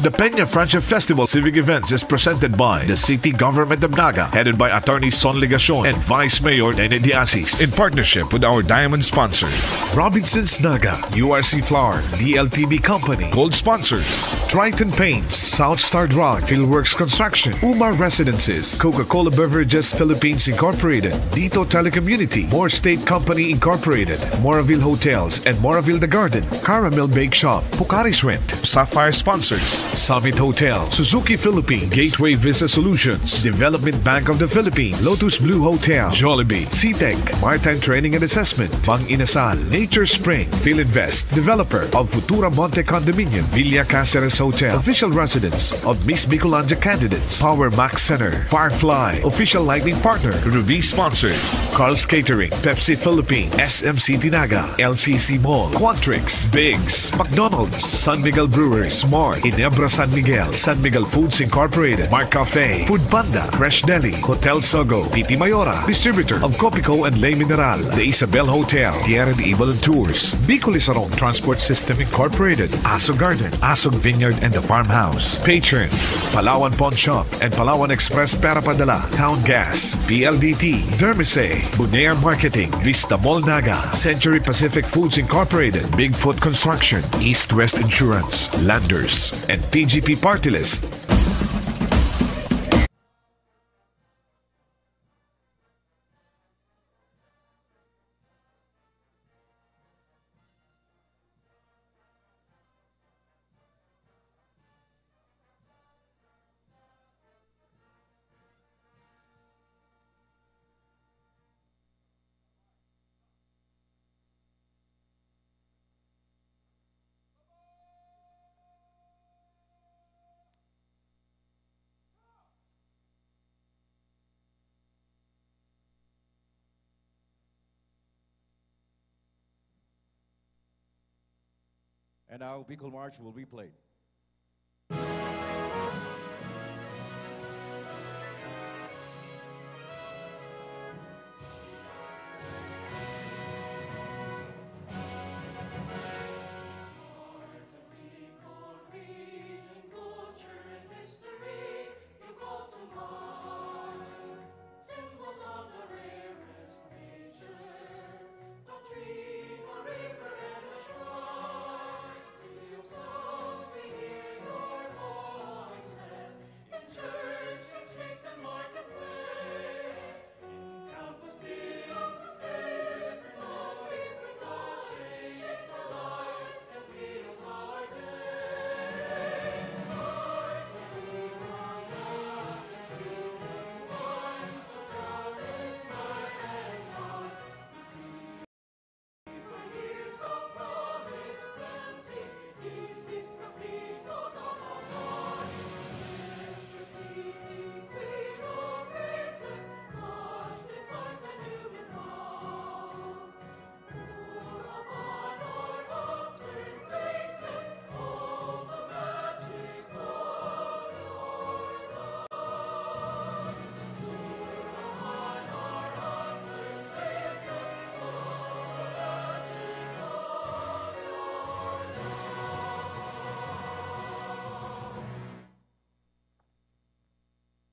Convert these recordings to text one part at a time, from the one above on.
The Peña Francia Festival Civic Events is presented by the City Government of Naga, headed by Attorney Son Legacion and Vice Mayor Nene Diasis, in partnership with our diamond sponsor, Robinson's Naga, URC Flour, DLTB Company, Gold Sponsors, Triton Paints, South Star Drive, Fieldworks Construction, Umar Residences, Coca-Cola Beverages Philippines Incorporated, Dito Telecommunity, Moore State Company Incorporated, Moraville Hotels and Moraville The Garden, Caramel Bake Shop, Pucaris Rent, Sapphire Sponsors, Summit Hotel, Suzuki Philippines, Gateway Visa Solutions, Development Bank of the Philippines, Lotus Blue Hotel, Jollibee, CTEC, Maritime Training and Assessment, Bang Inasal, Nature Spring, Philinvest, developer of Futura Monte Condominium, Villa Caceres Hotel, official residence of Miss Bicolanja candidates, Power Max Center, Firefly, official lighting partner, Ruby Sponsors, Carl's Catering, Pepsi Philippines, SMC Tinaga, LCC Mall, Quantrix, Biggs, McDonald's, San Miguel Brewers, Smart, Inebra San Miguel, San Miguel Foods Incorporated, Mark Cafe, Food Panda, Fresh Deli, Hotel Sogo, Titi Mayora, distributor of Copico and Le Mineral, The Isabel Hotel, Tierra de Ibal Tours, Bicolisarong Transport System Incorporated, Aso Garden, Asog Vineyard and the Farmhouse, Patron, Palawan Pawn Shop and Palawan Express Perapadala, Town Gas, PLDT, Dermise, Bunear Marketing, Vista Mall Naga, Century Pacific Foods Incorporated, Bigfoot Construction, East West Insurance, Landers, and TGP Party List. And now Bicol March will be played.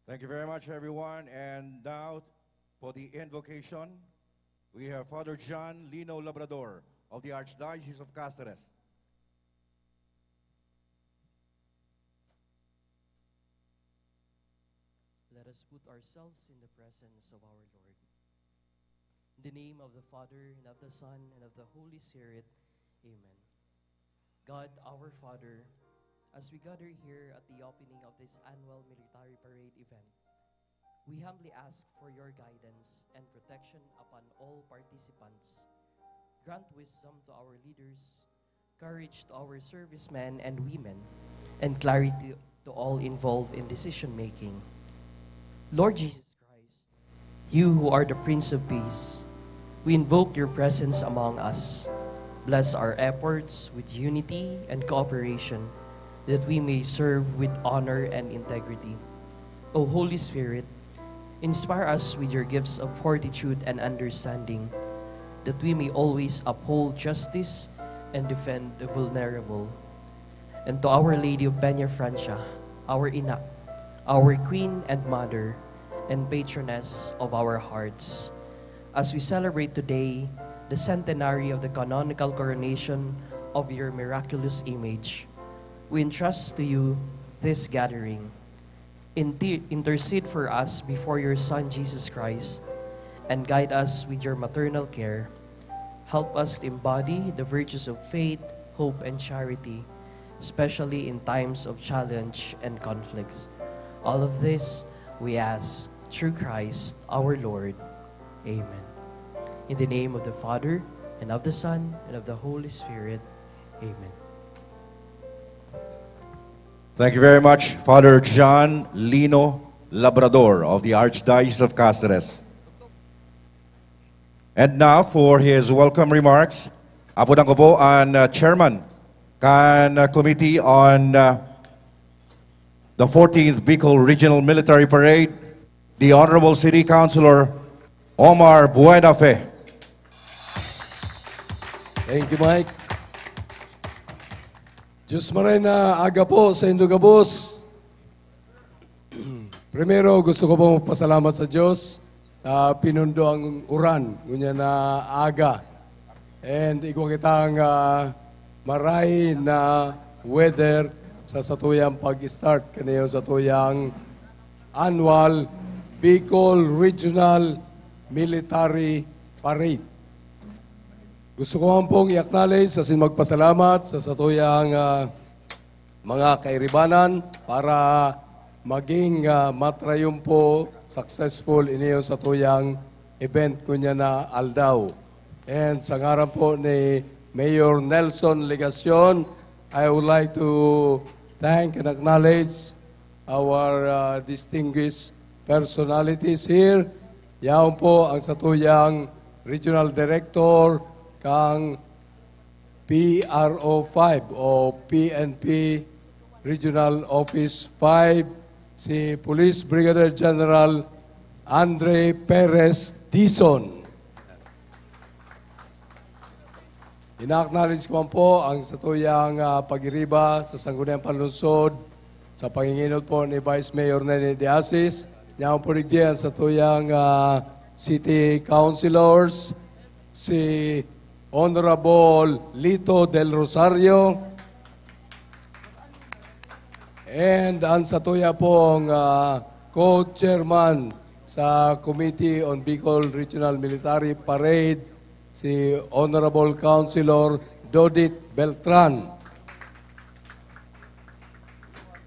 Thank you very much, everyone. And now, for the invocation, we have Father John Lino Labrador of the Archdiocese of Cáceres. Let us put ourselves in the presence of our Lord. In the name of the Father, and of the Son, and of the Holy Spirit, amen. God, our Father, as we gather here at the opening of this annual military parade event, we humbly ask for your guidance and protection upon all participants. Grant wisdom to our leaders, courage to our servicemen and women, and clarity to all involved in decision-making. Lord Jesus Christ, you who are the Prince of Peace, we invoke your presence among us. Bless our efforts with unity and cooperation, that we may serve with honor and integrity. O Holy Spirit, inspire us with your gifts of fortitude and understanding, that we may always uphold justice and defend the vulnerable. and to Our Lady of Peña Francia, our Ina, our Queen and Mother, and Patroness of our hearts. As we celebrate today the centenary of the canonical coronation of your miraculous image, we entrust to you this gathering. Intercede for us before your Son, Jesus Christ, and guide us with your maternal care. Help us to embody the virtues of faith, hope, and charity, especially in times of challenge and conflicts. All of this we ask through Christ our Lord. Amen. In the name of the Father, and of the Son, and of the Holy Spirit. Amen. Thank you very much, Father John Lino Labrador of the Archdiocese of Cáceres. And now for his welcome remarks, apunan ko po ang Chairman kan Committee on the 14th Bicol Regional Military Parade, the Honorable City Councilor Omar Buenafe. Thank you, Mike. Diyos maray na aga po sa Indugabos. Primero, gusto ko po magpasalamat sa Diyos na pinundo ang uran, ngunya na aga. And iko kitang maray na weather sa satuyang pag-start kaniyo sa tuyang annual Bicol Regional Military Parade. Gusto ko pong i-acknowledge sa magpasalamat sa satuyang mga kairibanan para maging matrayumpo, successful iniyo sa tuyang event kunya na Aldaw. And sa ngaran po ni Mayor Nelson Legacion, I would like to thank and acknowledge our distinguished personalities here. Yaon po ang satuyang Regional Director kang PRO 5 o PNP Regional Office 5, si Police Brigadier General Andre Perez Dizon. Ina-acknowledge ko po ang satuyang pag-iriba sa Sangguniang Panlungsod sa panginginot po ni Vice Mayor Nene de Asis. Niyang po rigdiyan sa tuyang City Councilors, si Honorable Lito del Rosario, and ang satuya pong co-chairman sa Committee on Bicol Regional Military Parade, si Honorable Councilor Dodit Beltran.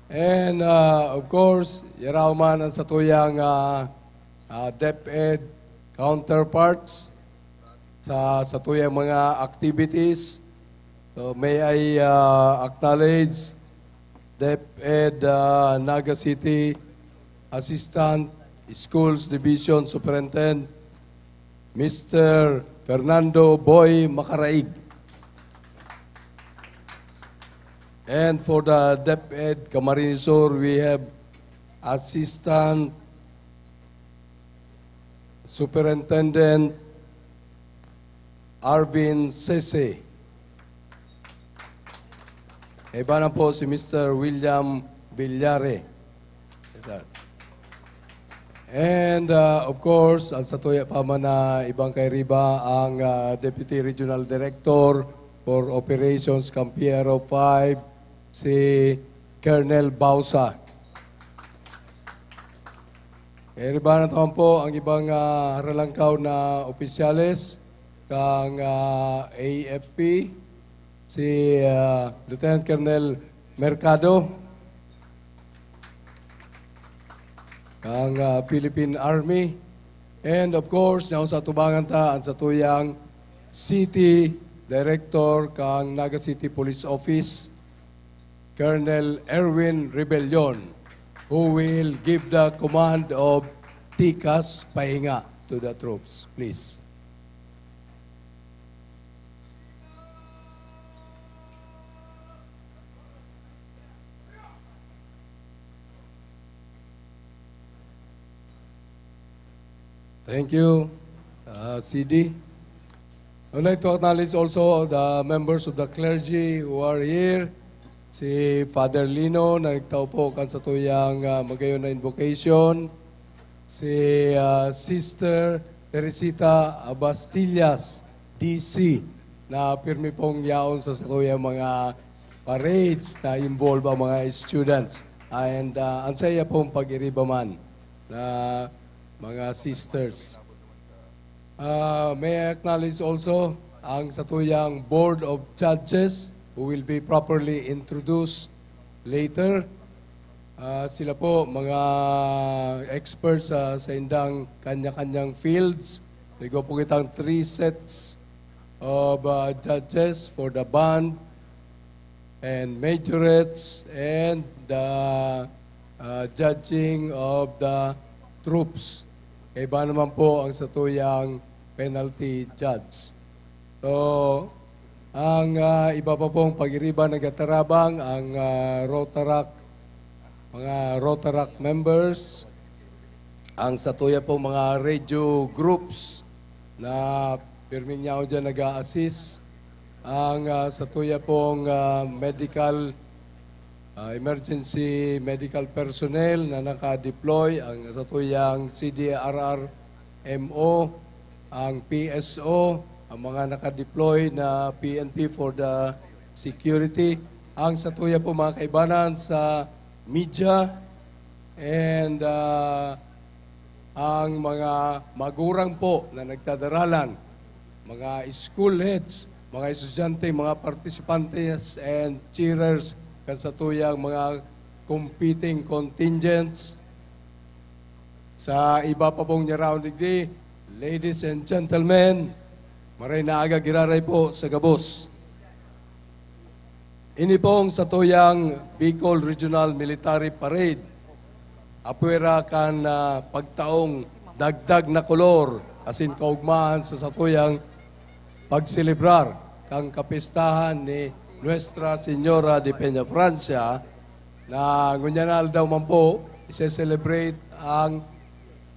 And of course, yarauman ang satuyang DepEd counterparts sa satuyang mga activities. So may I acknowledge DepEd Naga City Assistant Schools Division Superintendent Mr. Fernando Boy Macaraig. And for the DepEd Camarines Sur, we have Assistant Superintendent Arvin Sese. Iba na po si Mr. William Villare. And of course, ang satuya pa man na ibang kairiba, ang Deputy Regional Director for Operations Campiero 5, si Colonel Bausa. Kairiba na naman po ang ibang haralangkaw na opisyales kang AFP, si Lieutenant Colonel Mercado, kang Philippine Army, and of course, naon sa tubangan ta ang satuyang City Director kang Naga City Police Office, Colonel Erwin Rebellion, who will give the command of Tikas Pahinga to the troops. Please. Thank you, CD. I'd like to acknowledge also the members of the clergy who are here, si Father Lino na nagtao po kan sa tuyang magayon na invocation, si Sister Teresita Abastillas, DC, na pirmi pong yaon sa tuyang mga parades na involve ang mga students. And ang saya pong pag-iribaman na mga sisters. May I acknowledge also ang satuyang Board of Judges who will be properly introduced later. Sila po mga experts sa indang kanya-kanyang fields. Ligo po kitang 3 sets of judges for the band and majorates and the judging of the troops. Iba naman po ang satuyang penalty judge. So, ang iba pa pong pag-iriba nagatarabang ang mga Rotaract members, ang satuya pong mga radio groups na pirming niya dyan nag-a-assist, ang satuya pong emergency medical personnel na naka-deploy, ang satuyang CDRRMO, ang PSO, ang mga naka-deploy na PNP for the security, ang satuya po mga kaibanan sa media, and ang mga magurang po na nagdadaralan, mga school heads, mga estudyante, mga participantes and cheerers, kan sa tuyang mga competing contingents. Sa iba pa pong round digdi, ladies and gentlemen, maray na aga giraray po sa gabos. Ini pong sa tuyang Bicol Regional Military Parade, apwera kan pagtaong dagdag na kolor, asin kaugmahan sa satuyang pagselebrar kang kapistahan ni Nuestra Señora de Peñafrancia na ngunyanal daw man po ise-celebrate ang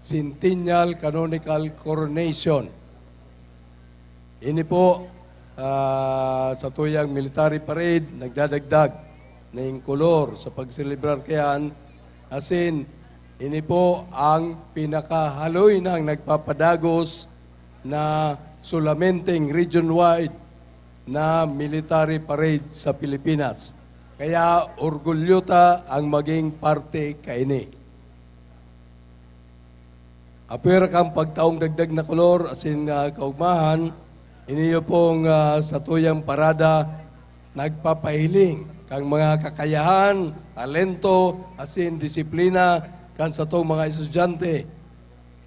Centennial Canonical Coronation. Ini po sa tuyang military parade nagdadagdag na yung kolor sa pagselebrar kayan, asin ini po ang pinakahaloy ng nagpapadagos na sulamenting region-wide na military parade sa Pilipinas. Kaya orgulyota ang maging parte kaini. Apera kang pagtaong dagdag na kolor asin kaugmahan, iniyo pong sa tuyang parada nagpapahiling kang mga kakayahan, talento, asin disiplina kan sa tong mga estudyante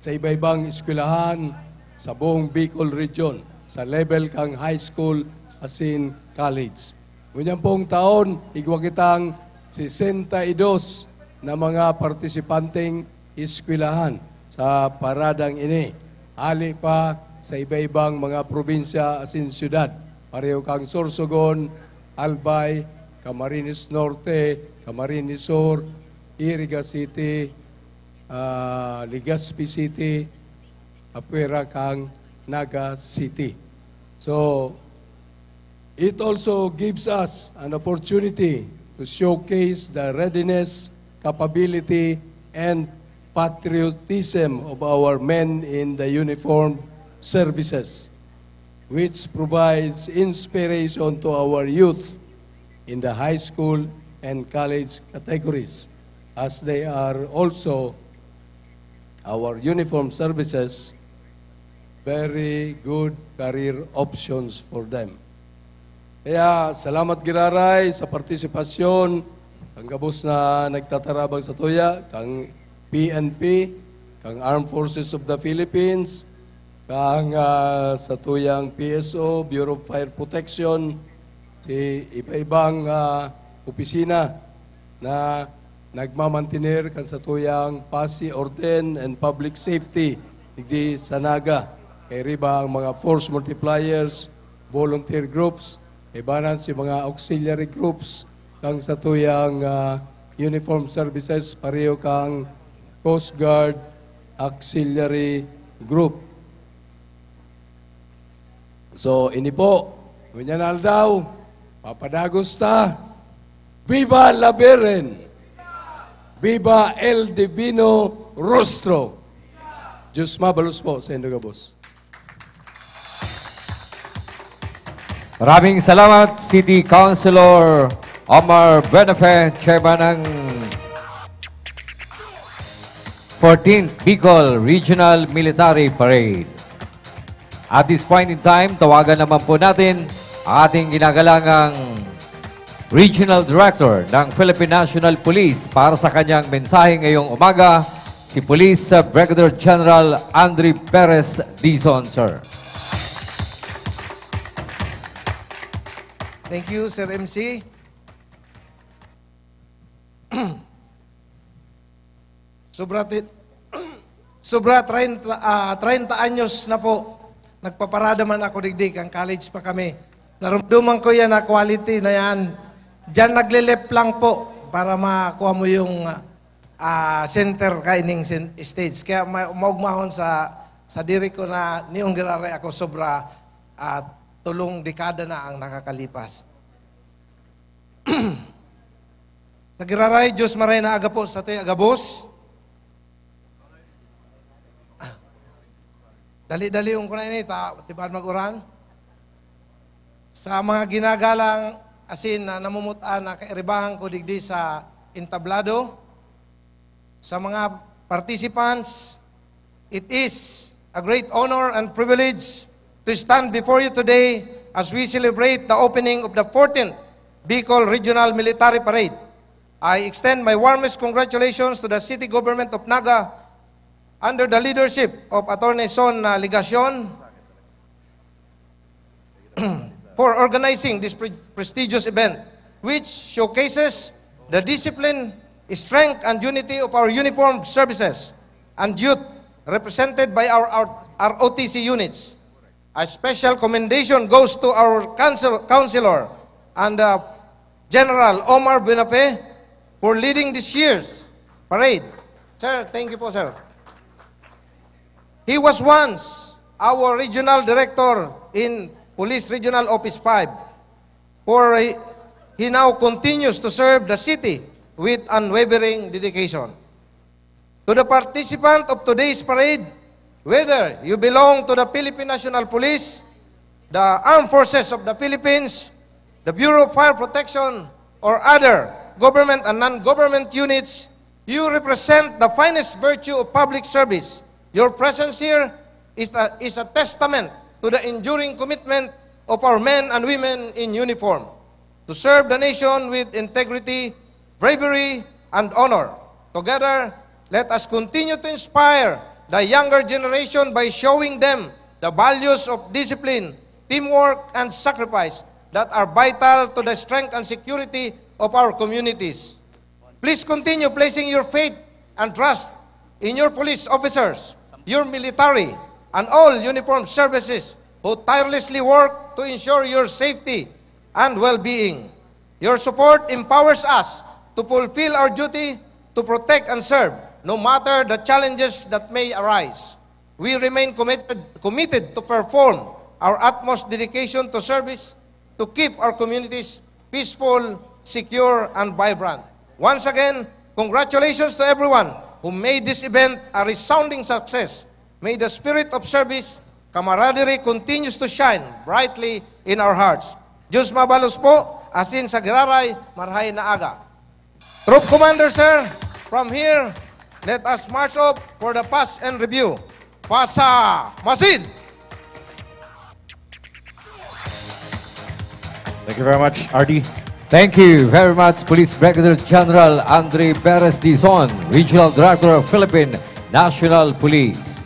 sa iba-ibang eskwelahan sa buong Bicol Region, sa level kang high school asin college. Ngunyan pong taon, igwa kitang 62 na mga partisipanteng eskwelahan sa paradang ini. Ali pa sa iba-ibang mga probinsya asin syudad. Pareho kang Sorsogon, Albay, Camarines Norte, Camarines Sur, Iriga City, Legazpi City, apwera kang Naga City. So, it also gives us an opportunity to showcase the readiness, capability, and patriotism of our men in the uniformed services, which provides inspiration to our youth in the high school and college categories, as they are also our uniformed services very good career options for them. Kaya salamat giraray sa partisipasyon, kang gabos na nagtatarabang sa tuya, kang PNP, kang Armed Forces of the Philippines, kang sa tuyang PSO, Bureau of Fire Protection, si iba-ibang opisina na nagmamantinir kan sa tuyang PASI, Orden, and Public Safety, digdi sa Naga. Kay riba ang mga force multipliers, volunteer groups, ibanan si mga auxiliary groups, kang sa tuyang uniform services, pareho kang Coast Guard Auxiliary Group. So, ini po, kunyanal daw, papadagos ta, Viva Laberen! Viva El Divino Rostro! Diyos mabalos po sa inyo, boss. Maraming salamat, City Councilor Omar Benefe, Chairman ng 14th Bicol Regional Military Parade. At this point in time, tawagan naman po natin ang ating ginagalangang Regional Director ng Philippine National Police para sa kanyang mensahe ngayong umaga, si Police Brigadier General Andre Perez Dizon, sir. Thank you, Sir MC. Sobra 30 anyos na po, nagpaparada man ako digdig, ang college pa kami. Naramdaman ko yan na quality na yan. Diyan naglilip lang po para makuha mo yung center kaining stage. Kaya maugmahon sa diri ko na niong girare ako sobra tulong dekada na ang nakakalipas. Sa giraray, Diyos maray na aga po sa tayo agabos. Dali-dali ko na ini, tibad mag-uran. Sa mga ginagalang asin na namumutaan na kairibahan ko digdi sa entablado, sa mga participants, it is a great honor and privilege to stand before you today as we celebrate the opening of the 14th Bicol Regional Military Parade. I extend my warmest congratulations to the city government of Naga under the leadership of Attorney Son Ligacion for organizing this prestigious event, which showcases the discipline, strength, and unity of our uniformed services and youth represented by our OTC units. A special commendation goes to our counselor and General Omar Benefe for leading this year's parade. Sir, thank you po, sir. He was once our regional director in Police Regional Office 5, for he now continues to serve the city with unwavering dedication. To the participant of today's parade, whether you belong to the Philippine National Police, the Armed Forces of the Philippines, the Bureau of Fire Protection, or other government and non-government units, you represent the finest virtue of public service. Your presence here is a testament to the enduring commitment of our men and women in uniform to serve the nation with integrity, bravery, and honor. Together, let us continue to inspire the younger generation by showing them the values of discipline, teamwork, and sacrifice that are vital to the strength and security of our communities. Please continue placing your faith and trust in your police officers, your military, and all uniformed services who tirelessly work to ensure your safety and well-being. Your support empowers us to fulfill our duty to protect and serve, no matter the challenges that may arise. We remain committed to perform our utmost dedication to service to keep our communities peaceful, secure, and vibrant. Once again, congratulations to everyone who made this event a resounding success. May the spirit of service, camaraderie continues to shine brightly in our hearts. Diyos mabalos po, asin sa giraray, marhay na aga. Troop Commander, sir, from here, let us march up for the pass and review. Pasa Masid! Thank you very much, RD. Thank you very much, Police Brigadier General Andre Perez Dizon, Regional Director of Philippine National Police.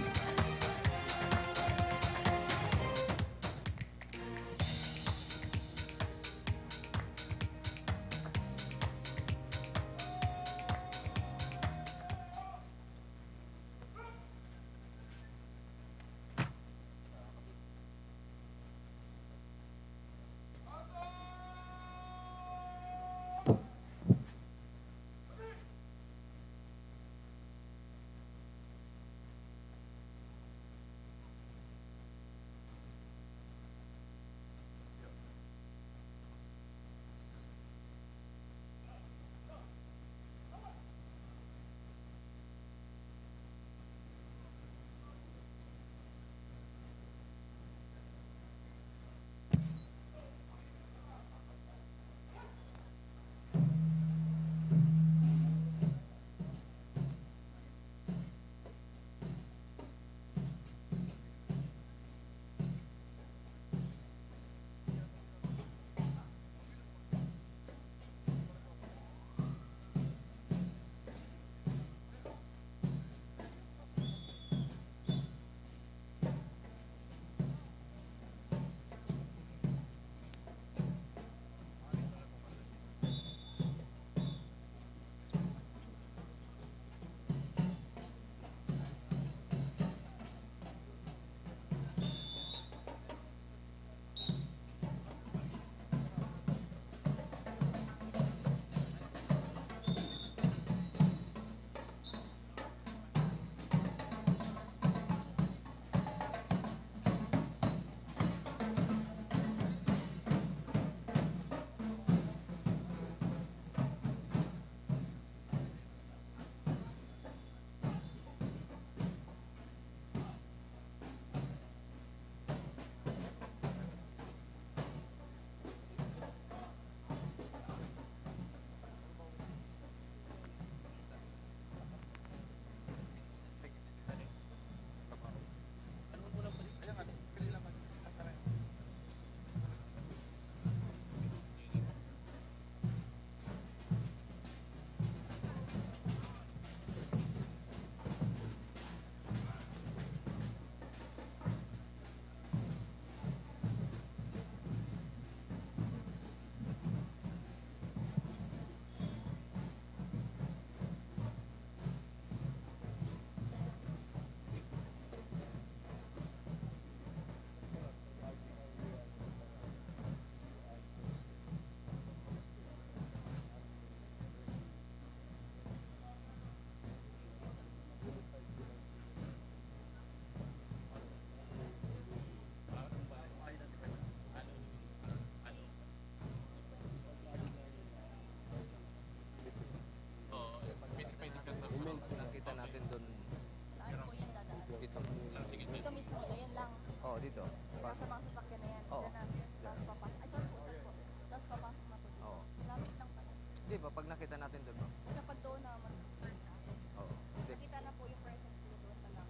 di ba? Pag nakita natin doon, ma'am. Sa pag doon na mag-start na, Oo. Hindi. nakita na po yung presence nila doon pa lang.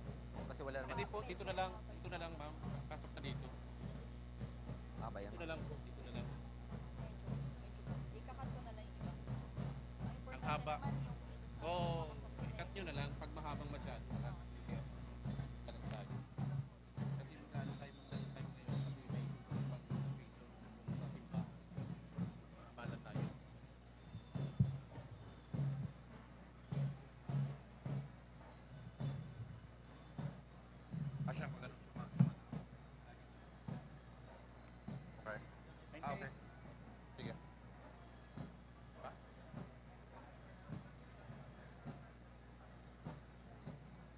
Kasi wala naman. Hindi po, dito na lang ma'am. Pasok na dito. Ah, ba yan? Dito na lang po, dito na lang. Ikakat ko na lang yung iba. Ang importante haba. naman yung Oo, ikat nyo na lang pag mahabang masyado. Kalat tayo. Kasi maglalakay ngayon kasi may pang-reason sa simba. Mabalan tayo. Asya, magano. Okay. Okay. Sige.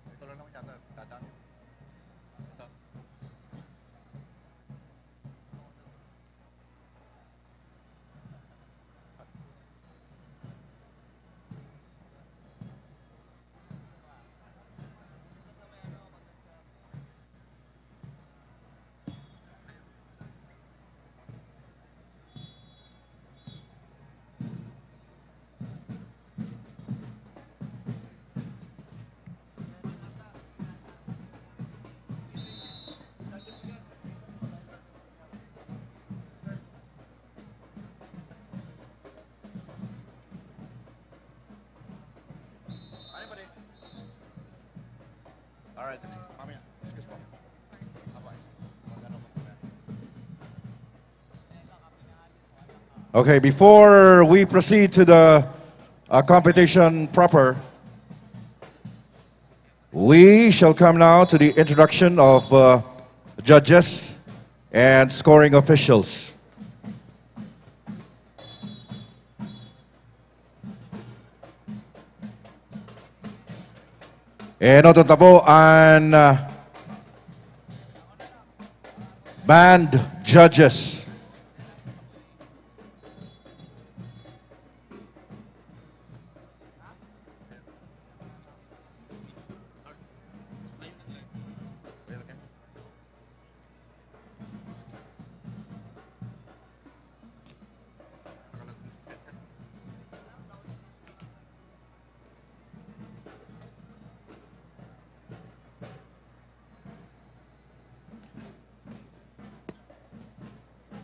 Ito lang naman yata, dadaan. Ito. Anybody? All right, mamaya. Excuse mo. Abay. Magano mo. Okay, before we proceed to the competition proper, we shall come now to the introduction of judges and scoring officials. Ito po ang band judges.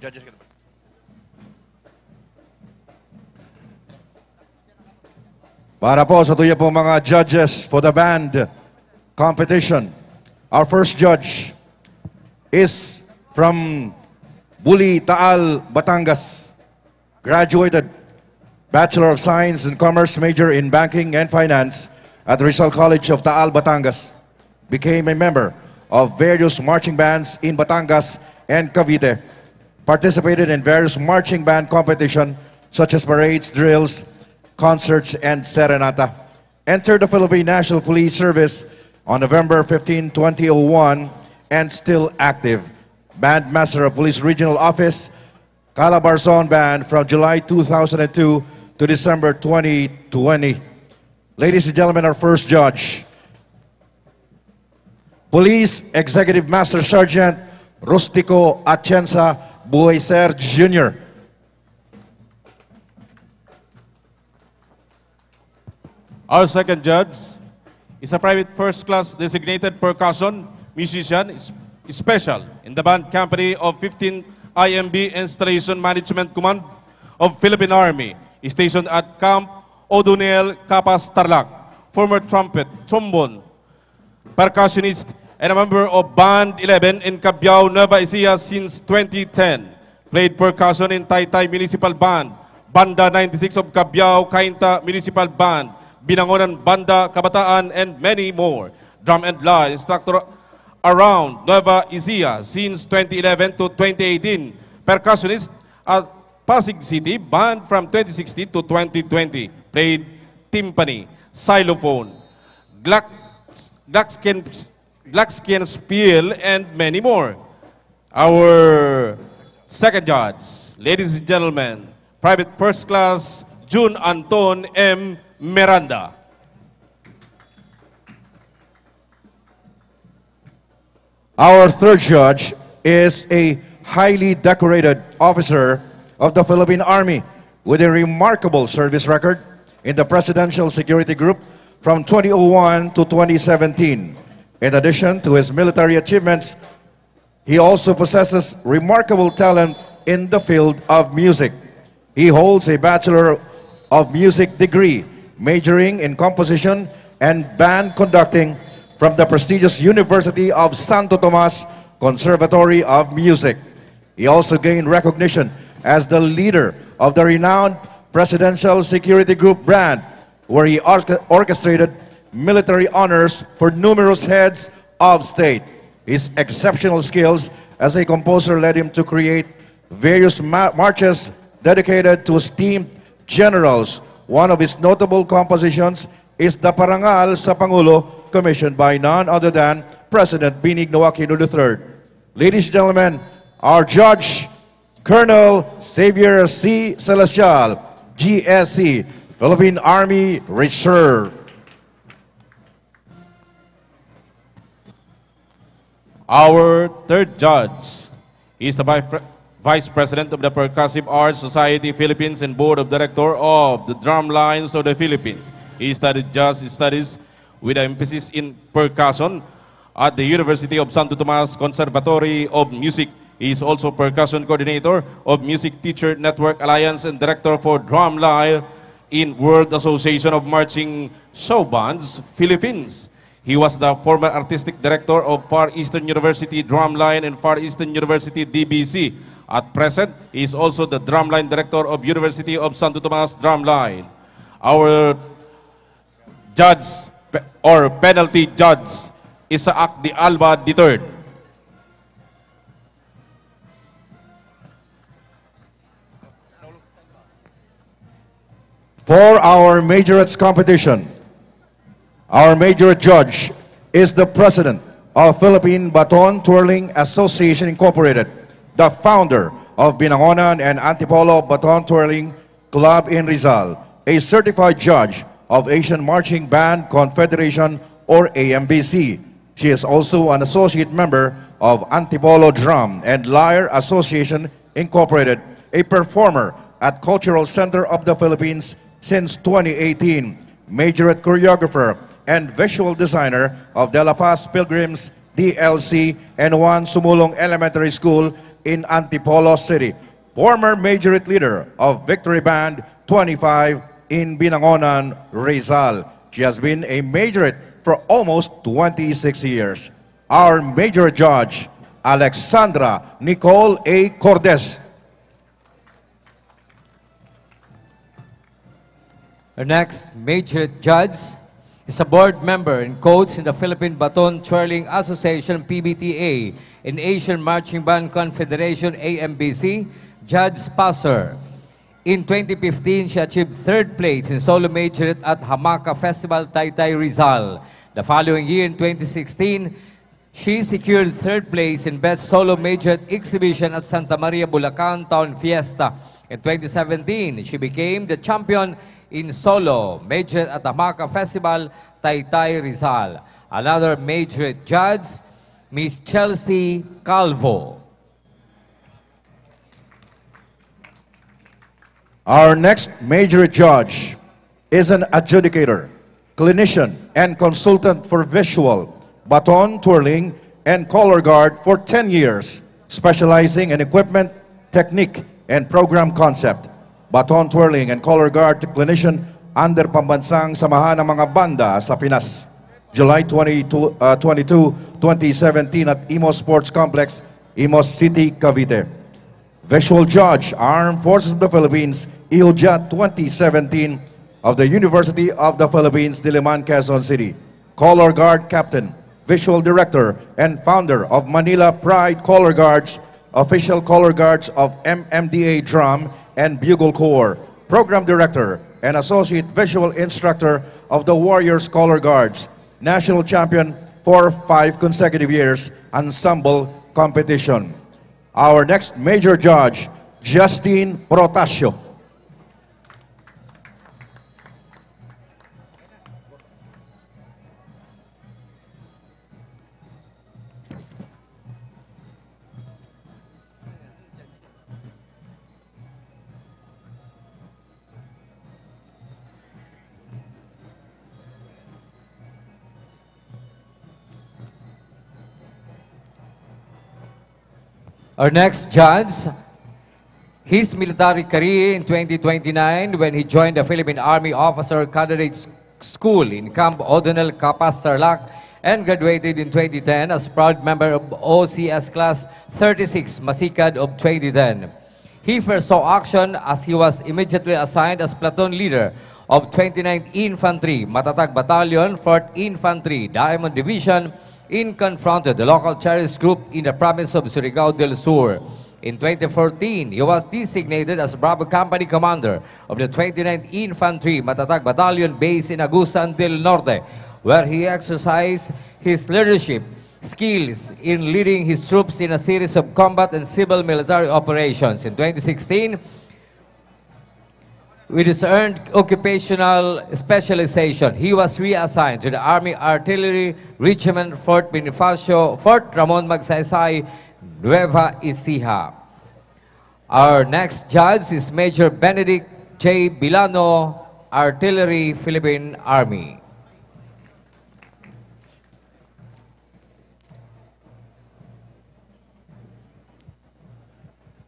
Judges ka na ba? Para po sa tuya po mga judges for the band competition. Our first judge is from Buli, Taal, Batangas. Graduated Bachelor of Science in Commerce, major in Banking and Finance at the Rizal College of Taal, Batangas. Became a member of various marching bands in Batangas and Cavite. Participated in various marching band competition such as parades, drills, concerts, and serenata. Entered the Philippine National Police Service on November 15, 2001 and still active. Bandmaster of Police Regional Office, Calabarzon Band from July 2002 to December 2020. Ladies and gentlemen, our first judge, Police Executive Master Sergeant Rustico Atienza Bueser Jr. Our second judge is a private first-class designated percussion musician special in the band company of 15th IMB Installation Management Command of Philippine Army, stationed at Camp O'Donnell, Capas, Tarlac. Former trumpet, trombone, percussionist, and a member of Band 11 in Cabiao, Nueva Ecija since 2010. Played percussion in Taytay Municipal Band, Banda 96 of Cabiao, Cainta Municipal Band, Binangonan Banda, Kabataan, and many more. Drum and Light instructor around Nueva Ecija since 2011 to 2018. Percussionist at Pasig City Band from 2016 to 2020. Played timpani, xylophone, glockenspiel, and many more. Our second judge, ladies and gentlemen, Private First Class June Anton M. Miranda. Our third judge is a highly decorated officer of the Philippine Army, with a remarkable service record in the Presidential Security Group from 2001 to 2017. In addition to his military achievements, he also possesses remarkable talent in the field of music. He holds a Bachelor of Music degree, majoring in composition and band conducting from the prestigious University of Santo Tomas Conservatory of Music. He also gained recognition as the leader of the renowned Presidential Security Group brand, where he orchestrated military honors for numerous heads of state. His exceptional skills as a composer led him to create various marches dedicated to esteemed generals. One of his notable compositions is the Parangal sa Pangulo, commissioned by none other than President Benigno Aquino III. Ladies and gentlemen, our judge, Colonel Xavier C. Celestial, GSC, Philippine Army Reserve. Our third judge is the Vice President of the Percussive Arts Society Philippines and Board of Director of the Drum Lines of the Philippines. He studied jazz studies with an emphasis in percussion at the University of Santo Tomas Conservatory of Music. He is also percussion coordinator of Music Teacher Network Alliance and director for Drumline in World Association of Marching Show Bands, Philippines. He was the former artistic director of Far Eastern University Drumline and Far Eastern University DBC. At present, he is also the Drumline director of University of Santo Tomas Drumline. Our judge or penalty judge, Isaac de Alba III. For our majorates competition, our majorate judge is the president of Philippine Baton Twirling Association Incorporated, the founder of Binangonan and Antipolo Baton Twirling Club in Rizal, a certified judge of Asian Marching Band Confederation or AMBC. She is also an associate member of Antipolo Drum and Lyre Association Incorporated, a performer at Cultural Center of the Philippines since 2018, majorate choreographer and visual designer of De La Paz Pilgrims DLC and Juan Sumulong Elementary School in Antipolo City, former majorate leader of Victory Band 25 in Binangonan, Rizal. She has been a majorate for almost 26 years. Our major judge, Alexandra Nicole A. Cordes. Our next major judge is a board member and coach in the Philippine Baton Twirling Association PBTA and Asian Marching Band Confederation AMBC, Judge Passer. In 2015, she achieved third place in solo majorate at Hamaka Festival Taytay Rizal. The following year, in 2016, she secured third place in Best Solo Majorate Exhibition at Santa Maria, Bulacan Town Fiesta. In 2017, she became the champion in solo majorate at Hamaka Festival Taytay Rizal. Another majorate judge, Miss Chelsea Calvo. Our next major judge is an adjudicator, clinician, and consultant for visual, baton twirling, and color guard for 10 years, specializing in equipment, technique, and program concept. Baton twirling and color guard clinician under Pambansang Samahan ng mga Banda sa Pinas. July 22, 2017 at Imos Sports Complex, Imos City, Cavite. Visual Judge, Armed Forces of the Philippines, IOJA 2017 of the University of the Philippines, Diliman, Quezon City. Color Guard Captain, Visual Director, and founder of Manila Pride Color Guards, official color guards of MMDA Drum and Bugle Corps. Program Director and Associate Visual Instructor of the Warriors Color Guards. National Champion for 5 consecutive years, Ensemble Competition. Our next major judge, Justine Protasio. Our next judge, his military career in 2029 when he joined the Philippine Army Officer Candidate School in Camp O'Donnell, Capas, Tarlac, and graduated in 2010 as proud member of OCS Class 36, Masikad of 2010. He first saw action as he was immediately assigned as platoon leader of 29th Infantry, Matatag Battalion, 4th Infantry, Diamond Division, in confronted the local terrorist group in the province of Surigao del Sur. In 2014, he was designated as Bravo Company Commander of the 29th Infantry, Matatag Battalion based in Agusan del Norte, where he exercised his leadership skills in leading his troops in a series of combat and civil military operations. In 2016, with his earned occupational specialization, he was reassigned to the Army Artillery Regiment Fort Bonifacio, Fort Ramon Magsaysay, Nueva Ecija. Our next judge is Major Benedict J. Bilano, Artillery, Philippine Army.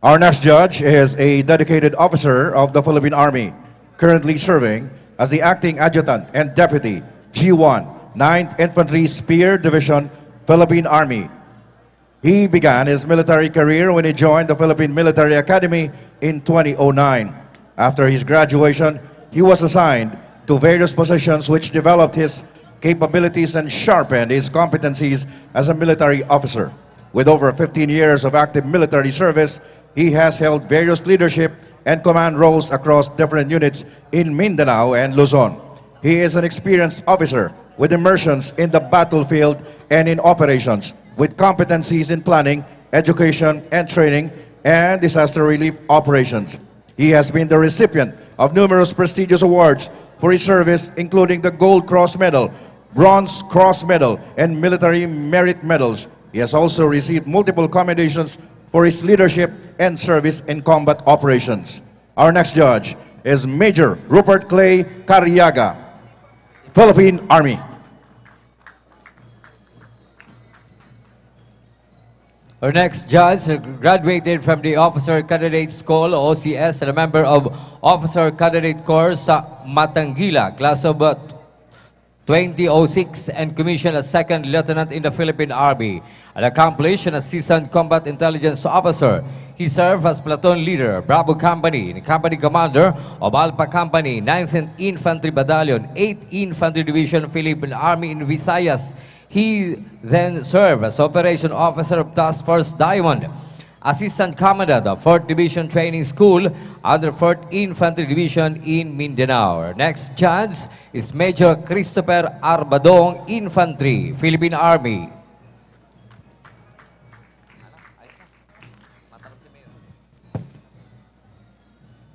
Our next judge is a dedicated officer of the Philippine Army, currently serving as the Acting Adjutant and Deputy G1, 9th Infantry Spear Division, Philippine Army. He began his military career when he joined the Philippine Military Academy in 2009. After his graduation, he was assigned to various positions which developed his capabilities and sharpened his competencies as a military officer. With over 15 years of active military service, he has held various leadership and command roles across different units in Mindanao and Luzon. He is an experienced officer with immersions in the battlefield and in operations, with competencies in planning, education and training, and disaster relief operations. He has been the recipient of numerous prestigious awards for his service, including the Gold Cross Medal, Bronze Cross Medal, and Military Merit Medals. He has also received multiple commendations for his leadership and service in combat operations. Our next judge is Major Rupert Clay Carriaga, Philippine Army. Our next judge graduated from the Officer Candidate School, OCS, and a member of Officer Candidate Corps sa Matangila, class of 2006, and commissioned as Second Lieutenant in the Philippine Army. An accomplished and a seasoned combat intelligence officer, he served as platoon leader, Bravo Company, and company commander of Alpha Company, 9th Infantry Battalion, 8th Infantry Division, Philippine Army in Visayas. He then served as Operation Officer of Task Force Diamond, Assistant Commandant of 4th Division Training School under 4th Infantry Division in Mindanao. Our next judge is Major Christopher Arbadong, Infantry, Philippine Army.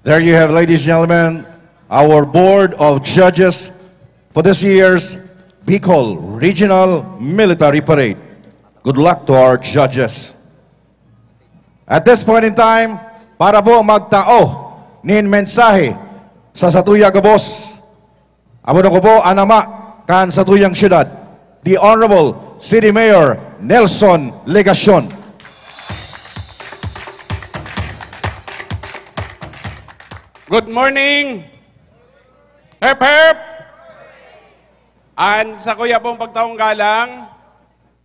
There you have, ladies and gentlemen, our Board of Judges for this year's Bicol Regional Military Parade. Good luck to our judges. At this point in time, para po magtao nin mensahe sa Satuyang Gabos, amo ko po anama kan Satuyang Syudad, the Honorable City Mayor Nelson Legacion. Good morning! Hep hep! An sa kuya pong pagtaong galang,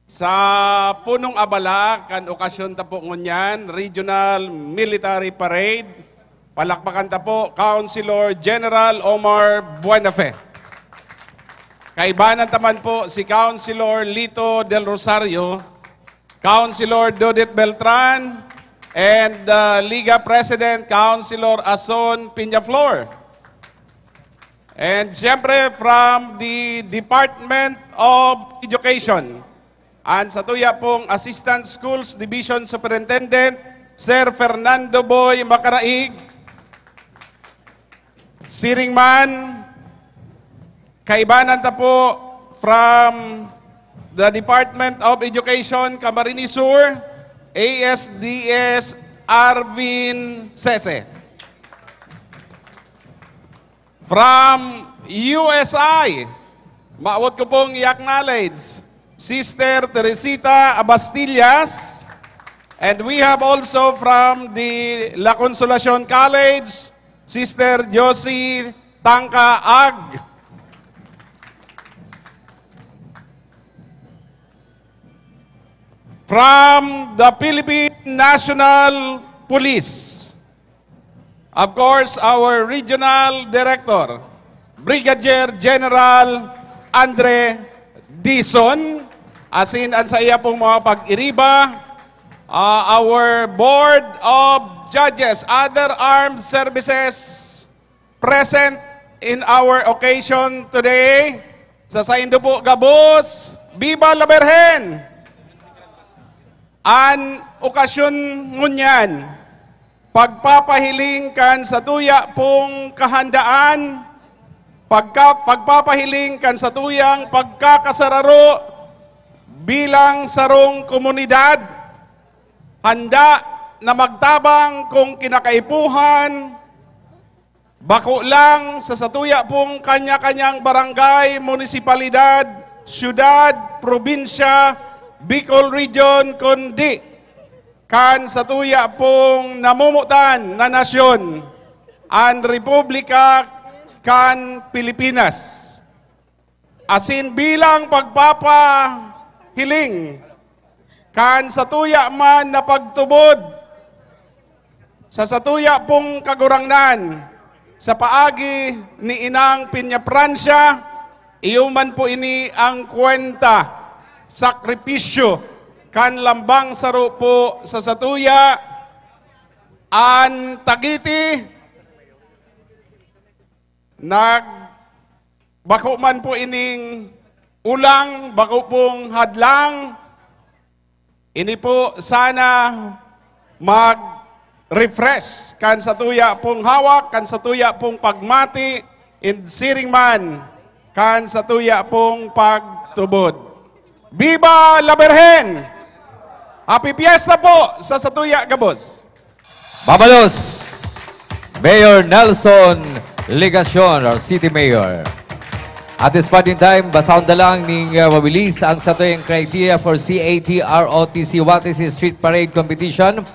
sa punong abala, kan okasyon ta po ngunyan, Regional Military Parade, palakpakan ta po, Councilor General Omar Buenafe. Kaibanan taman po si Councilor Lito Del Rosario, Councilor Dudit Beltran, and Liga President Councilor Ason Piñaflor. And siyempre from the Department of Education, ang sa tuya pong Assistant Schools Division Superintendent, Sir Fernando Boy Macaraig, Siringman, kaibanan ta po from the Department of Education, Camarines Sur, ASDS Arvin Sese. From USI, maawat ko pong i-acknowledge, Sister Teresita Abastillas, And we have also from the La Consolacion College, Sister Josie Tangka Ag. From the Philippine National Police, of course, our Regional Director, Brigadier General Andre Dizon, asin ang sa iya pong mga pag-iriba, our Board of Judges, other armed services present in our occasion today, sa Saindo po Gabos, Viva la Virgen! An okasyon ngunyan, pagpapahiling kan sa tuya pong kahandaan, pagpapahiling kan sa tuyang pagkakasararo bilang sarong komunidad, handa na magtabang kung kinakaipuhan, bako lang sa satuya pong kanya-kanyang barangay, munisipalidad, syudad, probinsya, Bicol Region, kundi kan sa tuya pong namumutan na nasyon, ang Republika kan Pilipinas. Asin bilang pagpapahiling kan sa tuya man na pagtubod sa satuya pong kagurangnan sa paagi ni Inang Piña Francia, iyo man po ini ang kwenta sakripisyo kan lambang saro po sa satuya an tagiti bako man po ining ulang, bako pong hadlang, ini po sana mag-refresh kan satuya pong hawak, kan satuya pong pagmati, in siring man kan satuya pong pagtubod. Viva la Virgen! Happy Fiesta po sa Satuya, Gabos. Babalos, Mayor Nelson Ligacion, our City Mayor. At this point in time, basaon na lang ning mabilis ang satuyang criteria for CAT ROTC WATC Street Parade Competition.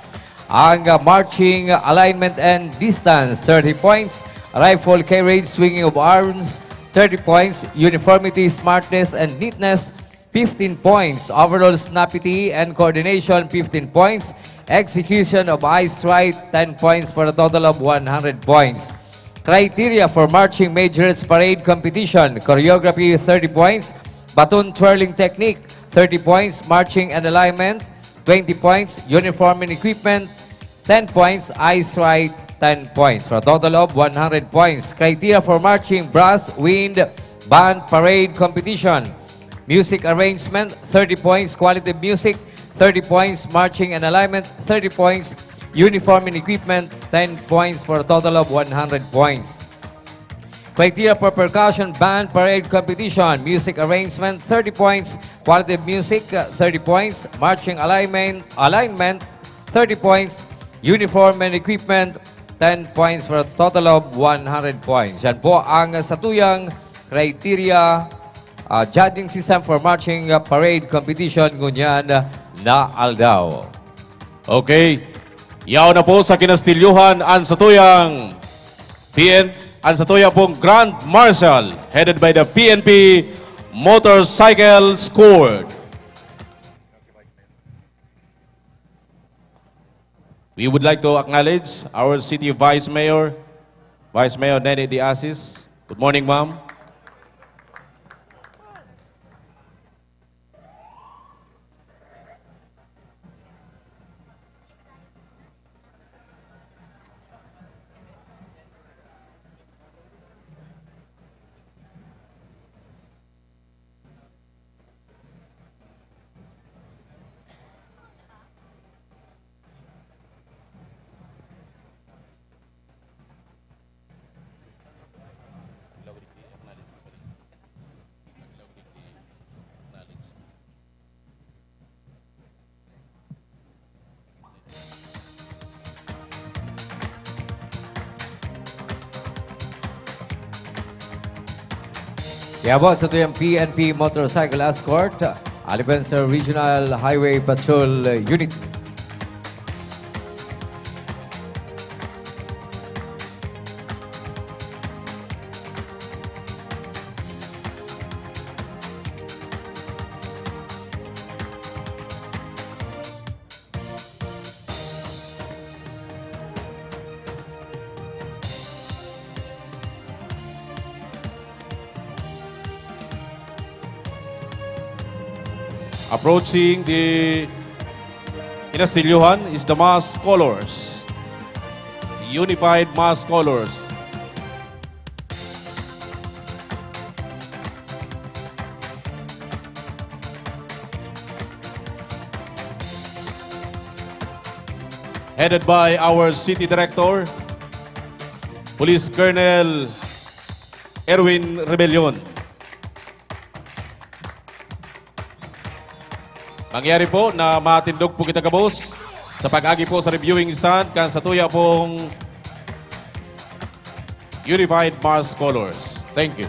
Ang marching, alignment and distance, 30 points. Rifle carriage, swinging of arms, 30 points. Uniformity, smartness and neatness, 15 points. Overall snappity and coordination, 15 points. Execution of eye strike, 10 points for a total of 100 points. Criteria for marching majors parade competition: choreography, 30 points. Baton twirling technique, 30 points. Marching and alignment, 20 points. Uniform and equipment, 10 points. Eye strike, 10 points for a total of 100 points. Criteria for marching brass, wind, band parade competition: music arrangement, 30 points. Quality of music, 30 points. Marching and alignment, 30 points. Uniform and equipment, 10 points for a total of 100 points. Criteria for percussion band parade competition: music arrangement, 30 points. Quality of music, 30 points. Marching alignment, 30 points. Uniform and equipment, 10 points for a total of 100 points. Yan po ang satuyang criteria judging system for marching parade competition ngunyan na aldaw. Okay. Yaw na po sa kinastilyuhan ang satuyang pong Grand Marshal headed by the PNP Motorcycle Squad. We would like to acknowledge our City Vice Mayor Nene De Asis. Good morning, ma'am. Yabo sa tuyang PNP Motorcycle Escort, Alipenser Regional Highway Patrol Unit. Approaching the Inastilyohan is the mass colors. Unified mass colors. Headed by our City Director, Police Colonel Erwin Rebellion. Mangyari po na matindog po kita kabos sa pag-agi po sa reviewing stand kan sa tuya pong Unified Mass Colors. Thank you.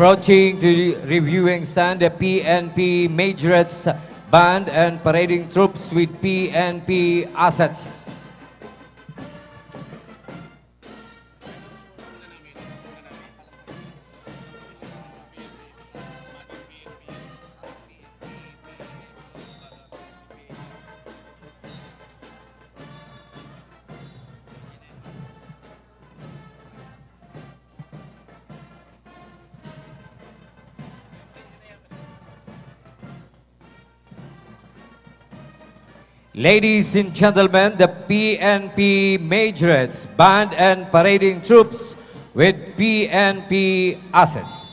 Approaching to the reviewing stand, the PNP Majorettes Band and parading troops with PNP assets. Ladies and gentlemen, the PNP Majorettes Band and parading troops with PNP assets.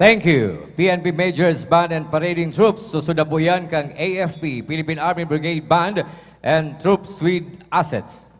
Thank you. PNP Majors Band and parading troops. Susunod po yan kang AFP, Philippine Army Brigade Band and troops with assets.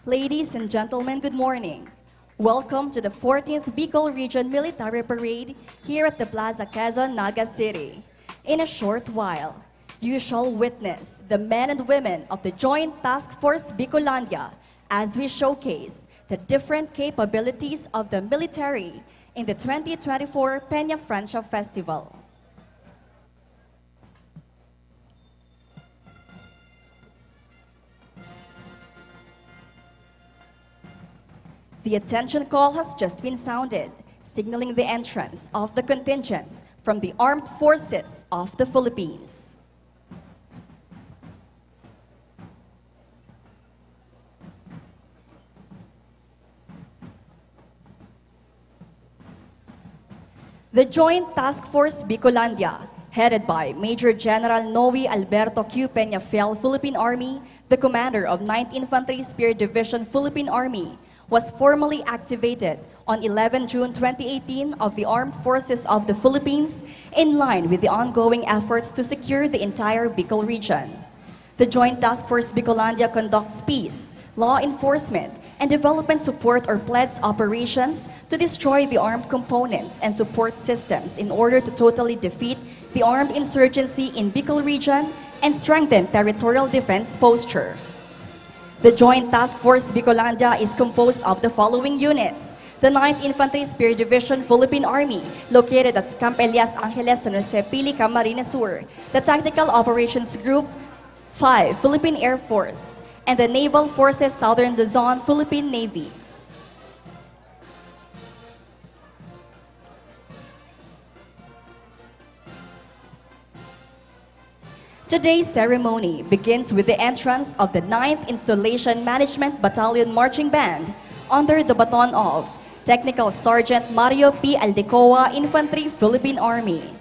Ladies and gentlemen, good morning. Welcome to the 14th Bicol Region Military Parade here at the Plaza Quezon, Naga City. In a short while, you shall witness the men and women of the Joint Task Force Bicolandia as we showcase the different capabilities of the military in the 2024 Peña Francia Festival. The attention call has just been sounded, signaling the entrance of the contingents from the Armed Forces of the Philippines. The Joint Task Force Bicolandia, headed by Major General Noe Alberto Q. Peñafiel, Philippine Army, the commander of 9th Infantry Spear Division, Philippine Army, was formally activated on 11 June 2018 of the Armed Forces of the Philippines in line with the ongoing efforts to secure the entire Bicol region. The Joint Task Force Bicolandia conducts peace, law enforcement, and development support or PLEDS operations to destroy the armed components and support systems in order to totally defeat the armed insurgency in Bicol region and strengthen territorial defense posture. The Joint Task Force Bicolandia is composed of the following units: the 9th Infantry Spear Division, Philippine Army, located at Camp Elias Angeles, San Jose, Pili, Camarines Sur, the Tactical Operations Group 5, Philippine Air Force, and the Naval Forces Southern Luzon, Philippine Navy. Today's ceremony begins with the entrance of the 9th Installation Management Battalion Marching Band under the baton of Technical Sergeant Mario P. Aldecoa, Infantry, Philippine Army.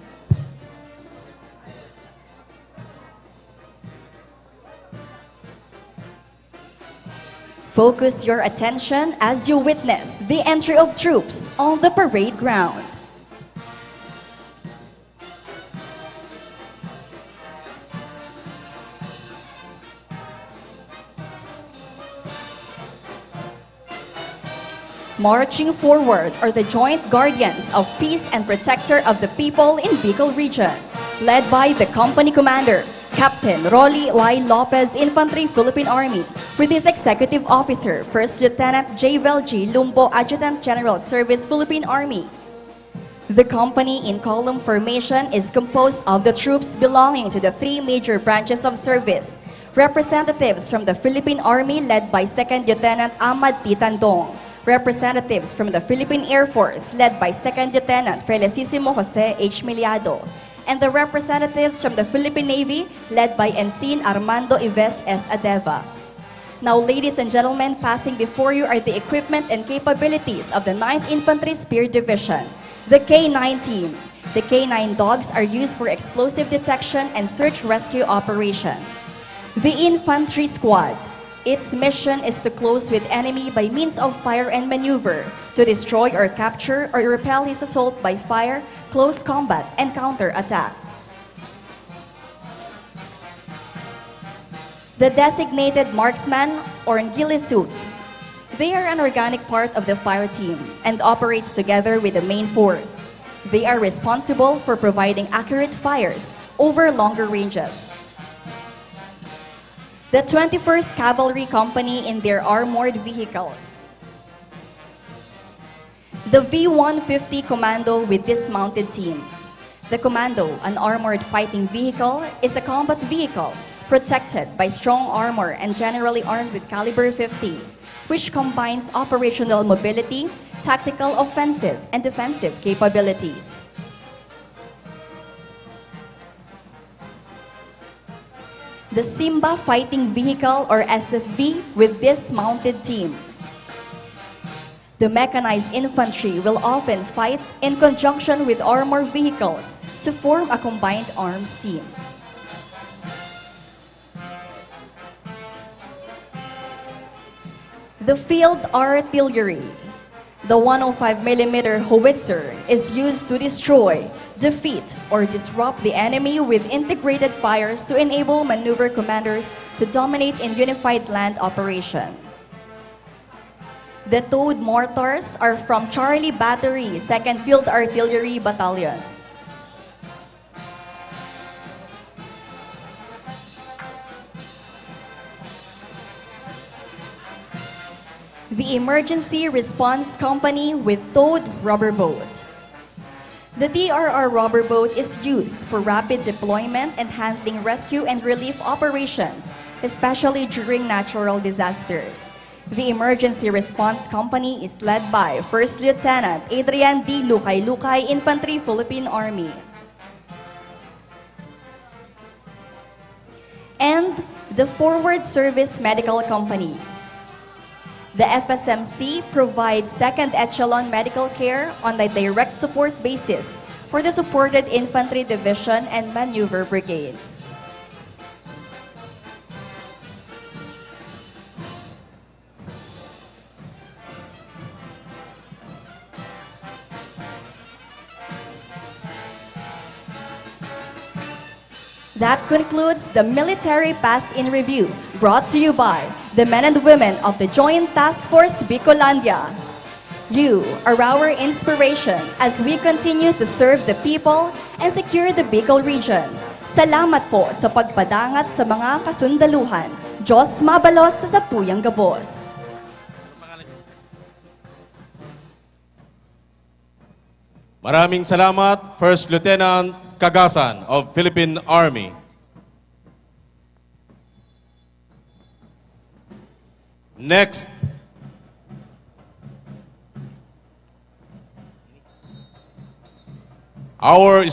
Focus your attention as you witness the entry of troops on the parade ground. Marching forward are the joint guardians of peace and protector of the people in Bicol region, led by the company commander, Captain Rolly Y. Lopez, Infantry, Philippine Army, with his executive officer, First Lieutenant Javel G. Lumbo, Adjutant General Service, Philippine Army. The company in column formation is composed of the troops belonging to the three major branches of service, representatives from the Philippine Army led by Second Lieutenant Ahmad T. Tandong, representatives from the Philippine Air Force led by Second Lieutenant Felicissimo Jose H. Miliado, and the representatives from the Philippine Navy led by Ensign Armando Ives S. Adeva. Now, ladies and gentlemen, passing before you are the equipment and capabilities of the 9th Infantry Spear Division, the K9 team. The K9 dogs are used for explosive detection and search rescue operation. The Infantry Squad. Its mission is to close with enemy by means of fire and maneuver, to destroy or capture or repel his assault by fire, close combat, and counter-attack. The designated marksman or Ngilisut. They are an organic part of the fire team and operates together with the main force. They are responsible for providing accurate fires over longer ranges. The 21st Cavalry Company in their armored vehicles. The V-150 Commando with dismounted team. The Commando, an armored fighting vehicle, is a combat vehicle protected by strong armor and generally armed with caliber 50, which combines operational mobility, tactical offensive, and defensive capabilities. The Simba Fighting Vehicle or SFV with dismounted team. The mechanized infantry will often fight in conjunction with armored vehicles to form a combined arms team. The Field Artillery. The 105mm howitzer is used to destroy, defeat, or disrupt the enemy with integrated fires to enable maneuver commanders to dominate in unified land operation. The towed mortars are from Charlie Battery, 2nd Field Artillery Battalion. The Emergency Response Company with towed rubber boat. The DRR rubber boat is used for rapid deployment and handling rescue and relief operations, especially during natural disasters. The Emergency Response Company is led by First Lieutenant Adrian D. Lucay-Lucay, Infantry, Philippine Army. And the Forward Service Medical Company. The FSMC provides second echelon medical care on a direct support basis for the supported infantry division and maneuver brigades. That concludes the Military Pass-in Review, brought to you by the men and women of the Joint Task Force Bicolandia. You are our inspiration as we continue to serve the people and secure the Bicol region. Salamat po sa pagpadangat sa mga kasundaluhan. Diyos mabalos sa satuyang gabos. Maraming salamat, First Lieutenant Cagasan of Philippine Army. Next, our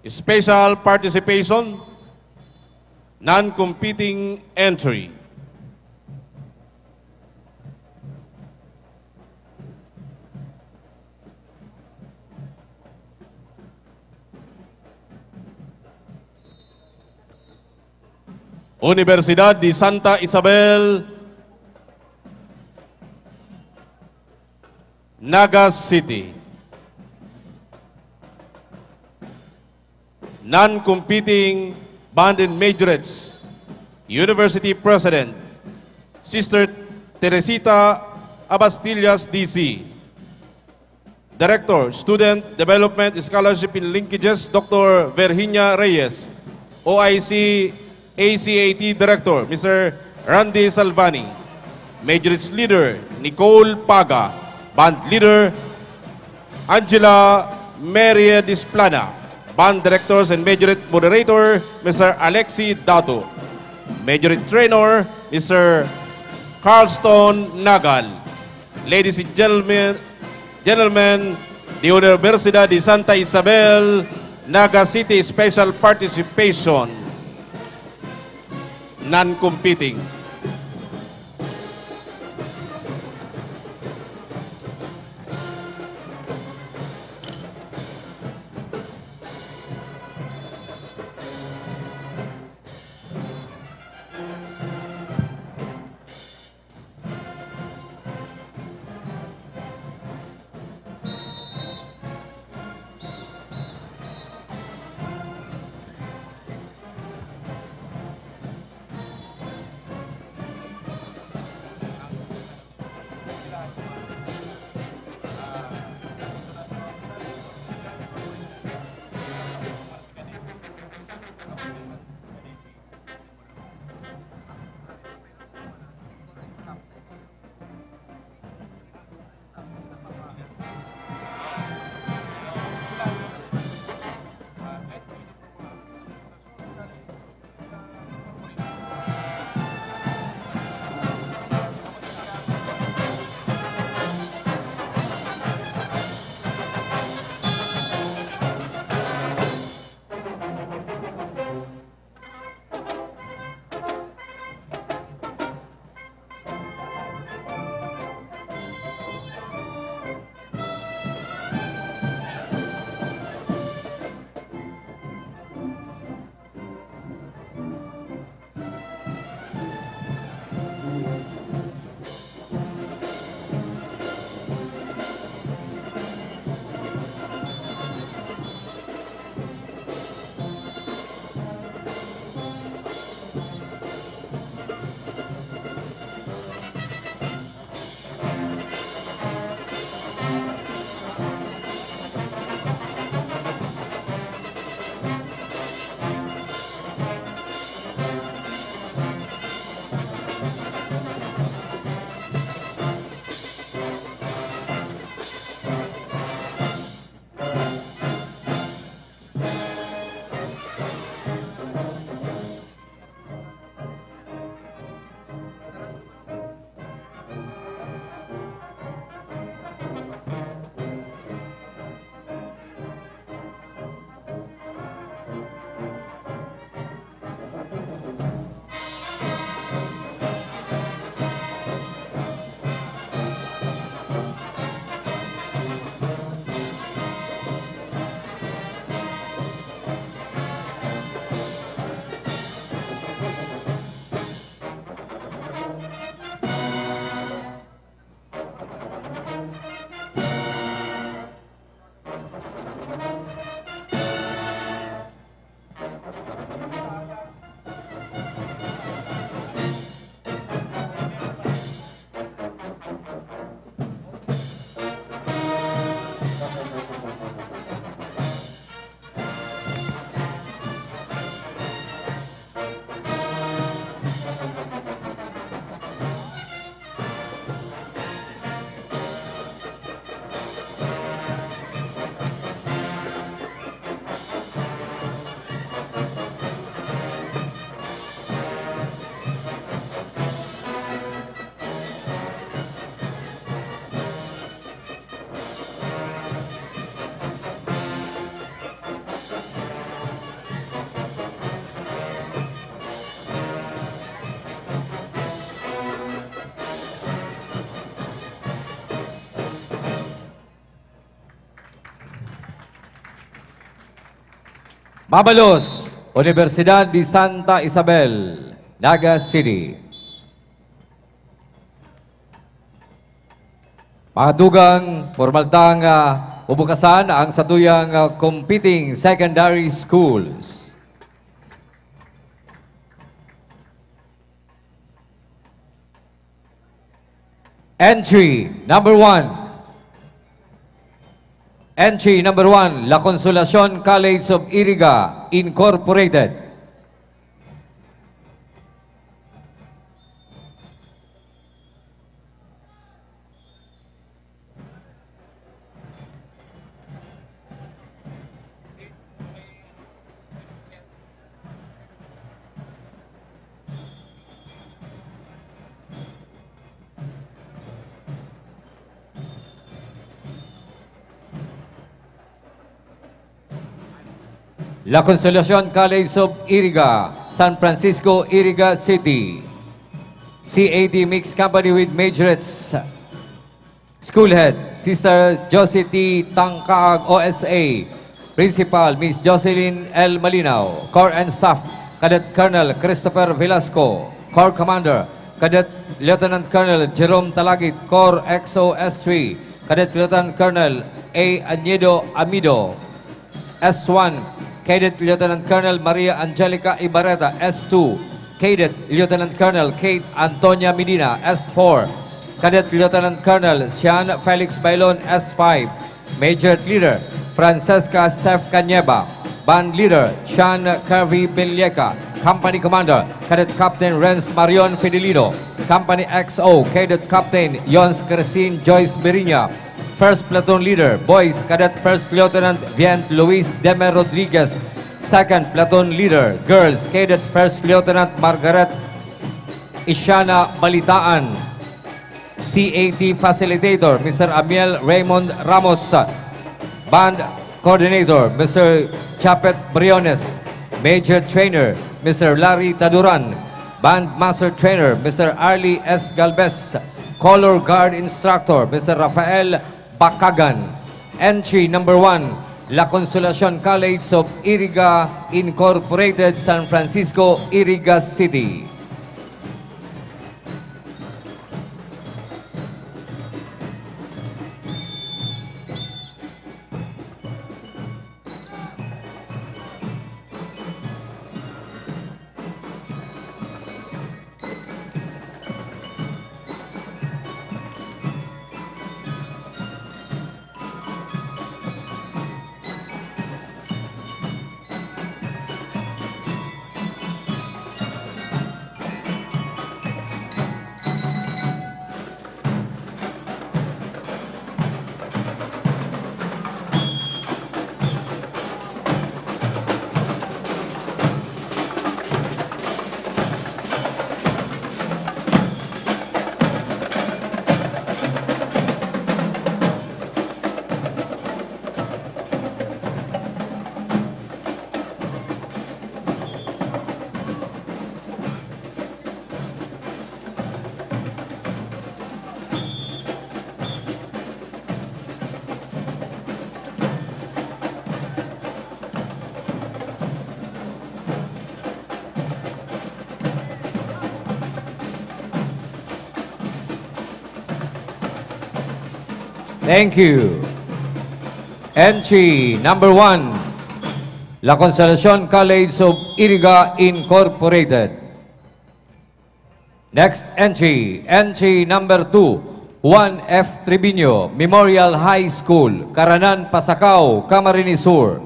special participation, non-competing entry. Universidad de Santa Isabel, Naga City. Non-competing band and majorates, University President, Sister Teresita Abastillas, DC. Director, Student Development Scholarship in Linkages, Dr. Virginia Reyes. OIC ACAT Director, Mr. Randy Salvani. Majorates Leader, Nicole Paga. Band Leader, Angela Maria Displana. Band Directors and Majorate Moderator, Mr. Alexi Dato. Majorate Trainer, Mr. Carlston Nagal. Ladies and gentlemen, the Universidad de Santa Isabel, Naga City Special Participation, non-competing. Mabalos, Universidad de Santa Isabel, Naga City. Matugang, formaltang ubukasan ang satuyang competing secondary schools. Entry number 1. Entry number 1, La Consolacion College of Iriga, Incorporated. La Consolacion College of Iriga, San Francisco, Iriga City. CAT Mixed Company with Majorettes. School Head, Sister Josie T. Tangkaag, OSA. Principal, Miss Jocelyn L. Malinaw. Corps and Staff, Cadet Colonel Christopher Velasco. Corps Commander, Cadet Lieutenant Colonel Jerome Talagit, Corps XOS-3. Cadet Lieutenant Colonel A. Añedo Amido. S1, Cadet Lieutenant Colonel Maria Angelica Ibarreta, S2. Cadet Lieutenant Colonel Kate Antonia Medina, S4. Cadet Lieutenant Colonel Sean Felix Bailon, S5. Major Leader Francesca Steph Canyeba. Band Leader Sean Carvey Belieca. Company Commander Cadet Captain Renz Marion Fidelino. Company XO Cadet Captain Yons Christine Joyce Berinya. First Platoon Leader, Boys Cadet First Lieutenant Vient Luis Demer Rodriguez. Second Platoon Leader, Girls Cadet First Lieutenant Margaret Ishana Balitaan. CAT Facilitator, Mr. Amiel Raymond Ramos. Band Coordinator, Mr. Chapet Briones. Major Trainer, Mr. Larry Taduran. Band Master Trainer, Mr. Arlie S. Galvez. Color Guard Instructor, Mr. Rafael Bakagan. Entry number 1, La Consolacion College of Iriga, Incorporated, San Francisco, Iriga City. Thank you. Entry number 1, La Consolacion College of Iriga, Incorporated. Next entry, entry number 2, Juan F. Tribino Memorial High School, Caranan, Pasacao, Camarines Sur.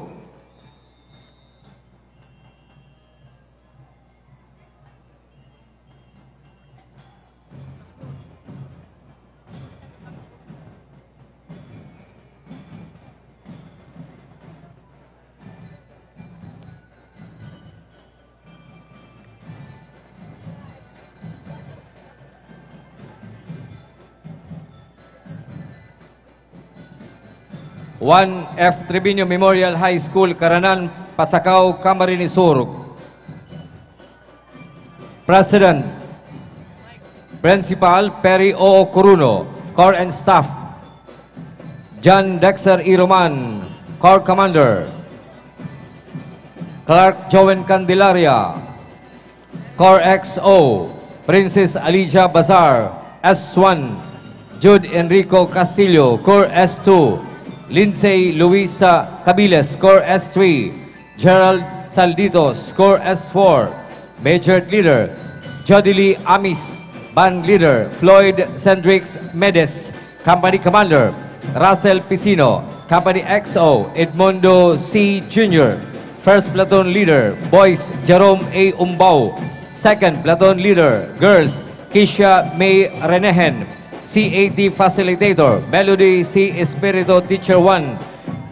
Juan F. Tribino Memorial High School, Caranan, Pasacao, Camarines Sur. President, Principal Perry O. Coruno, Corps and Staff. John Dexter E. Roman, Corps Commander. Clark Joven Candelaria, Core XO, Princess Alicia Bazar, S1, Jude Enrico Castillo, Core S2, Lindsay Luisa Cabiles, Core S3, Gerald Salditos, Core S4, Major Leader, Jodily Amis, Band Leader, Floyd Cendrix Medes, Company Commander, Russell Pisino, Company XO, Edmundo C. Jr., First Platoon Leader, Boys Jerome A. Umbao, Second Platoon Leader, Girls Kisha May Renehen, CAT Facilitator, Melody C. Espirito Teacher 1,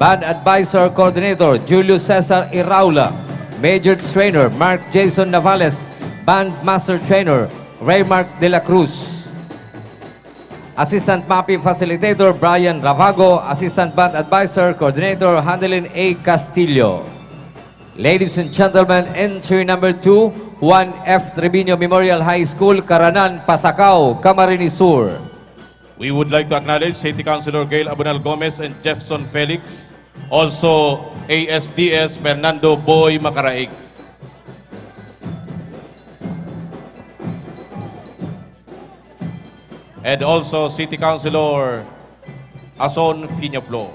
Band Advisor Coordinator, Julio Cesar Iraula, Major Trainer, Mark Jason Navales, Band Master Trainer, Raymark De La Cruz, Assistant Mapping Facilitator, Brian Ravago, Assistant Band Advisor Coordinator, Handelin A. Castillo. Ladies and gentlemen, entry number 2, Juan F. Trevino Memorial High School, Caranan, Pasacao, Camarines Sur. We would like to acknowledge City Councilor Gail Abunal Gomez and Jefferson Felix. Also, ASDS Fernando Boy Macaraig. And also City Councilor Ason Fiñaplo.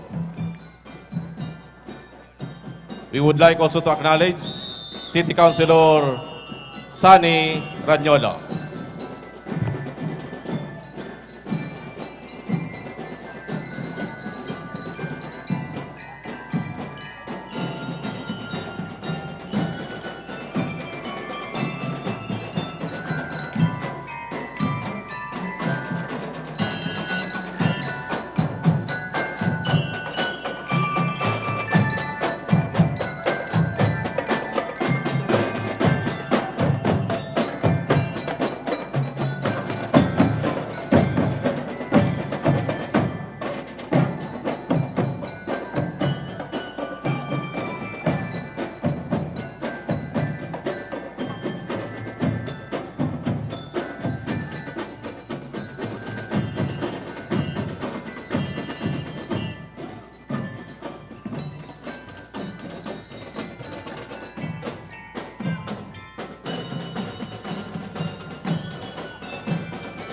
We would like also to acknowledge City Councilor Sani Ranyola.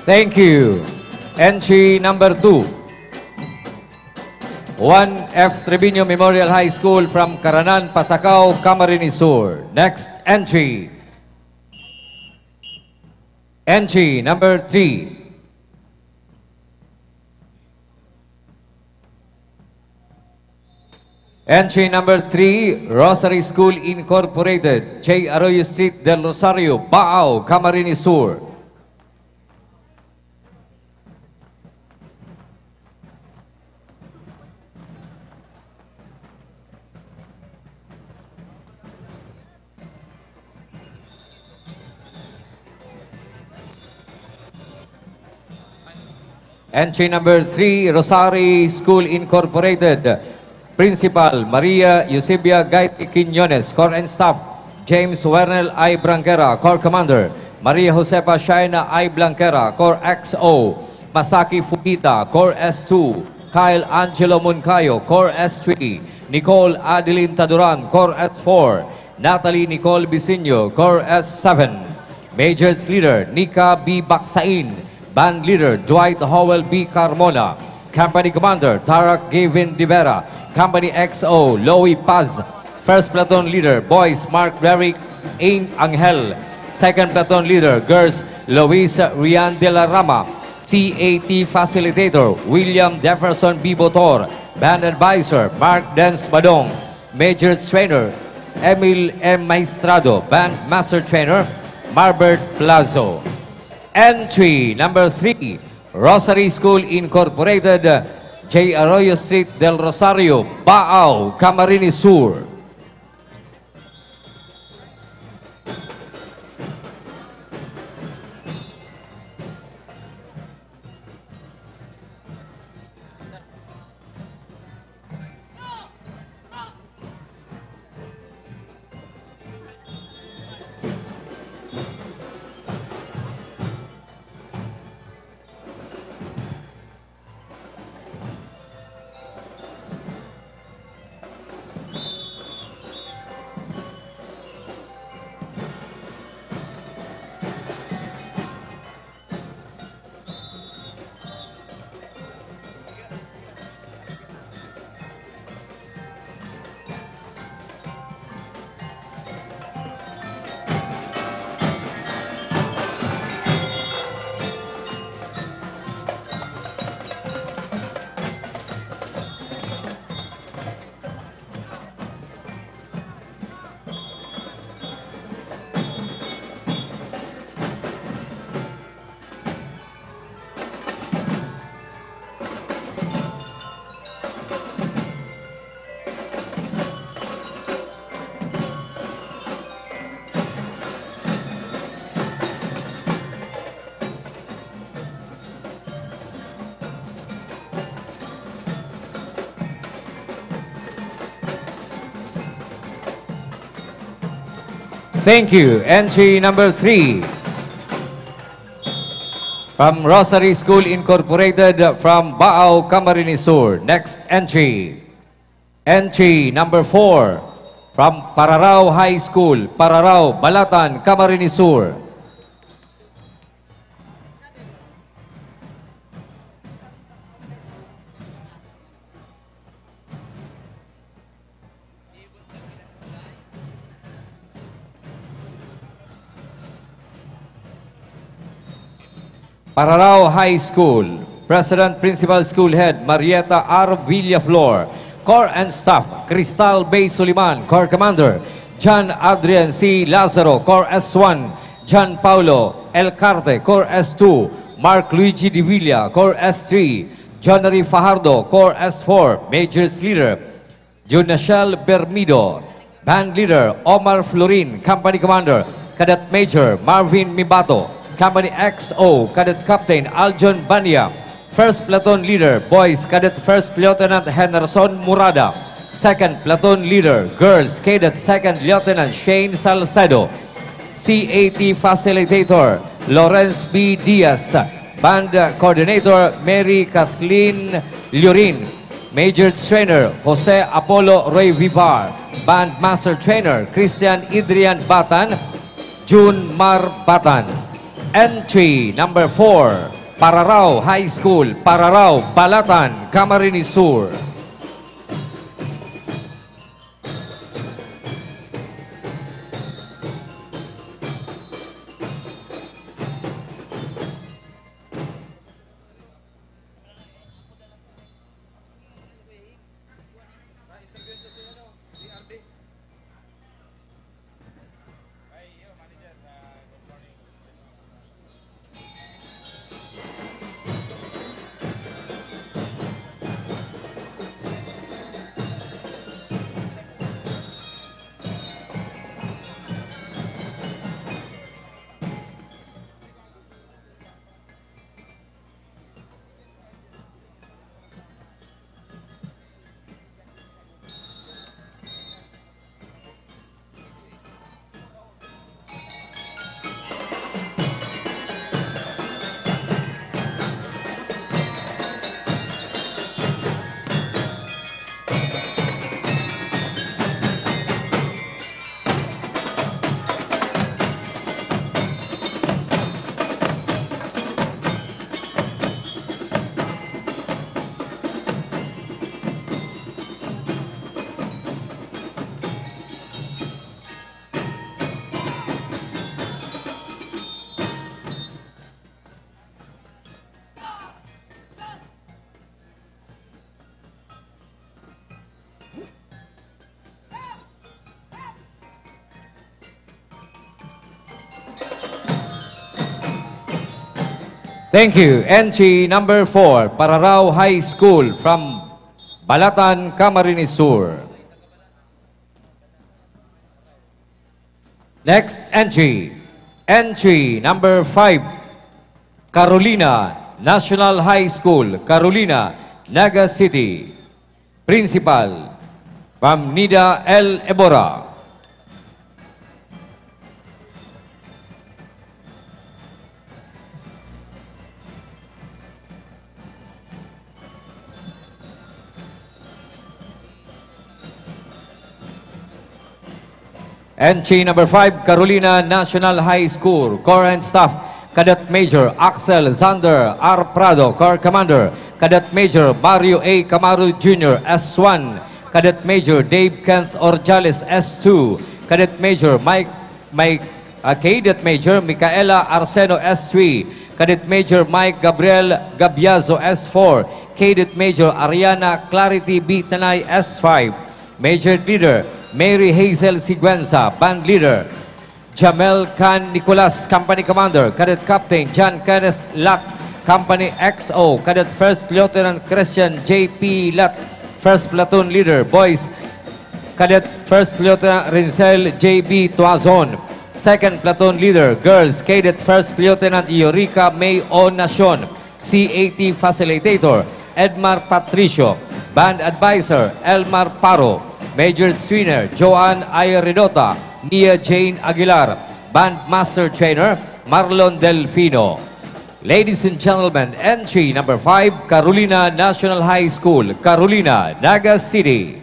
Thank you. Entry number 2, Juan F. Trevino Memorial High School from Caranan, Pasacao, Camarines Sur. Next entry. Entry number 3, Entry number 3, Rosary School Incorporated, J. Arroyo Street del Rosario, Baao, Camarines Sur. Entry number 3, Rosary School Incorporated, Principal Maria Eusebia Gaiti Quinones, Corps and Staff, James Wernel I. Blanquera, Corps Commander, Maria Josefa Shaina I. Blanquera, Corps XO, Masaki Fugita, Corps S2, Kyle Angelo Moncayo, Corps S3, Nicole Adeline Taduran, Corps S4, Natalie Nicole Bisinyo, Corps S7, Majors Leader, Nika B. Baksain, Band Leader, Dwight Howell B. Carmona, Company Commander, Tarak Gavin Divera, Company XO, Loie Paz, First Platoon Leader, Boys, Mark Derrick Ain Angel, Second Platoon Leader, Girls, Luisa Rian de la Rama, CAT Facilitator, William Jefferson B. Botor, Band Advisor, Mark Dance Badong, Majors Trainer, Emil M. Maestrado, Band Master Trainer, Marbert Plazo. Entry number 3, Rosary School Incorporated, J. Arroyo Street del Rosario, Baao, Camarines Sur. Thank you. Entry number 3. From Rosary School Incorporated from Baao, Camarines Sur. Next entry. Entry number 4. From Pararao High School, Pararao, Balatan, Camarines Sur. Pararao High School, President Principal School Head Marieta R. Villaflor, Corps and Staff, Cristal Bay Suliman, Corps Commander, John Adrian C. Lazaro, Corps S1, John Paulo El Carte, Corps S2, Mark Luigi Di Villa, Corps S3, Johnny Fajardo, Corps S4, Majors Leader, Junashel Bermido, Band Leader Omar Florin, Company Commander, Cadet Major Marvin Mibato, Company XO, Cadet Captain Aljon Banya, First Platoon Leader, Boys, Cadet First Lieutenant Henderson Murada, Second Platoon Leader, Girls, Cadet Second Lieutenant Shane Salcedo, CAT Facilitator, Lawrence B. Diaz, Band Coordinator, Mary Kathleen Lurin, Major Trainer, Jose Apollo Roy Vivar, Band Master Trainer, Christian Idrian Batan, June Mar Batan. Entry number 4, Pararao High School, Pararao, Balatan, Camarines Sur. Thank you. Entry number 4, Pararao High School from Balatan, Camarines Sur. Next entry. Entry number 5, Carolina National High School, Carolina, Naga City. Principal from Nida L. Ebora. Entry number 5, Carolina National High School, Corps and Staff, Cadet Major Axel Zander R. Prado, Corps Commander, Cadet Major Mario A. Camaro Jr., S1, Cadet Major Dave Kenneth Orjales, S2, Cadet Major Cadet Major Micaela Arseno, S3, Cadet Major Mike Gabriel Gabiazo, S4, Cadet Major Ariana Clarity B. Tanay, S5, Major Leader Mary Hazel Siguenza, Band Leader Jamel Khan Nicolas, Company Commander, Cadet Captain John Kenneth Lack, Company XO, Cadet First Lieutenant Christian J.P. Lat, First Platoon Leader, Boys, Cadet First Lieutenant Rincel J.B. Tuazon, Second Platoon Leader, Girls, Cadet First Lieutenant Eureka May O. Nacion, CAT Facilitator, Edmar Patricio, Band Advisor, Elmar Paro, Major Trainer, Joan Ayredota, Nia Jane Aguilar. Band Master Trainer, Marlon Delfino. Ladies and gentlemen, entry number 5, Carolina National High School, Carolina, Naga City.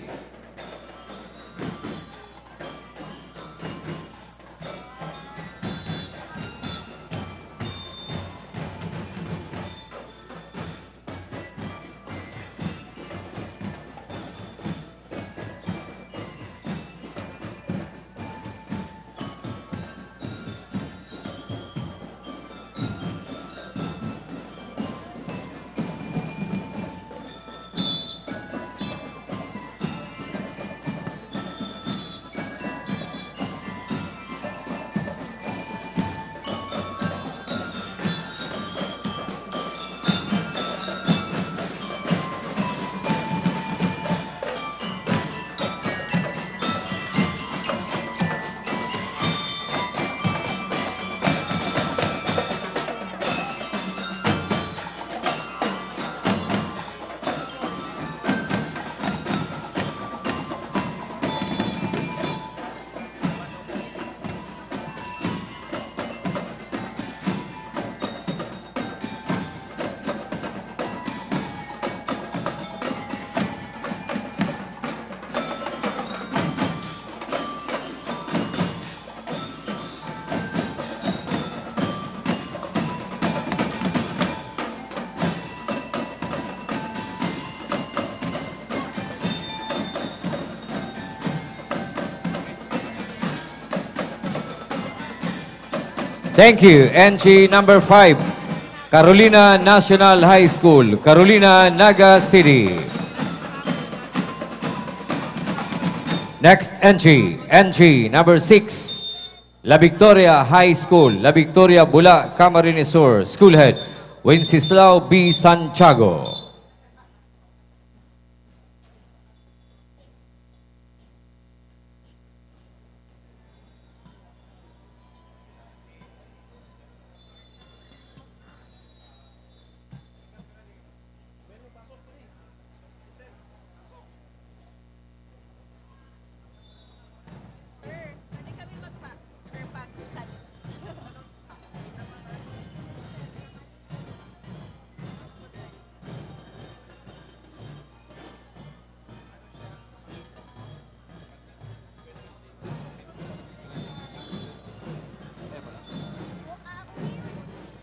Thank you. Entry number 5, Carolina National High School, Carolina, Naga City. Next entry, entry number 6, La Victoria High School, La Victoria, Bula, Camarines Sur. Schoolhead, Wenceslao B. Santiago.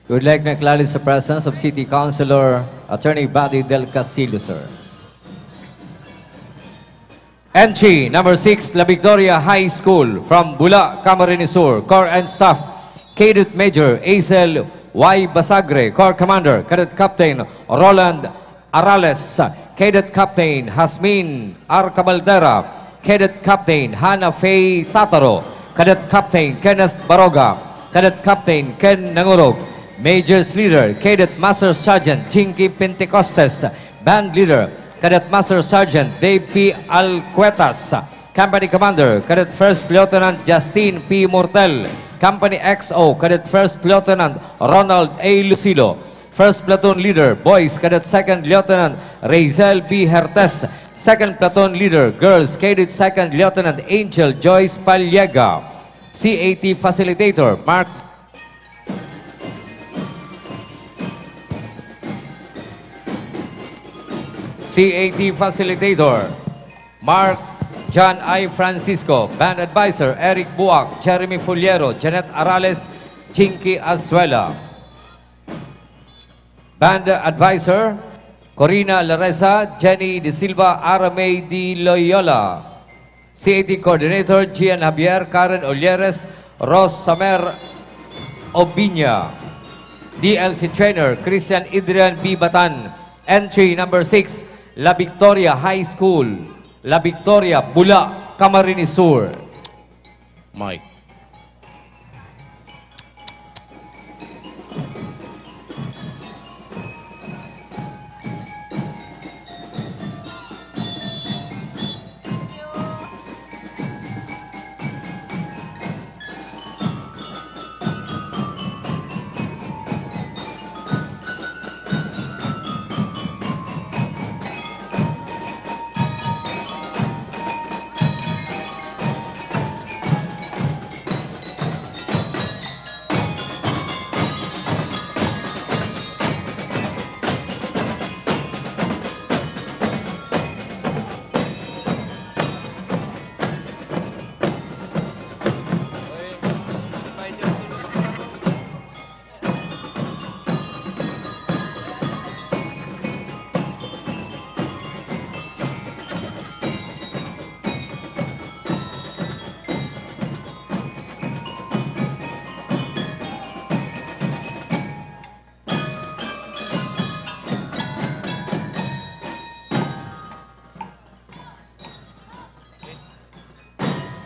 We'd like to acknowledge the presence of City Councilor Attorney Buddy Del Castillo, sir. Entry number 6, La Victoria High School from Bula, Camarines Sur. Corps and Staff, Cadet Major Azel Y. Basagre, Corps Commander, Cadet Captain Roland Arales, Cadet Captain Hasmin R. Cabaldera, Cadet Captain Hannah Faye Tataro, Cadet Captain Kenneth Baroga, Cadet Captain Ken Nangurog, Major's Leader, Cadet Master Sergeant Chinky Pentecostes, Band Leader, Cadet Master Sergeant Dave P. Alcuetas, Company Commander, Cadet First Lieutenant Justine P. Mortel, Company XO, Cadet First Lieutenant Ronald A. Lucilo, First Platoon Leader, Boys, Cadet Second Lieutenant Razel B. Hertes, Second Platoon Leader, Girls, Cadet Second Lieutenant Angel Joyce Paliega, CAT Facilitator, Mark CAT Facilitator, Mark John I. Francisco. Band Advisor, Eric Buak, Jeremy Fuliero, Janet Arales, Chinky Azuela. Band Advisor, Corina Lareza, Jenny De Silva, Aramay Di Loyola. CAT Coordinator, Gian Javier, Karen Olieres, Ros Samer Obinya. DLC Trainer, Christian Adrian B. Batan. Entry number 6, La Victoria High School, La Victoria, Bula, Camarines Sur. Mike.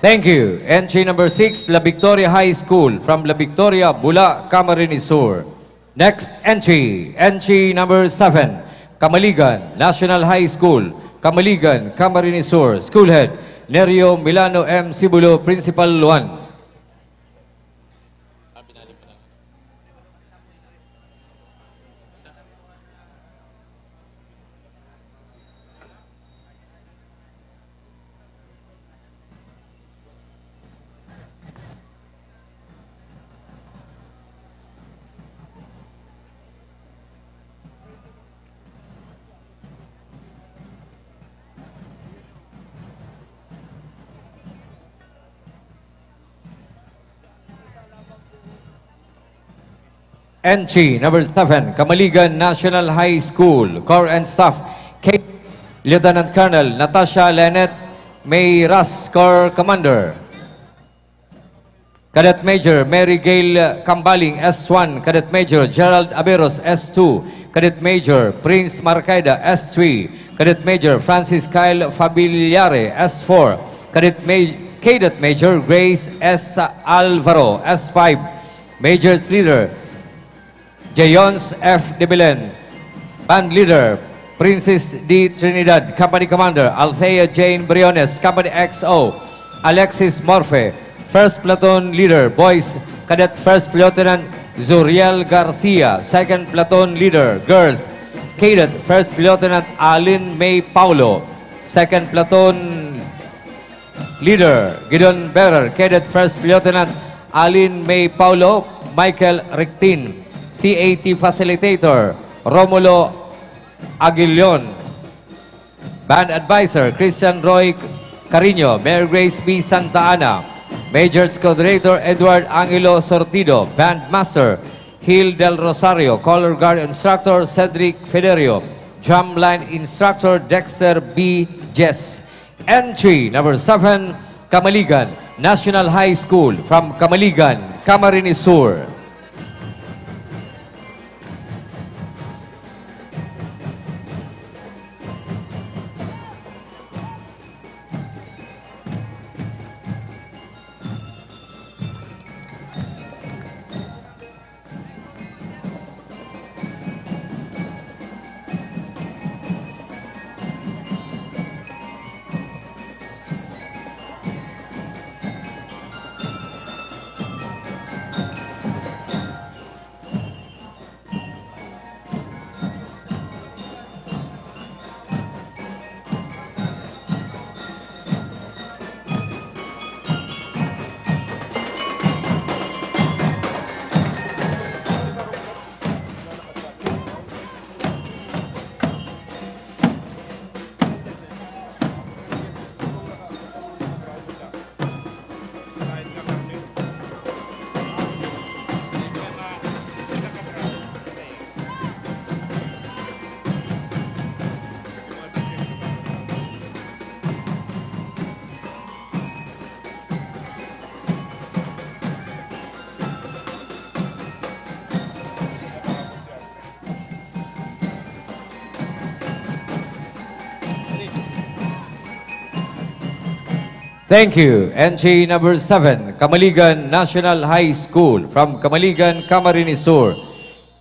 Thank you. Entry number 6, La Victoria High School from La Victoria, Bula, Camarines Sur. Next entry, entry number 7, Kamaligan National High School, Kamaligan, Camarines Sur. School Head, Nerio Milano M. Sibulo, Principal 1. Entry number 7, Kamaligan National High School, Corps and Staff, K. Lieutenant Colonel Natasha Lenet Mayras, Corps Commander. Cadet Major Mary Gail Cambaling, S1. Cadet Major Gerald Aberos, S2. Cadet Major Prince Marcaida, S3. Cadet Major Francis Kyle Fabiliare, S4. Cadet Major Grace S. Alvaro, S5. Major's Leader Jayons F. De Belen. Band Leader Princess D. Trinidad. Company Commander Althea Jane Briones, Company XO. Alexis Morfe. First Platoon Leader Boys Cadet First Lieutenant Zuriel Garcia. Second Platoon Leader Girls Cadet First Lieutenant Alin May Paulo. Second Platoon Leader Gideon Bearer. Cadet First Lieutenant Alin May Paulo. Michael Rectin. CAT Facilitator Romulo Aguilion. Band Advisor Christian Roy Carino. Mayor Grace B. Santa Ana. Major's Coordinator Edward Angelo Sortido. Band Master Gil Del Rosario. Color Guard Instructor Cedric Federio. Drumline Instructor Dexter B. Jess. Entry number 7, Kamaligan National High School from Kamaligan, Camarines Sur. Thank you. Entry number 7, Kamaligan National High School from Kamaligan, Camarines Sur.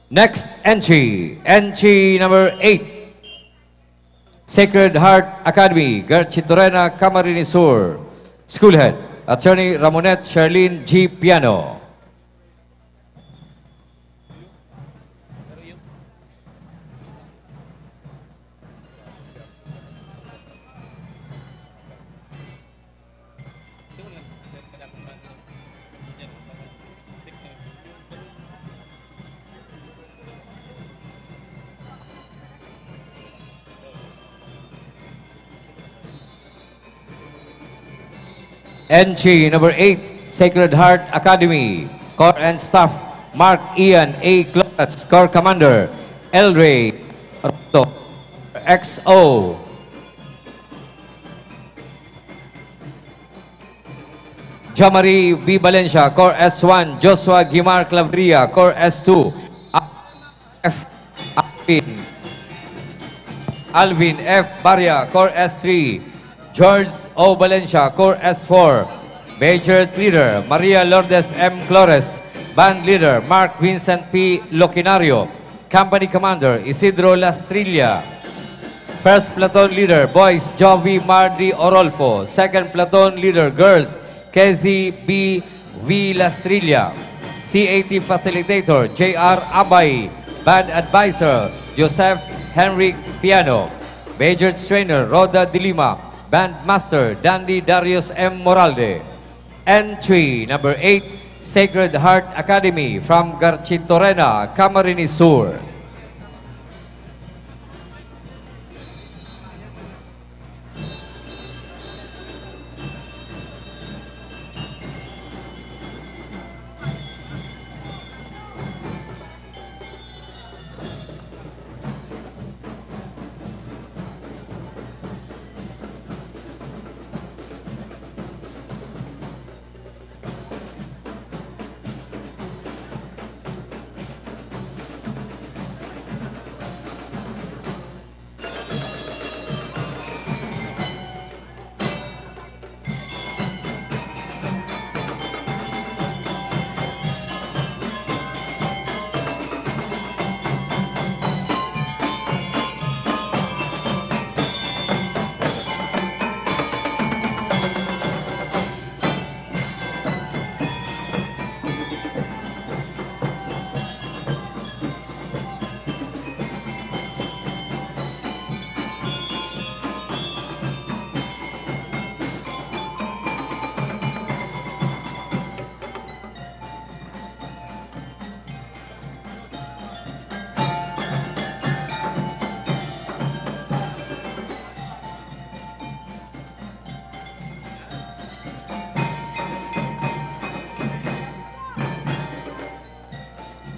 Next entry, entry number 8, Sacred Heart Academy, Garchitorena, Camarines Sur. School Head, Attorney Ramonet Charlene G. Piano. Entry number 8, Sacred Heart Academy, Corps and Staff, Mark Ian A. Clotas, Corps Commander, El Rey Roto, XO. Jamari B. Valencia, Corps S1, Joshua Guimar Clavria, Corps S2, Alvin F. Barria, Corps S3, George O. Valencia, Corps S4, Major Leader Maria Lourdes M. Flores. Band Leader Mark Vincent P. Loquinario. Company Commander Isidro Lastrilla. First Platoon Leader Boys Jovi Mardi Orolfo. Second Platoon Leader Girls Kezi B. V. Lastrilla. CAT Facilitator J.R. Abay. Band Advisor Joseph Henry Piano. Major Trainer Roda Dilima. Band Master Dandy Darius M. Moralde. Entry number 8, Sacred Heart Academy from Garchitorena, Camarines Sur.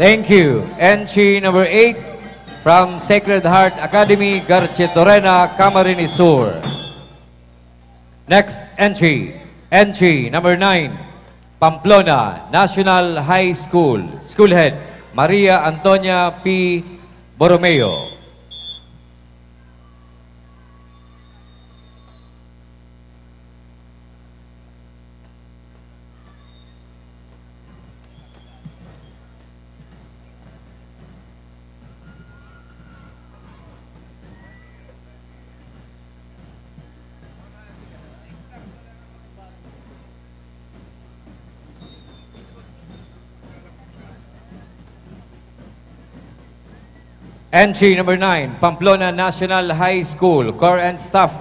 Thank you. Entry number 8 from Sacred Heart Academy, Garchitorena, Camarines Sur. Next entry. Entry number 9, Pamplona National High School. Schoolhead Maria Antonia P. Borromeo. Entry number 9, Pamplona National High School, Corps and Staff.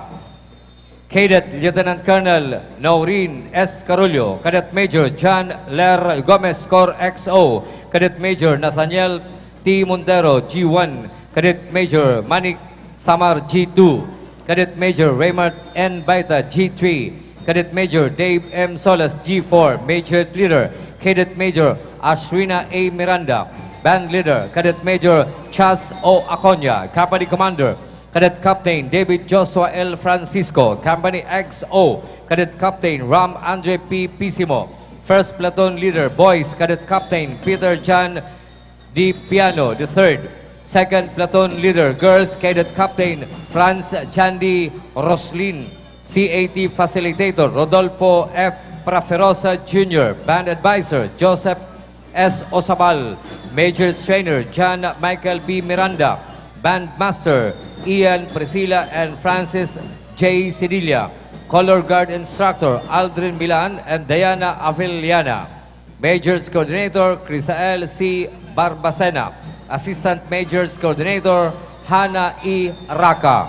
Cadet Lieutenant Colonel Noreen S. Carullo, Cadet Major John Ler Gomez, Corps XO, Cadet Major Nathaniel T. Montero, G1, Cadet Major Manik Samar, G2, Cadet Major Raymond N. Baita, G3, Cadet Major Dave M. Solas, G4, Major Leader, Cadet Major Ashwina A. Miranda, Band Leader, Cadet Major Chas O. Aconya, Company Commander, Cadet Captain David Joshua L. Francisco, Company XO, Cadet Captain Ram Andre P. Pisimo, First Platoon Leader, Boys, Cadet Captain Peter John D. Piano, the third. Second Platoon Leader, Girls, Cadet Captain Franz Chandy Roslin, CAT Facilitator Rodolfo F. Praferosa Jr., Band Advisor Joseph S. Osabal, Major Trainer John Michael B. Miranda, Band Master Ian Priscilla and Francis J. Cedilia, Color Guard Instructor Aldrin Milan and Diana Avellana, Majors Coordinator Crisael C. Barbacena, Assistant Majors Coordinator Hannah E. Raka.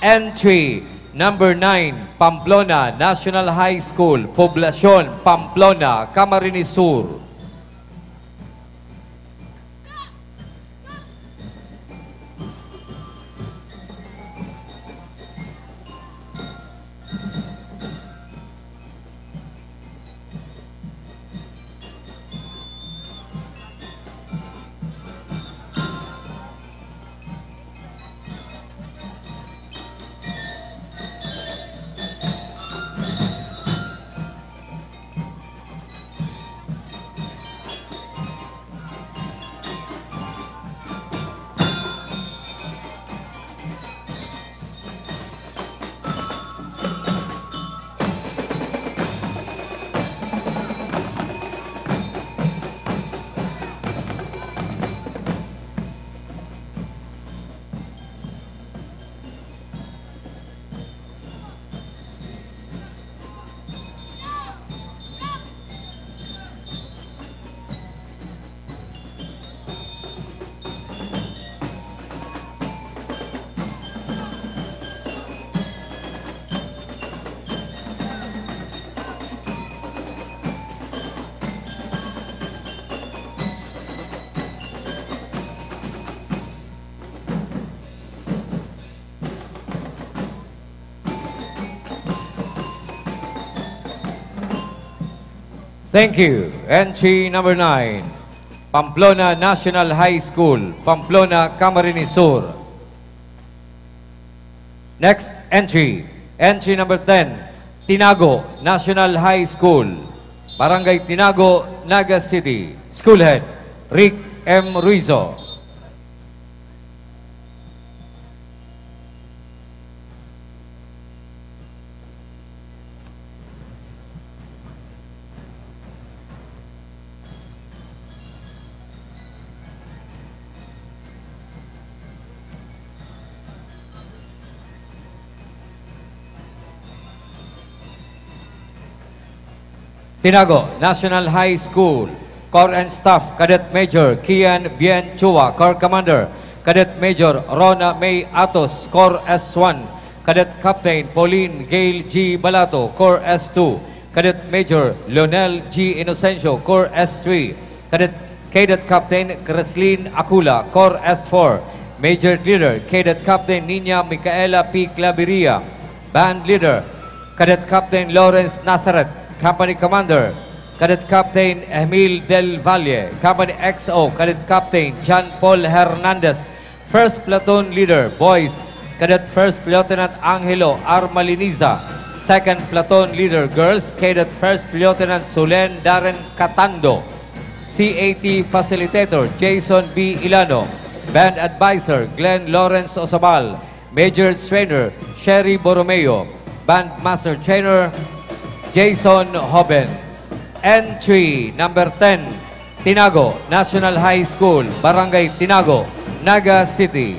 Entry number 9, Pamplona National High School, Poblacion, Pamplona, Camarines Sur. Thank you. Entry number 9, Pamplona National High School, Pamplona, Camarines Sur. Next entry, entry number 10, Tinago National High School, Barangay Tinago, Naga City. School Head, Rick M. Ruizo. Tinago National High School, Corps and Staff, Cadet Major Kian Bien Chua, Corps Commander, Cadet Major Rona May Atos, Corps S1, Cadet Captain Pauline Gail G. Balato, Corps S2, Cadet Major Leonel G. Inocencio, Corps S3, Cadet Captain Creslin Acula, Corps S4, Major Leader, Cadet Captain Nina Micaela P. Claveria, Band Leader, Cadet Captain Lawrence Nazareth, Company Commander, Cadet Captain Emil Del Valle, Company XO, Cadet Captain John Paul Hernandez, First Platoon Leader, Boys, Cadet First Lieutenant Angelo Armaliniza, Second Platoon Leader, Girls, Cadet First Lieutenant Sulen Darren Catando, CAT Facilitator, Jason B. Ilano, Band Advisor, Glenn Lawrence Osabal, Major Trainer, Sherry Borromeo, Band Master Trainer, Jason Hoben. Entry number 10, Tinago National High School, Barangay Tinago, Naga City.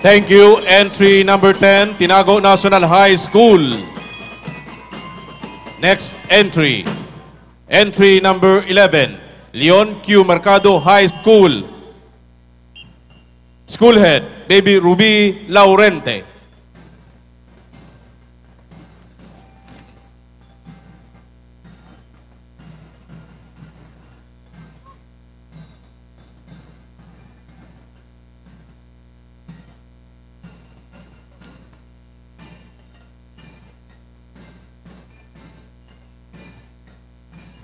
Thank you. Entry number 10, Tinago National High School. Next entry. Entry number 11, Leon Q. Mercado High School. School Head, Baby Ruby Laurente.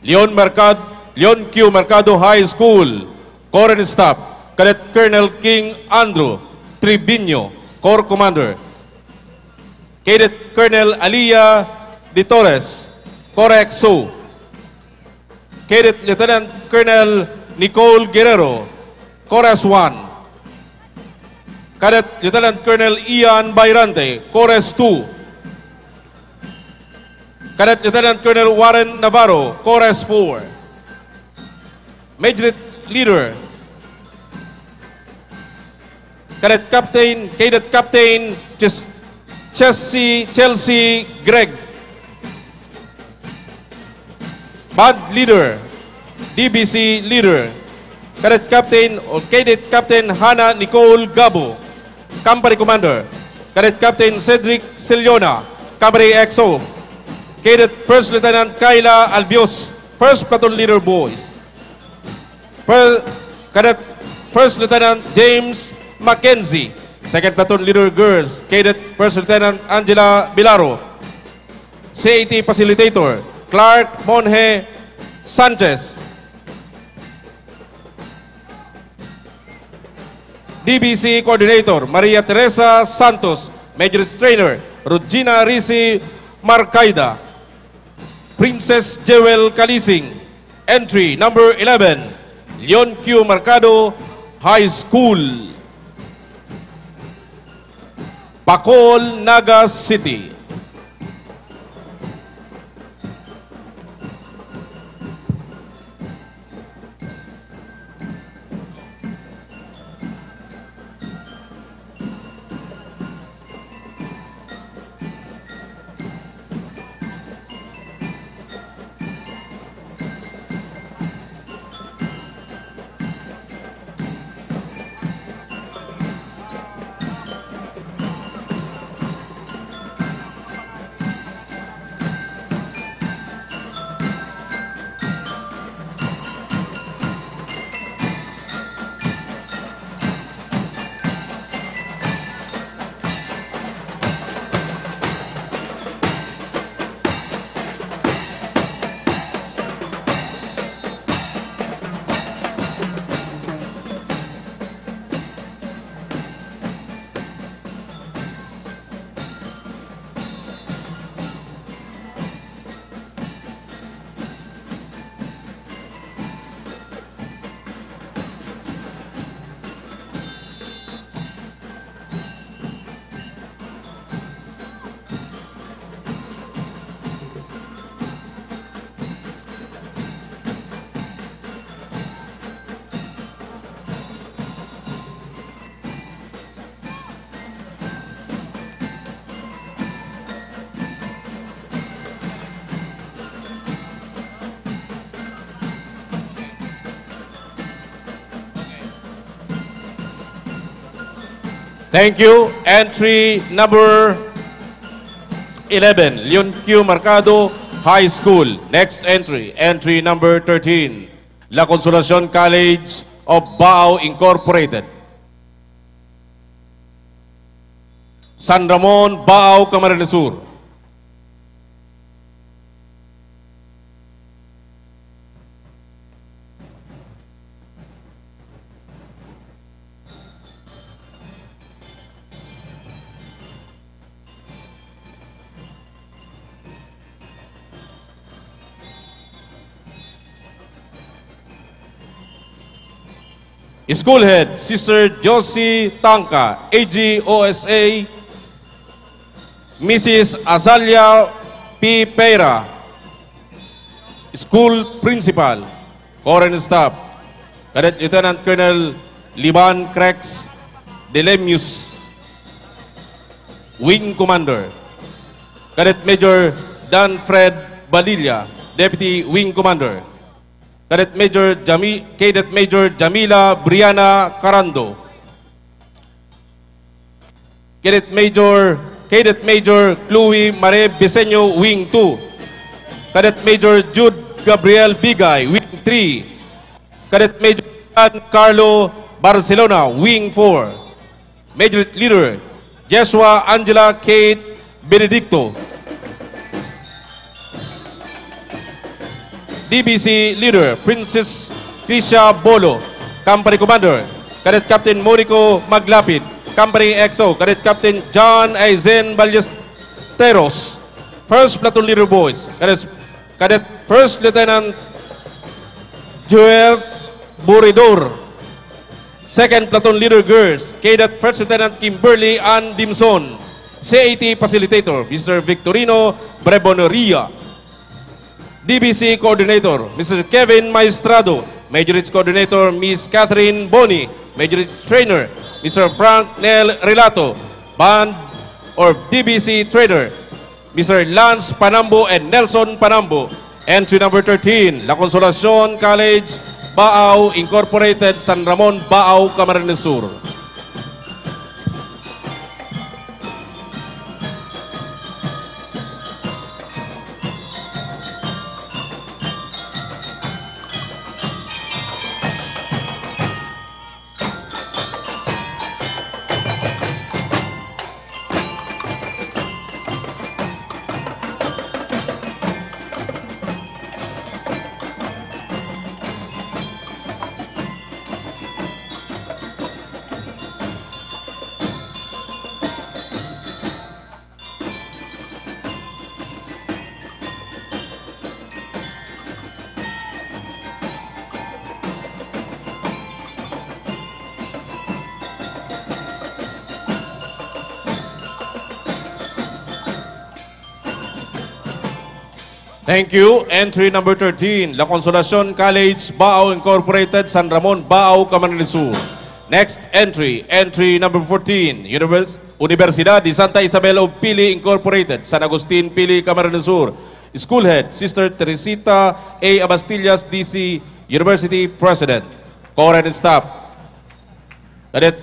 Leon Q. Mercado High School, Corps and Staff, Cadet Colonel King Andrew Tribino, Corps Commander, Cadet Colonel Alia De Torres, Corps XO, Cadet Lieutenant Colonel Nicole Guerrero, Corps S1, Cadet Lieutenant Colonel Ian Bayrante, Corps S2, Cadet Lieutenant Colonel Warren Navarro, Corps 4. Major Leader, Cadet Captain Chelsea Gregg. Band Leader, DBC Leader, Cadet Captain or Cadet Captain Hannah Nicole Gabo, Company Commander, Cadet Captain Cedric Siliona, Company XO, Cadet First Lieutenant Kayla Albios, First Platoon Leader Boys, Cadet First Lieutenant James Mackenzie, Second Platoon Leader Girls, Cadet First Lieutenant Angela Bilaro, CAT Facilitator, Clark Monje Sanchez, DBC Coordinator, Maria Teresa Santos, Major Trainer, Regina Risi Marcaida, Princess Jewel Kalising, Entry number 11, Leon Q. Mercado High School, Bacol, Naga City. Thank you. Entry number 11, Leon Q. Mercado High School. Next entry, entry number 13, La Consolacion College of Bao Incorporated. San Ramon, Bao, Camarines Sur. School Head, Sister Josie Tanka, AGOSA, Mrs. Azalia P. Peira, School Principal, Core and Staff, Cadet Lieutenant Colonel Liban Crex Delemius, Wing Commander, Cadet Major Dan Fred Balilla, Deputy Wing Commander, Cadet Major Jamila Briana Carando, Cadet Major Chloe Mare Biseño, Wing 2, Cadet Major Jude Gabriel Bigay, Wing 3, Cadet Major Juan Carlo Barcelona, Wing 4, Major Leader Joshua Angela Kate Benedicto, DBC Leader, Princess Krisha Bolo, Company Commander, Cadet Captain Monico Maglapid, Company XO, Cadet Captain John Aizen Ballesteros, First Platoon Leader Boys, Cadet First Lieutenant Joel Buridor, Second Platoon Leader Girls, Cadet First Lieutenant Kimberly Ann Dimson, CAT Facilitator, Mr. Victorino Breboneria, DBC Coordinator, Mr. Kevin Maestrado, Major League Coordinator, Miss Catherine Boni, Major League Trainer, Mr. Frank Nel Relato, Band or DBC Trainer, Mr. Lance Panambo and Nelson Panambo, Entry number 13, La Consolacion College, Baao Incorporated, San Ramon, Baao, Camarines Sur. Thank you. Entry number 13, La Consolacion College, Baao Incorporated, San Ramon, Baao, Camarines Sur. Next entry, entry number 14, Universidad de Santa Isabel of Pili Incorporated, San Agustin, Pili, Camarines Sur. School Head, Sister Teresita A. Abastillas, DC University President. Core and staff. Cadet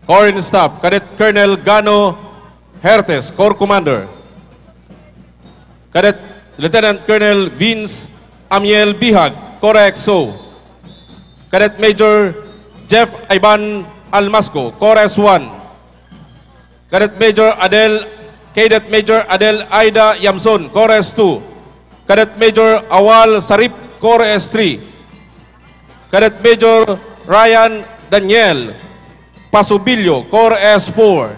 Corps and Staff, Cadet Colonel Gano Hertes, Corps Commander. Cadet Lieutenant Colonel Vince Amiel Bihag, Corps XO. Cadet Major Jeff Ivan Almasco, Corps S1. Cadet Major Adel Aida Yamson, Corps S2. Cadet Major Awal Sarip, Corps S3. Cadet Major Ryan Daniel Pasubilio, Corps S4.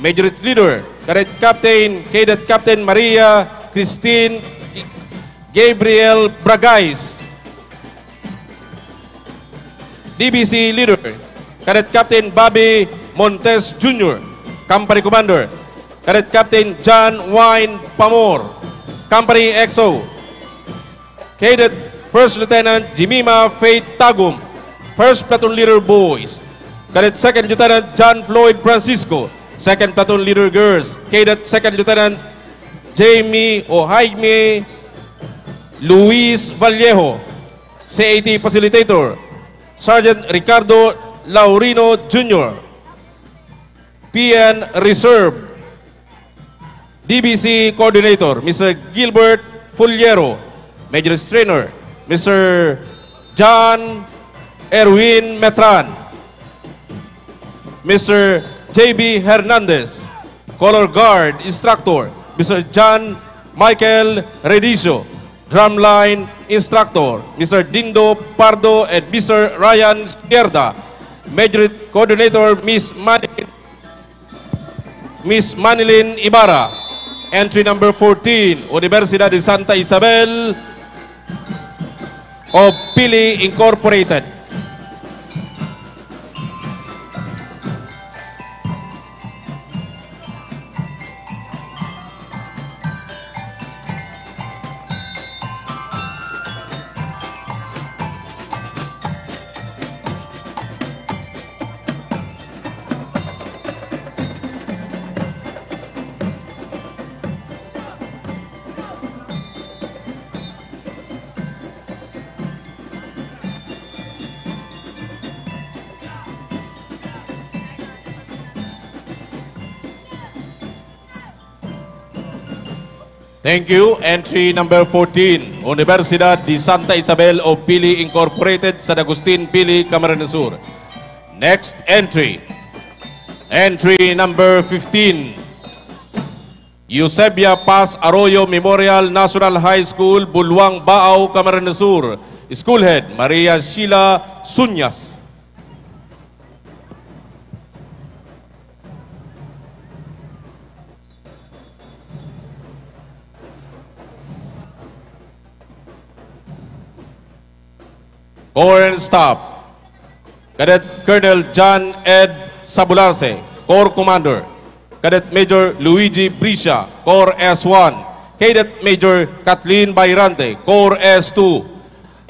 Major Leader, Cadet Captain Maria Christine Gabriel Bragais. DBC Leader, Cadet Captain Bobby Montes Jr., Company Commander. Cadet Captain John Wine Pamor, Company XO. Cadet First Lieutenant Jimima Faith Tagum, First Platoon Leader Boys. Cadet Second Lieutenant John Floyd Francisco, Second Platoon Leader Girls. Cadet Second Lieutenant Jaime Luis Vallejo, CAT Facilitator. Sergeant Ricardo Laurino Jr., PN Reserve. DBC Coordinator, Mr. Gilbert Fuliero. Major Trainer, Mr. John Erwin Metran. Mr. J.B. Hernandez, Color Guard Instructor, Mr. John Michael Redicio, Drumline Instructor, Mr. Dindo Pardo and Mr. Ryan Izquierda. Major Coordinator, Miss Manilin Ibarra. Entry number 14, Universidad de Santa Isabel of Pili Incorporated. Thank you. Entry number 14, Universidad de Santa Isabel of Pili Incorporated, San Agustin, Pili, Camarines Sur. Next entry, entry number 15, Eusebia Paz Arroyo Memorial National High School, Bulwang, Baao, Camarines Sur. School Head, Maria Sheila Sunyas. Corps and Staff, Cadet Colonel John Ed Sabularse, Corps Commander. Cadet Major Luigi Briscia, Corps S1. Cadet Major Kathleen Bayrante, Corps S2.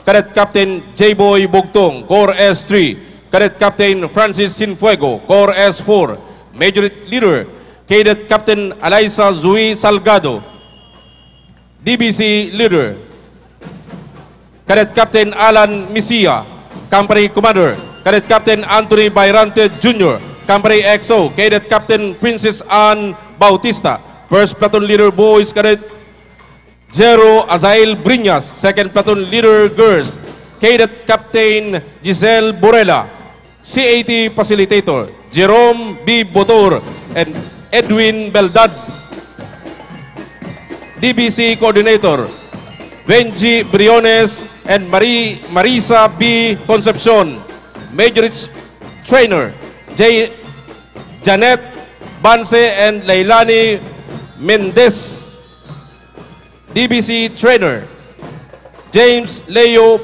Cadet Captain J-Boy Bugtong, Corps S3. Cadet Captain Francis Sinfuego, Corps S4. Major Leader, Cadet Captain Alaysa Zui Salgado, DBC Leader. Cadet Captain Alan Misia, Company Commander. Cadet Captain Anthony Bayrante Jr., Company XO. Cadet Captain Princess Ann Bautista, First Platoon Leader Boys. Cadet Jero Azael Briñas, Second Platoon Leader Girls. Cadet Captain Giselle Borella, CAT Facilitator. Jerome B. Botor and Edwin Beldad, DBC Coordinator. Benji Briones and Marisa B. Concepcion, Majority Trainer. Janet Banse and Leilani Mendez, DBC Trainer. James Leo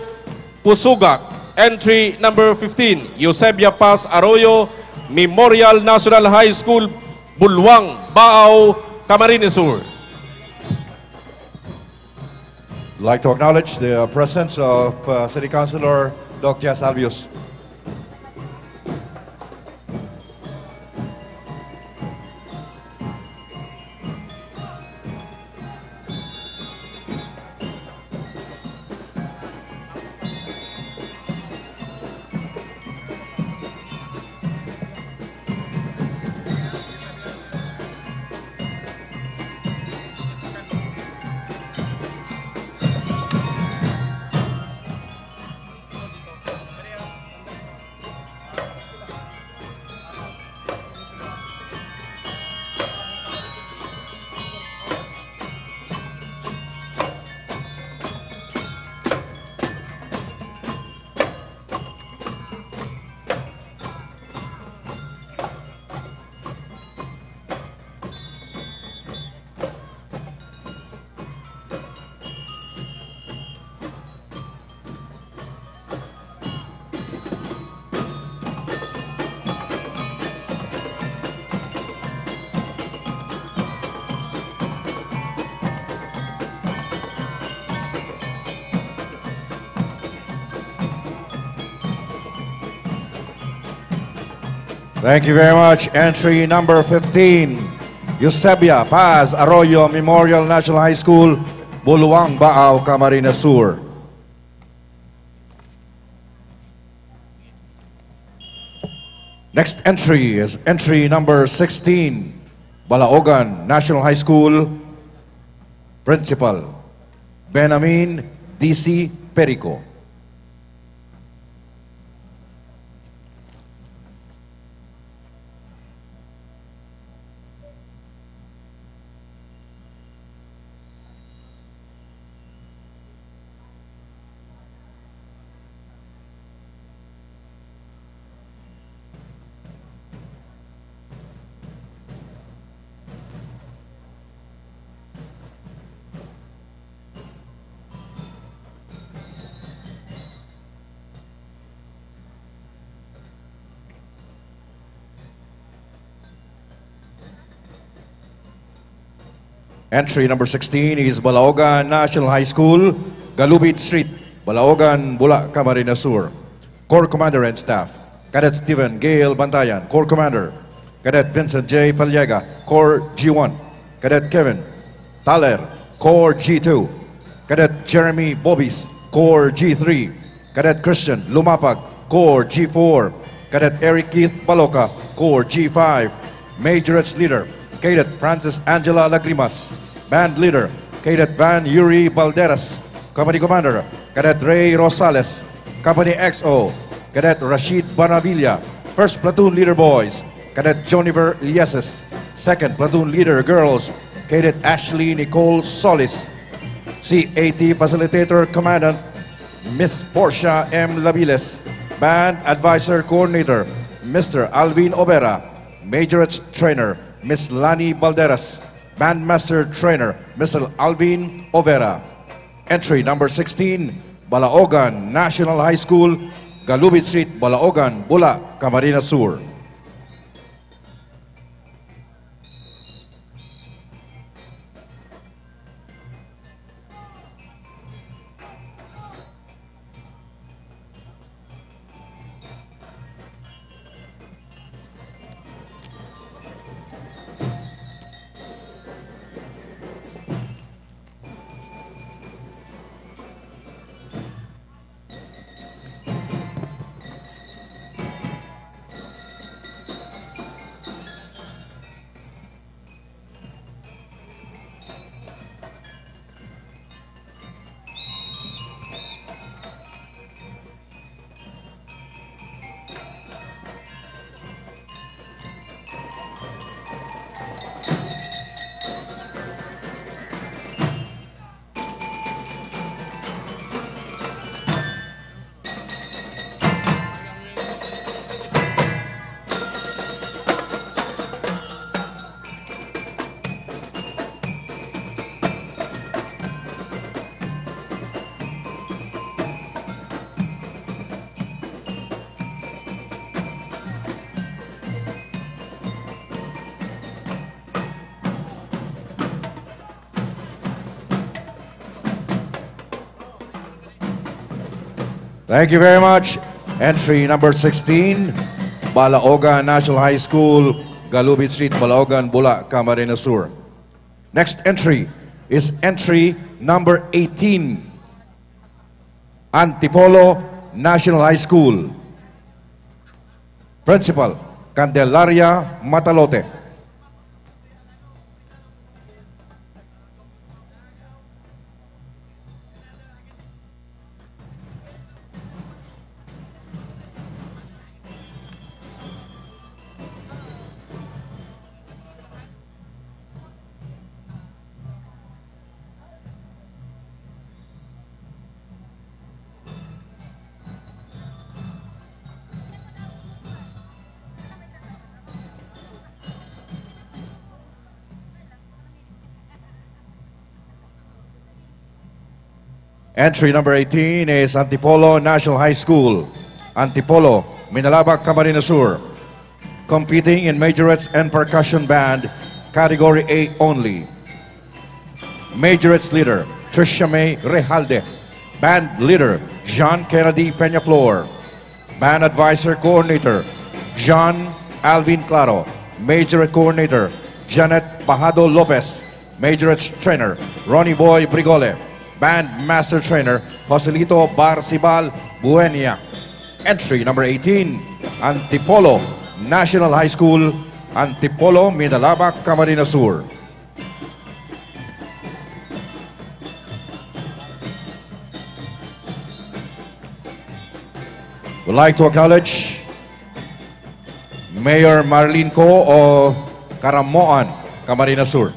Pusugak, entry number 15, Eusebia Paz Arroyo, Memorial National High School, Bulwang, Baao, Camarines Sur. I'd like to acknowledge the presence of City Councilor Doc Jess Albius. Thank you very much. Entry number 15, Eusebia Paz Arroyo, Memorial National High School, Bulwang, Baao, Camarines Sur. Next entry is entry number 16, Balaogan National High School, Principal Benamin DC Perico. Entry number 16 is Balaogan National High School, Galubit Street, Balaogan, Bula, Camarines Sur. Corps Commander and Staff, Cadet Stephen Gale Bantayan, Corps Commander. Cadet Vincent J. Pallega, Corps G1. Cadet Kevin Thaler, Corps G2. Cadet Jeremy Bobis, Corps G3. Cadet Christian Lumapag, Corps G4. Cadet Eric Keith Paloca, Corps G5. Majorette Leader, Cadet Francis Angela Lagrimas. Band Leader, Cadet Van Yuri Balderas. Company Commander, Cadet Ray Rosales. Company XO, Cadet Rashid Banavilla. First Platoon Leader Boys, Cadet Joniver Ilyases. Second Platoon Leader Girls, Cadet Ashley Nicole Solis. CAT Facilitator Commandant, Miss Portia M. Labiles. Band Advisor Coordinator, Mr. Alvin Obera. Majorette Trainer, Miss Lani Balderas. Bandmaster Trainer, Mr. Alvin Overa. Entry number 16, Balaogan National High School, Galubit Street, Balaogan, Bula, Camarines Sur. Thank you very much. Entry number 16, Balaogan National High School, Galubit Street, Balaogan, Bula, Camarines Sur. Next entry is entry number 18, Antipolo National High School. Principal, Candelaria Matalote. Entry number 18 is Antipolo National High School, Antipolo, Minalabak, Camarines Sur. Competing in majorettes and percussion band, category A only. Majorettes leader, Tricia May Rejalde. Band leader, John Kennedy Peñaflor. Band advisor coordinator, John Alvin Claro. Majorette coordinator, Janet Pajado Lopez. Majorettes trainer, Ronnie Boy Brigole. Band master trainer, Joselito Barcibal Buenia. Entry number 18, Antipolo National High School, Antipolo, Minalabak, Camarines Sur. Would like to acknowledge Mayor Marlene Co of Caramoan, Camarines Sur.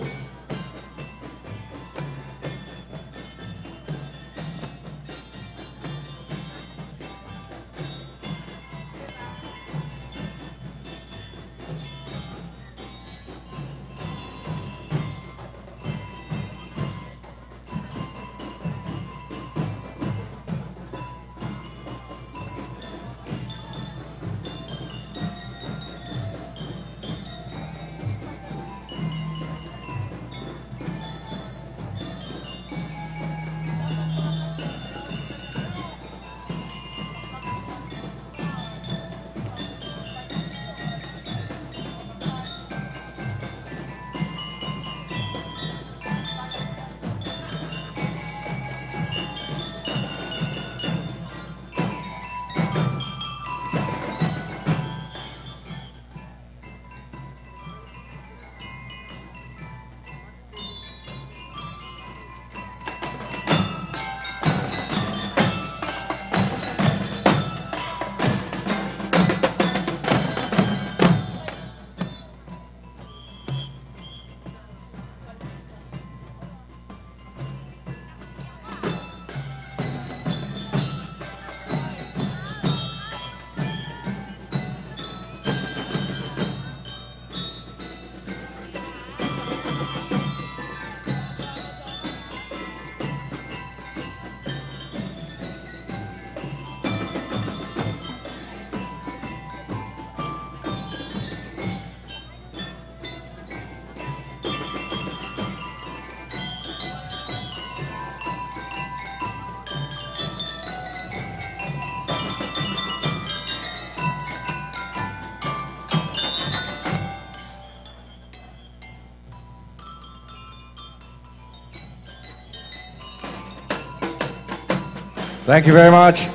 Thank you very much.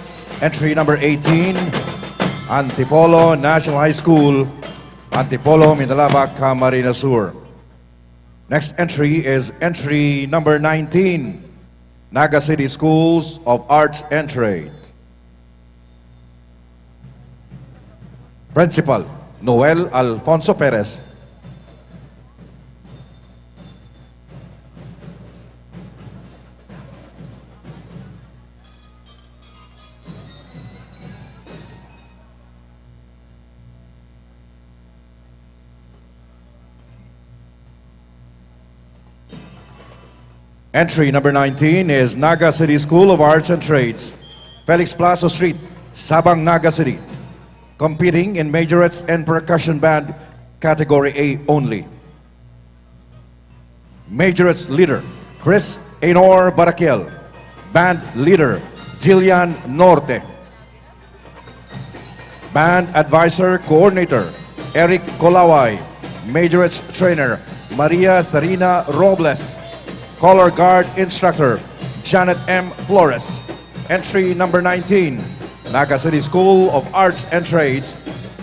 Entry number 18, Antipolo National High School, Antipolo, Minalabak, Camarines Sur. Next entry is entry number 19, Naga City Schools of Arts and Trade. Principal, Noel Alfonso Perez. Entry number 19 is Naga City School of Arts and Trades, Felix Plaza Street, Sabang, Naga City. Competing in majorettes and percussion band, category A only. Majorettes leader, Chris Enor Baraquiel. Band leader, Jillian Norte. Band Advisor Coordinator Eric Colaway. Majorettes Trainer Maria Sarina Robles. Color Guard Instructor Janet M. Flores. Entry number 19, Naga City School of Arts and Trades,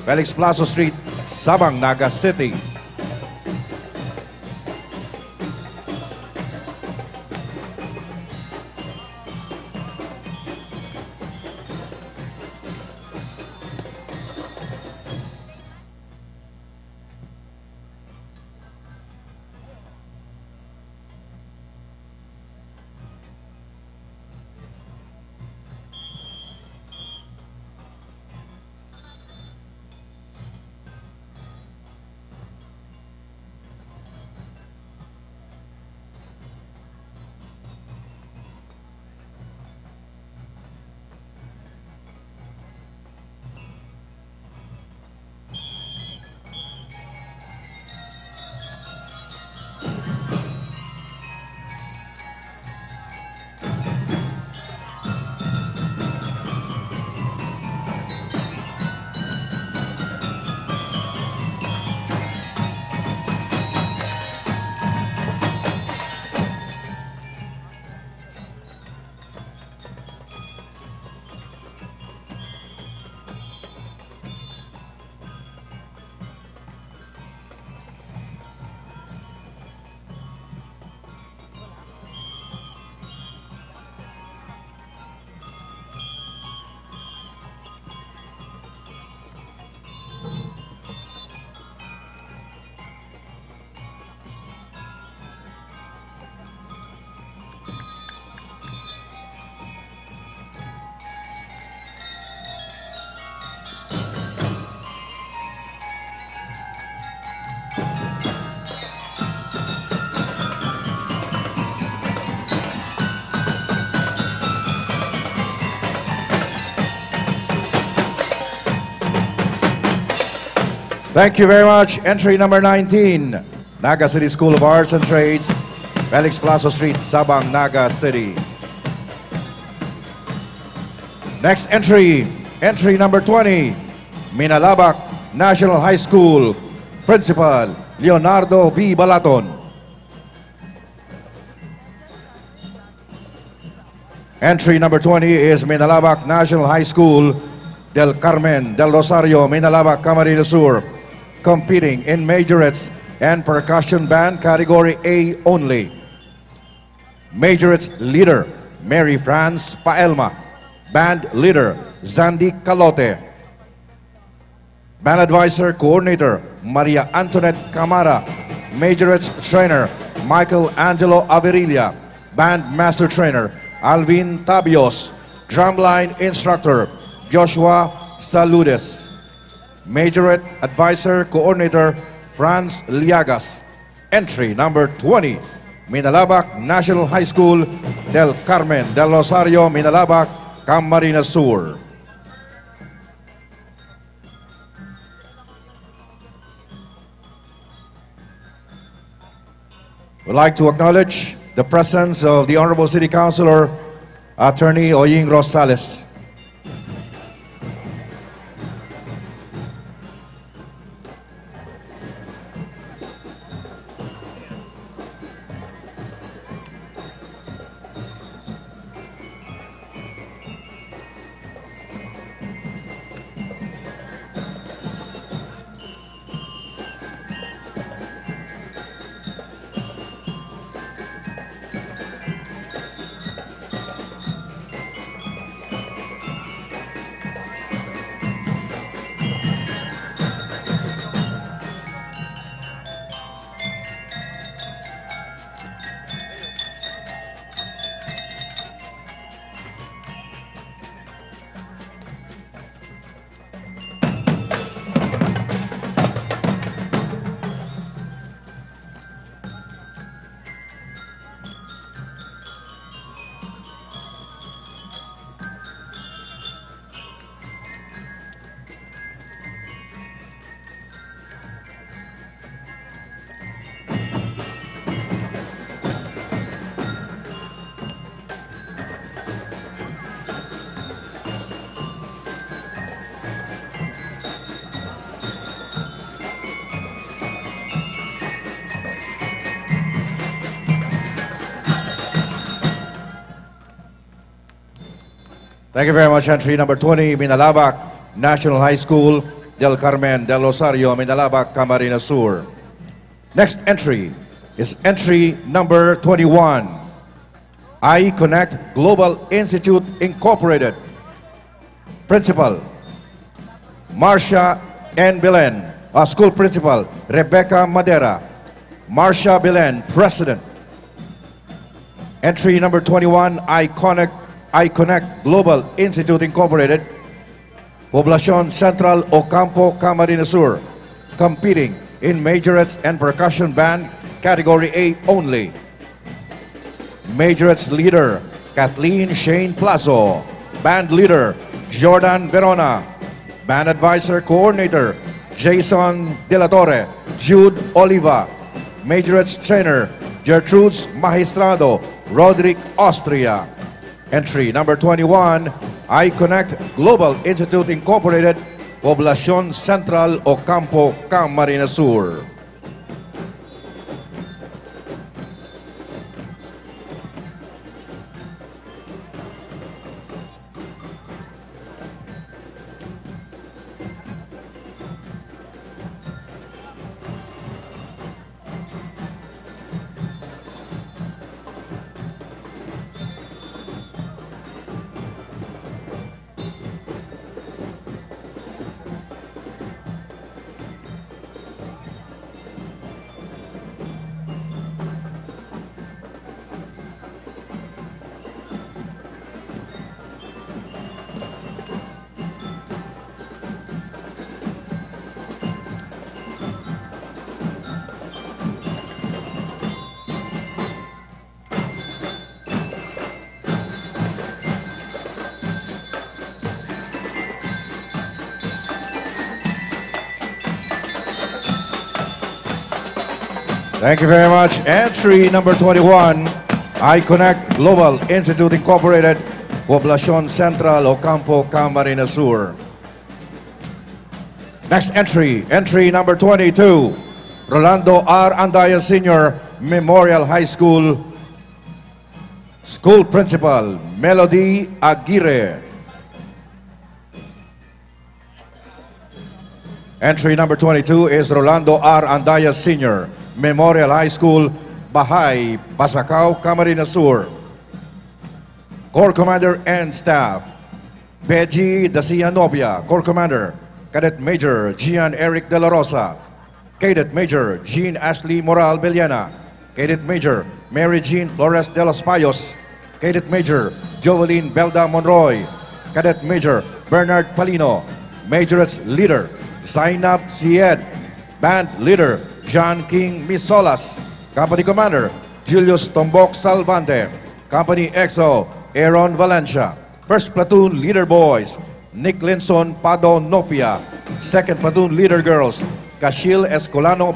Felix Plazo Street, Sabang, Naga City. Thank you very much. Entry number 19, Naga City School of Arts and Trades, Felix Plazo Street, Sabang, Naga City. Next entry, entry number 20, Minalabak National High School, Principal Leonardo B. Balaton. Entry number 20 is Minalabak National High School, Del Carmen, Del Rosario, Minalabak, Camarines Sur, competing in majorettes and percussion band category A only. Majorettes leader, Mary France Paelma. Band leader, Zandi Calote. Band advisor coordinator, Maria Antoinette Camara. Majorettes trainer, Michael Angelo Averilla. Band master trainer, Alvin Tabios. Drumline instructor, Joshua Saludes. Majorette Advisor Coordinator Franz Liagas. Entry number 20, Minalabak National High School, Del Carmen, Del Rosario, Minalabak, Camarines Sur. We'd like to acknowledge the presence of the Honorable City Councilor, Attorney Oying Rosales. Thank you very much. Entry number 20, Minalabak National High School, Del Carmen del Rosario, Minalabak, Camarines Sur. Next entry is entry number 21, I-Connect Global Institute Incorporated. Principal, Marcia N. Belen. School Principal, Rebecca Madera. Marcia Belen, President. Entry number 21, I-Connect Global Institute Incorporated, Poblacion Central, Ocampo, Camarines Sur, competing in majorettes and percussion band, category A only. Majorettes leader, Kathleen Shane Plazo. Band leader, Jordan Verona. Band advisor coordinator, Jason De La Torre, Jude Oliva. Majorettes trainer, Gertrudes Magistrado, Roderick Austria. Entry number 21, I-Connect Global Institute Incorporated, Poblacion Central, Ocampo, Camarines Sur. Thank you very much. Entry number 21, I-Connect Global Institute Incorporated, Poblacion Central, Ocampo, Camarines Sur. Next entry, entry number 22, Rolando R. Andaya Sr. Memorial High School, School Principal, Melody Aguirre. Entry number 22 is Rolando R. Andaya Sr. Memorial High School, Bahay, Pasacao, Camarines Sur. Corps Commander and Staff, Beji Dacia Novia, Corps Commander, Cadet Major Gian Eric De La Rosa, Cadet Major Jean Ashley Moral Bellena, Cadet Major Mary Jean Flores de los Payos, Cadet Major Jovelyn Belda Monroy, Cadet Major Bernard Palino, Majorettes Leader Zainab Sied, Band Leader John King Misolas, Company Commander Julius Tombok Salvante, Company XO Aaron Valencia, First Platoon Leader Boys Nick Linson Pado Nopia, Second Platoon Leader Girls Cashil Escolano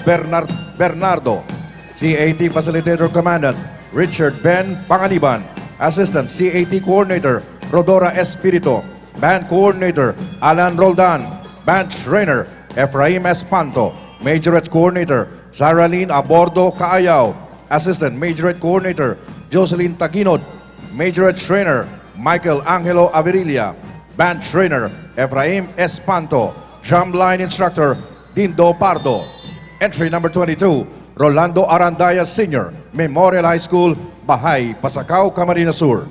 Bernardo, CAT Facilitator Commandant Richard Ben Panganiban, Assistant CAT Coordinator Rodora Espirito, Band Coordinator Alan Roldan, Band Trainer Efraim Espanto, Majorette Coordinator Saraline Abordo Kaayaw, Assistant Majorette Coordinator Jocelyn Taginod, Majorette Trainer Michael Angelo Averilla, Band Trainer Efraim Espanto, Drumline Instructor Dindo Pardo. Entry number 22, Rolando Arandaya Sr., Memorial High School, Bahay, Pasacao, Camarines Sur.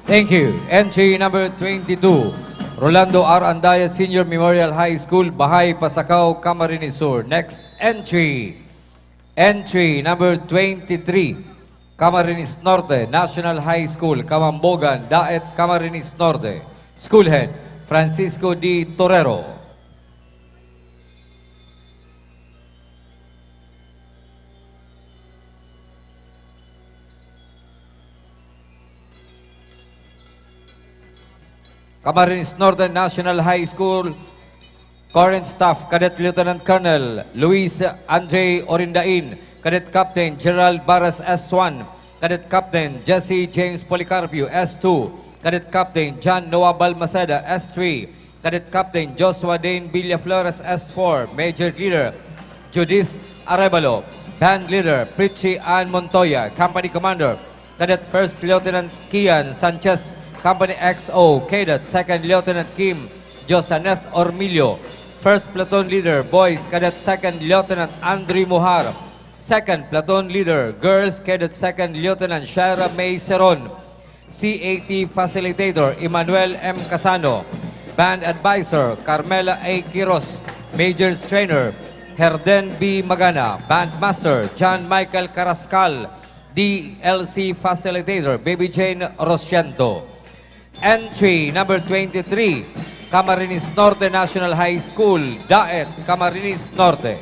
Thank you. Entry number 22, Rolando R. Andaya Senior Memorial High School, Bahay, Pasacao, Camarines Sur. Next entry. Entry number 23, Camarines Norte National High School, Kamambogan, Daet, Camarines Norte. School Head, Francisco D. Torero. Camarines Norte National High School, current staff, Cadet Lieutenant Colonel Luis Andre Orindain, Cadet Captain Gerald Barras S1, Cadet Captain Jesse James Policarpio S2, Cadet Captain John Noah Balmaceda S3, Cadet Captain Joshua Dane Villaflores S4, Major Leader Judith Arevalo, Band Leader Pritchie Ann Montoya, Company Commander Cadet First Lieutenant Kian Sanchez, Company XO, Cadet Second Lieutenant Kim Josaneth Ormilio, First Platoon Leader Boys Cadet Second Lieutenant Andre Muhar, Second Platoon Leader Girls Cadet Second Lieutenant Shara May Seron, CAT Facilitator Emmanuel M. Casano, Band Advisor Carmela A. Quiros, Majors Trainer Herden B. Magana, Band Master John Michael Carascal, DLC Facilitator Baby Jane Rosiento. Entry number 23, Camarines Norte National High School, Daet, Camarines Norte.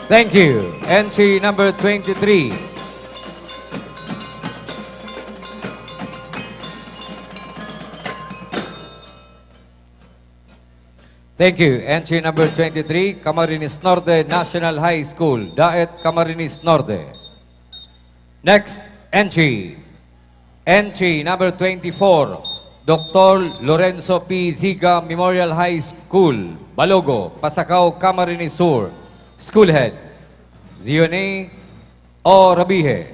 Thank you. Entry number 23. Thank you. Entry number 23, Camarines Norte National High School, Daet, Camarines Norte. Next entry. Entry number 24, Dr. Lorenzo P. Ziga Memorial High School, Balogo, Pasacao, Camarines Sur. School Head, Dione O. Rabihe.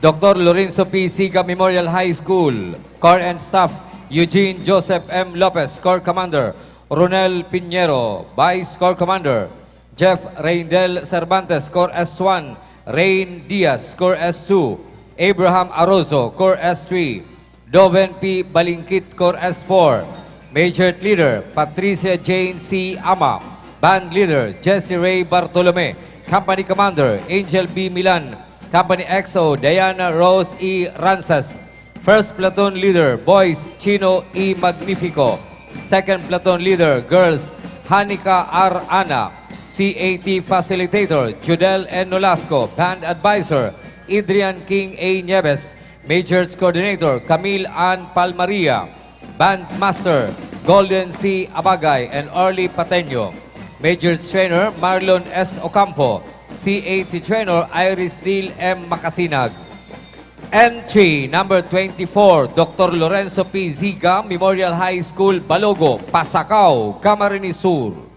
Dr. Lorenzo P. Ziga Memorial High School, Corps and Staff, Eugene Joseph M. Lopez, Corps Commander, Ronel Pinheiro, Vice Corps Commander, Jeff Reindel Cervantes, Corps S1, Rain Diaz, Corps S2, Abraham Arozo, Corps S3, Doven P. Balingkit, Corps S4, Major Leader, Patricia Jane C. Ama, Band Leader, Jesse Ray Bartolome, Company Commander, Angel B. Milan, Company XO, Diana Rose E. Ransas, First Platoon Leader, Boys, Chino E. Magnifico, Second Platoon Leader, Girls, Hanika R. Ana, CAT Facilitator, Judel N. Nolasco, Band Advisor, Adrian King A. Nieves, Majors Coordinator, Camille Ann Palmaria, Band Master, Golden C. Abagay, and Orly Pateño, Major Trainer Marlon S. Ocampo. CAT Trainer Iris Dil M. Makasinag. Entry number 24, Dr. Lorenzo P. Ziga, Memorial High School, Balogo, Pasacao, Camarines Sur.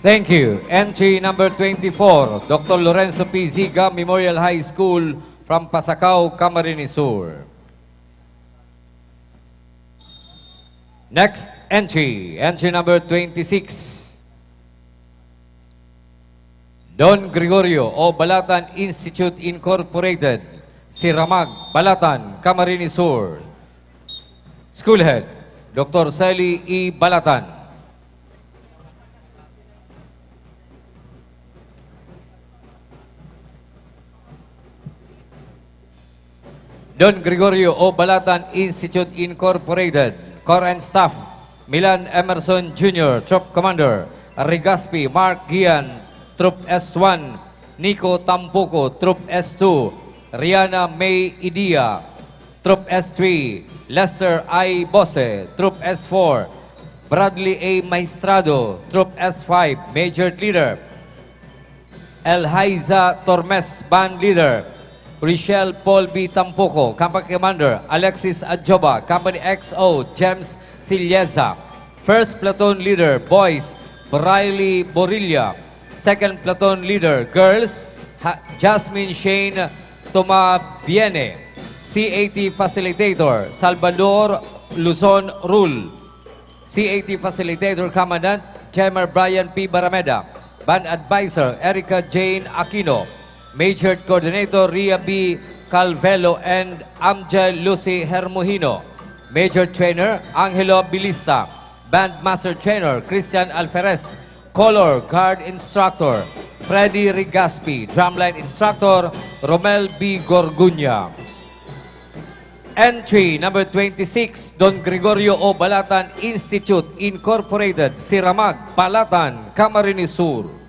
Thank you. Entry number 24, Dr. Lorenzo P. Ziga, Memorial High School from Pasacao, Camarines Sur. Next entry, entry number 26, Don Gregorio o Balatan Institute Incorporated, Siramag, Balatan, Camarines Sur. School Head, Dr. Sally E. Balatan. Don Gregorio O. Balatan Institute Incorporated, Core and Staff, Milan Emerson Jr., Troop Commander, Rigaspi, Mark Gian, Troop S1, Nico Tampoco, Troop S2, Rihanna May Idia, Troop S3, Lester I. Bose, Troop S4, Bradley A. Maestrado, Troop S5, Major Leader, Elhaiza Tormes, Band Leader, Richelle Paul B. Tampoco, Company Commander, Alexis Adjoba, Company XO, James Silieza. First Platoon Leader, Boys, Briley Borilla. Second Platoon Leader, Girls, Jasmine Shane Tomabiene. CAT Facilitator, Salvador Luzon Rule. CAT Facilitator, Commandant, Chairman Brian P. Barameda. Band Advisor, Erica Jane Aquino. Major Coordinator, Ria B. Calvelo and Amja Lucy Hermohino. Major Trainer, Angelo Bilista. Band Master Trainer, Christian Alferez. Color Guard Instructor, Freddy Rigaspi. Drumline Instructor, Romel B. Gorgunya. Entry number 26, Don Gregorio O. Balatan Institute Incorporated, Siramag, Balatan, Camarines Sur.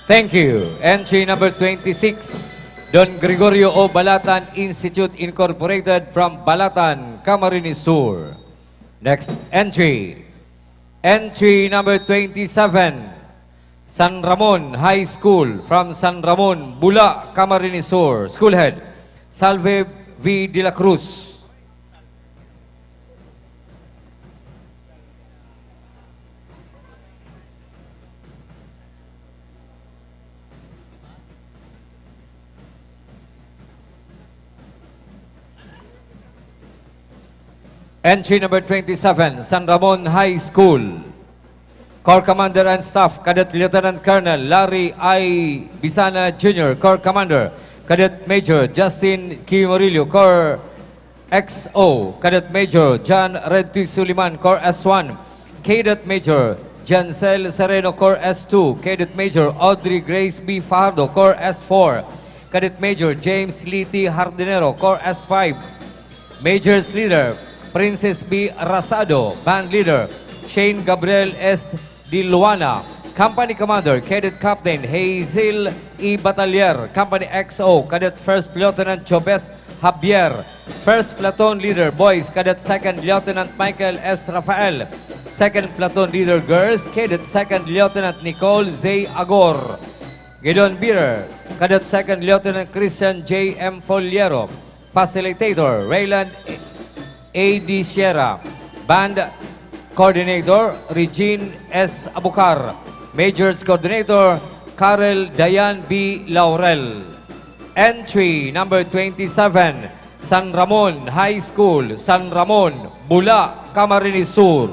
Thank you. Entry number 26, Don Gregorio O. Balatan Institute Incorporated from Balatan, Camarines Sur. Next entry. Entry number 27, San Ramon High School from San Ramon, Bula, Camarines Sur. School head, Salve V. de la Cruz. Entry number 27, San Ramon High School. Corps Commander and Staff, Cadet Lieutenant Colonel Larry I. Bisana Jr., Corps Commander. Cadet Major Justin Q. Murillo, Corps XO. Cadet Major John Redty Suliman, Corps S1. Cadet Major Jancel Sereno, Corps S2. Cadet Major Audrey Grace B. Fajardo, Corps S4. Cadet Major James Lee T. Hardinero, Corps S5. Major's Leader Princess B. Rasado, Band Leader Shane Gabriel S. Di Luana, Company Commander Cadet Captain Hazel E. Batalier, Company XO Cadet First Lieutenant Chobeth Javier, First Platoon Leader Boys Cadet Second Lieutenant Michael S. Rafael, Second Platoon Leader Girls Cadet Second Lieutenant Nicole Z. Agor, Gideon Beer, Cadet Second Lieutenant Christian J. M. Foliero, Facilitator Rayland A.D. Sierra, Band Coordinator Regine S. Abucar, Majors Coordinator Karel Dayan B. Laurel. Entry number 27, San Ramon High School, San Ramon, Bula, Camarines Sur.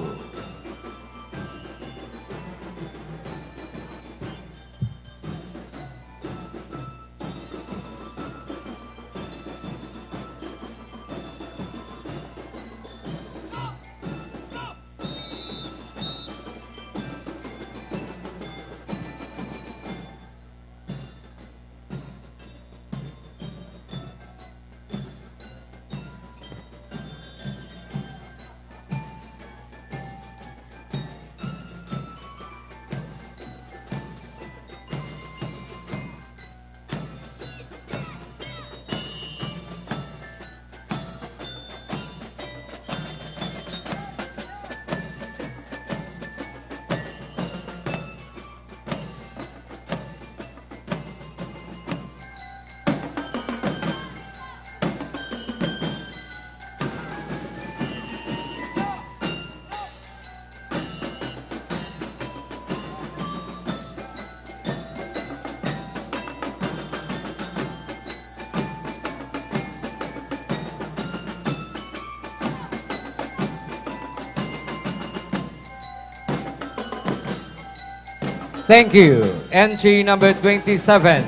Thank you. Entry number 27,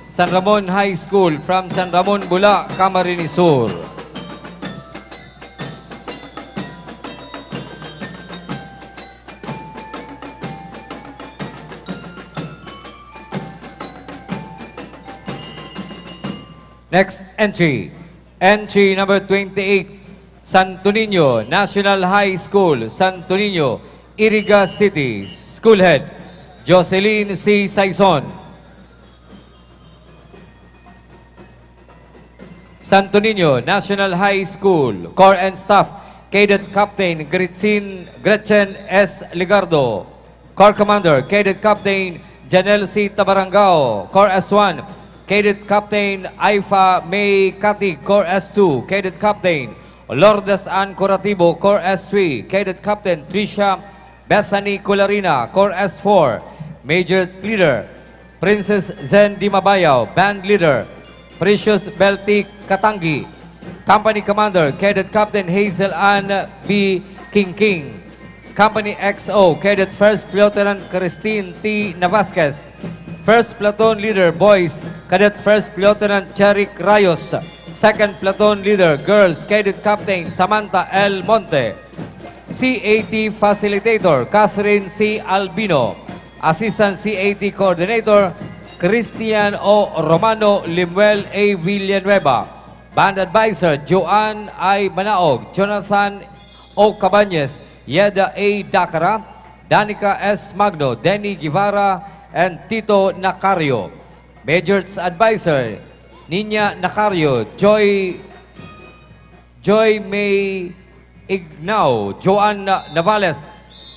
San Ramon High School from San Ramon, Bula, Camarines Sur. Next entry. Entry number 28, Santo Niño National High School, Santo Niño, Iriga City. School Head, Jocelyn C. Saison. Santo Niño National High School, Corps and Staff, Cadet Captain Gretchen S. Ligardo, Corps Commander, Cadet Captain Janelle C. Tabarangao, Corps S1, Cadet Captain Aifa May Kati, Corps S2, Cadet Captain Lourdes Ann Coratibo, Corps S3, Cadet Captain Trisha Bethany Colarina, Corps S4, Major's Leader Princess Zen Dimabayaw, Band Leader Precious Belti Katangi, Company Commander Cadet Captain Hazel Ann B. King, Company XO Cadet First Lieutenant Christine T. Navasquez, First Platoon Leader Boys Cadet First Lieutenant Charik Rayos, Second Platoon Leader Girls Cadet Captain Samantha L. Monte, CAT Facilitator Catherine C. Albino, Assistant CAT Coordinator Christian O. Romano Limuel A. Villanueva, Band Advisor Joanne I. Manaog, Jonathan O. Cabañez, Yeda A. Dakara, Danica S. Magno, Denny Guevara and Tito Nacario. Major's Advisor, Nina Nacario, Joy May Ignao, Joan Navales,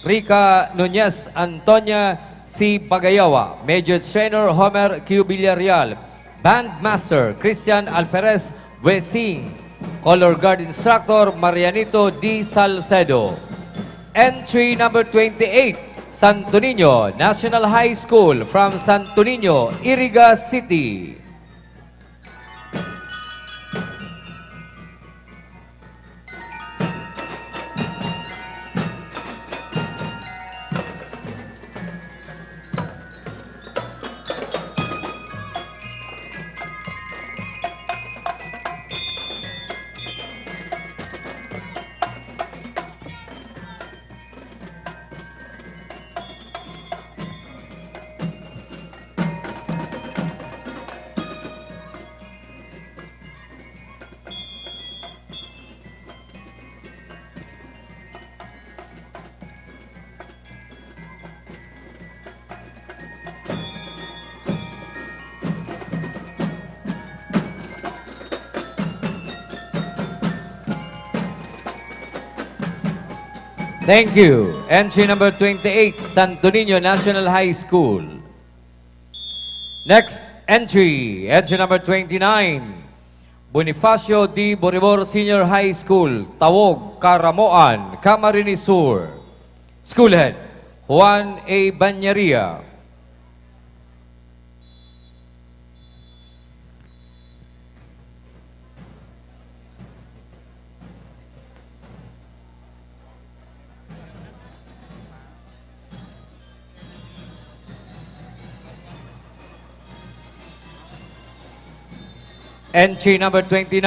Rica Nunez, Antonia C. Bagayawa. Major Trainer, Homer Q. Villarreal. Bandmaster, Christian Alferez Wesing. Color Guard Instructor, Marianito D. Salcedo. Entry number 28, Santo Niño National High School from Santo Niño, Iriga City. Thank you. Entry number 28, Santo Niño National High School. Next entry number 29, Bonifacio D. Boribor Senior High School, Tawog, Caramoan, Camarines Sur. School Head, Juan A. Banyaria. Entry number 29,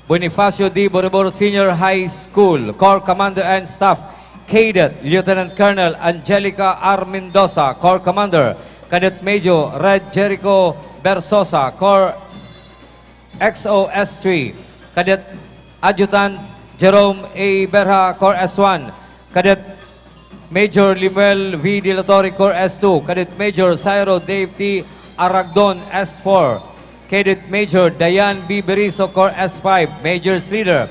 Bonifacio D. Boribor Senior High School, Corps Commander and Staff, Cadet Lieutenant Colonel Angelica R. Mendoza, Corps Commander, Cadet Major Red Jericho Bersosa, Corps XOS-3, Cadet Adjutant Jerome A. Berha, Corps S1, Cadet Major Limuel V. De La Torre, Corps S2, Cadet Major Cairo Dave T. Aragdon, S4, Cadet Major Dayan B. Beriso, Corps S5. Major's Leader,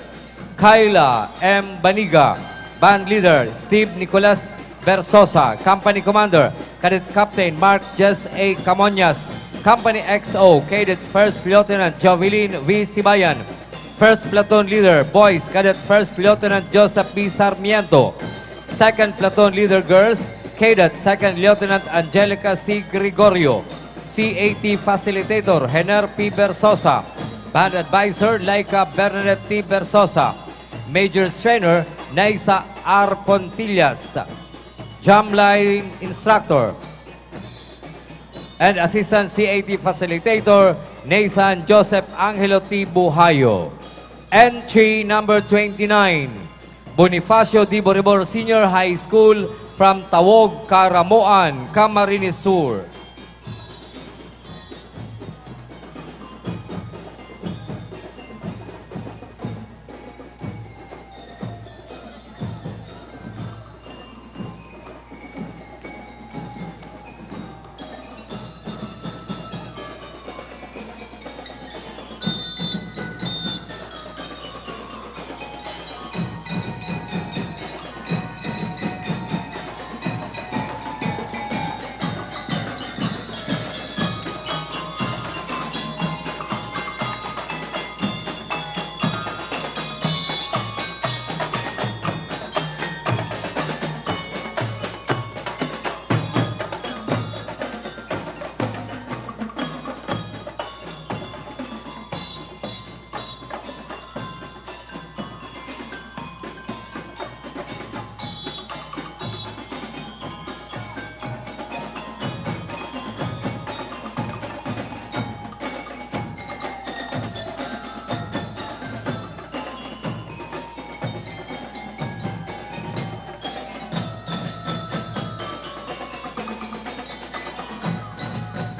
Kyla M. Baniga. Band Leader, Steve Nicolas Bersosa. Company Commander, Cadet Captain Mark Jess A. Camonyas. Company XO, Cadet First Lieutenant Jovelyn V. Sibayan. First Platoon Leader, Boys, Cadet First Lieutenant Joseph B. Sarmiento. Second Platoon Leader, Girls, Cadet Second Lieutenant Angelica C. Gregorio. CAT Facilitator, Hener P. Bersosa. Band Advisor, Laika Bernadette T. Bersosa. Major Trainer, Naisa R. Pontillas. Drumline Instructor and Assistant CAT Facilitator, Nathan Joseph Angelo T. Buhayo. Entry number 29, Bonifacio D. Boribor Senior High School from Tawog, Caramoan, Camarines Sur.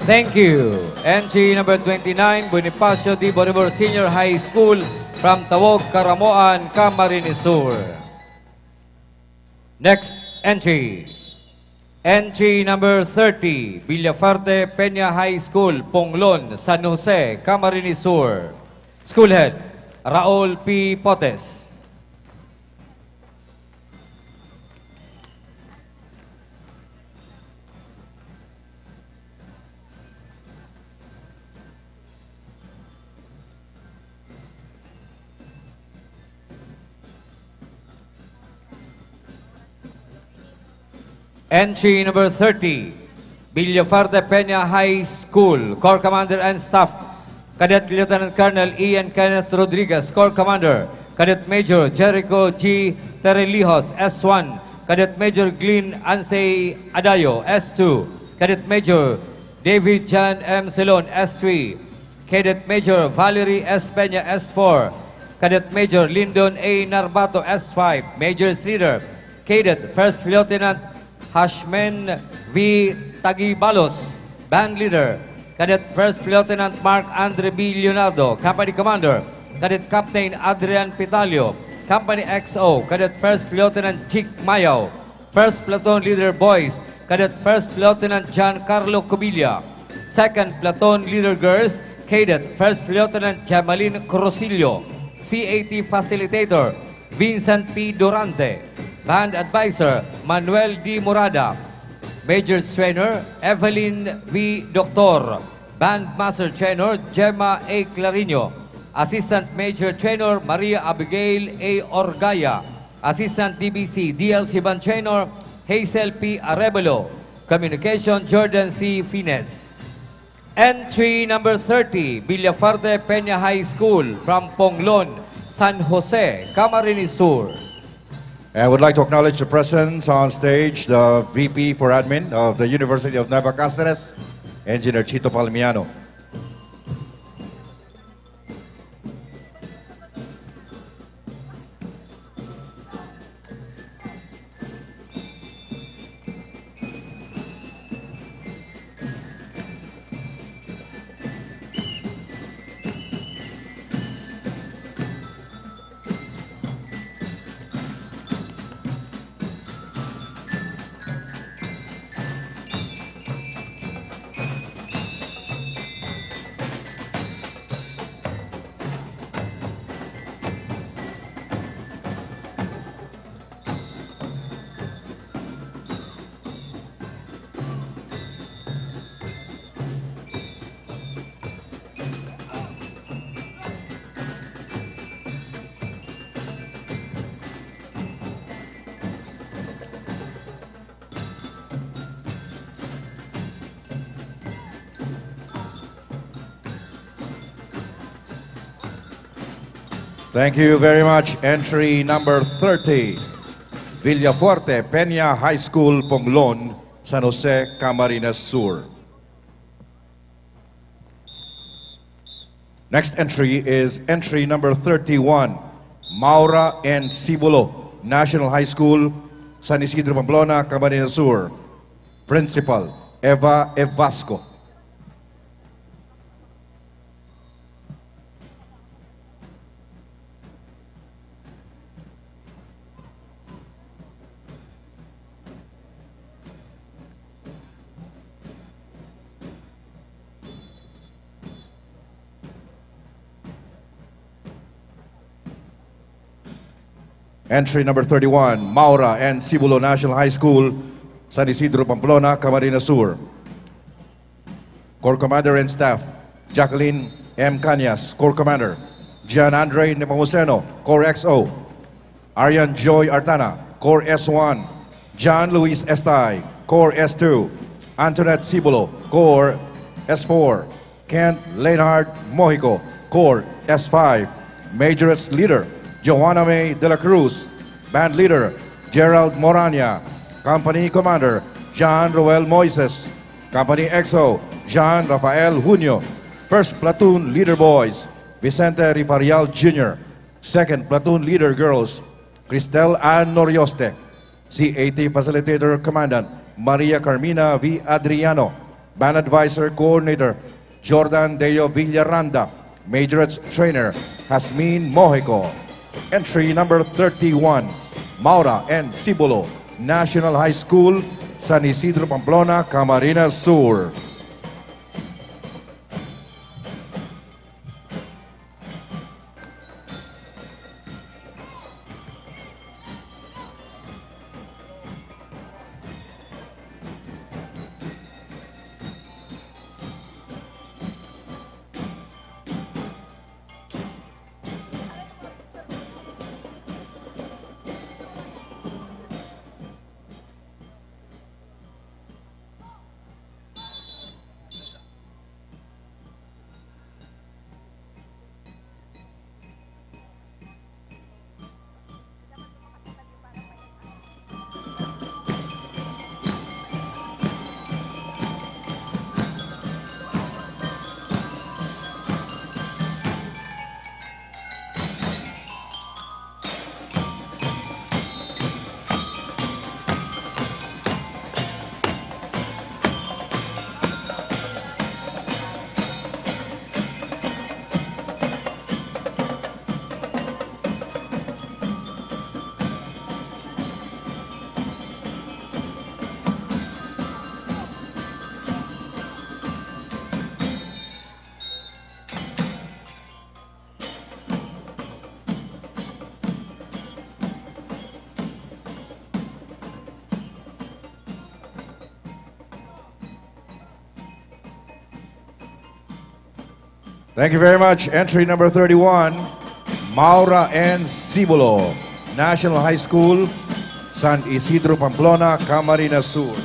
Thank you. Entry number 29, Bonifacio D. Boribor Senior High School from Tawog, Caramoan, Camarines Sur. Next entry, Entry number 30, Villafuerte Peña High School, Ponglon, San Jose, Camarines Sur. School Head, Raul P. Potes. Entry number 30, Villafuerte Peña High School, Corps Commander and Staff, Cadet Lieutenant Colonel Ian Kenneth Rodriguez, Corps Commander, Cadet Major Jericho G. Terelijos, S1, Cadet Major Glyn Ansay Adayo, S2, Cadet Major David John M. Celon, S3, Cadet Major Valerie S. Peña, S4, Cadet Major Lyndon A. Narbato, S5, Major's Leader, Cadet First Lieutenant Hashman V. Tagibalos, Band Leader, Cadet First Lieutenant Mark Andre B. Leonardo, Company Commander, Cadet Captain Adrian Pitalio, Company XO, Cadet First Lieutenant Chick Mayaw, First Platoon Leader Boys, Cadet First Lieutenant John Carlo Cobilla, Second Platoon Leader Girls, Cadet First Lieutenant Jamalin Corosillo, CAT Facilitator, Vincent P. Durante, Band Advisor, Manuel D. Morada, Major Trainer, Evelyn V. Doctor, Band Master Trainer, Gemma A. Clarino, Assistant Major Trainer, Maria Abigail A. Orgaya, Assistant DBC, DLC Band Trainer, Hazel P. Arevalo, Communication, Jordan C. Fines. Entry number 30, Villafuerte Peña High School from Ponglon, San Jose, Camarines Sur. I would like to acknowledge the presence on stage, the VP for Admin of the University of Nueva Cáceres, Engineer Chito Palmiano. Thank you very much. Entry number 30, Villafuerte Peña High School, Ponglon, San Jose, Camarines Sur. Next entry is entry number 31, Maura N. Cibulo, National High School, San Isidro, Pamplona, Camarines Sur. Principal, Eva Evasco. Entry number 31, Maura N. Cibulo, National High School, San Isidro, Pamplona, Camarines Sur. Corps Commander and Staff, Jacqueline M. Cañas, Corps Commander. Gian Andre Nepomuceno, Corps XO. Arian Joy Artana, Corps S1. John Luis Estay, Corps S2. Antoinette Cibulo, Corps S4. Kent Leonard Mojico, Corps S5. Major's Leader, Joanna May de la Cruz. Band Leader, Gerald Morania. Company Commander, John Roel Moises. Company XO, John Rafael Junio. First Platoon Leader Boys, Vicente Rifarial Jr. Second Platoon Leader Girls, Cristel Ann Norioste. CAT Facilitator Commandant, Maria Carmina V. Adriano. Band Advisor Coordinator, Jordan Deo Villaranda. Majorette Trainer, Jasmine Mojico. Entry number 31, Maura N. Cibulo, National High School, San Isidro, Pamplona, Camarines Sur. Thank you very much. Entry number 31, Maura N. Cibulo, National High School, San Isidro, Pamplona, Camarines Sur.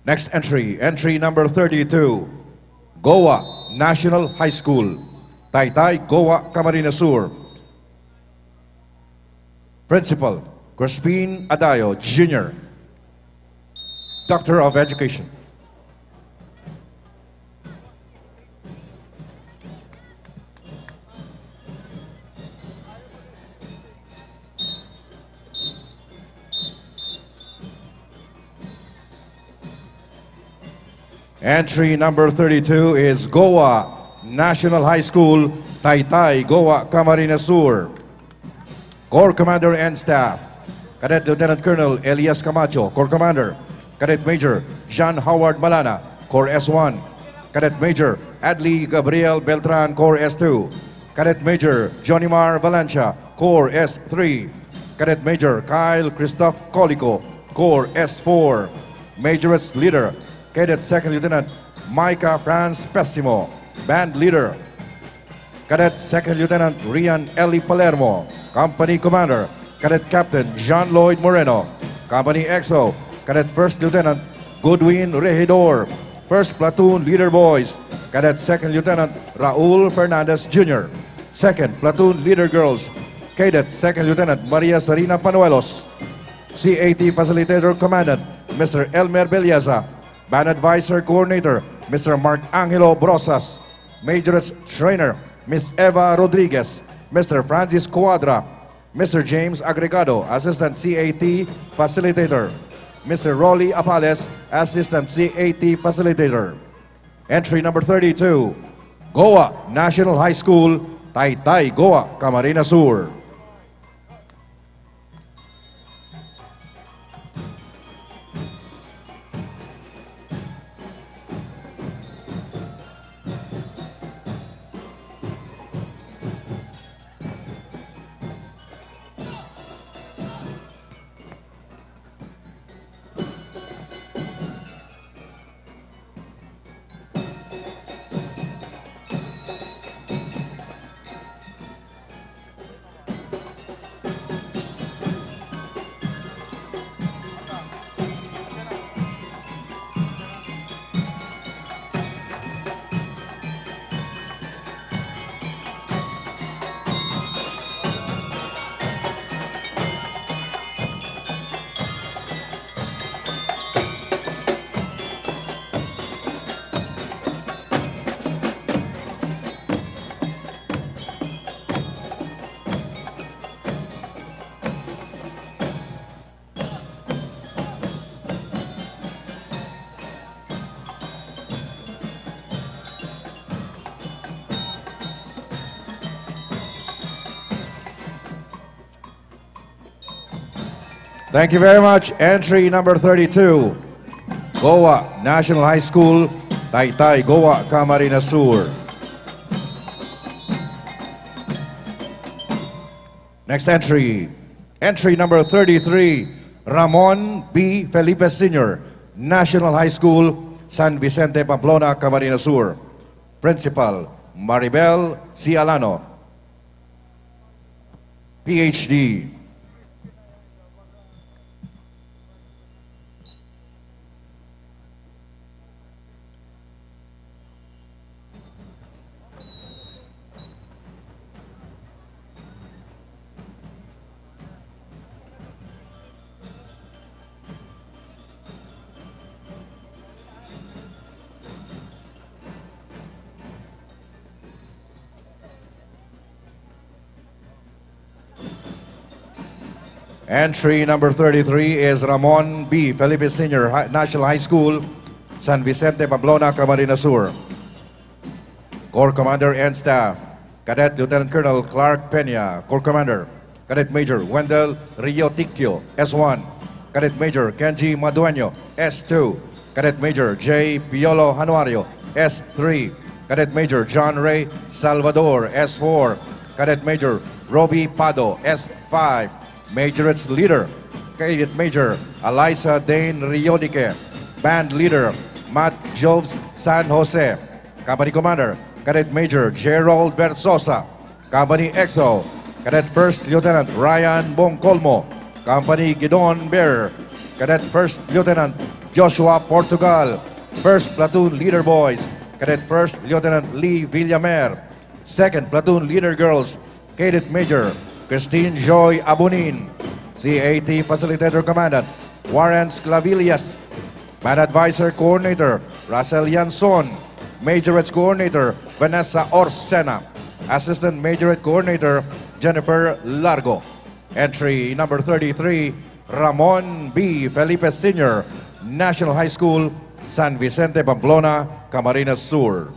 Next entry, entry number 32, Goa National High School, Taytay, Goa, Camarines Sur. Principal, Crispin Adayo, Jr., Doctor of Education. Entry number 32 is Goa National High School, Taytay, Goa, Camarines Sur. Corps Commander and Staff, Cadet Lieutenant Colonel Elias Camacho, Corps Commander. Cadet Major John Howard Malana, Corps S1. Cadet Major Adley Gabriel Beltran, Corps S2. Cadet Major Johnny-Mar Valencia, Corps S3. Cadet Major Kyle Christoph Colico, Corps S4. Major's Leader, Cadet Second Lieutenant Micah Franz Pessimo, Band Leader. Cadet Second Lieutenant Rian Eli Palermo, Company Commander. Cadet Captain Jean Lloyd Moreno, Company XO. Cadet First Lieutenant Goodwin Regidor, First Platoon Leader Boys. Cadet Second Lieutenant Raul Fernandez Jr. Second Platoon Leader Girls, Cadet Second Lieutenant Maria Sarina Panuelos. CAT Facilitator Commandant Mr. Elmer Beliaza. Band Advisor Coordinator Mr. Mark Angelo Brosas. Major's Trainer Ms. Eva Rodriguez. Mr. Francis Cuadra. Mr. James Agregado, Assistant CAT Facilitator. Mr. Rolly Apales, Assistant CAT Facilitator. Entry number 32, Goa National High School, Taytay, Goa, Camarines Sur. Thank you very much. Entry number 32, Goa National High School, Taytay, Goa, Camarines Sur. Next entry, entry number 33, Ramon B. Felipe Sr., National High School, San Vicente, Pamplona, Camarines Sur. Principal, Maribel C. Alano, PhD. Entry number 33 is Ramon B. Felipe Sr., National High School, San Vicente, Pamplona, Camarines Sur. Corps Commander and Staff, Cadet Lieutenant Colonel Clark Peña, Corps Commander. Cadet Major Wendell Rio Ticchio, S1. Cadet Major Kenji Madueño, S2. Cadet Major J. Piolo Januario, S3. Cadet Major John Ray Salvador, S4. Cadet Major Roby Pado, S5. Majorates Leader, Cadet Major Eliza Dane Riodique. Band Leader, Matt Jobs San Jose. Company Commander, Cadet Major Gerald Versosa. Company EXO, Cadet First Lieutenant Ryan Bongcolmo. Company Gidon Bearer, Cadet First Lieutenant Joshua Portugal. First Platoon Leader Boys, Cadet First Lieutenant Lee Villamer. Second Platoon Leader Girls, Cadet Major Christine Joy Abunin. CAT Facilitator Commandant Warren Sclavillas. Band Advisor Coordinator Russell Yanson. Majorettes Coordinator Vanessa Orsena. Assistant Majorette Coordinator Jennifer Largo. Entry number 33, Ramon B. Felipe Sr., National High School, San Vicente, Pamplona, Camarines Sur.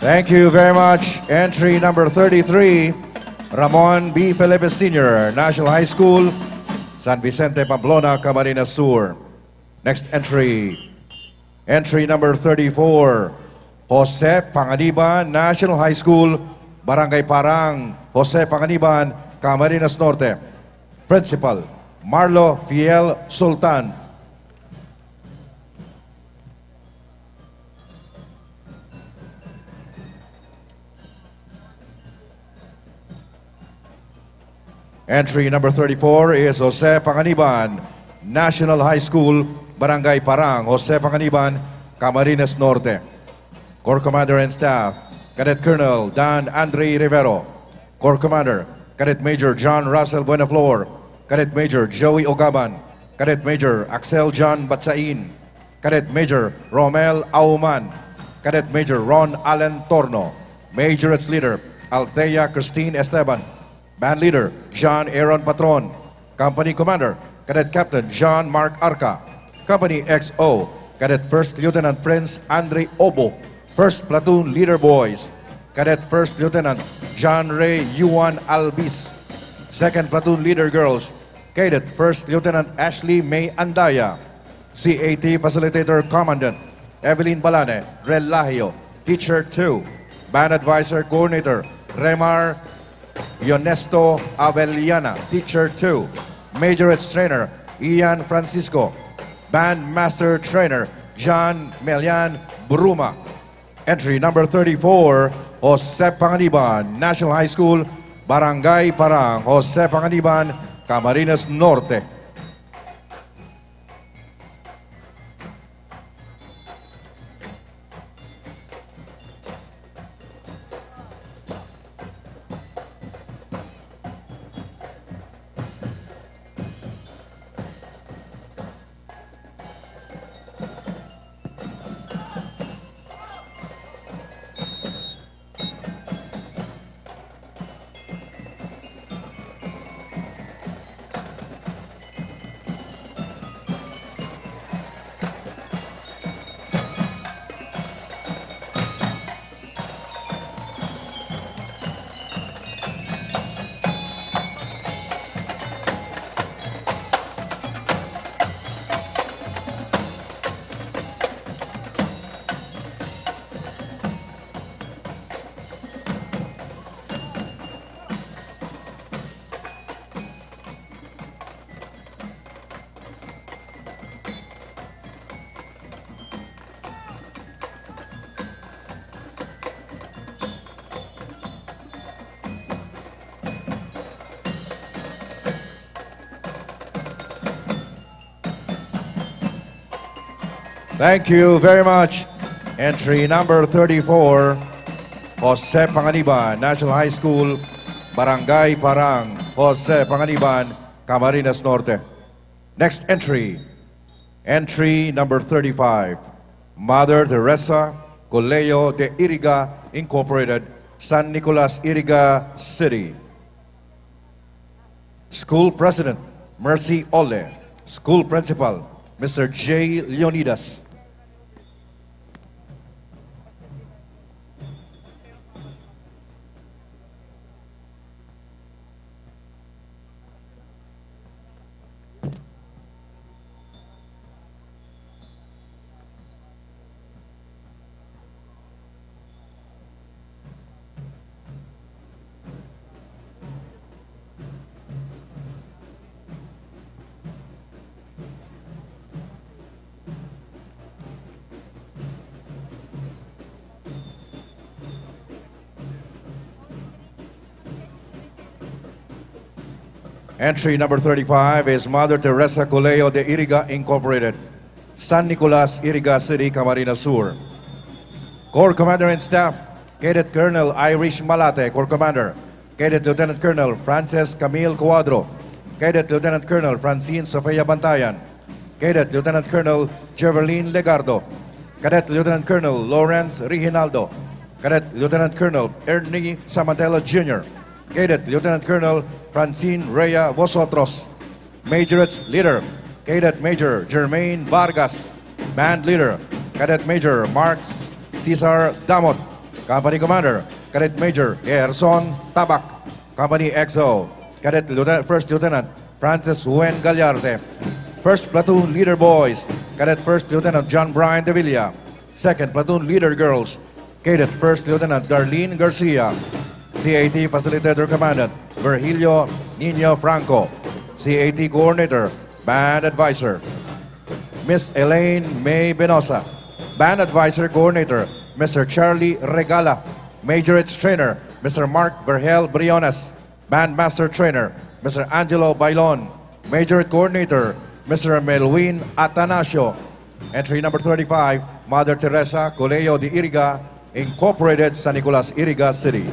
Thank you very much. Entry number 33, Ramon B. Felipe Sr., National High School, San Vicente, Pamplona, Camarines Sur. Next entry, entry number 34, Jose Panganiban, National High School, Barangay Parang, Jose Panganiban, Camarines Norte. Principal, Marlo Fiel Sultan. Entry number 34 is Jose Panganiban, National High School, Barangay Parang, Jose Panganiban, Camarines Norte. Corps Commander and Staff, Cadet Colonel Dan Andre Rivero. Corps Commander, Cadet Major John Russell Buenaflor. Cadet Major Joey Ogaban. Cadet Major Axel John Batsain. Cadet Major Romel Auman. Cadet Major Ron Allen Torno. Majorettes Leader Althea Christine Esteban. Band Leader John Aaron Patron. Company Commander Cadet Captain John Mark Arca. Company XO Cadet First Lieutenant Prince Andre Obo, 1st Platoon Leader Boys. Cadet First Lieutenant John Ray Yuan Albis, 2nd Platoon Leader Girls. Cadet First Lieutenant Ashley May Andaya, CAT Facilitator Commandant Evelyn Balane Relahio, Teacher 2. Band Advisor Coordinator Remar Yonesto Avellana, Teacher 2. Majorette Trainer Ian Francisco. Band Master Trainer John Melian Bruma. Entry number 34, Jose Panganiban, National High School, Barangay Parang, Jose Panganiban, Camarines Norte. Thank you very much. Entry number 34, Jose Panganiban, National High School, Barangay Parang, Jose Panganiban, Camarines Norte. Next entry, entry number 35, Mother Teresa Colegio de Iriga Incorporated, San Nicolas, Iriga City. School President, Mercy Ole. School Principal, Mr. J. Leonidas. Entry number 35 is Mother Teresa Colegio de Iriga Incorporated, San Nicolas, Iriga City, Camarines Sur. Corps Commander and Staff, Cadet Colonel Irish Malate, Corps Commander. Cadet Lieutenant Colonel Frances Camille Cuadro. Cadet Lieutenant Colonel Francine Sofia Bantayan. Cadet Lieutenant Colonel Jeverlin Legardo. Cadet Lieutenant Colonel Lawrence Reginaldo. Cadet Lieutenant Colonel Ernie Samantella Jr. Cadet Lieutenant Colonel Francine Rhea Vosotros. Majorettes Leader, Cadet Major Jermaine Vargas. Band Leader, Cadet Major Mark Cesar Damot. Company Commander, Cadet Major Gerson Tabak. Company XO, Cadet Lieutenant, First Lieutenant Francis Juan Gallarde. First Platoon Leader Boys, Cadet First Lieutenant John Brian De Villa. Second Platoon Leader Girls, Cadet First Lieutenant Darlene Garcia. CAT Facilitator Commandant Virgilio Nino Franco. CAT Coordinator, Band Advisor Miss Elaine May Benosa. Band Advisor Coordinator, Mr. Charlie Regala. Majorettes Trainer, Mr. Mark Vergel Briones. Band Master Trainer, Mr. Angelo Bailon. Majorette Coordinator, Mr. Melwin Atanasio. Entry number 35, Mother Teresa Colegio de Iriga Incorporated, San Nicolas, Iriga City.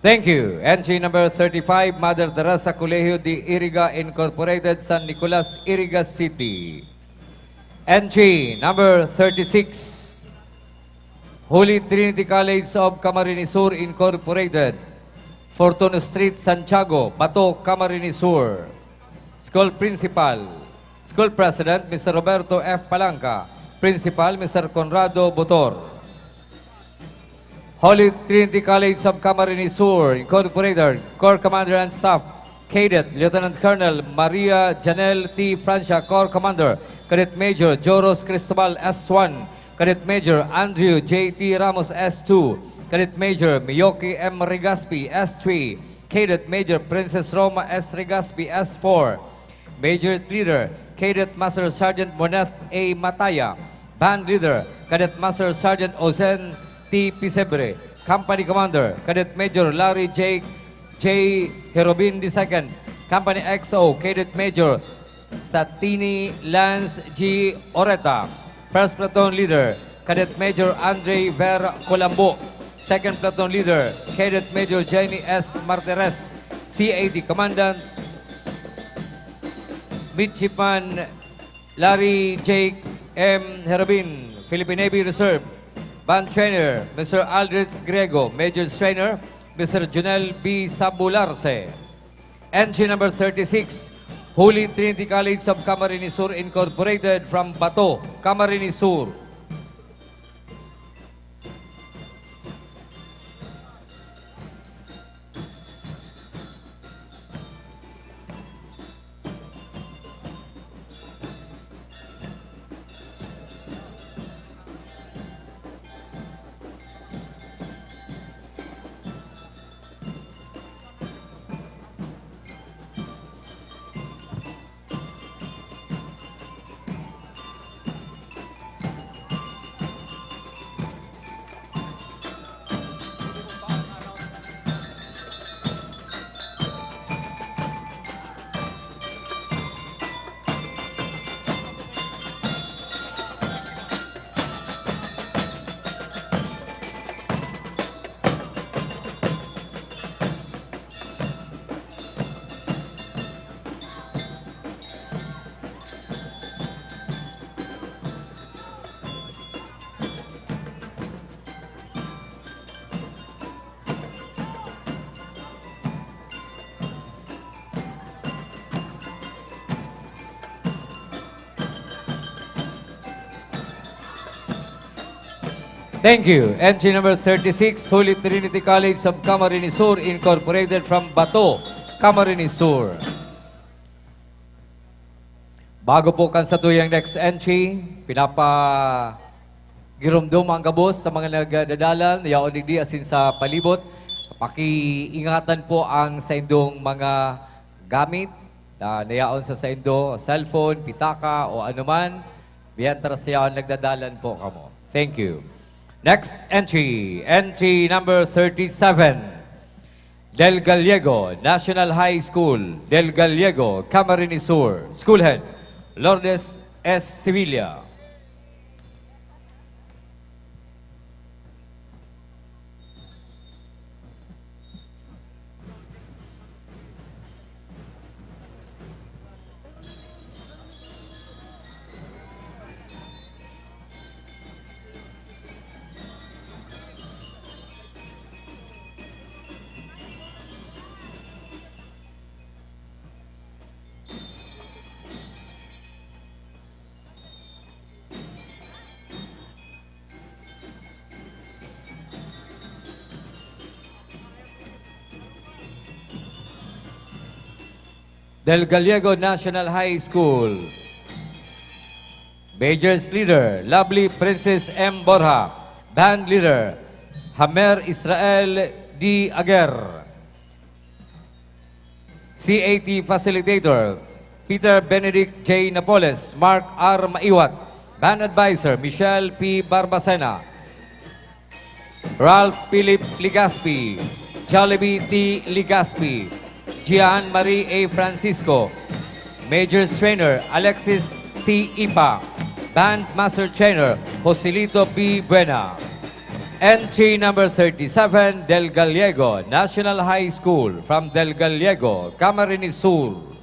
Thank you. Entry number 35, Mother Teresa Colegio de Iriga Incorporated, San Nicolas, Iriga City. Entry number 36, Holy Trinity College of Camarines Sur Incorporated, Fortuna Street, Santiago, Bato, Camarines Sur. School Principal, School President, Mr. Roberto F. Palanca. Principal, Mr. Conrado Botor. Holy Trinity College of Camarines Sur Incorporated, Corps Commander and Staff, Cadet Lieutenant Colonel Maria Janelle T. Francia, Corps Commander, Cadet Major Joros Cristobal S1, Cadet Major Andrew J. T. Ramos S2, Cadet Major Miyoki M. Regaspi S3, Cadet Major Princess Roma S. Regaspi S4, Major Leader Cadet Master Sergeant Moneth A. Mataya, Band Leader Cadet Master Sergeant Ozen T. Pisebre, Company Commander, Cadet Major Larry J. Herobin II, Company XO, Cadet Major Satini Lance G. Oreta, First Platoon Leader, Cadet Major Andre Ver Colambo, Second Platoon Leader, Cadet Major Jenny S. Martires, CAD Commandant, Midshipman Larry J. M. Herobin, Philippine Navy Reserve. Band Trainer, Mr. Aldrich Grego. Major Trainer, Mr. Junel B. Sabularse. Entry number 36, Holy Trinity College of Camarines Sur Incorporated from Bato, Camarines Sur. Thank you. Entry number 36, Holy Trinity College of Camarines Sur Incorporated from Bato, Camarines Sur. Bago po kan sa tuyang next entry, girumdum ang gabos sa mga nagdadalan, yaon digdi asin sa palibot. Pakiingatan po ang sa indong mga gamit, nayaon sa indo, cellphone, pitaka o anuman. Biyan taras yaon nagdadalan po kamo. Thank you. Next entry, entry number 37, Del Gallego National High School, Del Gallego, Camarines Sur. School Head, Lourdes S. Sevilla. Del Gallego National High School. Majors Leader, Lovely Princess M. Borja. Band Leader, Hamer Israel D. Aguer. CAT Facilitator, Peter Benedict J. Napoles, Mark R. Maiwat. Band Advisor, Michelle P. Barbacena. Ralph Philip Ligaspi, Jollibee T. Ligaspi. Gian Marie A. Francisco. Major Trainer, Alexis C. Ipa. Band Master Trainer, Joselito B. Buena. Entry number 37, Del Gallego National High School from Del Gallego, Camarines Sur.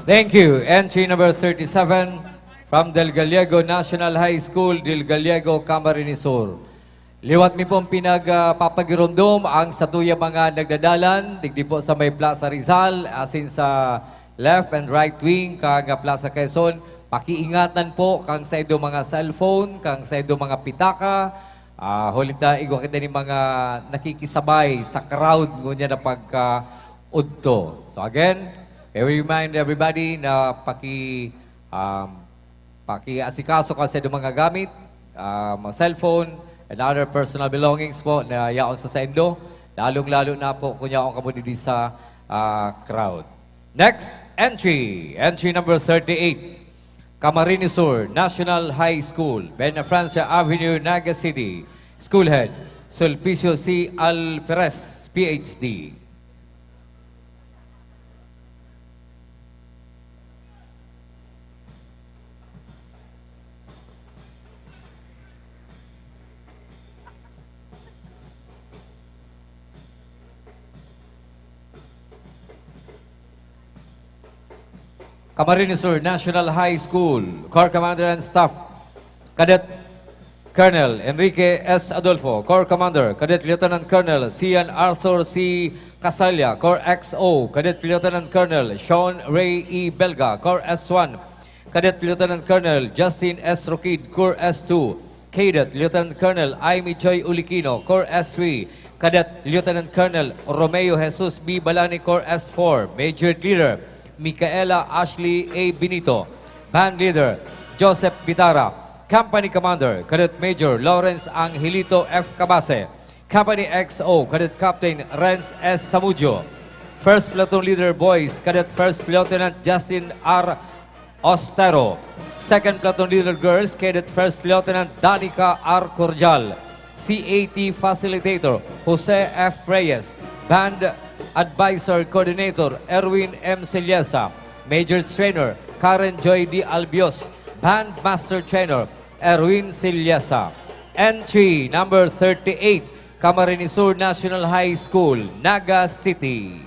Thank you. Entry number 37 from Del Gallego National High School, Del Gallego, Camarines Sur. Liwat mi pong pinagpapagirondom ang satuya mga nagdadalan, digdi po sa may Plaza Rizal, asin sa left and right wing, kang Plaza Quezon. Pakiingatan po kang sa ido mga cellphone, kang sa ido mga pitaka. Hulita, igwa kita ni mga nakikisabay sa crowd ngunya na pagka-udto. So again, I remind everybody na paki-asikaso ka sa ido mga gamit, mga cellphone, and other personal belongings po na yaon sa sendo, lalong-lalo na po kung yaon ka mo dito sa crowd. Next, entry number 38, Camarines Sur National High School, Benafrancia Avenue, Naga City. School Head, Sulpicio C. Alperes, PhD. Camarines Sur National High School, Corps Commander and Staff, Cadet Colonel Enrique S. Adolfo, Corps Commander, Cadet Lieutenant Colonel Cian Arthur C. Casalia, Corps XO, Cadet Lieutenant Colonel Sean Ray E. Belga, Corps S1, Cadet Lieutenant Colonel Justin S. Roquid, Corps S2, Cadet Lieutenant Colonel Aimee Joy Ulikino, Corps S3, Cadet Lieutenant Colonel Romeo Jesus B. Balani, Corps S4, Major Leader Micaela Ashley A. Benito, Band Leader Joseph Bitara, Company Commander Cadet Major Lawrence Angelito F. Cabase, Company XO Cadet Captain Renz S. Samudio, First Platoon Leader Boys Cadet First Lieutenant Justin R. Ostero, Second Platoon Leader Girls Cadet First Lieutenant Danica R. Cordial, CAT Facilitator Jose F. Reyes, Band Advisor Coordinator Erwin M. Celiesa, Major Trainer Karen Joy D. Albios, Band Master Trainer Erwin Celiesa. Entry number 38, Camarines Sur National High School, Naga City.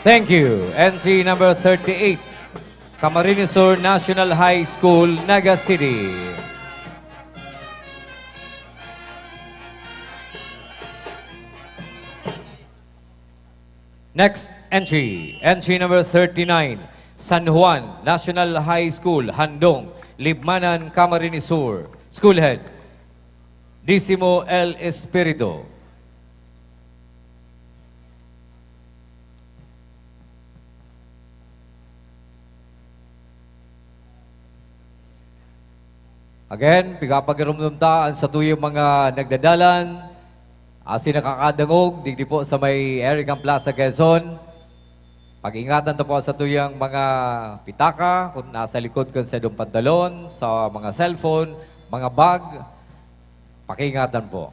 Thank you. Entry number 38, Camarines Sur National High School, Naga City. Next entry, entry number 39, San Juan National High School, Handong, Libmanan, Camarines Sur. School Head, Disimo L. Espiritu. Again, pigapagirumdumtaan sa tuyong mga nagdadalan, asin nakakadangog, digdi po sa may Ericam Plaza, Quezon. Pag-ingatan to po sa tuyang mga pitaka, kung nasa likod ko sa idong pantalon, sa mga cellphone, mga bag, pag-ingatan po.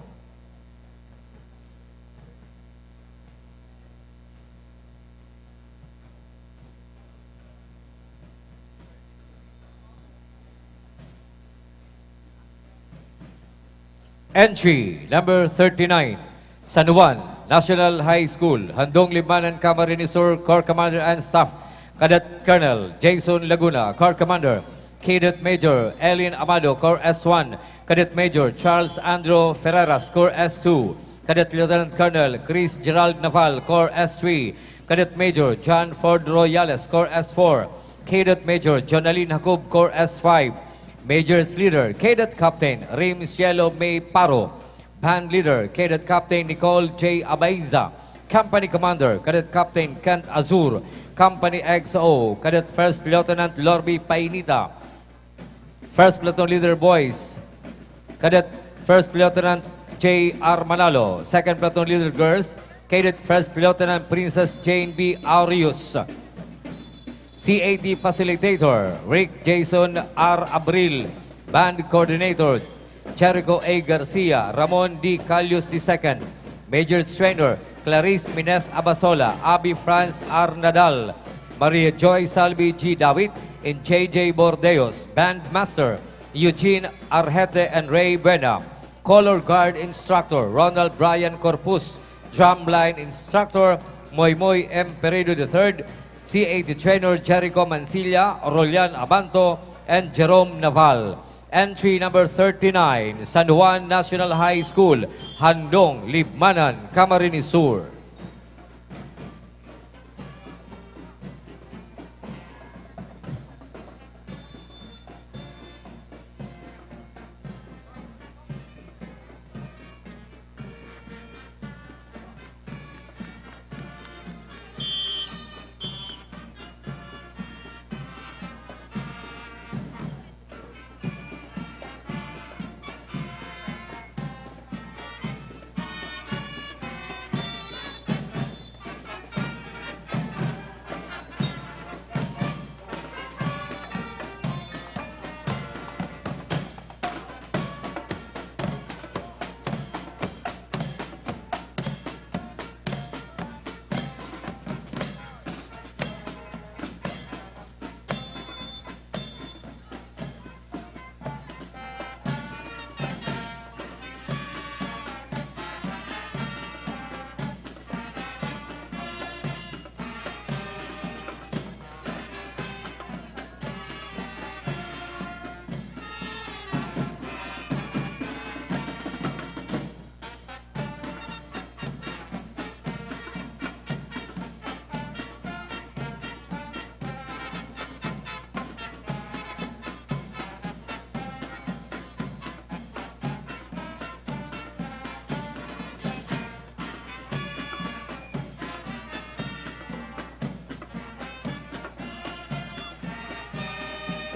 Entry number 39, San Juan National High School, Handong, Libmanan, Camarines Sur, Corps Commander and Staff, Cadet Colonel Jason Laguna, Corps Commander, Cadet Major Elin Amado, Corps S1, Cadet Major Charles Andrew Ferreras, Corps S2, Cadet Lieutenant Colonel Chris Gerald Naval, Corps S3, Cadet Major John Ford Royales, Corps S4, Cadet Major Jonaline Jacob, Corps S5, Major's Leader, Cadet Captain Rim Cielo May Paro. Band Leader, Cadet Captain Nicole J. Abaiza. Company Commander, Cadet Captain Kent Azur. Company XO, Cadet First Lieutenant Lorby Painita. First Platoon Leader Boys, Cadet First Lieutenant J. R. Manalo. Second Platoon Leader Girls, Cadet First Lieutenant Princess Jane B. Arius. CAT Facilitator, Rick Jason R. Abril. Band Coordinator, Jericho A. Garcia, Ramon D. Calius II. Major Trainer, Clarice Minez Abasola, Abby France R. Nadal, Maria Joy Salvi G. David, and JJ Bordeos. Band Master, Eugene Arjete and Ray Buena. Color Guard Instructor, Ronald Brian Corpus. Drumline Instructor, Moymoy M. Peredo III. CAT Trainer, Jericho Mansilla, Rolian Abanto, and Jerome Naval. Entry number 39, San Juan National High School, Handong, Libmanan, Camarines Sur.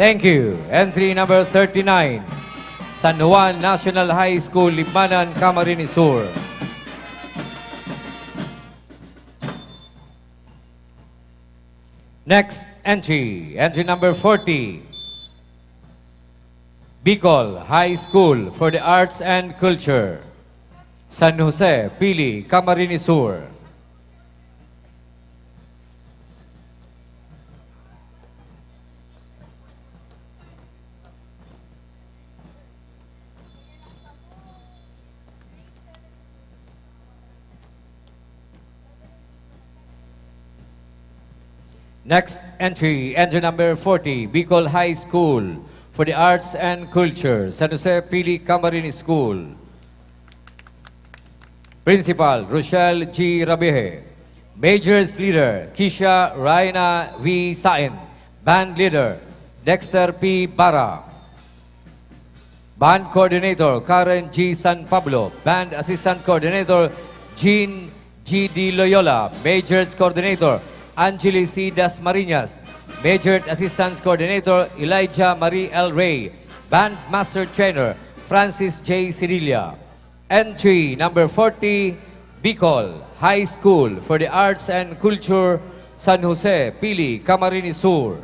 Thank you. Entry number 39, San Juan National High School, Libmanan, Camarines Sur. Next entry, entry number 40, Bicol High School for the Arts and Culture, San Jose, Pili, Camarines Sur. Next entry, entry number 40, Bicol High School for the Arts and Culture, San Jose Pili Camarines School. Principal, Rochelle G. Rabeje. Majors Leader, Kisha Raina V. Sain. Band Leader, Dexter P. Barra. Band Coordinator, Karen G. San Pablo. Band Assistant Coordinator, Jean G. D. Loyola. Majors Coordinator, Angeli C. Dasmariñas. Major Assistant Coordinator, Elijah Marie L. Ray. Band Master Trainer, Francis J. Cedilla. Entry number 40, Bicol High School for the Arts and Culture, San Jose, Pili, Camarines Sur.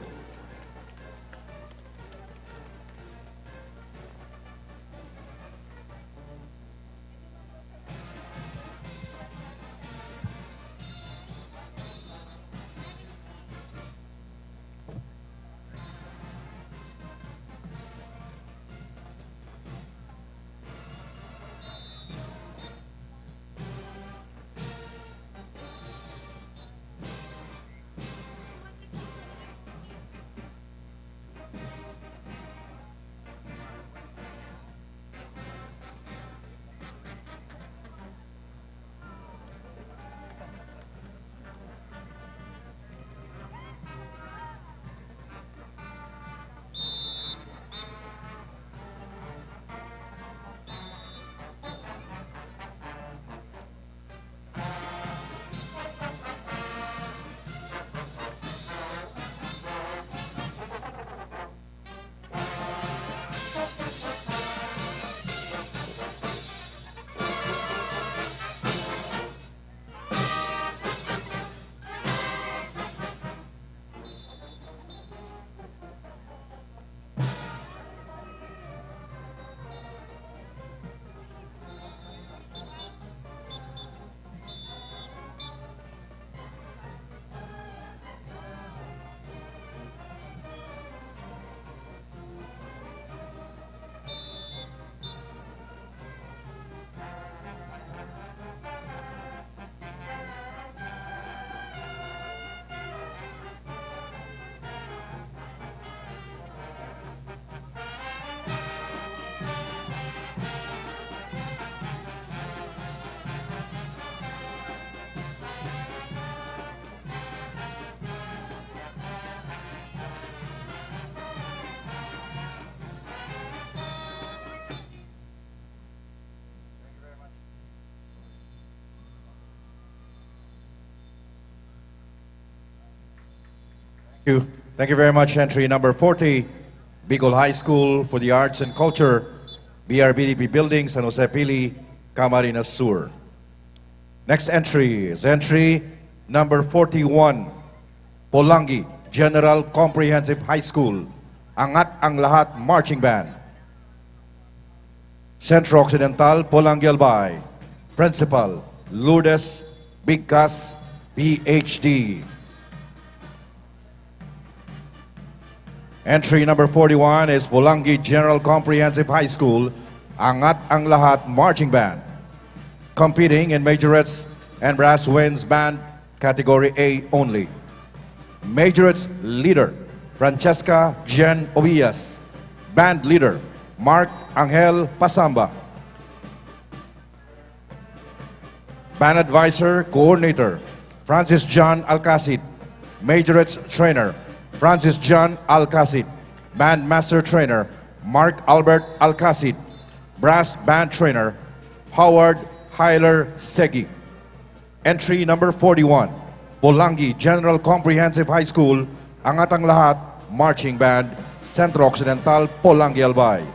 Thank you very much. Entry number 40, Bicol High School for the Arts and Culture, BRBDP Building, San Jose Pili, Camarines Sur. Next entry is entry number 41, Polangi General Comprehensive High School, Angat Ang Lahat Marching Band. Centro Occidental, Polangi Albay. Principal, Lourdes Bigkas, PhD. Entry number 41 is Polangi General Comprehensive High School, Angat Ang Lahat Marching Band. Competing in majorettes and brass winds band category A only. Majorettes leader, Francesca Jen Obias. Band leader, Mark Angel Pasamba. Band advisor, coordinator, Francis John Alcacid. Majorettes trainer, Francis John Alcacid. Band master trainer, Mark Albert Alcacid. Brass band trainer, Howard Hyler Segi. Entry number 41, Polangi General Comprehensive High School, Angat Ang Lahat Marching Band, Centro Occidental, Polangi Albay.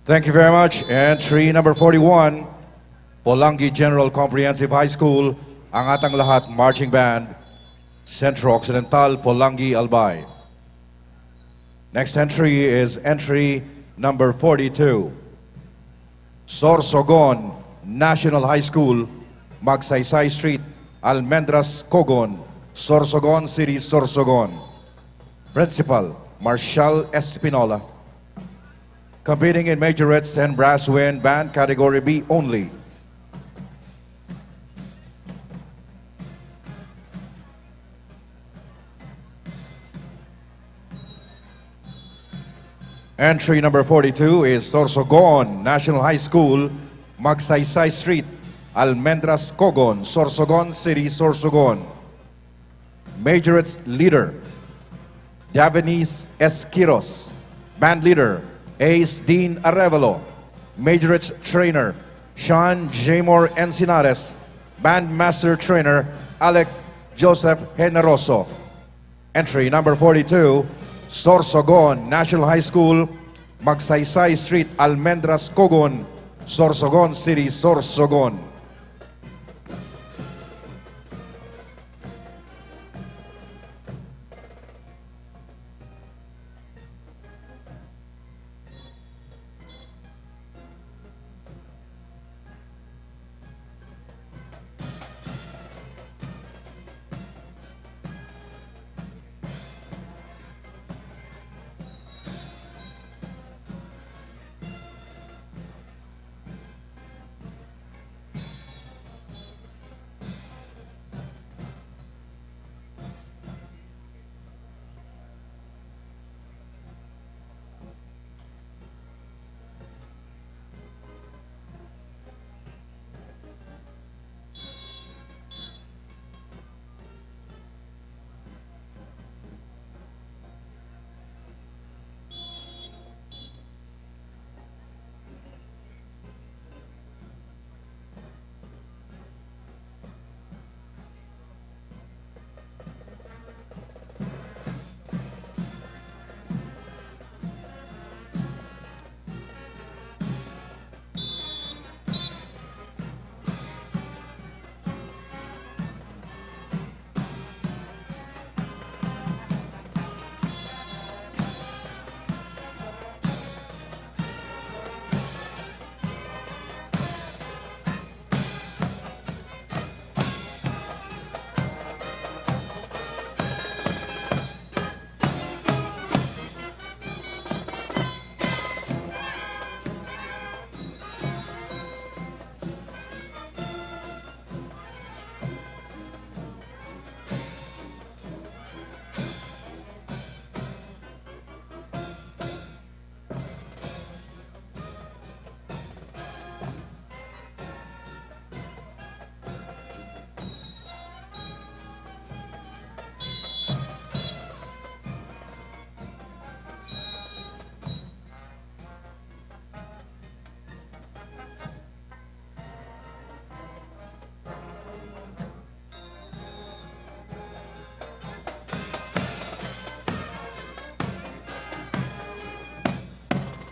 Thank you very much. Entry number 41, Polangi General Comprehensive High School, ang atang lahat marching band, Centro Occidental, Polangi, Albay. Next entry is entry number 42, Sorsogon National High School, Magsaysay Street, Almendras, Cogon, Sorsogon City, Sorsogon. Principal, Marshal Espinola. Competing in majorettes and brass wind band category B only. Entry number 42 is Sorsogon National High School, Magsaysay Street, Almendras, Cogon, Sorsogon City, Sorsogon. Majorettes leader, Davenis Esquiros. Band leader, Ace Dean Arevalo. Majorettes trainer, Sean Jamor Encinares. Band master trainer, Alec Joseph Generoso. Entry number 42, Sorsogon National High School, Magsaysay Street, Almendras, Cogon, Sorsogon City, Sorsogon.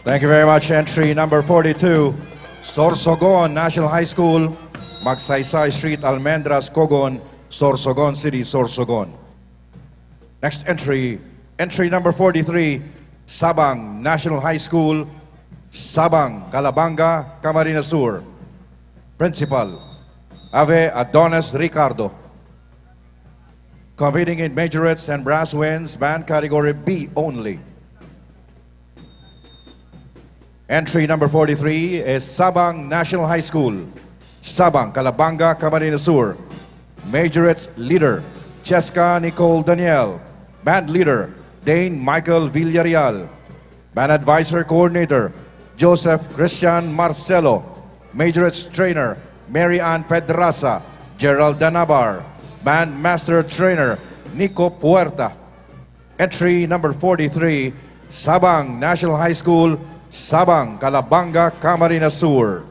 Thank you very much. Entry number 42, Sorsogon National High School, Magsaysay Street, Almendras, Cogon, Sorsogon City, Sorsogon. Next entry, entry number 43, Sabang National High School, Sabang, Calabanga, Camarines Sur. Principal, Ave Adonis Ricardo. Competing in majorettes and brass winds, band category B only. Entry number 43 is Sabang National High School, Sabang, Calabanga, Camarines Sur. Majorettes leader, Cheska Nicole Daniel. Band leader, Dane Michael Villarreal. Band advisor coordinator, Joseph Christian Marcelo. Majorettes trainer, Mary Ann Pedraza, Gerald Danabar. Band master trainer, Nico Puerta. Entry number 43, Sabang National High School, Sabang, Calabanga, Camarines Sur.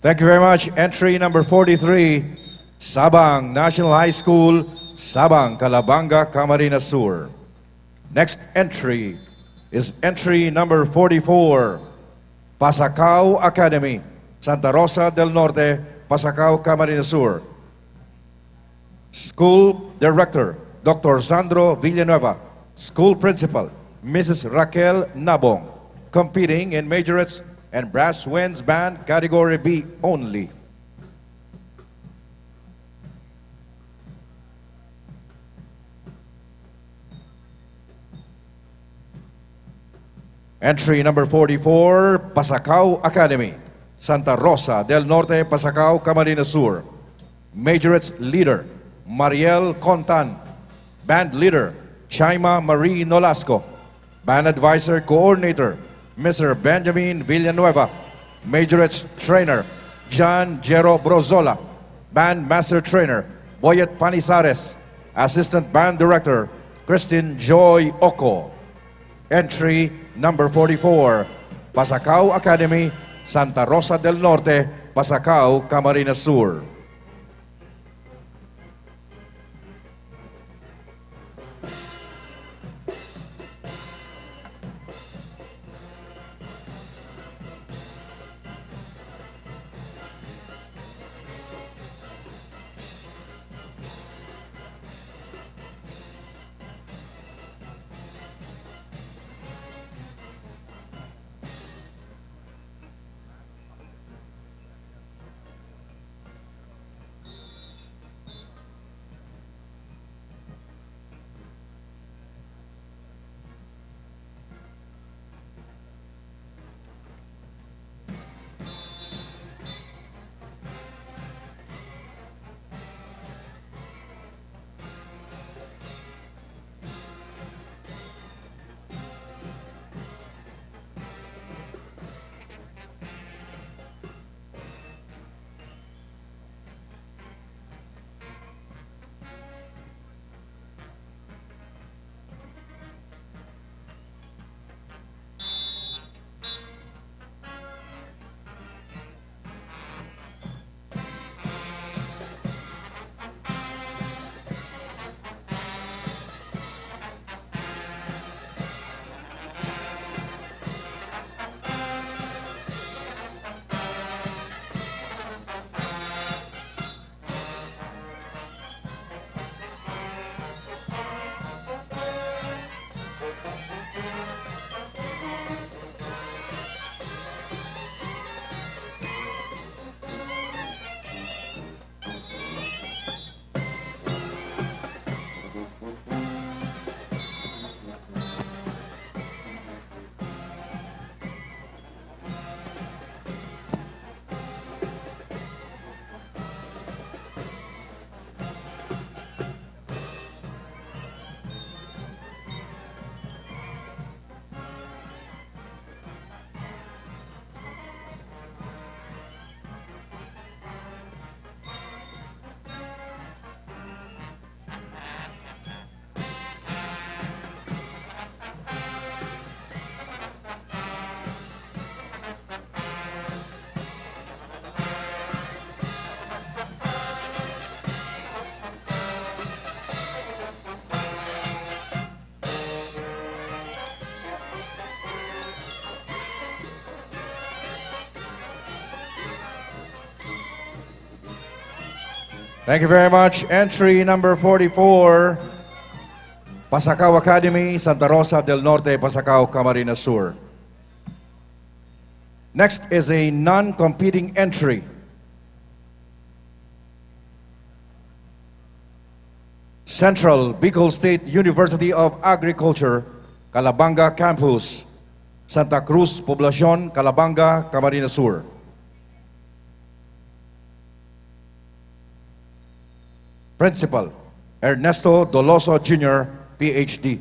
Thank you very much. Entry number 43, Sabang National High School, Sabang, Calabanga, Camarines Sur. Next entry is entry number 44, Pasacao Academy, Santa Rosa del Norte, Pasacao, Camarines Sur. School Director, Dr. Sandro Villanueva. School Principal, Mrs. Raquel Nabong. Competing in majorettes and brass winds band category B only. Entry number 44, Pasacao Academy, Santa Rosa del Norte, Pasacao, Camarines Sur. Majorettes leader, Mariel Contan. Band leader, Chaima Marie Nolasco. Band advisor coordinator, Mr. Benjamin Villanueva. Majorettes trainer, John Jero Brozola. Band master trainer, Boyet Panisares. Assistant band director, Christine Joy Oco. Entry number 44, Pasacao Academy, Santa Rosa del Norte, Pasacao, Camarines Sur. Thank you very much. Entry number 44, Pasacao Academy, Santa Rosa del Norte, Pasacao, Camarines Sur. Next is a non-competing entry. Central Bicol State University of Agriculture, Calabanga Campus, Santa Cruz, Poblacion, Calabanga, Camarines Sur. Principal, Ernesto Doloso Jr., PhD.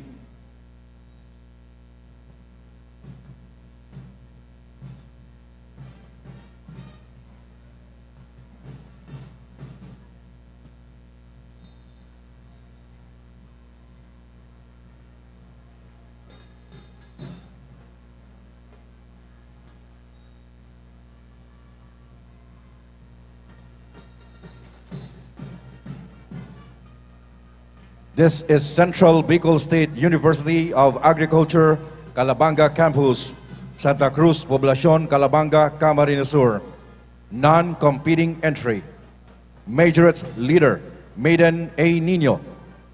This is Central Bicol State University of Agriculture, Calabanga Campus, Santa Cruz, Poblacion, Calabanga, Camarines Sur. Non-competing entry. Majorates leader, Maiden A. Nino.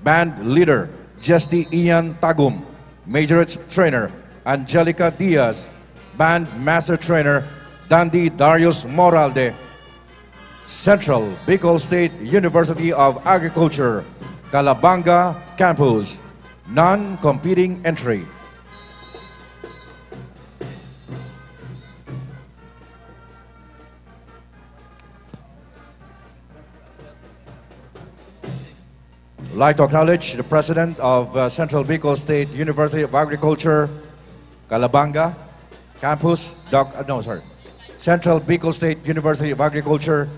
Band leader, Jesty Ian Tagum. Majorates trainer, Angelica Diaz. Band master trainer, Dandy Darius Moralde. Central Bicol State University of Agriculture, Calabanga Campus. Non-competing entry. I'd like to acknowledge the president of Central Bicol State University of Agriculture, Calabanga Campus, Central Bicol State University of Agriculture,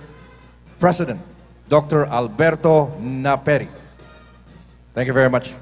President, Dr. Alberto Naperi. Thank you very much.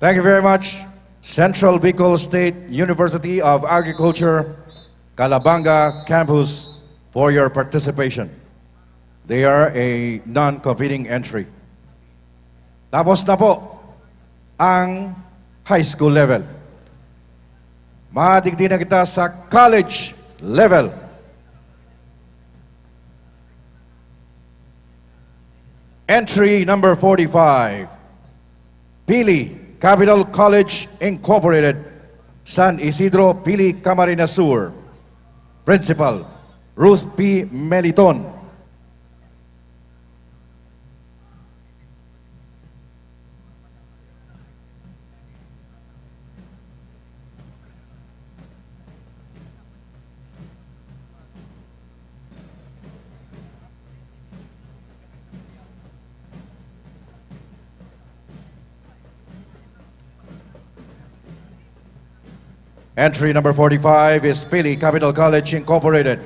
Thank you very much, Central Bicol State University of Agriculture, Calabanga Campus, for your participation. They are a non-competing entry. Tapos na po ang high school level. Madigdi na kita sa college level. Entry number 45, Pili Capital College Incorporated, San Isidro, Pili, Camarines Sur. Principal, Ruth P. Meliton. Entry number 45 is Pili Capital College Incorporated,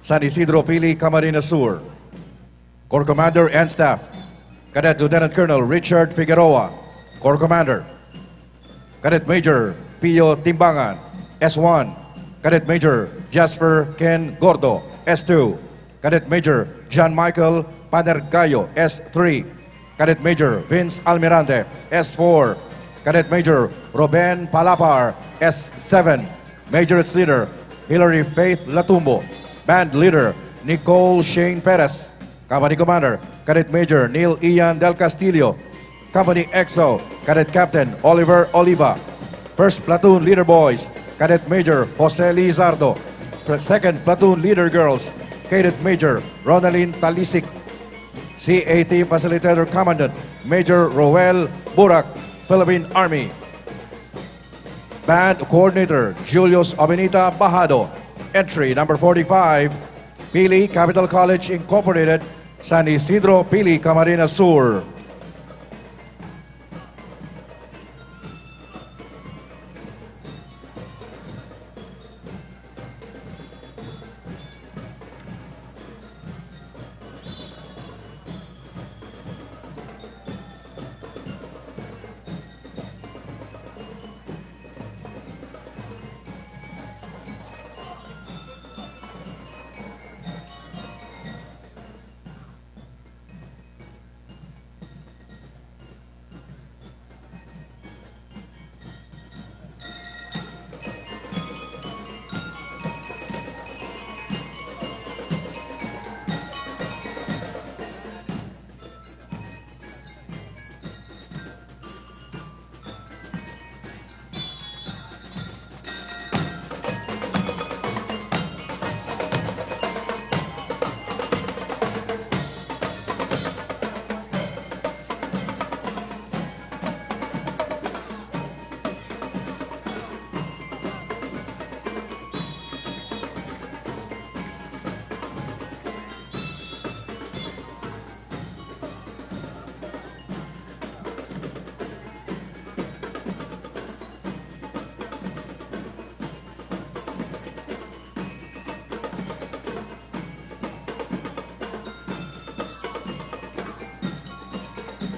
San Isidro, Pili, Camarines Sur. Corps Commander and Staff, Cadet Lieutenant Colonel Richard Figueroa, Corps Commander. Cadet Major Pio Timbangan, S1. Cadet Major Jasper Ken Gordo, S2. Cadet Major John Michael Panergayo, S3. Cadet Major Vince Almirante, S4. Cadet Major Ruben Palapar, S7. Major its leader, Hilary Faith Latumbo. Band leader, Nicole Shane Perez. Company Commander, Cadet Major Neil Ian Del Castillo. Company EXO, Cadet Captain Oliver Oliva. First Platoon Leader Boys, Cadet Major Jose Lizardo. Second Platoon Leader Girls, Cadet Major Ronaldine Talisik. CAT Facilitator Commandant, Major Roel Burak, Philippine Army. Band Coordinator Julius Obenita Bajado. Entry number 45, Pili Capital College Incorporated, San Isidro, Pili, Camarines Sur.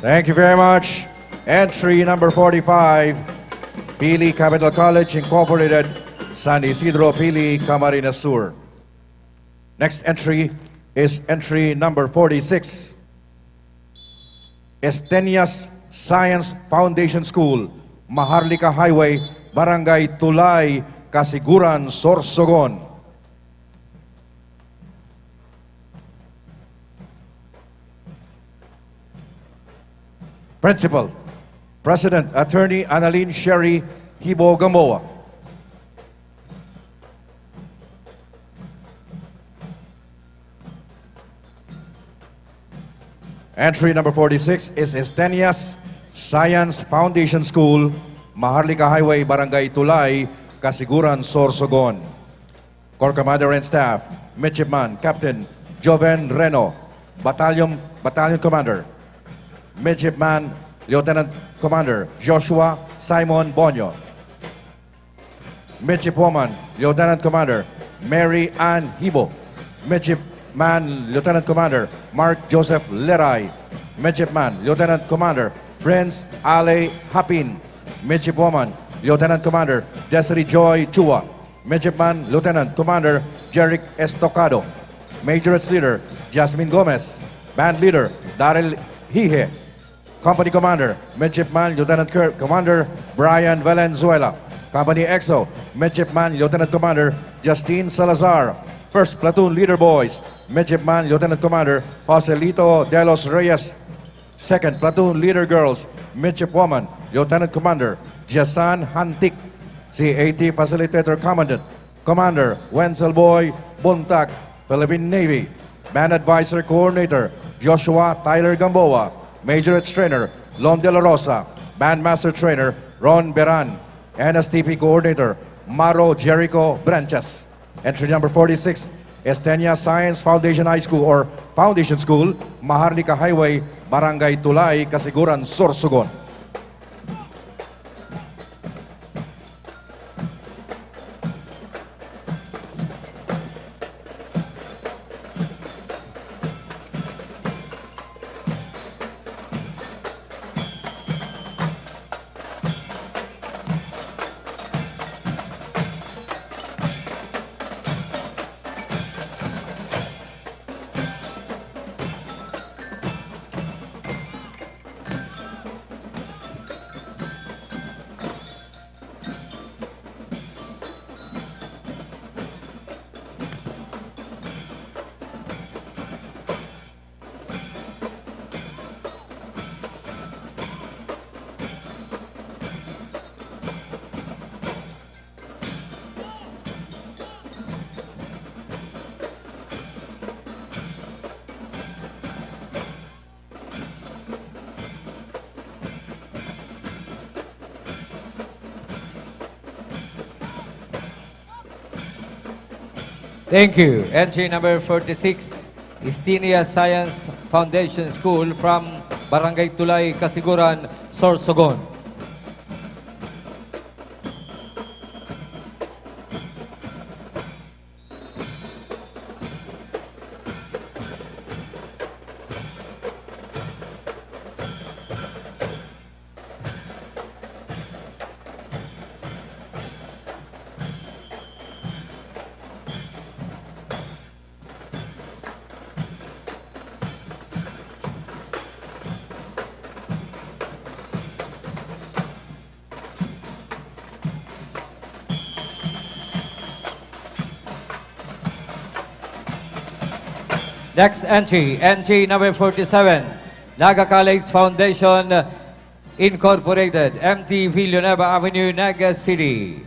Thank you very much. Entry number 45, Pili Capital College Incorporated, San Isidro, Pili, Camarines Sur. Next entry is entry number 46, Estenias Science Foundation School, Maharlika Highway, Barangay Tulay, Kasiguran, Sorsogon. Principal, President Attorney Annalyn Sherry Hibo Gamboa. Entry number 46 is Estenias Science Foundation School, Maharlika Highway, Barangay Tulay, Kasiguran, Sorsogon. Corps Commander and Staff, Midshipman Captain Joven Reno, Battalion Commander, Midshipman Lieutenant Commander Joshua Simon Bonyo, Midshipwoman Lieutenant Commander Mary Ann Hibo, Midshipman Lieutenant Commander Mark Joseph Leray, Midshipman Lieutenant Commander Prince Ale Hapin, Midshipwoman Lieutenant Commander Desiree Joy Chua, Midshipman Lieutenant Commander Jeric Estocado, Major's Leader Jasmine Gomez, Band Leader Daryl Hihe, Company Commander, Midshipman Lieutenant Commander Brian Valenzuela. Company EXO, Midshipman Lieutenant Commander Justine Salazar. First Platoon Leader Boys, Midshipman Lieutenant Commander Joselito De Los Reyes. Second Platoon Leader Girls, Midshipwoman Lieutenant Commander Jasan Hantik. CAT Facilitator Commandant, Commander Wenzel Boy Buntak, Philippine Navy. Band Advisor Coordinator Joshua Tyler Gamboa. Majorette Trainer Lon De La Rosa. Bandmaster Trainer Ron Beran. NSTP Coordinator Maro Jericho Branches. Entry number 46, Estenia Science Foundation High School or Foundation School, Maharlika Highway, Barangay Tulay, Kasiguran, Sorsogon. Thank you. Entry number 46, Istinia Science Foundation School from Barangay Tulay, Kasiguran, Sorsogon. Next entry, entry number 47, Naga College Foundation Incorporated, MT Villanueva Avenue, Naga City.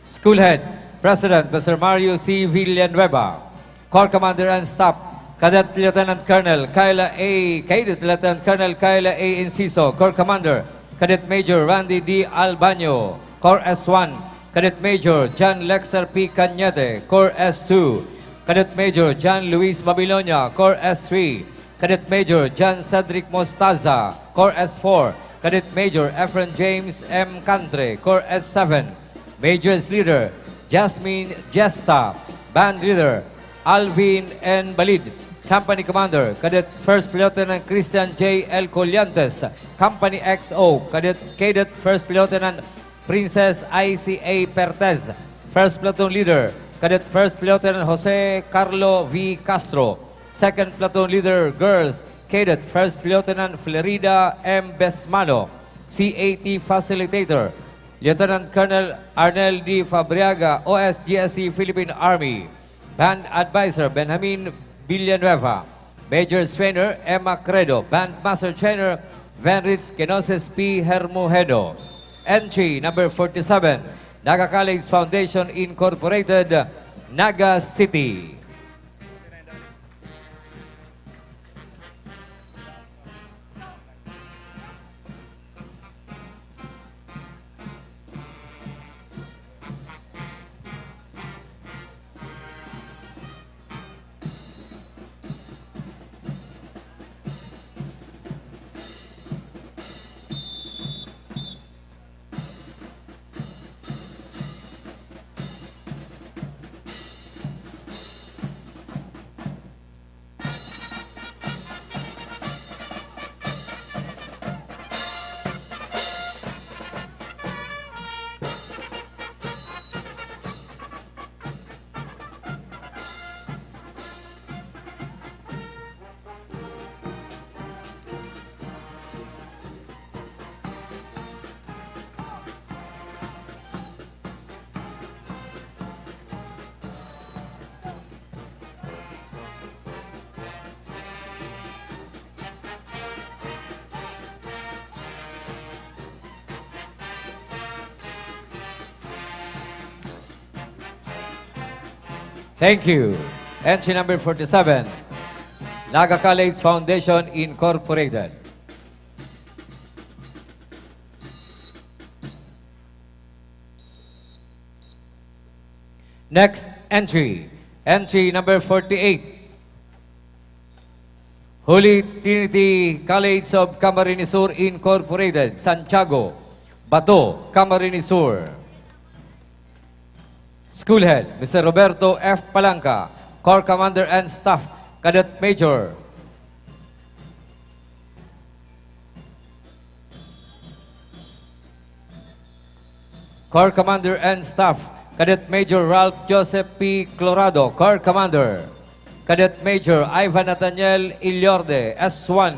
School Head, President, Mr. Mario C. Villanueva. Corps Commander and Staff, Cadet Lieutenant Colonel Kyla A. Cadet Lieutenant Colonel Kyla A. Inciso. Corps Commander, Cadet Major Randy D. Albaño. Corps S1, Cadet Major John Lexer P. Cañete. Corps S2, Cadet Major John Luis Babilonia, Corps S3. Cadet Major John Cedric Mostaza, Corps S4. Cadet Major Efren James M. Cantre, Corps S7. Majors Leader Jasmine Jesta. Band Leader Alvin N. Balid. Company Commander Cadet First Lieutenant Christian J. L. Colliantes. Company XO Cadet First Lieutenant Princess I.C.A. Pertez. First Platoon Leader Cadet First Lieutenant Jose Carlo V. Castro. Second Platoon Leader Girls, Cadet First Lieutenant Florida M. Besmano. CAT Facilitator, Lieutenant Colonel Arnel D. Fabriaga, OSGSC Philippine Army. Band Advisor Benjamin Villanueva. Majors Trainer Emma Credo. Band Master Trainer Venritz Kenoses P. Hermogedo. Entry number 47, Naga College Foundation Incorporated, Naga City. Thank you. Entry number 47, Naga College Foundation Incorporated. Next entry, entry number 48, Holy Trinity College of Camarines Sur Incorporated, Santiago, Bato, Camarines Sur. School Head, Mr. Roberto F. Palanca. Corps Commander and Staff, Cadet Major Corps Commander and Staff, Cadet Major Ralph Joseph P. Clorado. Corps Commander, Cadet Major Ivan Nathaniel Iliorde, S1.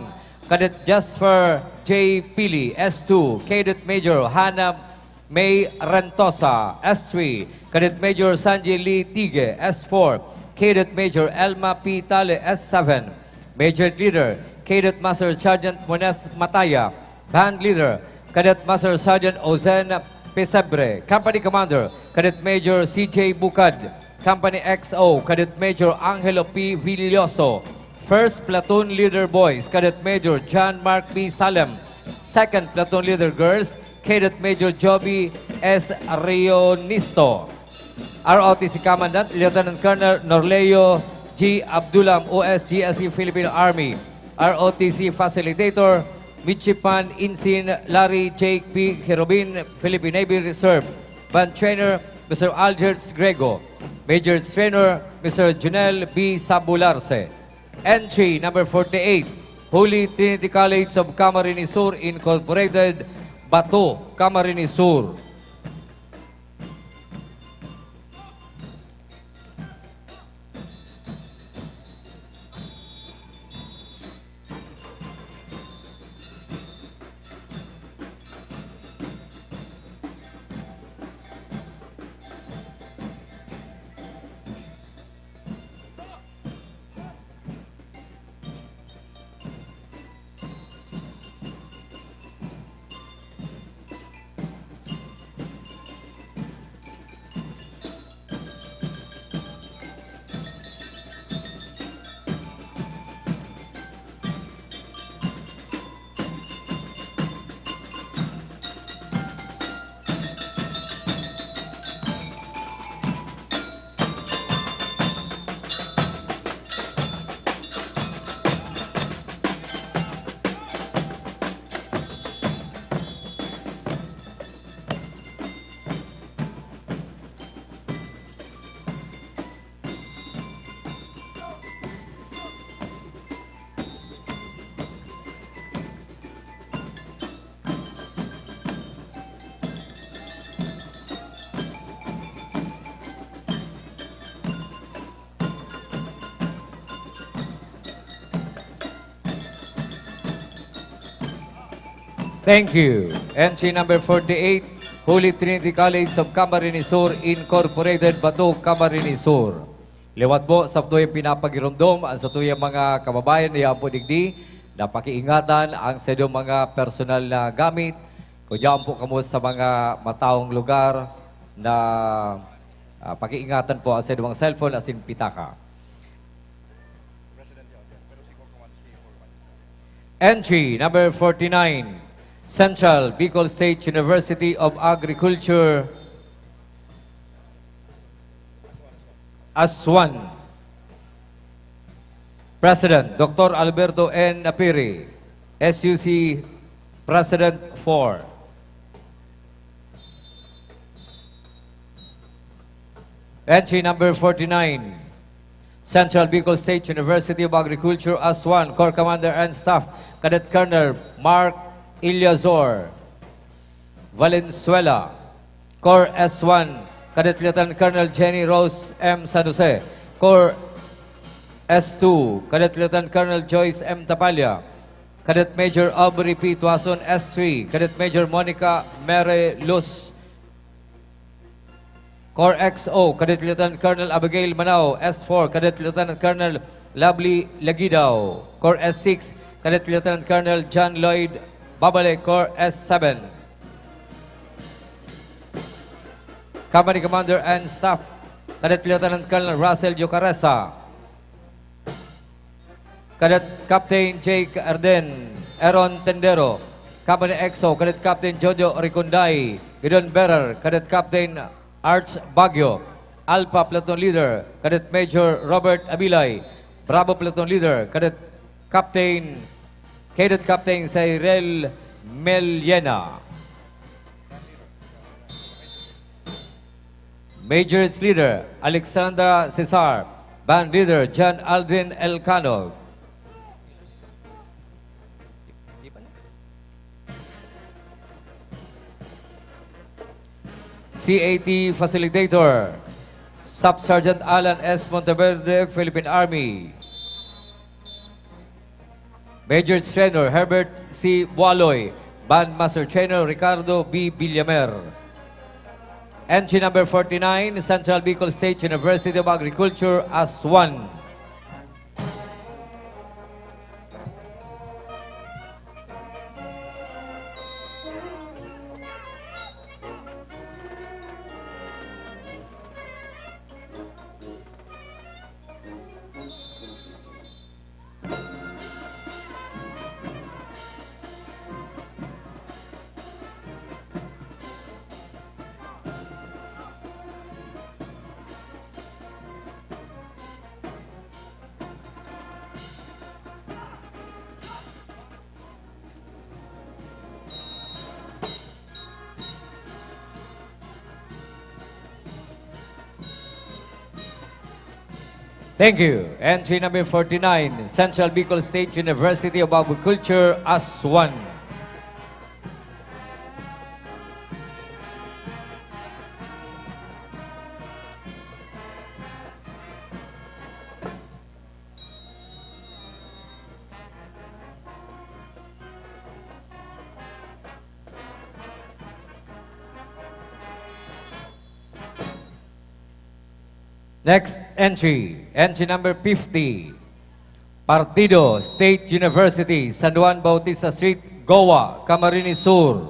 Cadet Jasper J. Pili, S2. Cadet Major Hannah May Rentosa, S3. Cadet Major Sanjay Lee Tige, S4. Cadet Major Elma P. Tale, S7. Major Leader, Cadet Master Sergeant Moneth Mataya. Band Leader, Cadet Master Sergeant Ozen Pesebre. Company Commander, Cadet Major C.J. Bukad. Company XO, Cadet Major Angelo P. Villoso. First Platoon Leader Boys, Cadet Major John Mark B. Salem. Second Platoon Leader Girls, Cadet Major Joby S. Rionisto. ROTC Commandant, Lieutenant Colonel Norleo G. Abdulam, OSGSC Philippine Army. ROTC Facilitator, Midshipman Insin Larry J. P. Herobin, Philippine Navy Reserve. Band Trainer, Mr. Algerts Grego. Major Trainer, Mr. Junel B. Sabularse. Entry number 48, Holy Trinity College of Camarines Sur Incorporated, Bato, Camarines Sur. Thank you. Entry number 48, Holy Trinity College of Camarines Sur Incorporated, Bato, Camarines Sur. Liwat po sa tuyang pinapagiromdom ang sa tuyang mga kababayan na po digdi na pakiingatan ang sa inyong mga personal na gamit. Kunyaan po kamo sa mga mataong lugar na pakiingatan po ang sa inyong cellphone as in pitaka. Entry number 49, Central Bicol State University of Agriculture, Aswan. President, Dr. Alberto N. Napiri, SUC President 4. Entry number 49, Central Bicol State University of Agriculture, Aswan, Corps Commander and Staff, Cadet Colonel Mark Ilyazor Valenzuela. Corps S1, Cadet Lieutenant Colonel Jenny Rose M. San Jose. Corps S2, Cadet Lieutenant Colonel Joyce M. Tapalya. Cadet Major Aubrey P. Tuason S3, Cadet Major Monica Mere Luz. Corps XO, Cadet Lieutenant Colonel Abigail Manao S4, Cadet Lieutenant Colonel Lovely Lagidao. Corps S6, Cadet Lieutenant Colonel John Lloyd Babale, Corps S7. Company Commander and Staff, Cadet Lieutenant Colonel Russell Jocaresa. Cadet Captain Jake Arden, Aaron Tendero. Company EXO, Cadet Captain Jojo Riconday, Gideon Bearer, Cadet Captain Arch Baguio. Alpha Platoon Leader, Cadet Major Robert Abilay. Bravo Platoon Leader, Cadet Captain Cyril Meliena. Major Leader, Alexandra Cesar. Band Leader, John Aldrin Elcano. CAT Facilitator, Sub Sergeant Alan S. Monteverde, Philippine Army. Major Trainer, Herbert C. Bualoy. Band Master Trainer, Ricardo B. Villamer. Entry number 49, Central Bicol State University of Agriculture, Aswan. Thank you. Entry number 49, Central Bicol State University of Agriculture, Aswan. Next entry, entry number 50, Partido State University, San Juan Bautista Street, Goa, Camarines Sur.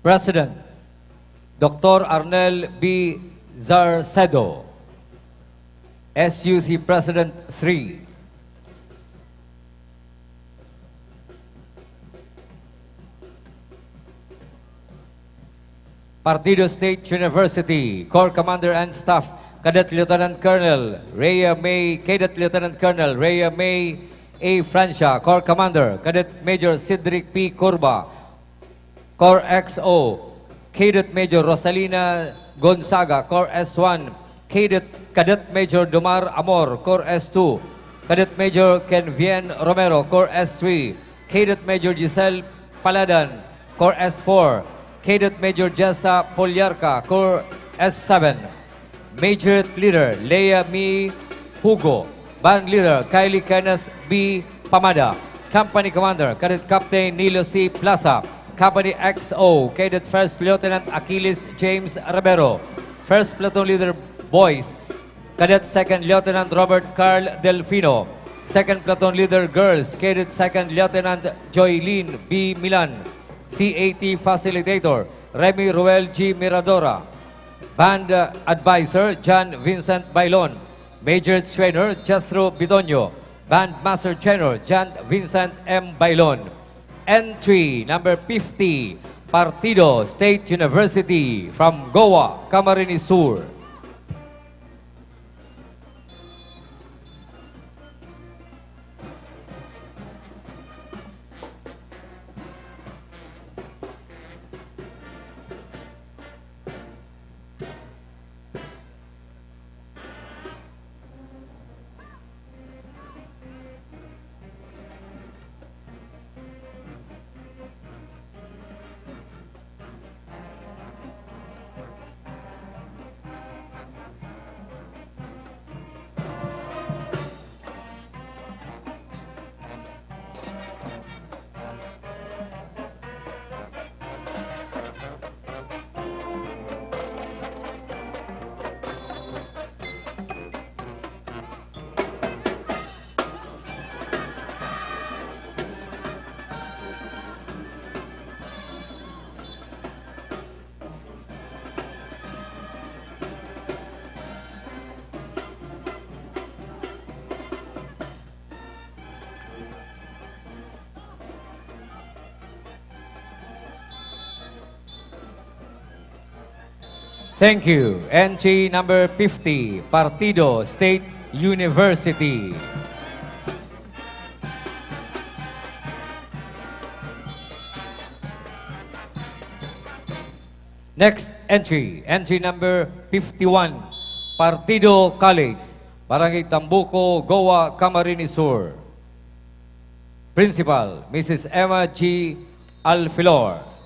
President, Dr. Arnel B. Zarcedo, SUC President 3. Partido State University, Corps Commander and Staff, Cadet Lieutenant Colonel Rhea May, Cadet Lieutenant Colonel Rhea May A. Francia, Corps Commander, Cadet Major Cedric P. Corba, Corps XO, Cadet Major Rosalina Gonzaga, Corps S1, Cadet Major Domar Amor, Corps S2, Cadet Major Kenvien Romero, Corps S3, Cadet Major Giselle Paladan, Corps S4, Cadet Major Jessa Polyarca, Corps S7, Major Leader Leia Mi Hugo, Band Leader Kylie Kenneth B. Pamada, Company Commander Cadet Captain Nilo C. Plaza, Company XO, Cadet First Lieutenant Achilles James Rivero, First Platoon Leader Boys, Cadet Second Lieutenant Robert Carl Delfino, Second Platoon Leader Girls, Cadet Second Lieutenant Joylene B. Milan, CAT Facilitator, Remy Ruel G. Miradora. Band Advisor, John Vincent Bailon. Major Trainer, Jethro Bidonio. Band Master Trainer, John Vincent M. Bailon. Entry number 50, Partido State University from Goa, Camarines Sur. Thank you. Entry number 50, Partido State University. Next entry, entry number 51, Partido College, Barangay Tambuco, Goa, Camarines Sur. Principal, Mrs. Emma G. Alfilor.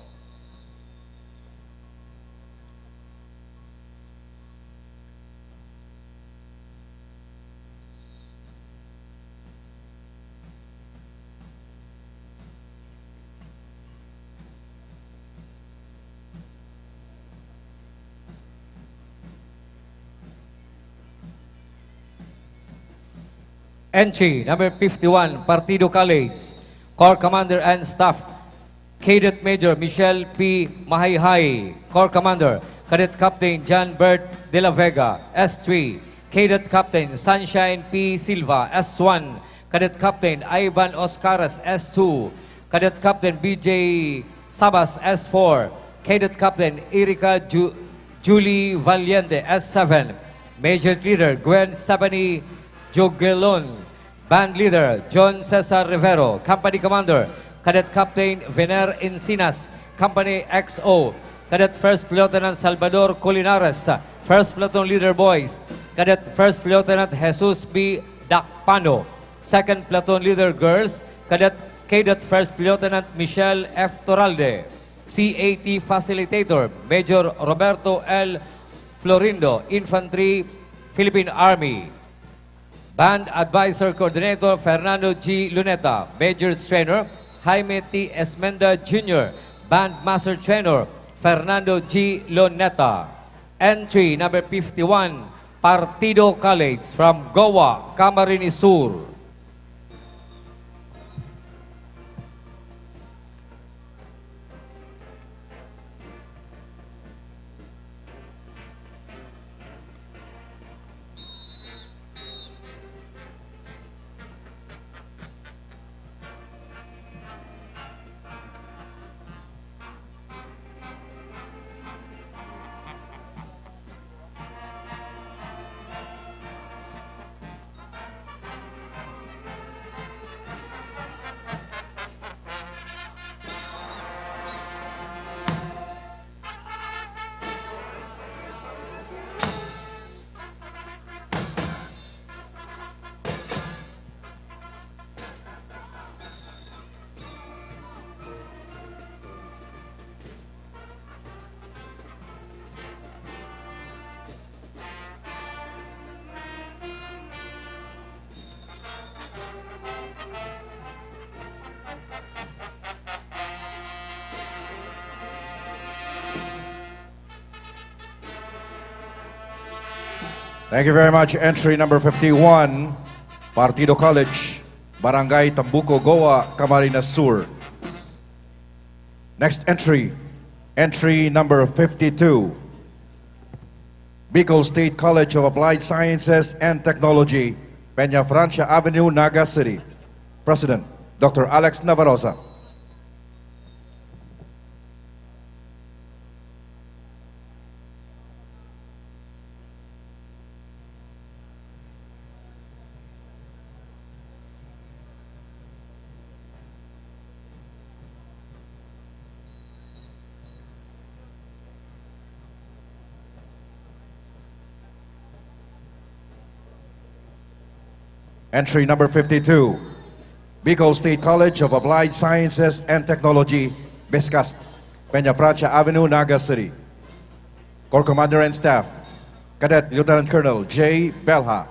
Entry number 51, Partido College, Corps Commander and Staff, Cadet Major Michelle P. Mahayhay, Corps Commander, Cadet Captain John Bert De La Vega, S3, Cadet Captain Sunshine P. Silva, S1, Cadet Captain Ivan Oscaras, S2, Cadet Captain BJ Sabas, S4, Cadet Captain Erika Julie Valiente, S7, Major Leader Gwen Sabani Jogelon, Band Leader John Cesar Rivero, Company Commander Cadet Captain Vener Encinas, Company XO, Cadet First Lieutenant Salvador Colinares. First Platoon Leader Boys, Cadet First Lieutenant Jesus B. Dacpano. Second Platoon Leader Girls, Cadet First Lieutenant Michelle F. Toralde. CAT Facilitator, Major Roberto L. Florindo, Infantry, Philippine Army. Band Advisor Coordinator, Fernando G. Luneta. Major Trainer, Jaime T. Esmenda Jr. Band Master Trainer, Fernando G. Luneta. Entry number 51, Partido College from Goa, Camarines Sur. Thank you very much. Entry number 51, Partido College, Barangay Tambuco, Goa, Camarines Sur. Next entry, entry number 52, Bicol State College of Applied Sciences and Technology, Peña Francia Avenue, Naga City. President, Dr. Alex Navarroza. Entry number 52, Bicol State College of Applied Sciences and Technology, Biscas, Peña Francia Avenue, Naga City. Corps Commander and Staff, Cadet Lieutenant Colonel J. Belha,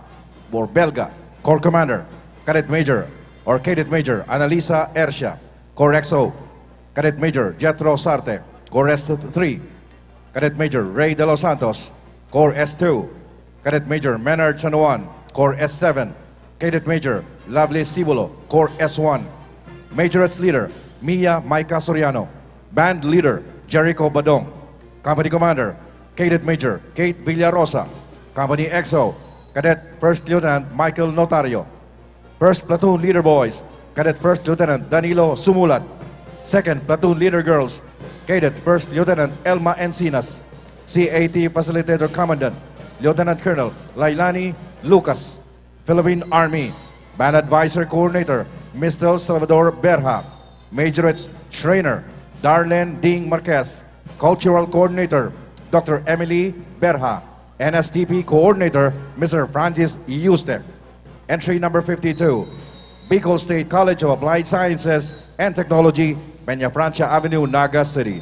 or Belga. Corps Commander, Cadet Major or Cadet Major Analisa Ercia. Corps XO, Cadet Major Jetro Sarte, Corps S3. Cadet Major Ray De Los Santos, Corps S2. Cadet Major Menard San Juan, Corps S7. Cadet Major Lovely Cibulo, Corps S1. Majorettes Leader Mia Maika Soriano. Band Leader Jericho Badong. Company Commander Cadet Major Kate Villarosa. Company XO Cadet First Lieutenant Michael Notario. First Platoon Leader Boys, Cadet First Lieutenant Danilo Sumulat. Second Platoon Leader Girls, Cadet First Lieutenant Elma Encinas. CAT Facilitator Commandant Lieutenant Colonel Lailani Lucas. Philippine Army. Band Advisor Coordinator Mr. Salvador Berha. Majorettes Trainer Darlene Ding Marquez. Cultural Coordinator Dr. Emily Berha. NSTP Coordinator Mr. Francis Yuste. Entry number 52, Bicol State College of Applied Sciences and Technology, Peña Francia Avenue, Naga City.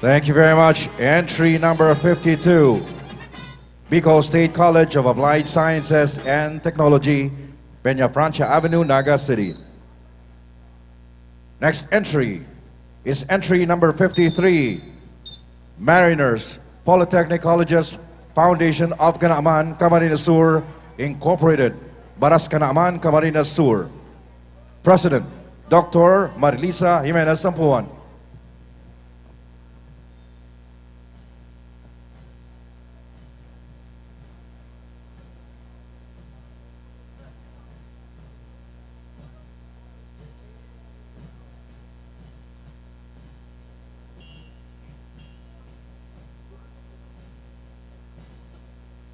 Thank you very much. Entry number 52, Bicol State College of Applied Sciences and Technology, Peña Francia Avenue, Naga City. Next entry is entry number 53, Mariners Polytechnic Colleges Foundation of Canaaman, Camarines Sur, Incorporated, Baras Canaaman, Camarines Sur. President, Dr. Marilisa Jimenez Sampuan.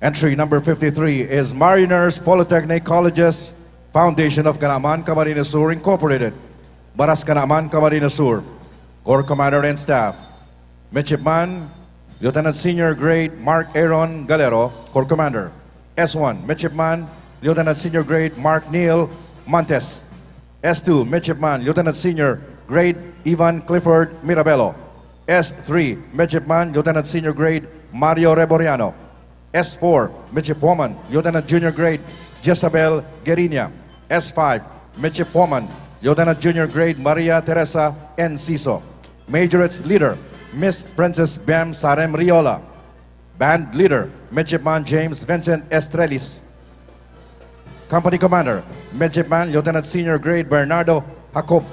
Entry number 53 is Mariners Polytechnic Colleges Foundation of Canaaman, Camarines Sur, Incorporated, Baras Canaaman, Camarines Sur. Corps Commander and Staff, Midshipman, Lieutenant Senior Grade Mark Aaron Galero, Corps Commander. S1, Midshipman, Lieutenant Senior Grade Mark Neil Montes. S2, Midshipman, Lieutenant Senior Grade Ivan Clifford Mirabello. S3, Midshipman, Lieutenant Senior Grade Mario Reboriano. S4, Midshipwoman, Lieutenant Junior Grade Jezabel Guerina. S5, Midshipwoman, Lieutenant Junior Grade Maria Teresa Enciso. Majorates Leader, Miss Princess Bam Sarem Riola. Band Leader, Midshipman James Vincent Estrelis. Company Commander, Midshipman Lieutenant Senior Grade Bernardo Jacob.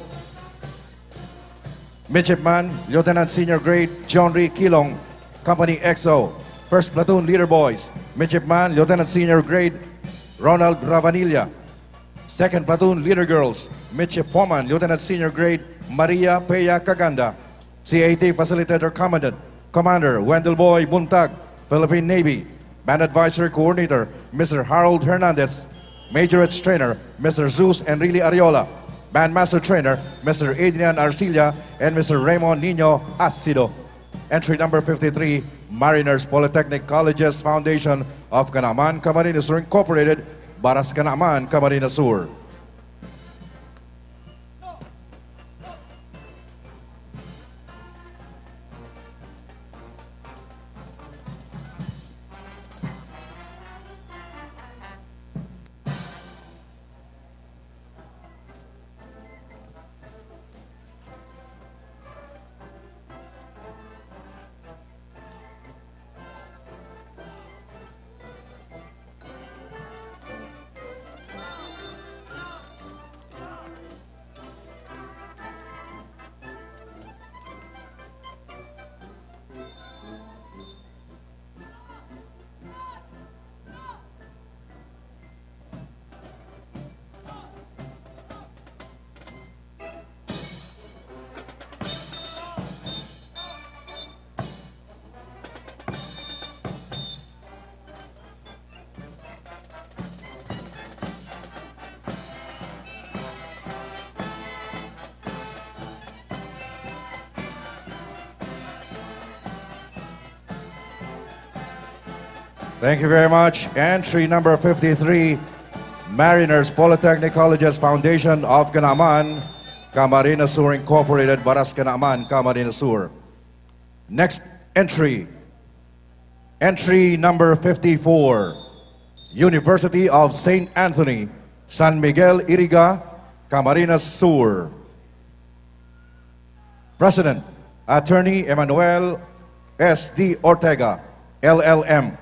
Midshipman Lieutenant Senior Grade John Ree Kilong, Company XO. First Platoon Leader Boys, Midshipman Lieutenant Senior Grade Ronald Ravanilla. Second Platoon Leader Girls, Midshipwoman Lieutenant Senior Grade Maria Peya Caganda. CAT Facilitator Commandant, Commander Wendell Boy Buntag, Philippine Navy. Band Advisor Coordinator, Mr. Harold Hernandez. Majorates Trainer, Mr. Zeus Enrile Ariola. Bandmaster Trainer, Mr. Adrian Arcilla and Mr. Raymond Nino Acido. Entry number 53, Mariners Polytechnic Colleges Foundation of Canaaman, Camarines Sur, Incorporated, Baras Canaaman, Camarines Sur. Thank you very much. Entry number 53, Mariners Polytechnic Colleges Foundation of Canaaman, Camarines Sur, Incorporated, Baras Canaaman, Camarines Sur. Next entry, entry number 54, University of St. Anthony, San Miguel Iriga, Camarines Sur. President, Attorney Emmanuel S.D. Ortega, LLM.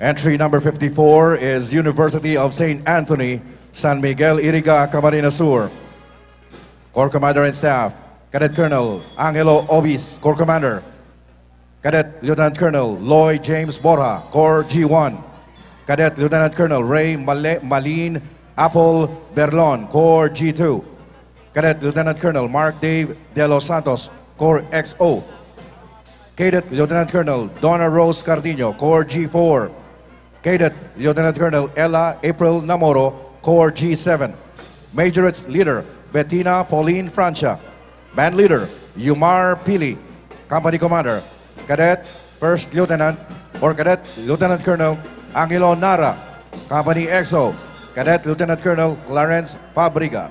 Entry number 54 is University of St. Anthony, San Miguel Iriga, Camarines Sur. Corps Commander and Staff, Cadet Colonel Angelo Obis, Corps Commander. Cadet Lieutenant Colonel Lloyd James Borja, Corps G1. Cadet Lieutenant Colonel Ray Malin Apple Berlon, Corps G2. Cadet Lieutenant Colonel Mark Dave De Los Santos, Corps XO. Cadet Lieutenant Colonel Donna Rose Cardino, Corps G4. Cadet Lieutenant Colonel Ella April Namoro, Corps G7. Majorates Leader Bettina Pauline Francia. Band Leader Yumar Pili. Company Commander, Cadet First Lieutenant or Cadet Lieutenant Colonel Angelo Nara. Company EXO, Cadet Lieutenant Colonel Clarence Fabriga.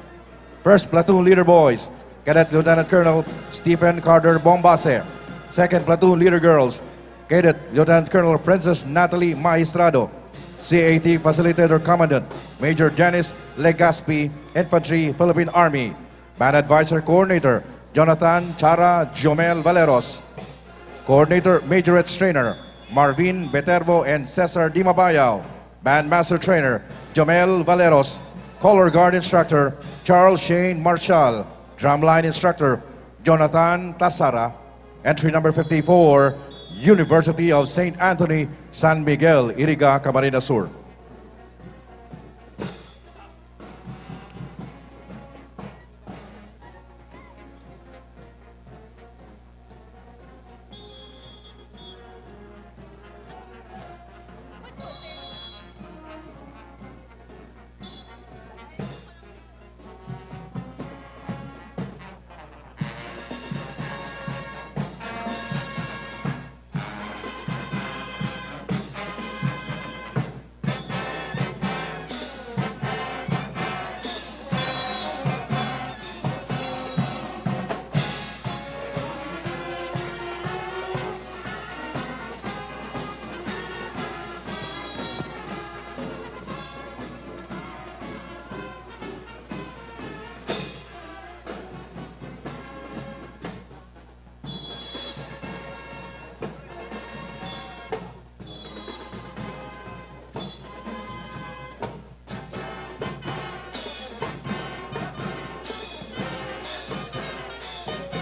First Platoon Leader Boys, Cadet Lieutenant Colonel Stephen Carter Bombase. Second Platoon Leader Girls, Cadet Lieutenant Colonel Princess Natalie Maestrado. CAT Facilitator Commandant, Major Janice Legaspi, Infantry, Philippine Army. Band Advisor Coordinator, Jonathan Chara Jomel Valeros. Coordinator, Majorettes Trainer, Marvin Betervo and Cesar Dimabayao. Band Master Trainer, Jomel Valeros. Color Guard Instructor, Charles Shane Marshall. Drumline Instructor, Jonathan Tasara. Entry number 54, University of St. Anthony, San Miguel, Iriga, Camarines Sur.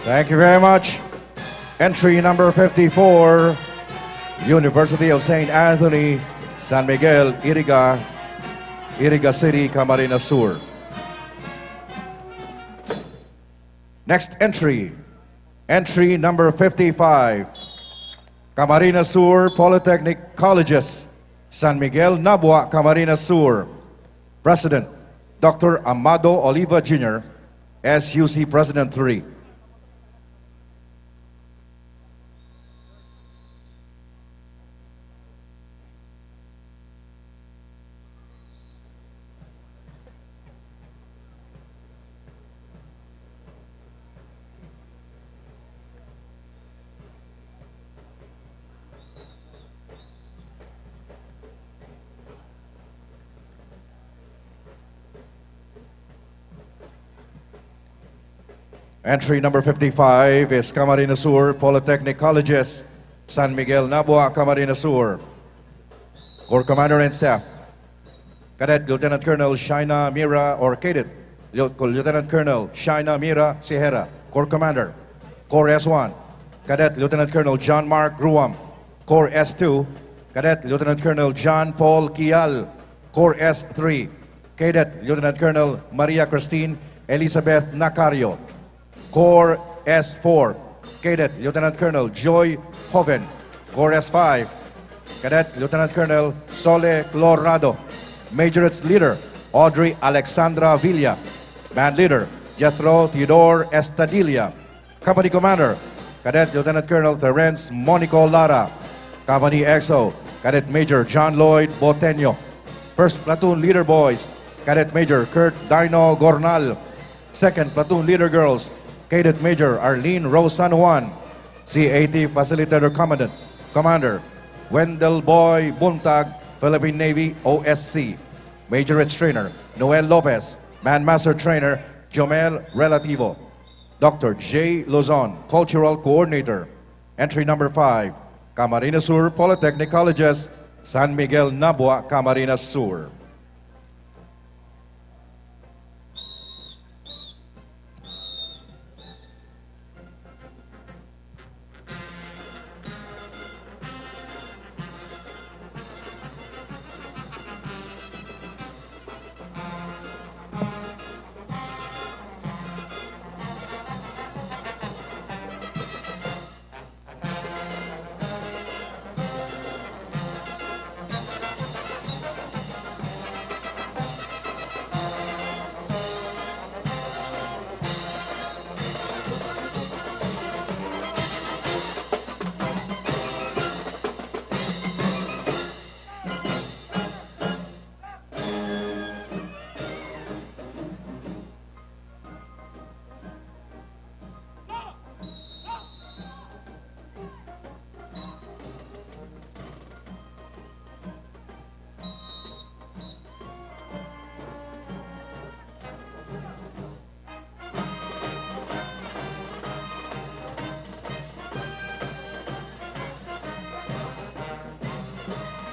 Thank you very much. Entry number 54, University of St. Anthony, San Miguel, Iriga, Iriga City, Camarines Sur. Next entry, entry number 55, Camarines Sur Polytechnic Colleges, San Miguel, Nabua, Camarines Sur. President, Dr. Amado Oliva Jr., SUC President 3. Entry number 55 is Camarines Sur Polytechnic Colleges, San Miguel, Nabua, Camarines Sur. Corps Commander and Staff, Cadet Lieutenant Colonel Shaina Mira, or Cadet Lieutenant Colonel Shaina Mira Sierra, Corps Commander. Corps S1, Cadet Lieutenant Colonel John Mark Ruam. Corps S2, Cadet Lieutenant Colonel John Paul Kial. Corps S3, Cadet Lieutenant Colonel Maria Christine Elizabeth Nacario. Corps S4, Cadet Lieutenant Colonel Joy Hoven. Corps S5, Cadet Lieutenant Colonel Sole Colorado. Majorettes Leader, Audrey Alexandra Villa. Band Leader, Jethro Theodore Estadilla. Company Commander, Cadet Lieutenant Colonel Terence Monico Lara. Company EXO, Cadet Major John Lloyd Boteño. First Platoon Leader Boys, Cadet Major Kurt Dino Gornal. Second Platoon Leader Girls, Cadet Major Arlene Rose San Juan. CAT Facilitator Commandant, Commander Wendell Boy Buntag, Philippine Navy OSC. Majorettes Trainer Noel Lopez. Band Master Trainer Jomel Relativo. Dr. J. Lozon, Cultural Coordinator. Entry number 5, Camarines Sur Polytechnic Colleges, San Miguel, Nabua, Camarines Sur.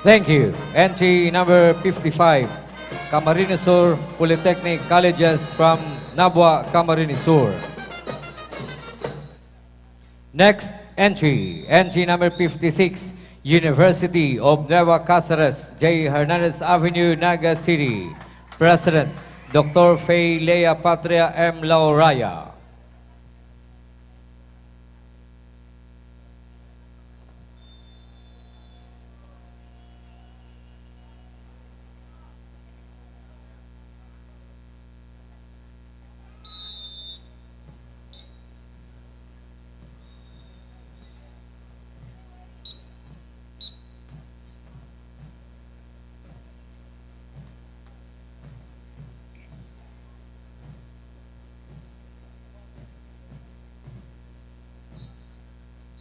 Thank you. Entry number 55, Camarines Sur Polytechnic Colleges from Nabua, Camarines Sur. Next entry, entry number 56, University of Nueva Cáceres, J. Hernandez Avenue, Naga City. President, Dr. Fay Lea Patria M. Lauraya.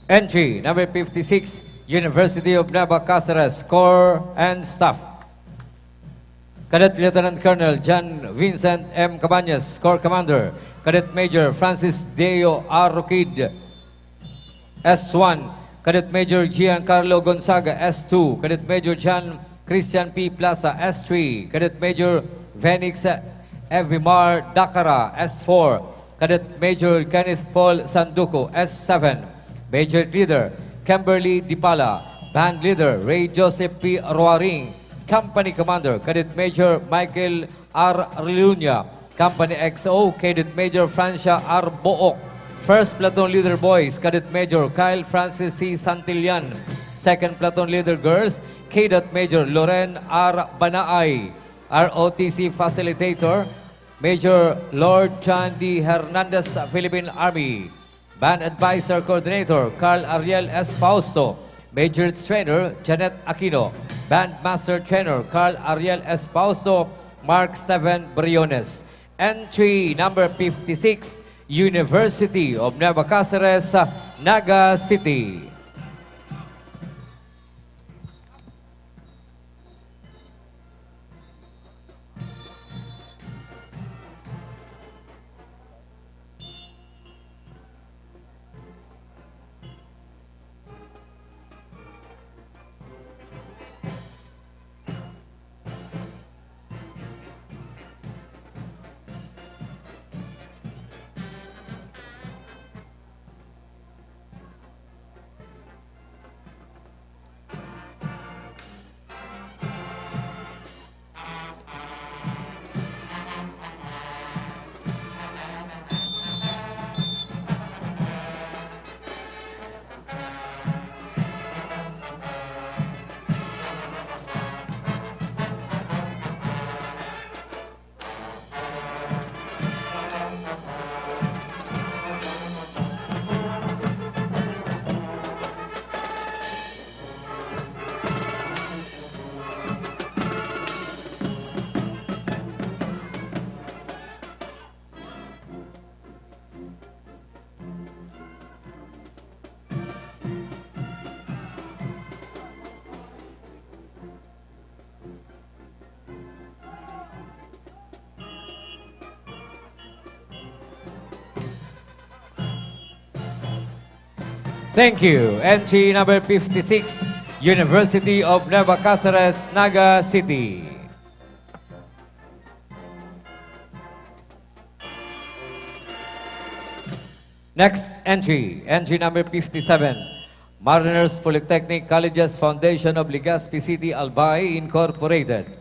Entry number 56, University of Nueva Cáceres, Corps and Staff. Cadet Lieutenant Colonel John Vincent M. Cabañas, Corps Commander. Cadet Major Francis Deo R. Roquid, S1. Cadet Major Giancarlo Gonzaga, S2. Cadet Major John Christian P. Plaza, S3. Cadet Major Venix Evimar Dakara, S4. Cadet Major Kenneth Paul Sanduco, S7. Major Leader Kimberly Dipala, Band Leader Ray Joseph P. Roaring, Company Commander Cadet Major Michael R. Rilunya, Company XO Cadet Major Francia R. Book, First Platoon Leader Boys Cadet Major Kyle Francis C. Santillan, Second Platoon Leader Girls Cadet Major Loren R. Banaay, ROTC Facilitator Major Lord John D. Hernandez, Philippine Army. Band Advisor Coordinator Carl Ariel S. Fausto. Major Trainer Janet Aquino. Band Master Trainer Carl Ariel S. Fausto. Mark Steven Briones. Entry number 56, University of Nueva Cáceres, Naga City. Thank you. Entry number 56, University of Nueva Cáceres, Naga City. Next entry, entry number 57, Mariners Polytechnic Colleges Foundation of Legazpi City, Albay, Incorporated.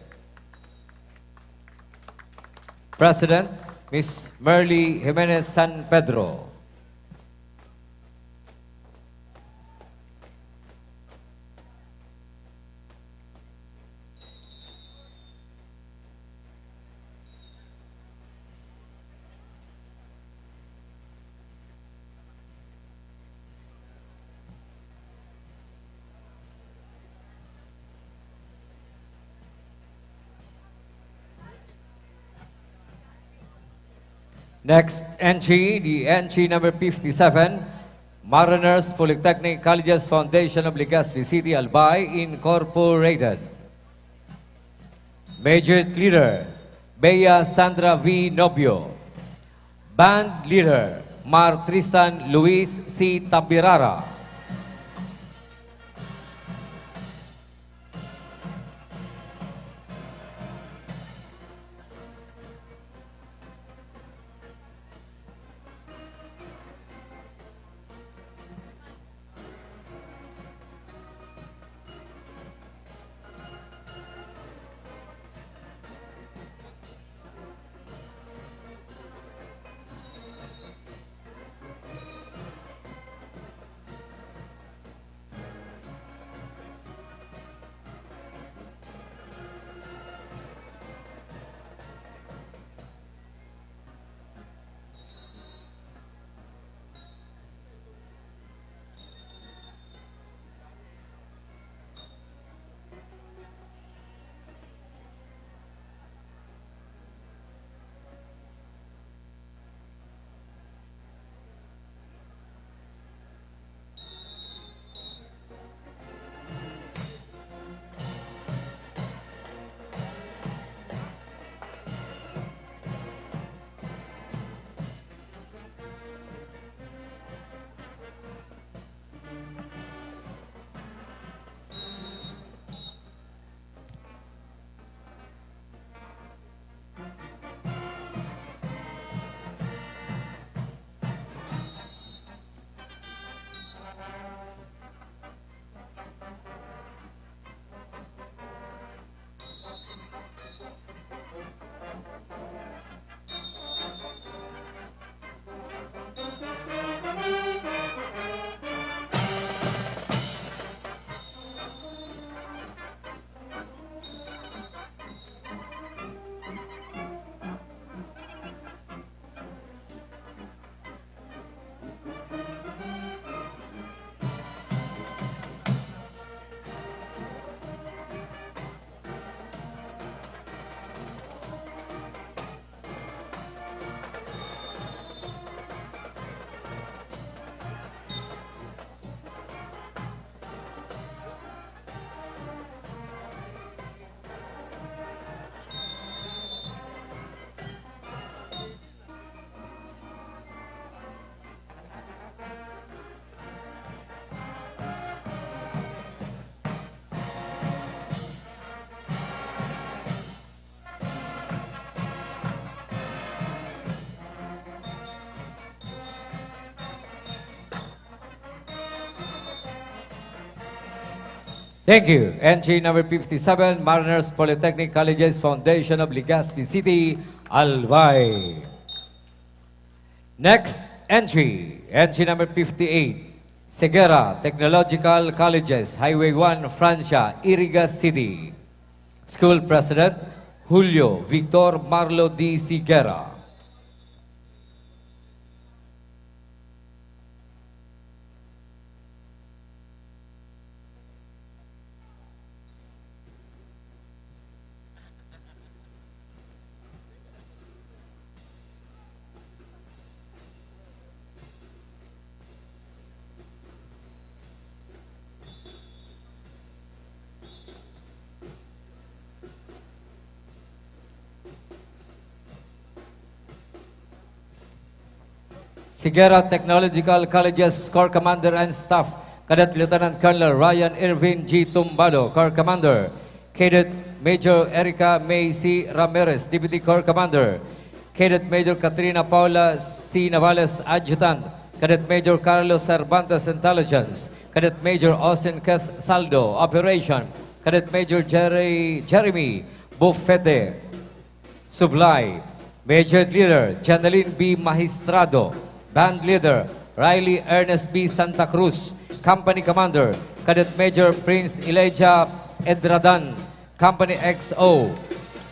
President, Ms. Merly Jimenez San Pedro. Next entry, the entry number 57, Mariners Polytechnic Colleges Foundation of Legazpi City, Albay, Incorporated. Major Leader, Bea Sandra V. Nobio. Band Leader, Mar Tristan Luis C. Tabirara. Thank you. Entry number 57, Mariners Polytechnic Colleges Foundation of Legazpi City, Albay. Next entry, entry number 58, Segura Technological Colleges, Highway 1, Francia, Iriga City. School President, Julio Victor Marlo D. Segura. Segura Technological Colleges Corps Commander and Staff, Cadet Lieutenant Colonel Ryan Irvin G. Tumbado, Corps Commander. Cadet Major Erica May C. Ramirez, Deputy Corps Commander. Cadet Major Katrina Paula C. Navales, Adjutant. Cadet Major Carlos Cervantes, Intelligence. Cadet Major Austin Keth Saldo, Operation. Cadet Major Jeremy Buffete, Sublay. Major Leader Janeline B. Magistrado. Band Leader Riley Ernest B. Santa Cruz. Company Commander Cadet Major Prince Elijah Edradan. Company XO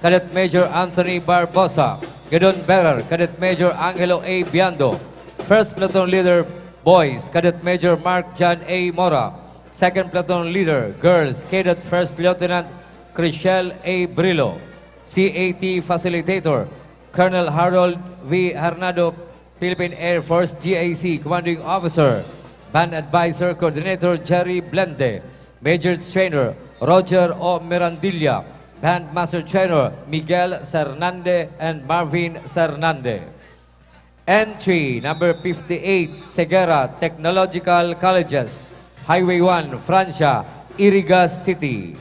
Cadet Major Anthony Barbosa. Gedon Bearer Cadet Major Angelo A. Biando. First Platoon Leader Boys Cadet Major Mark John A. Mora. Second Platoon Leader Girls Cadet First Lieutenant Chriselle A. Brillo. CAT Facilitator Colonel Harold V. Hernando, Philippine Air Force GAC Commanding Officer. Band Advisor Coordinator Jerry Blende. Major Trainer Roger O. Mirandilla. Band Master Trainer Miguel Cernande and Marvin Cernande. Entry number 58, Segura Technological Colleges, Highway 1, Francia, Iriga City.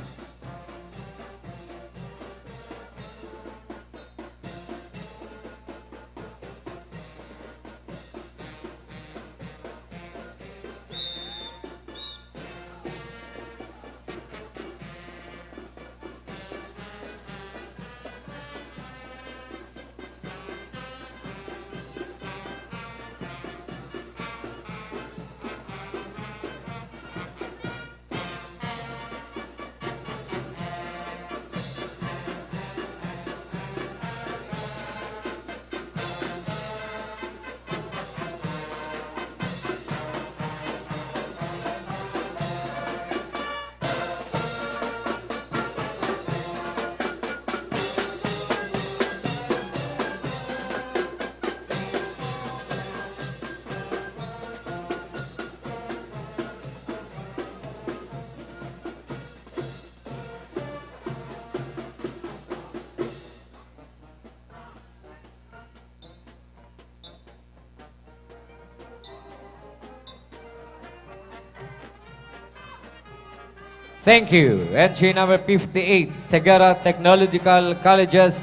Thank you. Entry number 58, Segura Technological Colleges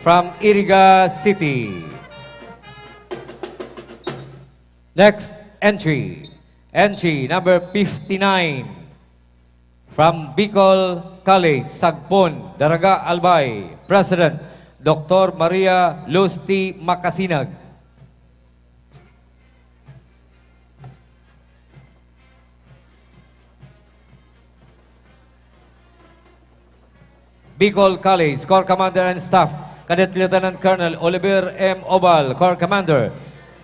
from Iriga City. Next entry, entry number 59, from Bicol College, Sagpon, Daraga, Albay. President, Dr. Maria Luz T. Makasinag. Bicol College, Corps Commander and Staff, Cadet Lieutenant Colonel Oliver M. Obal, Corps Commander.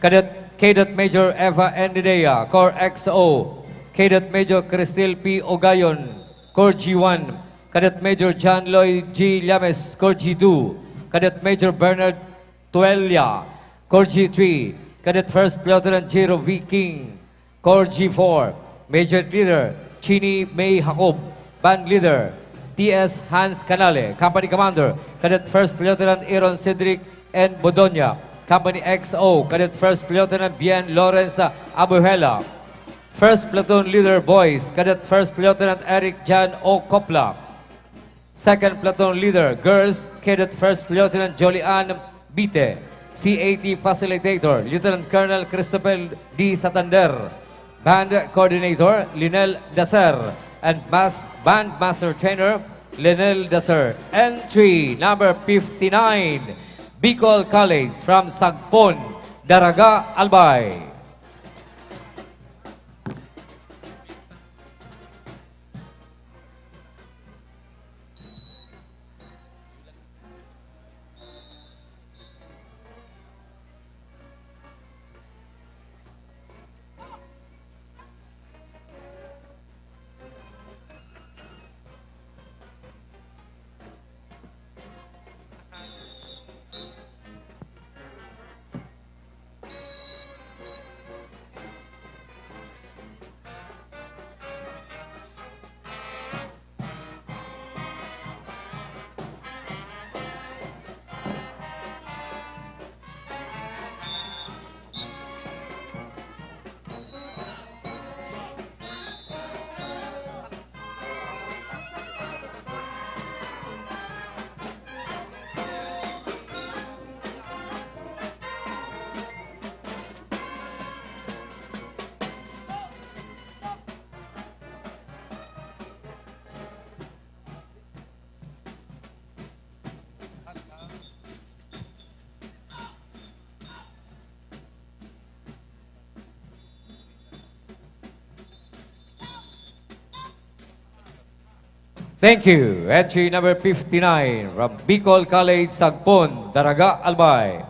Cadet Major Eva Endidea, Corps XO. Cadet Major Cristil P. Ogayon, Corps G1. Cadet Major John Lloyd G. Llames, Corps G2. Cadet Major Bernard Tuelia, Corps G3. Cadet First Lieutenant Jiro V. King, Corps G4. Major Leader Chini May Jacob, Band Leader T.S. Hans Canale. Company Commander Cadet First Lieutenant Aaron Cedric N. Bodonia. Company XO Cadet First Lieutenant Bien Lawrence Abuhela. First Platoon Leader Boys Cadet First Lieutenant Eric Jan O. Copla. Second Platoon Leader Girls Cadet First Lieutenant Jolian Bite. CAT Facilitator Lieutenant Colonel Cristobal D. Santander. Band Coordinator Linel Dacer and Band Master Trainer Lenel Daser. Entry number 59, Bicol College from Sagpon, Daraga, Albay. Thank you. Entry number 59 from Bicol College, Sagpon, Daraga, Albay.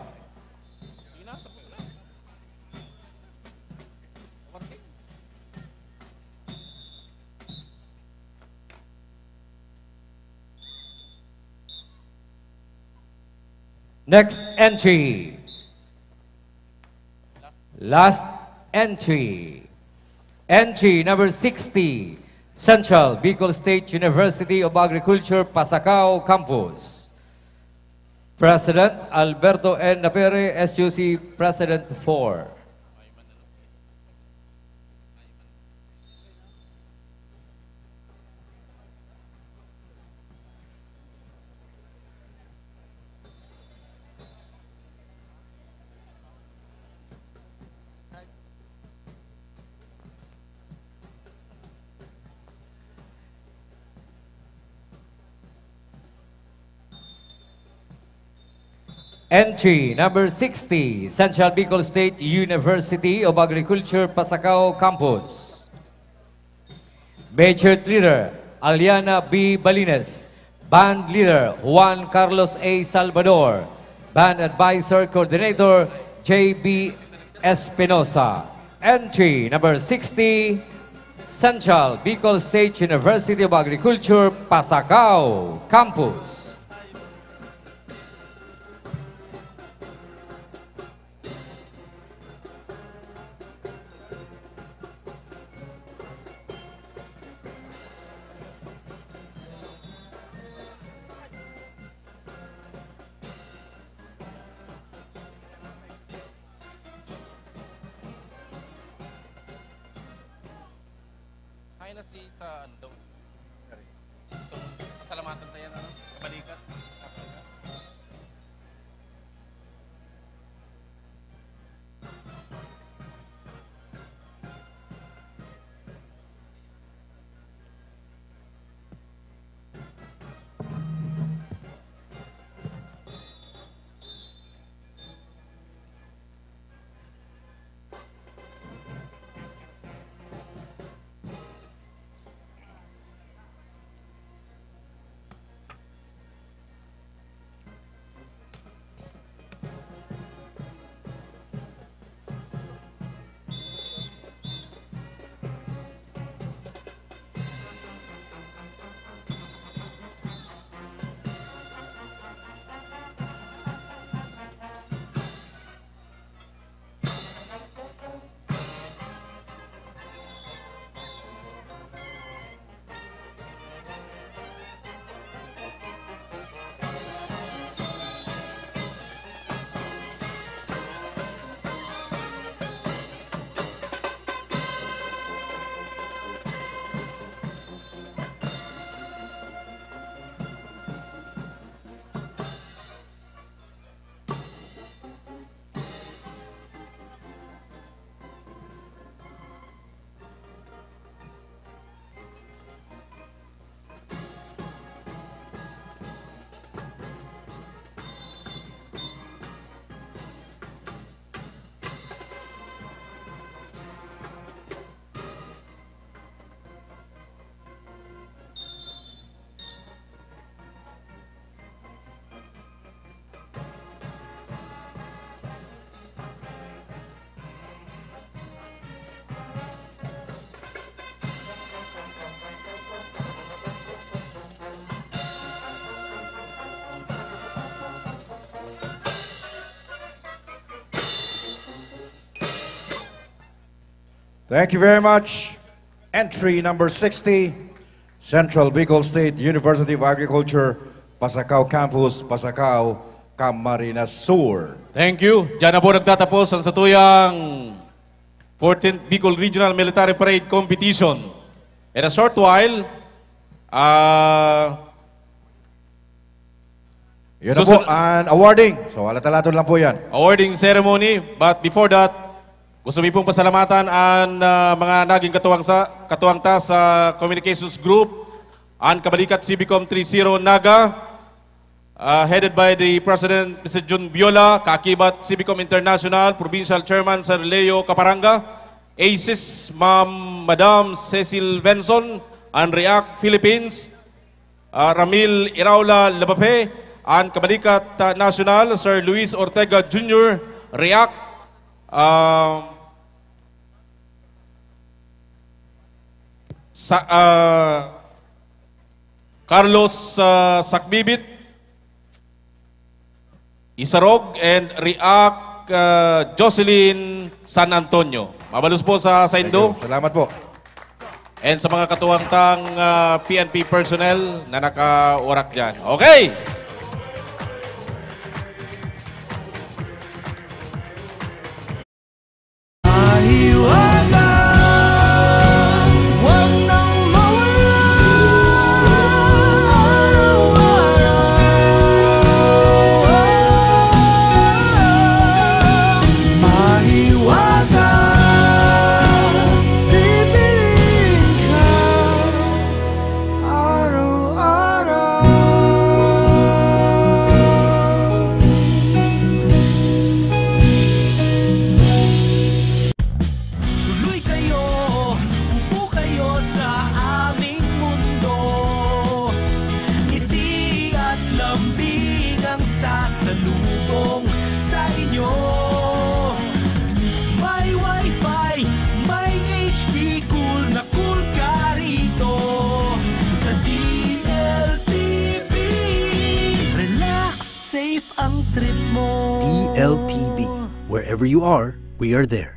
Next entry. Last entry. Entry number 60. Central Bicol State University of Agriculture, Pasacao Campus. President Alberto N. Napere, SUC President 4. Entry number 60, Central Bicol State University of Agriculture, Pasacao Campus. Major Leader, Aliana B. Balines. Band Leader, Juan Carlos A. Salvador. Band Advisor Coordinator, J.B. Espinosa. Entry number 60, Central Bicol State University of Agriculture, Pasacao Campus. Kaya na sa ano daw. Pasalamatan tayo ano, kabalikat. Thank you very much. Entry number 60, Central Bicol State University of Agriculture, Pasacao Campus, Pasacao, Camarines Sur. Thank you. Diyan na po nagtatapos ang satuyang 14th Bicol Regional Military Parade Competition. In a short while, Yun na po, and awarding. So, alat-alatun lang po yan. awarding ceremony. But before that, gusto mi pong pasalamatan ang mga naging katuwangta sa Communications Group, ang Kabalikat Cibicom 30 Naga, headed by the President, Mr. Jun Biola, Kaakibat Cibicom International, Provincial Chairman, Sir Leo Caparanga, ACES, Madam Cecil Venson, and REACT Philippines, Ramil Iraula Labape, and Kabalikat National, Sir Luis Ortega Jr., REACT, Carlos Sakbibit, Isarog, and REACT Jocelyn San Antonio. Mabalus po sa Indo. Salamat po. And sa mga katuwangtang PNP personnel na naka-urak dyan. Okay! DLTB. Wherever you are, we are there.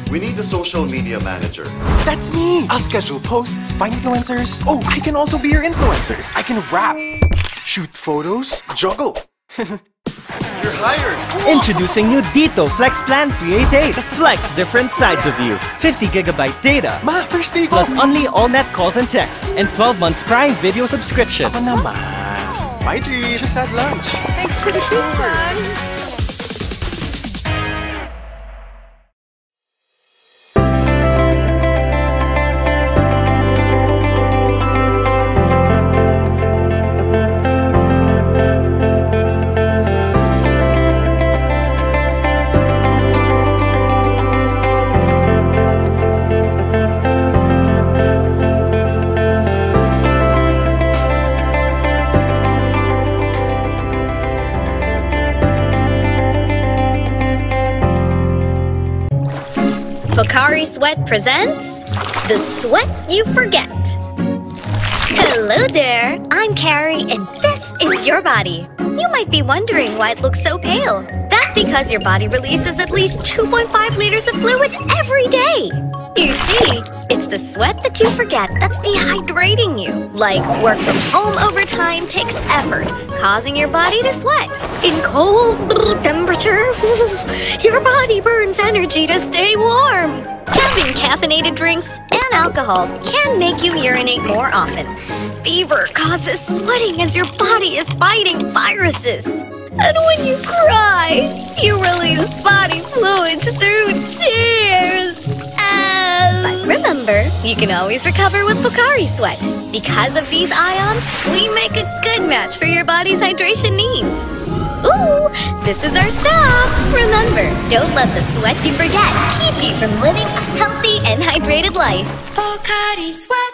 We need a social media manager. That's me! I'll schedule posts, find influencers. Oh, I can also be your influencer. I can rap, shoot photos, juggle. You're hired! Introducing new Dito Flex Plan 388. Flex different sides of you. 50 gigabyte data. Ma, first day plus only all-net calls and texts. And 12 months Prime video subscription. Ako naman. My treat. Just had lunch. Thanks for the pizza. Pocari Sweat presents The Sweat You Forget. Hello there, I'm Carrie, and this your body. You might be wondering why it looks so pale. That's because your body releases at least 2.5 liters of fluids every day. You see, it's the sweat that you forget that's dehydrating you. Like work from home overtime takes effort, causing your body to sweat. In cold temperature, your body burns energy to stay warm. Having caffeinated drinks and alcohol can make you urinate more often. Fever causes sweating as your body is fighting viruses. And when you cry, you release body fluids through tears. But remember, you can always recover with Pocari Sweat. Because of these ions, we make a good match for your body's hydration needs. Ooh, this is our stop. Remember, don't let the sweat you forget keep you from living a healthy and hydrated life. Pocari Sweat.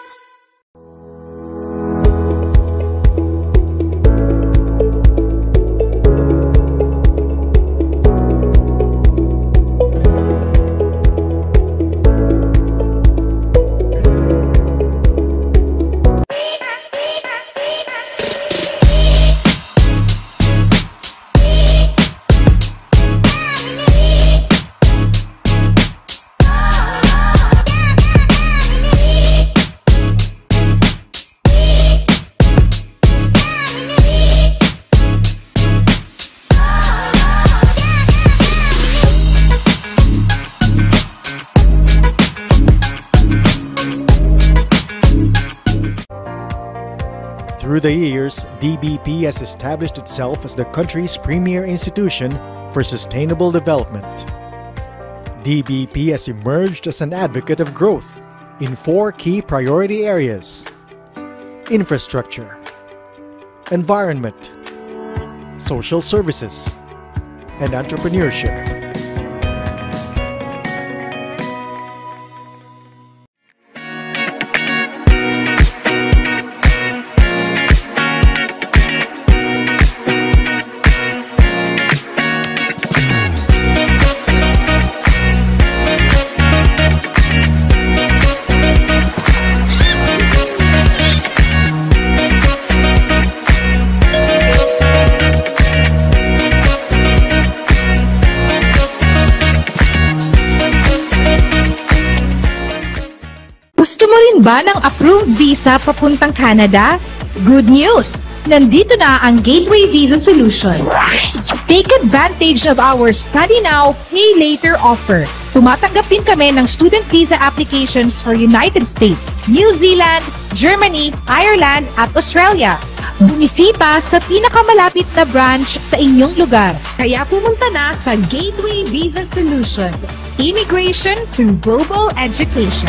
Through the years, DBP has established itself as the country's premier institution for sustainable development. DBP has emerged as an advocate of growth in 4 key priority areas: infrastructure, environment, social services, and entrepreneurship. Gusto mo rin ba ng approved visa papuntang Canada? Good news! Nandito na ang Gateway Visa Solution. Take advantage of our Study Now, Pay Later offer. Tumatanggap din kami ng student visa applications for United States, New Zealand, Germany, Ireland at Australia. Bumisita sa pinakamalapit na branch sa inyong lugar. Kaya pumunta na sa Gateway Visa Solution. Immigration through global education.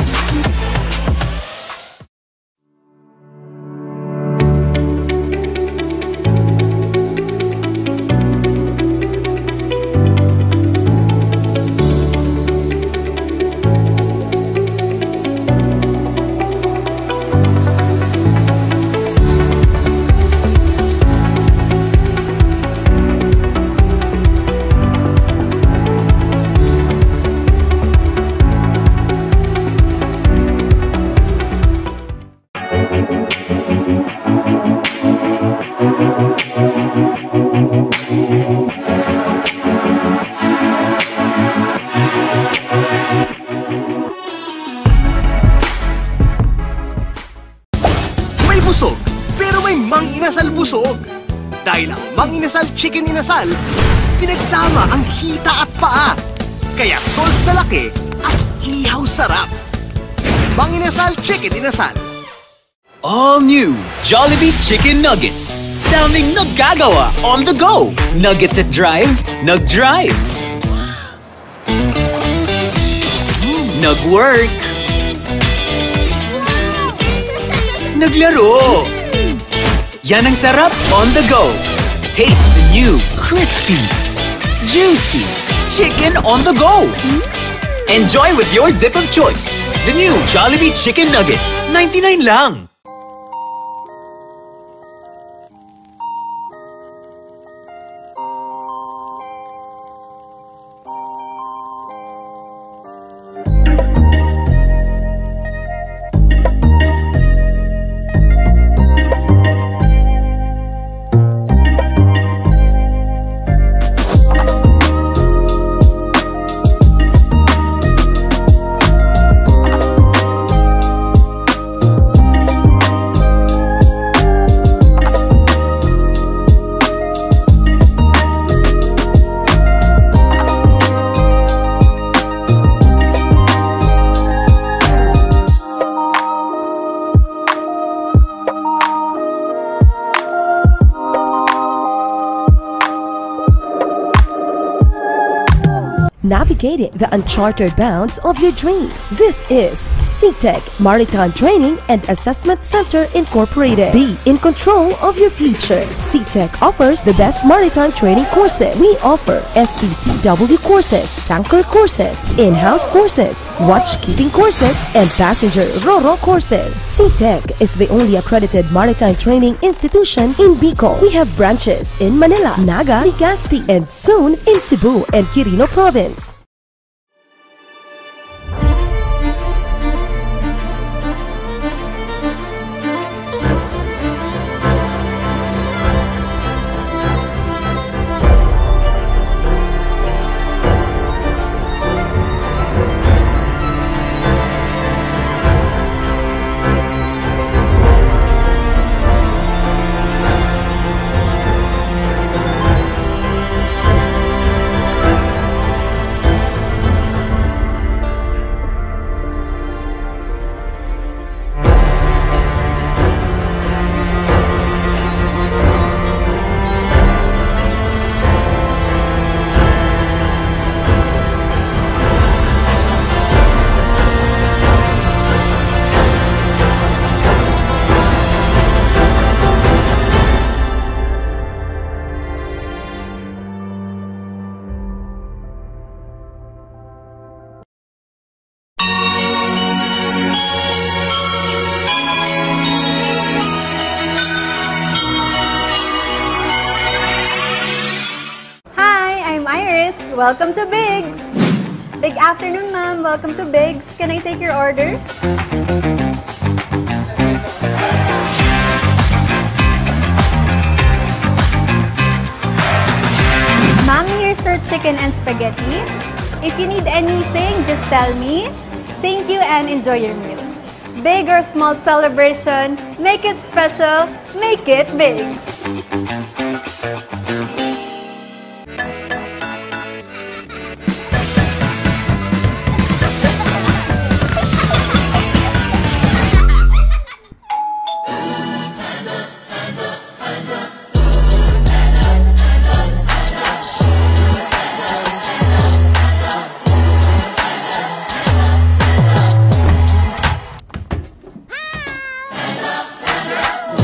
May busog, pero may mang-inasal busog. Dahil ang mang-inasal chicken inasal, pinagsama ang hita at paa. Kaya solve sa laki at ihaw sarap. Mang-inasal chicken inasal. All new Jollibee Chicken Nuggets. Daming naggagawa on the go. Nuggets at drive, nag-drive. Nag-work. Naglaro. Yan ang sarap on the go. Taste the new, crispy, juicy chicken on the go. Enjoy with your dip of choice. The new Jollibee Chicken Nuggets. 99 lang. navigating the uncharted bounds of your dreams. This is SeaTech Maritime Training and Assessment Center Incorporated. Be in control of your future. SeaTech offers the best maritime training courses. We offer STCW courses, tanker courses, in-house courses, watch-keeping courses, and passenger RoRo courses. SeaTech is the only accredited maritime training institution in Bicol. We have branches in Manila, Naga, Legazpi, and soon in Cebu and Quirino Province. Welcome to Biggs! Big afternoon, ma'am. Welcome to Biggs. Can I take your order? Ma'am, here's your chicken and spaghetti. If you need anything, just tell me. Thank you and enjoy your meal. Big or small celebration, make it special, make it Biggs.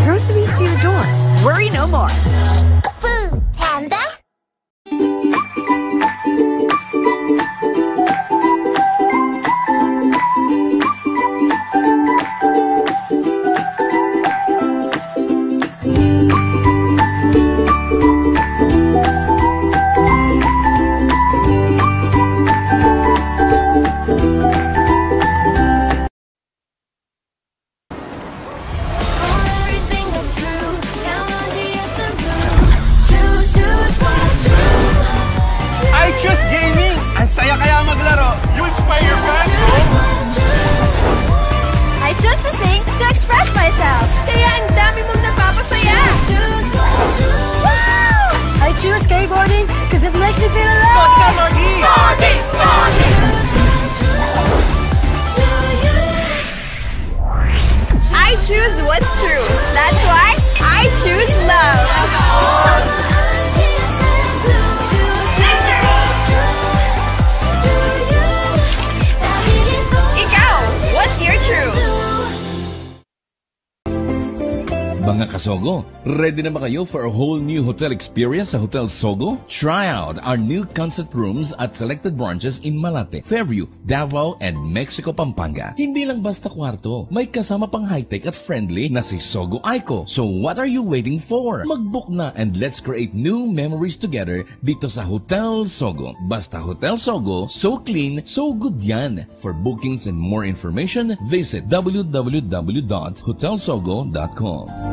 Groceries to your door. Worry no more. Food Panda? Choose gaming! Ang saya kaya maglaro! You inspire your fans, bro! I chose to sing to express myself. Kaya ang dami mong napapasaya! Wow! I choose skateboarding because it makes me feel alive! I choose what's true. That's why I choose love. What's your truth? Mga kasogo, ready na ba kayo for a whole new hotel experience sa Hotel Sogo? Try out our new concept rooms at selected branches in Malate, Fairview, Davao, and Mexico, Pampanga. Hindi lang basta kwarto, may kasama pang high-tech at friendly na si Sogo Aiko. So what are you waiting for? Mag-book na and let's create new memories together dito sa Hotel Sogo. Basta Hotel Sogo, so clean, so good yan. For bookings and more information, visit www.hotelsogo.com.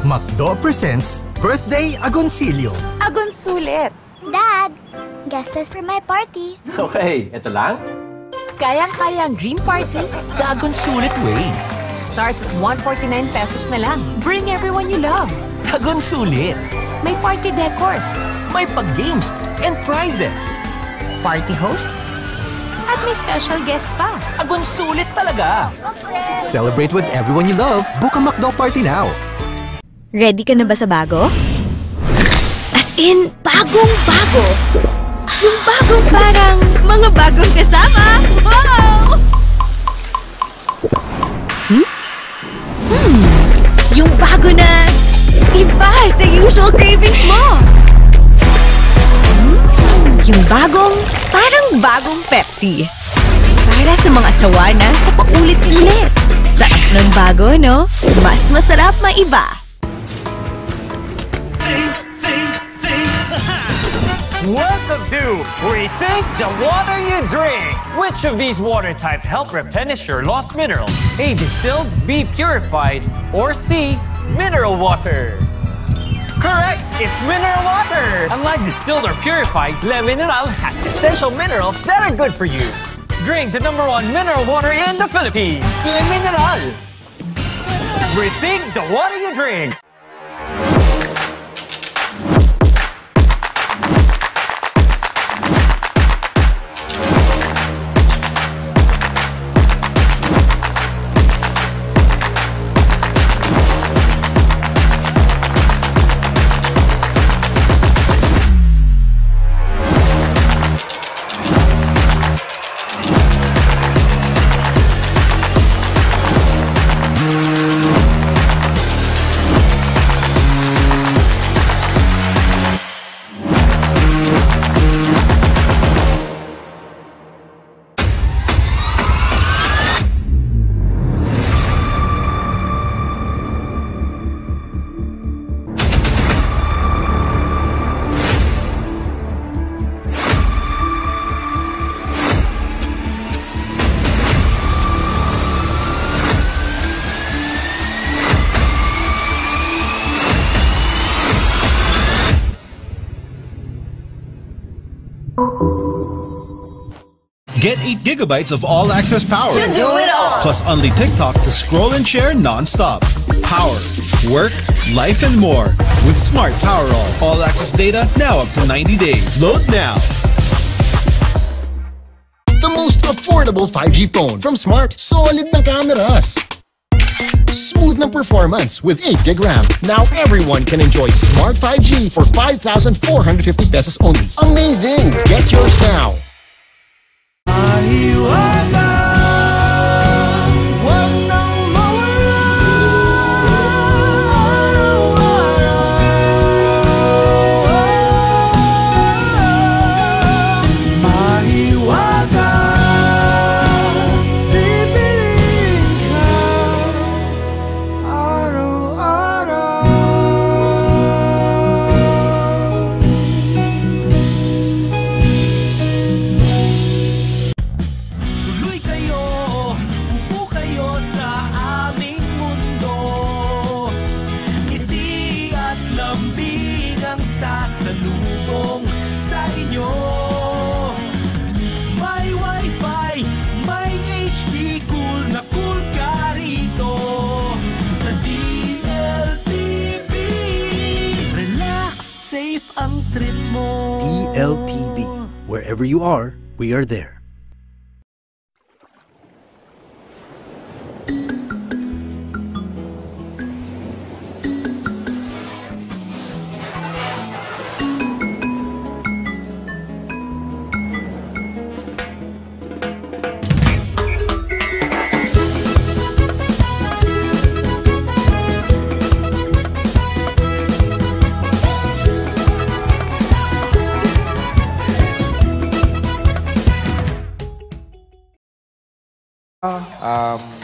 McDo presents Birthday Agoncillo. Agonsulit. Dad, guest list for my party. Okay, ito lang? Kayang-kayang Green Party, the Agonsulit way. Starts at 149 pesos na lang. Bring everyone you love. Agonsulit. May party decors, May pag-games and prizes. party host, at may special guest pa. Agonsulit talaga. Celebrate with everyone you love. Book a McDo party now. Ready ka na ba sa bago? As in, bagong-bago. Yung bagong parang mga bagong kasama. Wow! Yung bago na iba sa usual cravings mo. Yung bagong, parang bagong Pepsi. Para sa mga sawa na sa paulit-ulit. Sarap ng bago, no? Mas masarap maiba. Welcome to Rethink the Water You Drink. Which of these water types help replenish your lost minerals? A. Distilled, B. Purified, or C. Mineral water. Correct! It's mineral water! Unlike distilled or purified, Le Mineral has essential minerals that are good for you. Drink the #1 mineral water in the Philippines. Le Mineral! Rethink the water you drink. Get 8 gigabytes of all-access power. To do it all. Plus only TikTok to scroll and share non-stop. Power, work, life, and more. With Smart Power all-access data now up to 90 days. Load now. The most affordable 5G phone from Smart. Solid ng cameras. Smooth ng performance with 8 gig RAM. Now everyone can enjoy Smart 5G for 5,450 pesos only. Amazing! Get yours now. DLTV. Wherever you are, we are there.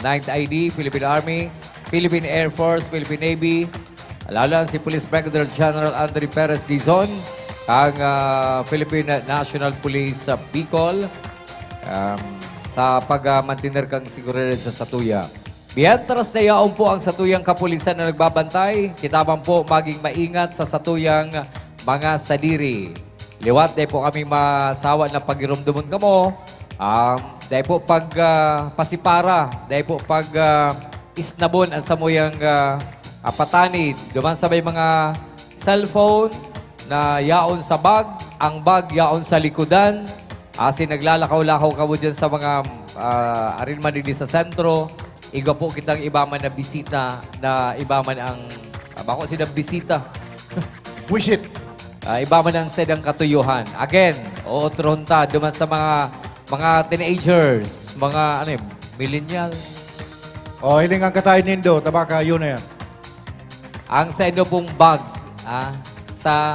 Ninth ID, Philippine Army, Philippine Air Force, Philippine Navy, lalo si Police Brigadier General Andre Perez Dizon, ang Philippine National Police sa Bicol, sa pag-mantener kang seguridad sa Satuya. Mientras na yaon po ang satuyang kapulisan na nagbabantay, kita man po maging maingat sa satuyang mga sadiri. Liwat, dahil po kami masawa na pagirumdumon kamo. Dahil po pag pasipara, dahil po pag isnabon ang samuyang patanid. Duman sa may mga cellphone na yaon sa bag, ang bag yaon sa likudan. Asi naglalakaw-lakaw ka mo dyan sa mga arinman din sa sentro. Iga po kitang ibaman na bisita na ibaman ang bako sinang bisita. Wish it. Ibaman ang sedang katuyuhan. Again, ootronta duman sa mga teenagers, mga millennial. Hiling ang katayin nindo, tabaka yun na yan. Ang sa inyo pong bag sa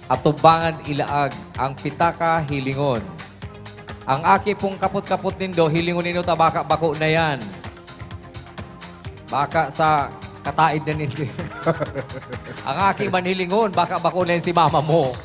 atubangan ilaag, ang pitaka hilingon. Ang aki pong kapot-kapot nindo, hilingon nindo tabaka bako na yan. Baka sa kataid na nindo. Ang aki man hilingon, baka bako na yan si mama mo.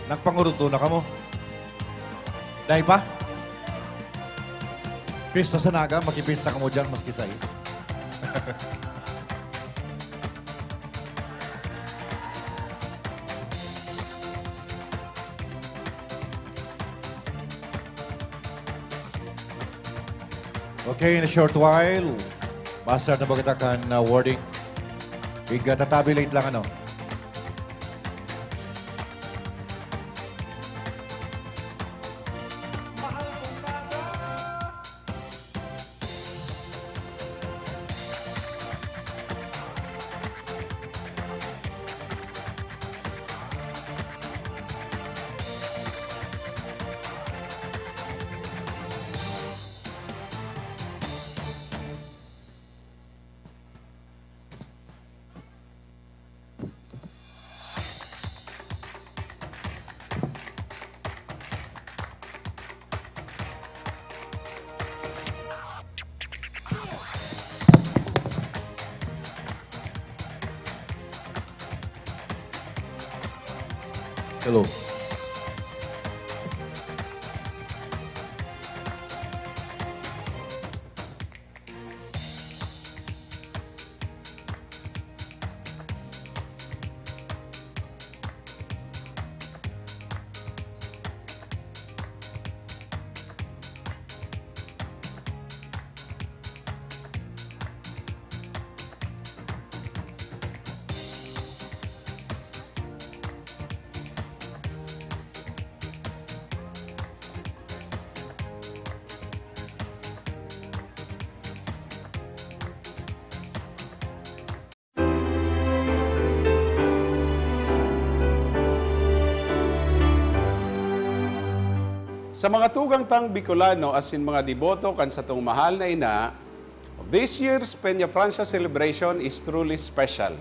Nagpanguruto na ka mo. Dahil pa? Pista sa naga, makipista ka mo dyan, maski sa'yo. Okay, in a short while, master na ba kita kan wording? Tatabilate lang ano. Hello. Sa mga tugang tang Bicolano as in mga deboto kan sa tong mahal na ina, this year's Peña Francia celebration is truly special.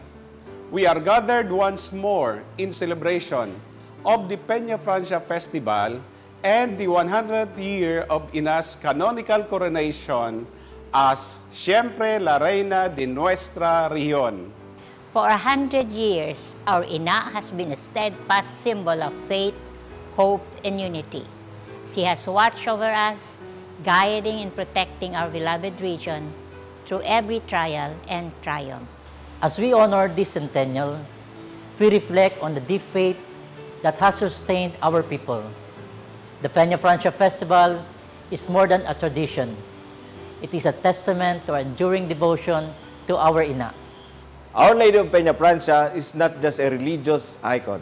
we are gathered once more in celebration of the Peña Francia Festival and the 100th year of Ina's canonical coronation as Siempre la Reina de Nuestra Región. For 100 years, our Ina has been a steadfast symbol of faith, hope, and unity. She has watched over us, guiding and protecting our beloved region through every trial and triumph. As we honor this centennial, we reflect on the deep faith that has sustained our people. The Peña Francia Festival is more than a tradition. It is a testament to our enduring devotion to our Ina. Our Lady of Peña Francia is not just a religious icon,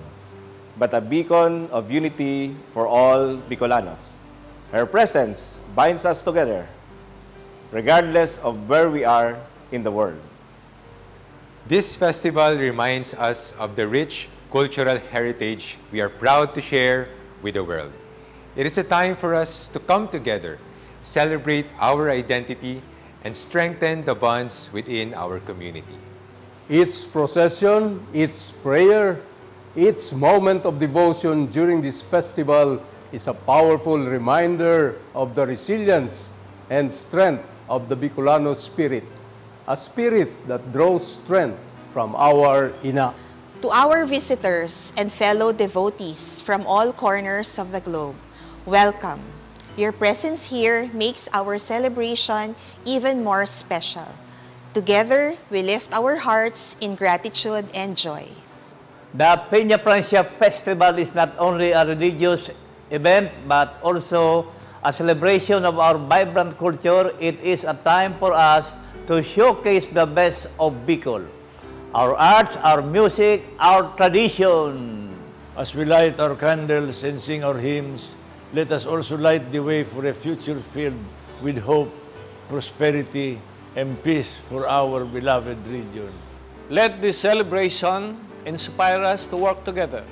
but a beacon of unity for all Bicolanos. Her presence binds us together, regardless of where we are in the world. This festival reminds us of the rich cultural heritage we are proud to share with the world. It is a time for us to come together, celebrate our identity, and strengthen the bonds within our community. Its procession, its prayer, its moment of devotion during this festival is a powerful reminder of the resilience and strength of the Bicolano spirit, a spirit that draws strength from our Ina. To our visitors and fellow devotees from all corners of the globe, welcome. Your presence here makes our celebration even more special. Together, we lift our hearts in gratitude and joy. The Peña Francia Festival is not only a religious event, but also a celebration of our vibrant culture. It is a time for us to showcase the best of Bicol, our arts, our music, our tradition. As we light our candles and sing our hymns, let us also light the way for a future filled with hope, prosperity, and peace for our beloved region. Let this celebration inspire us to work together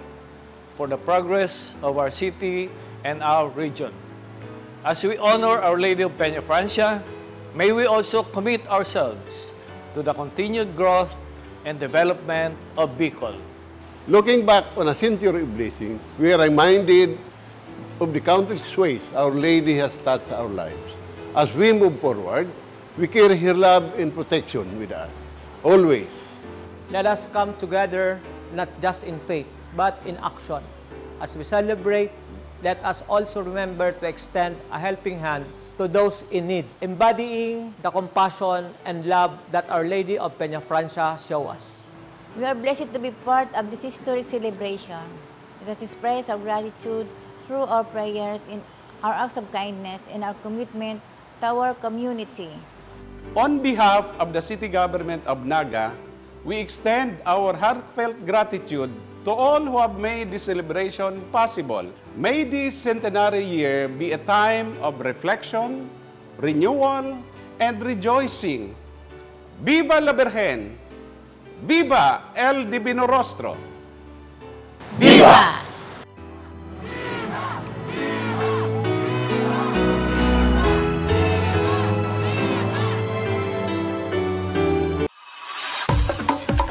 for the progress of our city and our region. As we honor Our Lady of Peña Francia, may we also commit ourselves to the continued growth and development of Bicol. Looking back on a century of blessings, we are reminded of the countless ways Our Lady has touched our lives. As we move forward, we carry her love and protection with us, always. Let us come together not just in faith, but in action. As we celebrate, let us also remember to extend a helping hand to those in need, embodying the compassion and love that Our Lady of Peña Francia shows us. We are blessed to be part of this historic celebration. Let us express our gratitude through our prayers, in our acts of kindness, and our commitment to our community. On behalf of the City Government of Naga, we extend our heartfelt gratitude to all who have made this celebration possible. May this centenary year be a time of reflection, renewal, and rejoicing. Viva la Virgen! Viva el Divino Rostro! Viva!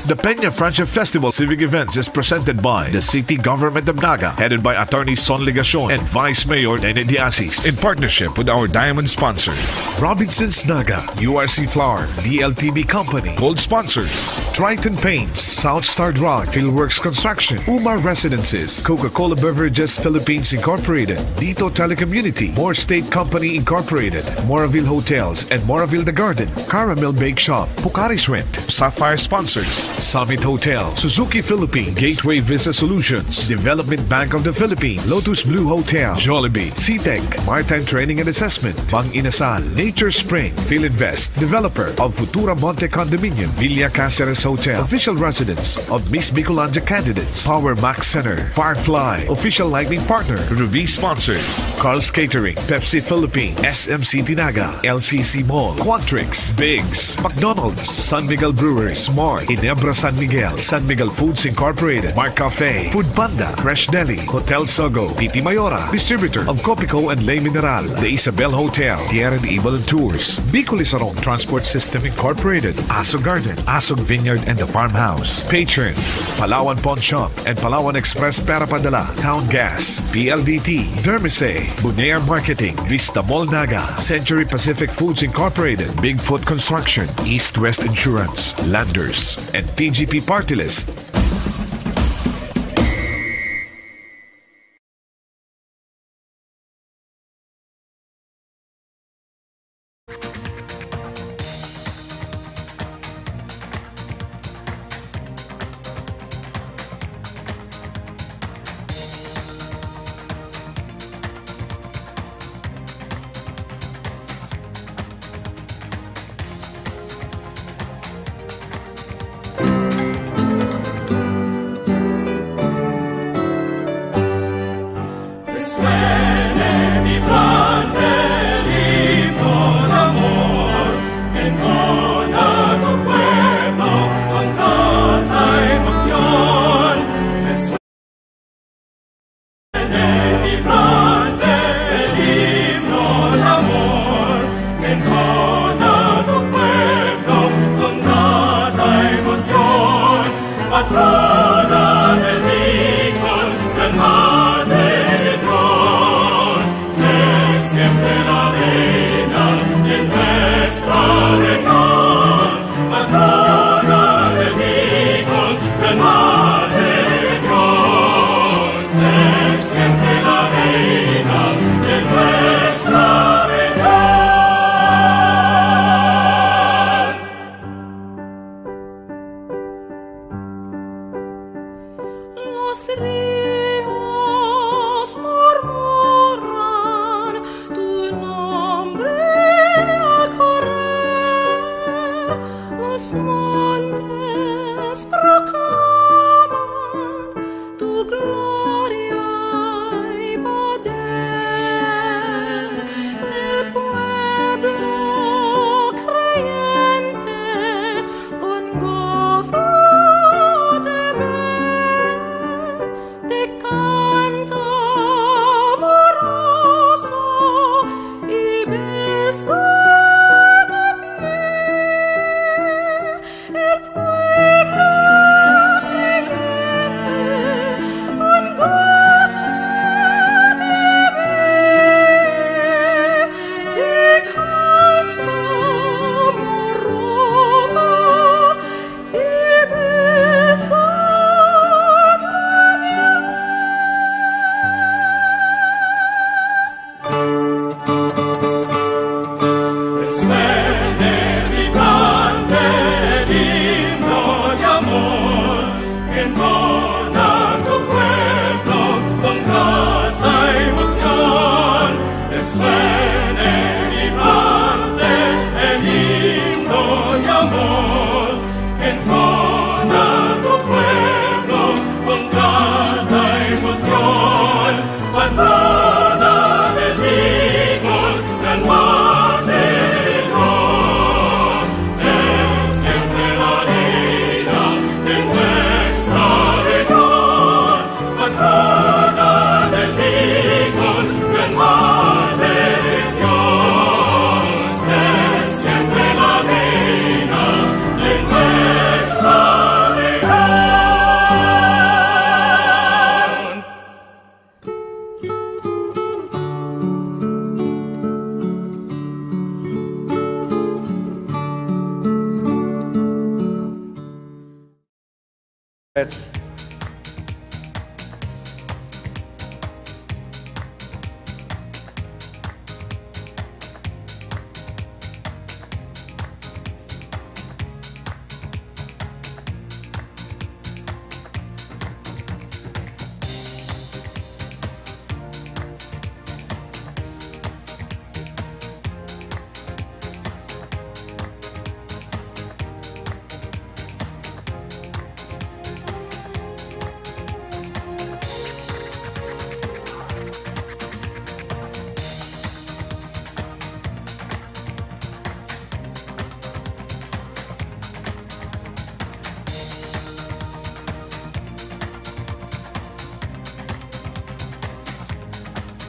The Peña Francia Festival Civic Events is presented by the City Government of Naga, headed by Attorney Son Ligacion and Vice Mayor Nene Diasis, in partnership with our diamond sponsor, Robinson's Naga, URC Flour, DLTV Company, Gold Sponsors, Triton Paints, South Star Drug, Fieldworks Construction, Umar Residences, Coca-Cola Beverages Philippines Incorporated, Dito Telecommunity, Moore State Company Incorporated, Moraville Hotels and Moraville The Garden, Caramel Bake Shop, Pocari Rent, Sapphire Sponsors, Summit Hotel, Suzuki Philippines, Gateway Visa Solutions, Development Bank of the Philippines, Lotus Blue Hotel, Jollibee, CTEC, Maritime Training and Assessment, Bang Inasal, Nature Spring, Philinvest, developer of Futura Monte Condominium, Villa Caceres Hotel, official residence of Miss Bicolanja candidates, Power Max Center, Firefly, official lighting partner, Ruby Sponsors, Carl's Catering, Pepsi Philippines, SMCT Naga, LCC Mall, Quantrix, Biggs, McDonald's, San Miguel Brewery, Smart, Inebra Metro San Miguel Foods Incorporated, Mark Cafe, Food Panda, Fresh Deli, Hotel Sogo, Titi Mayora, distributor of Copico and Le Mineral, The Isabel Hotel, Tierra de Ibal Tours, Bicol Isarong Transport System Incorporated, Asog Garden, Asog Vineyard and the Farmhouse, Patron, Palawan Pawn Shop and Palawan Express Para Padala, Town Gas, PLDT, Dermise, Bunear Marketing, Vista Mall Naga, Century Pacific Foods Incorporated, Bigfoot Construction, East West Insurance, Landers, and TGP Party List.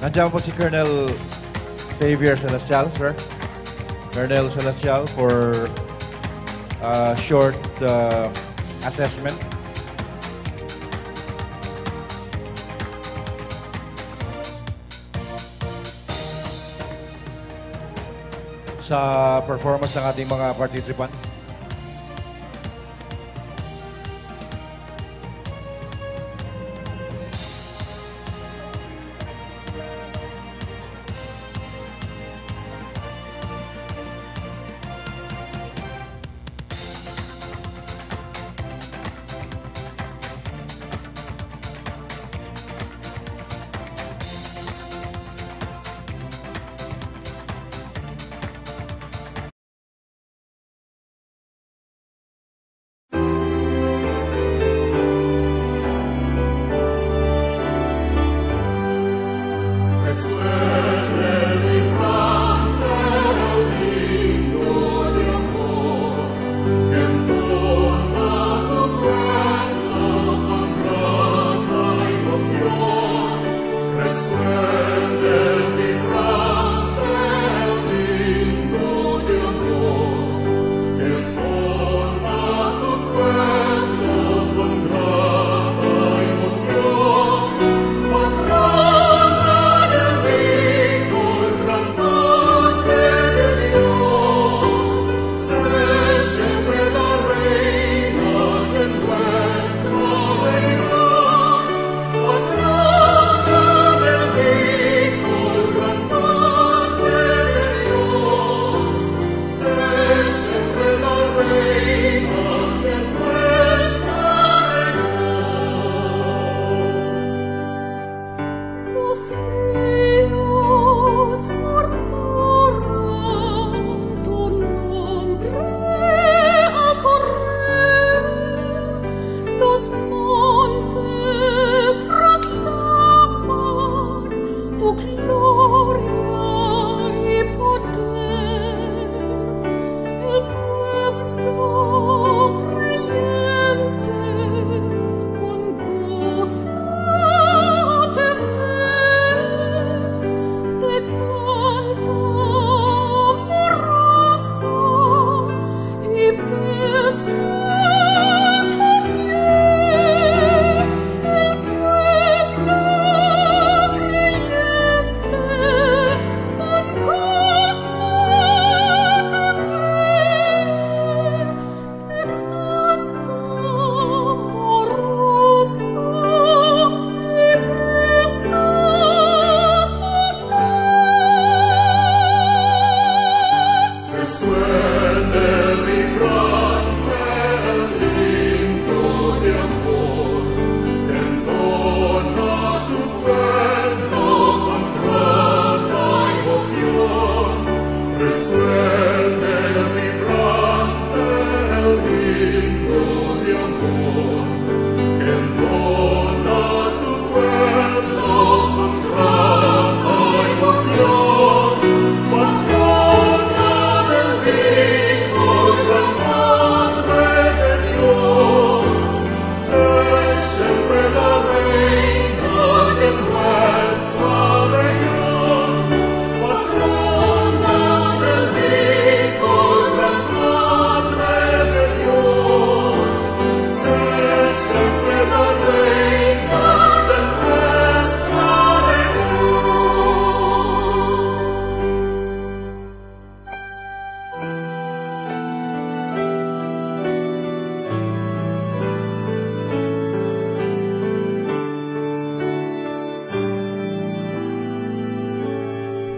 Nandiyan po si Colonel Xavier Celestial, sir. Colonel Celestial for short assessment. Sa performance ng ating mga participants.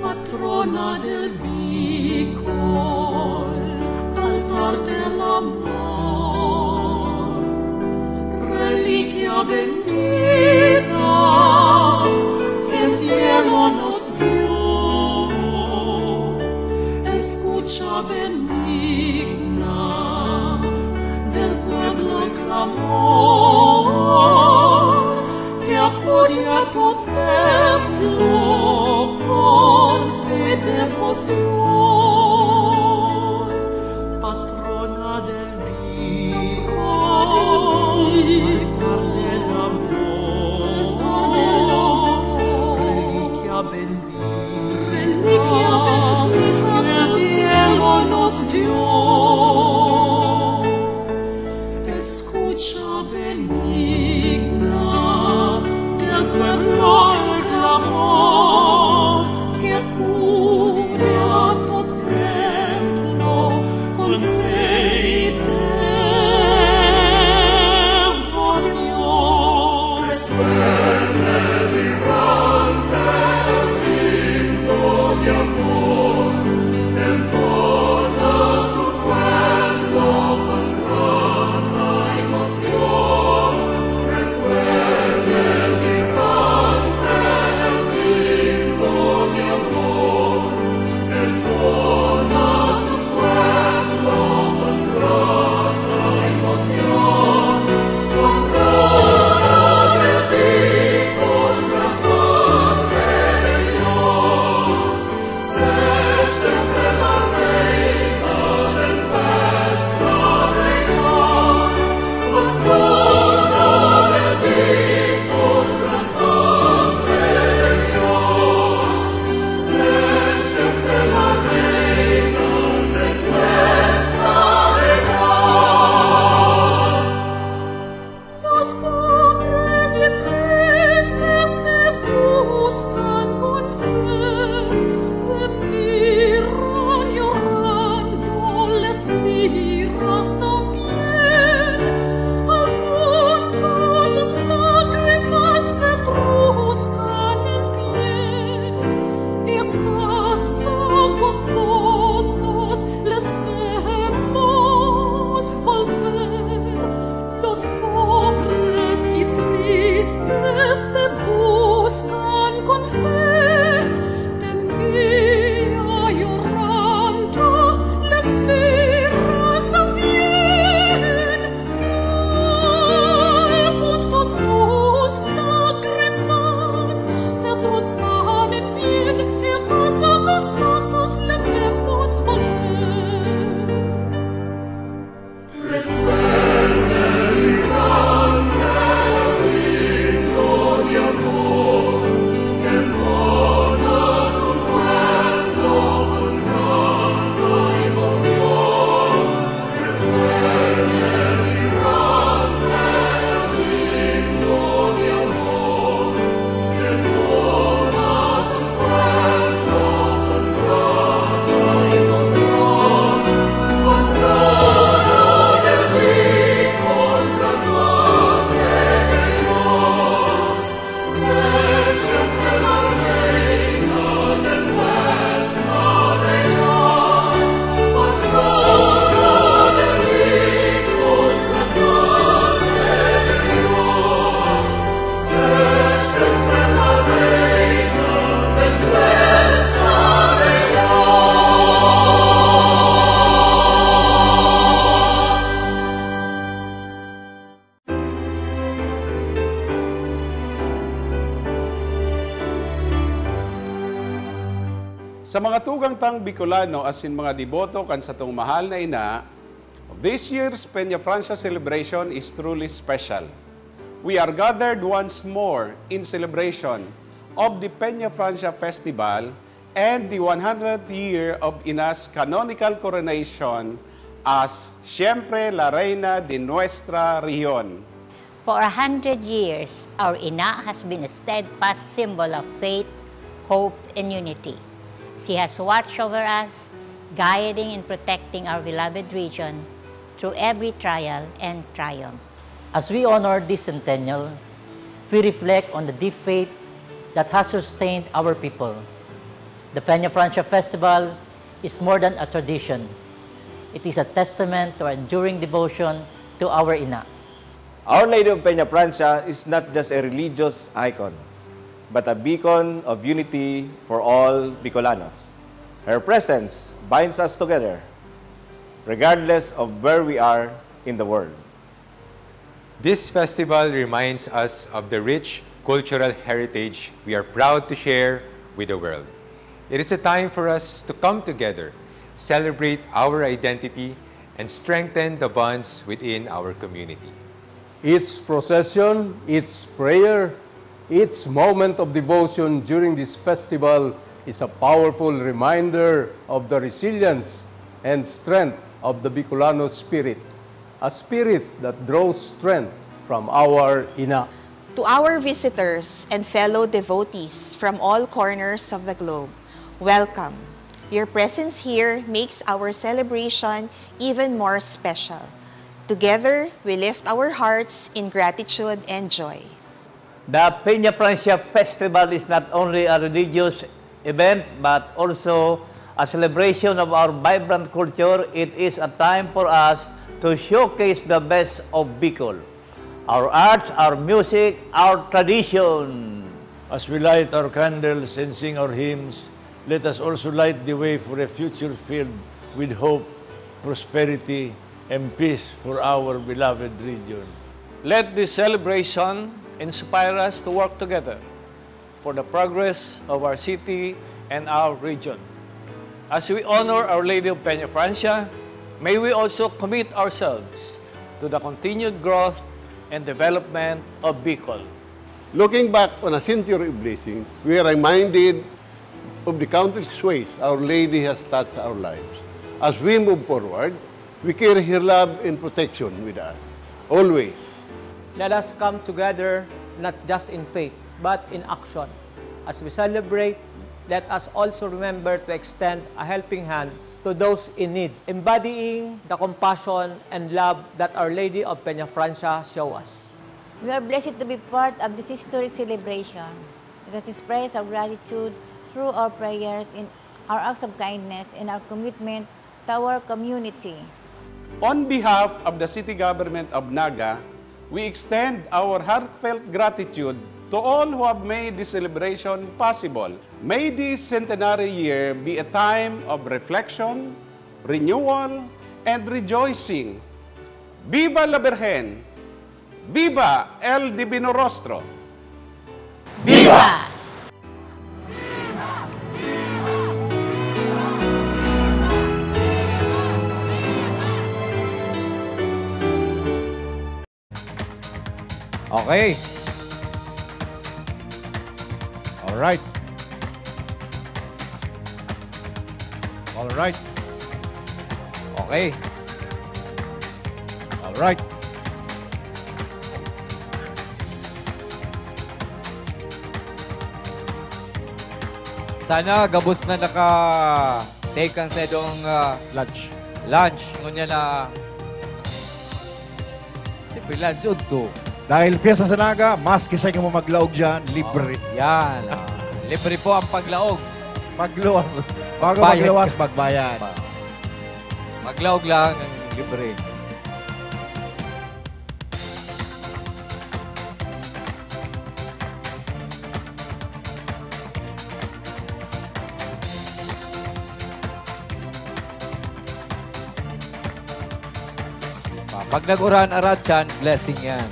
Patrona del Bicol, altar del amor, reliquia bendita que el cielo nos dio. Escucha benigna del pueblo clamor que acude a tu templo con fe y devoción. Patrona del Bicol, altar del amor, reliquia bendita pueblo el clamor que acude a tu templo con fe y devoción. Resuene vibrante el himno de amor, entona tu pueblo con grata emoción. Resuene vibrante el himno de amor, entona tu pueblo con grata emoción. Con trona de ti, con gran Madre de Dios, sé siempre la reina del nuestra reina. Con trona de ti, con gran Madre de Dios, sé siempre la reina del nuestra reina. Los pobres y tristes te buscan con fe, te miran llorando, les miras también, al punto sus lágrimas se truscan en pie, y a casa gozosos les vemos volver. Los pobres y tristes te buscan con fe, te mira llorando, les miras también, al punto sus lágrimas se truscan en piel, y a casa gozosos les vemos volver. Resuene vibrante el himno de amor, que entona tu pueblo con grata emoción. Resuene vibrante el himno de amor, que entona tu pueblo con grata emoción. Con trona de ti, con gran Madre de Dios, sé siempre la reina de nuestra reina. Con trona de ti, con gran Madre de Dios, sé siempre la reina de nuestra reina. Sa mga tugang tang Bicolano asin mga deboto kan sa tong mahal na ina, this year's Peña Francia celebration is truly special. We are gathered once more in celebration of the Peña Francia Festival and the 100th year of Ina's canonical coronation as Siempre la Reina de Nuestra Región. For 100 years, our Ina has been a steadfast symbol of faith, hope, and unity. She has watched over us, guiding and protecting our beloved region through every trial and triumph. As we honor this centennial, we reflect on the deep faith that has sustained our people. The Peña Francia Festival is more than a tradition. It is a testament to our enduring devotion to our Ina. Our Lady of Peña Francia is not just a religious icon, but a beacon of unity for all Bicolanos. Her presence binds us together, regardless of where we are in the world. This festival reminds us of the rich cultural heritage we are proud to share with the world. It is a time for us to come together, celebrate our identity, and strengthen the bonds within our community. Its procession, its prayer, its moment of devotion during this festival is a powerful reminder of the resilience and strength of the Bicolano spirit, a spirit that draws strength from our Ina. To our visitors and fellow devotees from all corners of the globe, welcome. Your presence here makes our celebration even more special. Together, we lift our hearts in gratitude and joy. The Peña Francia Festival is not only a religious event, but also a celebration of our vibrant culture. It is a time for us to showcase the best of Bicol. Our arts, our music, our tradition. As we light our candles and sing our hymns, let us also light the way for a future filled with hope, prosperity, and peace for our beloved region. Let this celebration inspire us to work together for the progress of our city and our region. As we honor Our Lady of Peña Francia, may we also commit ourselves to the continued growth and development of Bicol. Looking back on a century of blessings, we are reminded of the countless ways Our Lady has touched our lives. As we move forward, we carry her love and protection with us, always. Let us come together, not just in faith, but in action. As we celebrate, let us also remember to extend a helping hand to those in need, embodying the compassion and love that Our Lady of Peña Francia show us. We are blessed to be part of this historic celebration. Let us express our gratitude through our prayers, in our acts of kindness, and our commitment to our community. On behalf of the City Government of Naga, we extend our heartfelt gratitude to all who have made this celebration possible. May this centenary year be a time of reflection, renewal, and rejoicing. Viva la Virgen! Viva el Divino Rostro! Viva! Okay. All right. All right. Okay. All right. Sana gabos na naka-take ang sedong lunch. Lunch. Ngunya na siyempre lunch udto. Dahil Fiesta sa Naga, mas kisay ka mo maglaog dyan, libre. Yan. Libre po ang paglaog. Magluwas. Bago Bayad magluwas, ka. magbayad. Maglaog lang ang libre. Pag nag-uran arat yan, blessing yan.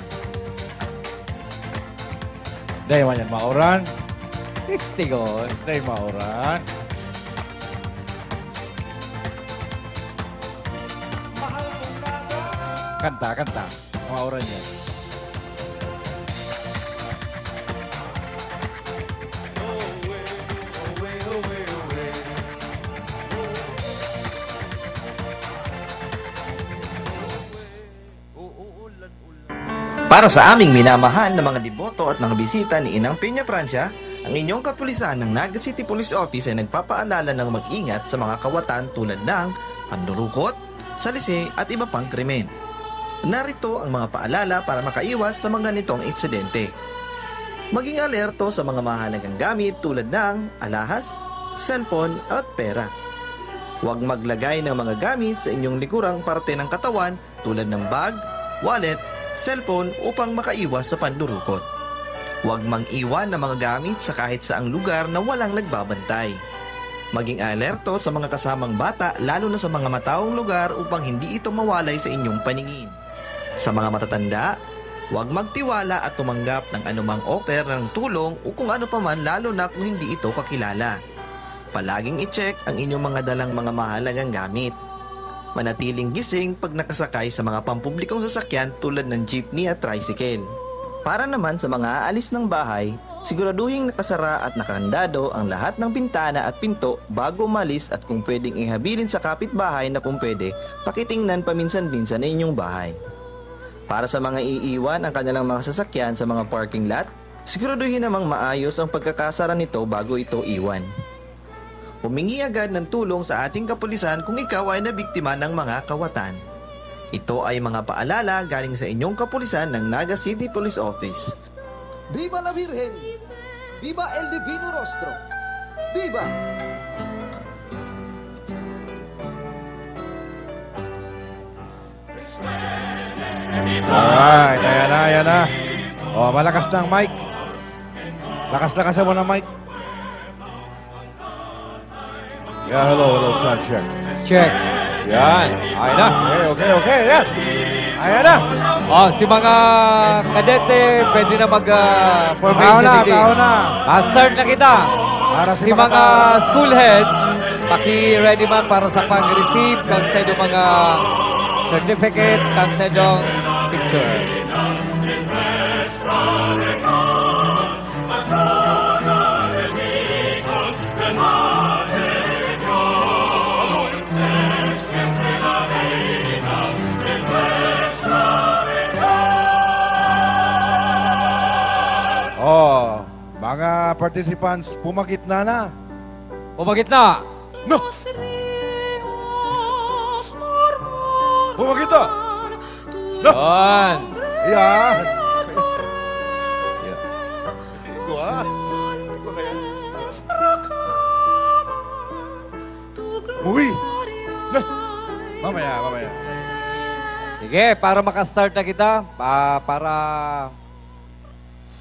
Dahil man yan mauran. Istigon. Dahil mauran. Kanta, kanta. Mauran yan. Para sa aming minamahal na mga deboto at mga bisita ni Inang Peña Francia, ang inyong kapulisan ng Naga City Police Office ay nagpapaalala ng mag-ingat sa mga kawatan tulad ng pandurukot, salisi at iba pang krimen. Narito ang mga paalala para makaiwas sa mga nitong insidente. Maging alerto sa mga mahalagang gamit tulad ng alahas, cellphone at pera. Huwag maglagay ng mga gamit sa inyong likurang parte ng katawan tulad ng bag, wallet, cellphone upang makaiwas sa pandurukot. Huwag mang-iwan ng mga gamit sa kahit saang lugar na walang nagbabantay. Maging alerto sa mga kasamang bata lalo na sa mga mataong lugar upang hindi ito mawalay sa inyong paningin. Sa mga matatanda, huwag magtiwala at tumanggap ng anumang offer ng tulong o kung ano paman lalo na kung hindi ito kakilala. Palaging i-check ang inyong mga dalang mga mahalagang gamit. Manatiling gising pag nakasakay sa mga pampublikong sasakyan tulad ng jeepney at tricycle. Para naman sa mga aalis ng bahay, siguraduhing nakasara at nakandado ang lahat ng bintana at pinto bago umalis at kung pwedeng ihabilin sa kapitbahay na kung pwede, pakitingnan paminsan-minsan na inyong bahay. Para sa mga iiwan ang kanilang mga sasakyan sa mga parking lot, siguraduhin namang maayos ang pagkakasara nito bago ito iwan. Humingi agad ng tulong sa ating kapulisan kung ikaw ay nabiktima ng mga kawatan. Ito ay mga paalala galing sa inyong kapulisan ng Naga City Police Office. Viva la Virgen! Viva el Divino Rostro! Viva! Alright, ayan na. Oh, malakas na ang mic. Lakas-lakas mo ng mic. Yeah, hello, sound check. Check. Yan. Ayan na. Okay, yan. Ayan na. Oh, si mga kadete, pwede na mag-formation. Tao na. Start na kita. Para si mga school heads, paki-ready man para sa pag-receive kang sa inyong mga certificate, kang sa inyong picture. Oh, mga participants, pumagitna na. Pumagitna. No. Pumagitna. No. Yan. Yan. Uy. No. Mamaya. Sige, para makastart na kita, para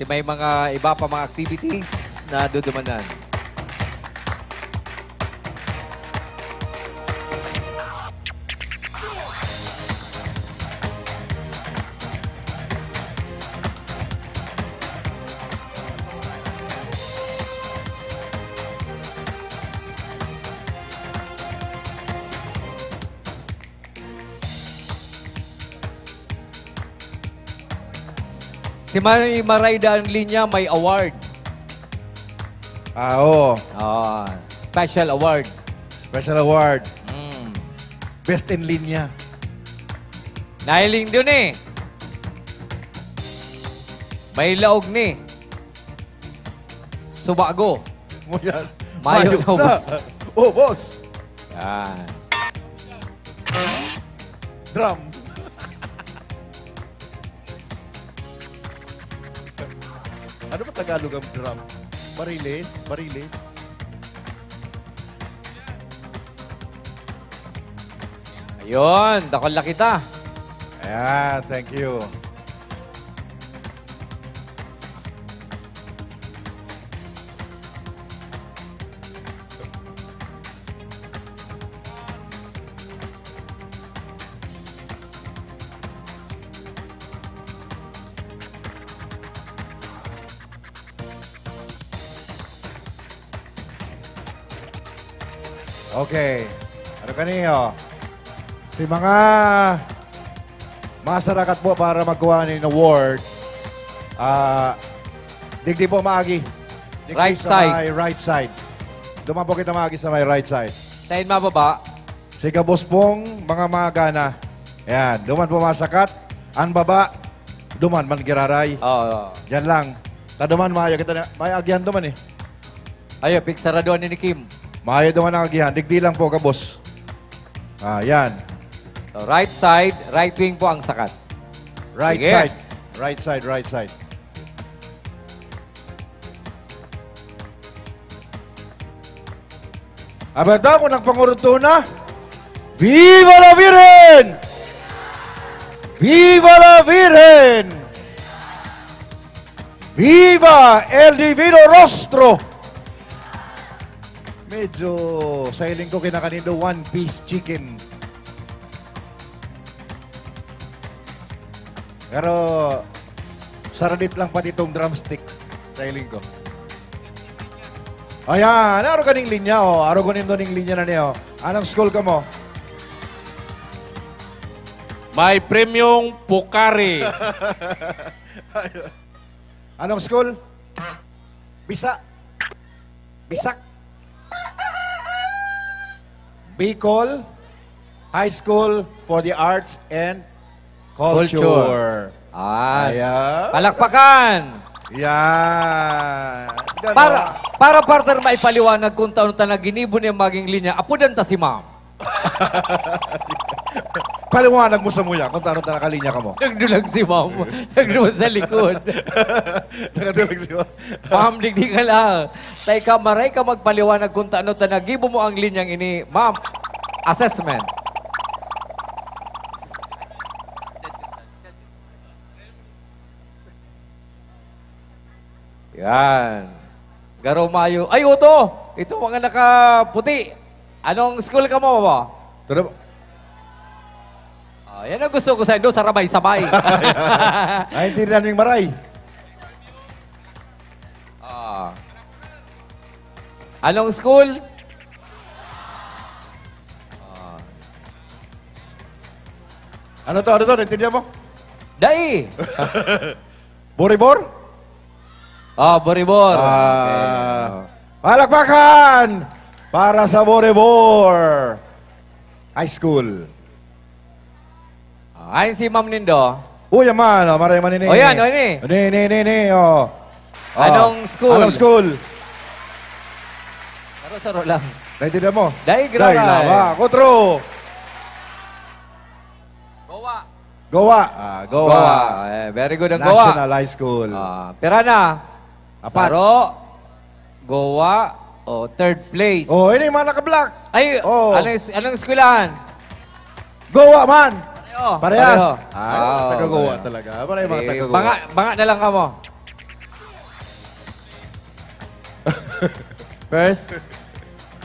may mga iba pa mga activities na dudumanan. Si Marayda ang linya may award. Oo. Special award. Special award. Best in linya. Nailing dun eh. May laog ni. Subago. Yan. Mayo na ubos. Oh, boss. Yan. Drum. Ano ba Tagalog ang drum? Bariles? Ayun, dakol na kita. Ayan, thank you. Okay. Ano kaniyo? Si mga masarakat po para magkuha ng award, digdi po maagi. Digdi Right sa side. may right side. Duman po kita maagi sa may right side. Sa'yo mababa. Si kabos pong mga magana. Ayan, duman po masakat. Ang baba, duman man giraray. Oo. Yan lang. Taduman maayo kita na. May agyan duman eh. Ayo, piksara doon ni Kim. Maayo duman ang agyan. Digdi lang po kabos. Yan. So, right side, right wing po ang sakat. Right Sige. side. Right side, right side. Abada ko ng pangurutuna. Viva la Virgen! Viva la Virgen! Viva el Divino Rostro! Medyo sailing ko kinakanindo one-piece chicken. Pero saradit lang pati itong drumstick. Sailing ko. Ayan, aro kaning linya o. Aro kaning doning linya na niyo. Anong school ka mo? May premium Pukari. Anong school? Bisa. Bisak. Bicol High School for the Arts and Culture. Ayan. Palakpakan. Yan. Ganon. Para partner maipaliwanag kung taon na ginibo niya maging linya, apudan ta si ma'am. Paliwanag mo sa muya kung taano nakalinya ka mo. Nagdulag si ma'am. Nagdulag sa likod. Nagdulag si ma'am. Ma'am, digdi ka lang. Tay ka, maray ka magpaliwanag kung taano nagibo mo ang linyang ini. Ma'am, assessment. Yan. Garo mayo. Ay, Uto! Ito mga nakaputi. Anong school ka mo ba? Yan ang gusto ko sa inyo, sarabay-sabay. Ay, hindi namin maray. Anong school? Ano to? Naintindihan mo? Dai! Boribor? Boribor. Palakpakan! Para sa Boribor High School. Ayon si Ma'am Nindo. Yaman. Maray man ini. Yan, ini. Ni. Anong school? Anong school? Saro-saro lang. Naintindihan mo? Dai, graray. Dai, laba. Kutro. Goa. Goa. Very good ang Goa. National High School. Pirana. Apat. Saro. Goa. Third place. Ini mga naka-black. Ay, anong eskwelahan? Goa man. Pareho. Parehas. Taga-Goa talaga. Pareho mga taga-Goa. Banga na lang ka mo. First,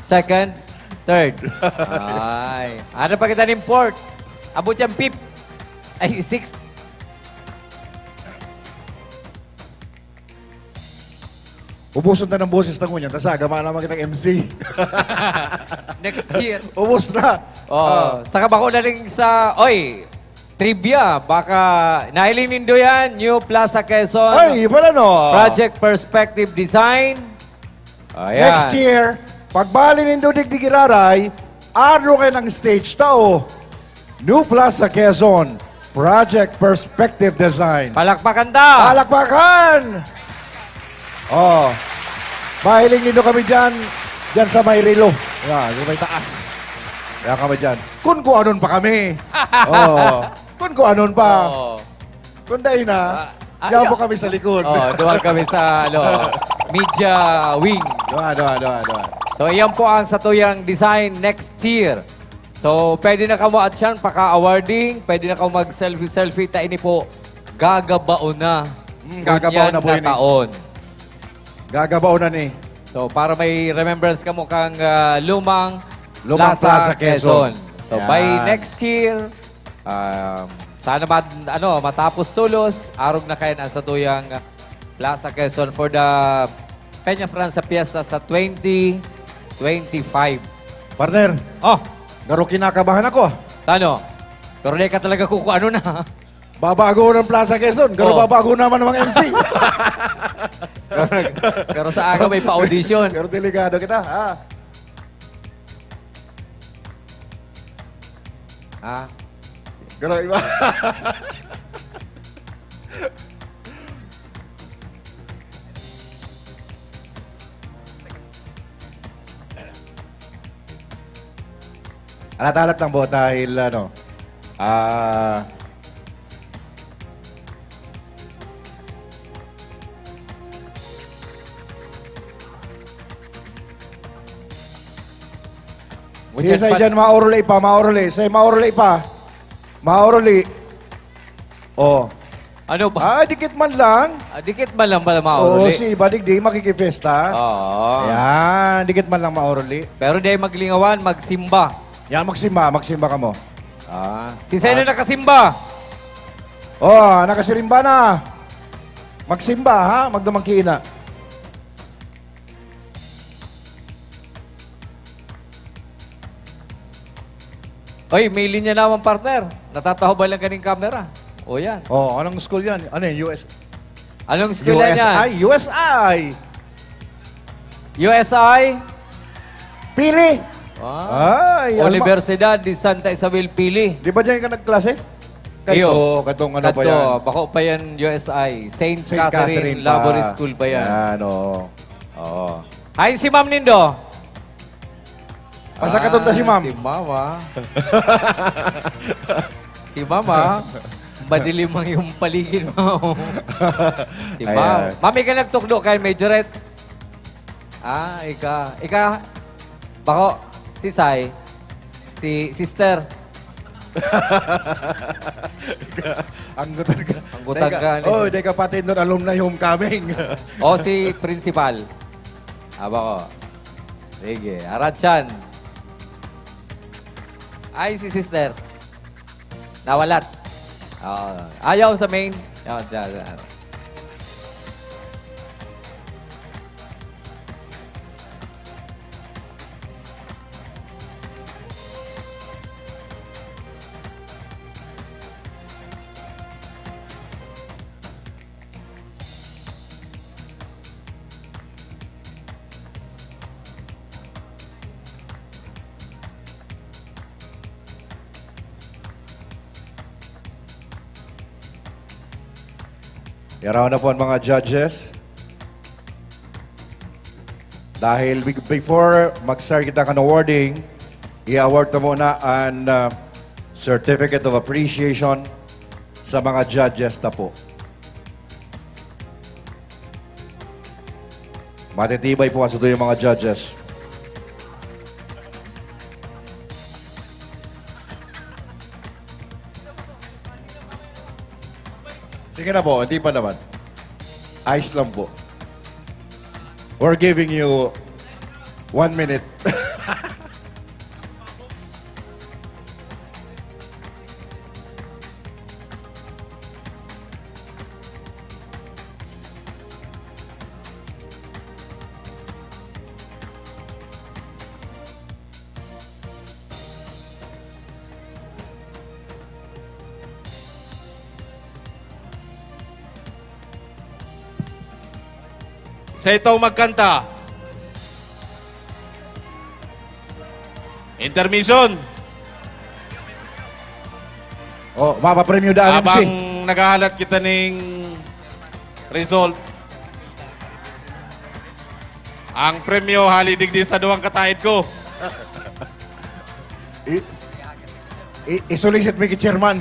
second, third. Ay. Ano pa kita ng-import? Abot yung pip. Ay, 6. Ubusod na ng boses ng unyan. Tasagama naman kitang MC. Next year. Ubus na. Saka ba ko na rin sa, trivia. Baka, nahiling nindo yan, New Plaza Quezon. Ay, pala no. Project Perspective Design. Ayan. Next year, pagbali nindo digdigiraray, aro kayo ng stage tao. New Plaza Quezon. Project Perspective Design. Palakpakan ta! Palakpakan! Mahiling nindo kami dyan sa Mayrilo. Yan, sa may taas. Kaya kami dyan. Kung anon pa kami. Kung anon pa. Kung dahil na, yan po kami sa likod. Duwag kami sa media wing. Doon. So, iyan po ang satuyang design next year. So, pwede na ka mo at yan, paka-awarding. Pwede na ka mag-selfie. Ta ini po, gagabao na. Gagabao na po ini. Taon. Gagabao na ni. So, para may remembrance ka mo kang lumang Plaza Quezon. So, by next year, sana matapos tulos, arog na kayo sa tuyang Plaza Quezon for the Peña Francia Fiesta sa 2025. Partner. Garo kinakabahan ako. Tano? Pero di ka talaga kung ano na. Babago ng Plaza Quezon. Garo babago naman ng mga MC. Pero sa aga may pa-audition. Garo delikado kita. Garo iba. Alat-alat lang po dahil sige, say dyan, maoruli pa. Say, maoruli pa. Maoruli. Ano ba? Dikit man lang. Dikit man lang pala maoruli. Si Badigdi, makikifesta. Yan, dikit man lang maoruli. Pero di maglingawan, magsimba. Yan, magsimba ka mo. Si Seno nakasimba. Nakasirimba na. Magsimba, ha? Magdamangkiin na. May linya naman, partner. Natataho ba lang kaning camera? Yan. Anong school yan? Ano yan? Anong school yan? USI? Pili! Universidad de Santa Isabel Pili. Di ba dyan ka nagklase? Kato, katong ano pa yan? Bako pa yan, USI. Saint Catherine Catherine pa. Laboratory School pa yan. Yan, oo. Oo. Hi, si Ma'am Nindo. Asa katunta si Ma'am? Si Mama. Si Mama. Madilim ang yung paligid mo. Si Ma'am. Mami ka nagtukdo kay Majorette. Ika. Bako, si Sai. Si Sister. Anggutan ka. Anggutan ka. Oh, di ka pati nun alumni homecoming. O si Principal. Bako. Sige, Aratchan. Ay, si Sister. Nawalat. Ayaw sa main. Dyan. Yaraw na po ang mga judges. Dahil before mag-start kita kan awarding, i-award na muna ang Certificate of Appreciation sa mga judges na po. Matitibay po kasi ito yung mga judges. Sige na po, hindi pa naman. Ice lang po. We're giving you 1 minute. Sa itong magkanta. Intermission. Oh, mapapremyo daan MC. Habang naghahalat kita ng result. Ang premyo halidigdi sa duwang katahid ko. Isolicit mo kay Chairman.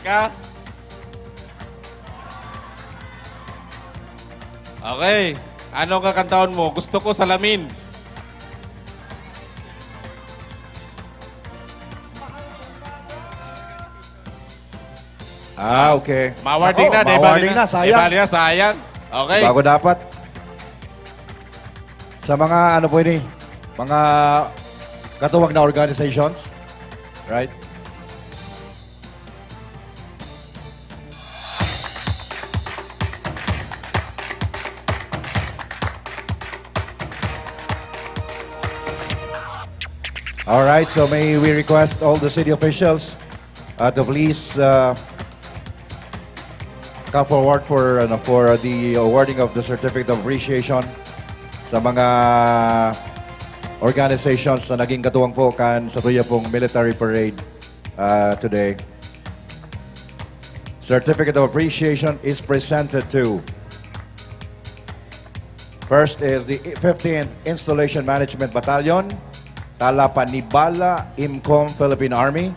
Ka? Okay. Ano kakantaon mo? Gusto ko salamin. Okay. Mawarding na, di ba? Mawarding na, sayang. Di ba, sayang. Okay. Bago dapat. Sa mga ano po ini, mga katuwag na organizations, right? All right, so may we request all the city officials to please come forward for the awarding of the Certificate of Appreciation sa mga organizations na naging katuwang po kan sa tuya pong military parade today. Certificate of Appreciation is presented to, first is the 15th Installation Management Battalion, Talapanibala Imcom Philippine Army,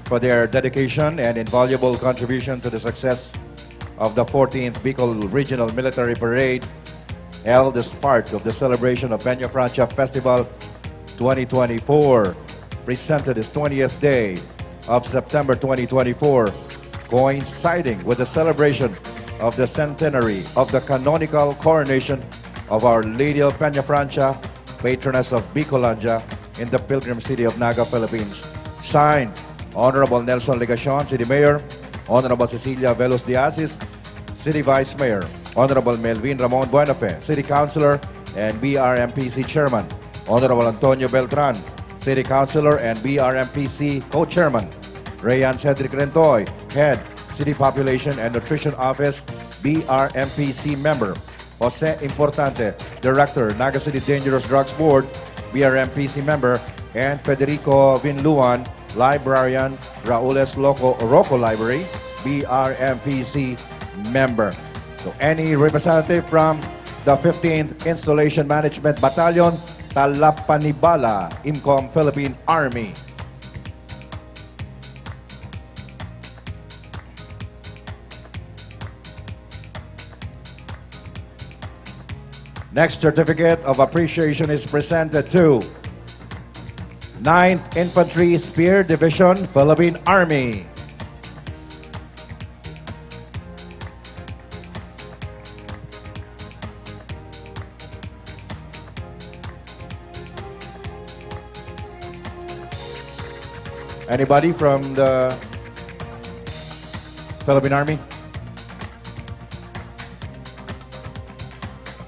for their dedication and invaluable contribution to the success of the 14th Bicol Regional Military Parade held as part of the celebration of Peña Francia Festival 2024, presented this 20th day of September 2024, coinciding with the celebration of the centenary of the canonical coronation of Our Lady of Peña Francia, patroness of Bicolandia, in the Pilgrim City of Naga, Philippines. Signed, Honorable Nelson Legacion, City Mayor, Honorable Cecilia Velos de Asis, City Vice Mayor, Honorable Melvin Ramon Buenafe, City Councilor and BRMPC Chairman, Honorable Antonio Beltran, City Councilor and BRMPC Co-Chairman, Rayan Cedric Rentoy, Head, City Population and Nutrition Office, BRMPC Member, Jose Importante, Director, Naga City Dangerous Drugs Board, BRMPC Member, and Federico Vinluan, Librarian Raules Rocco Library, BRMPC member. So any representative from the 15th Installation Management Battalion, Talapanibala, IMCOM Philippine Army. Next certificate of appreciation is presented to 9th Infantry Spear Division, Philippine Army. Anybody from the Philippine Army?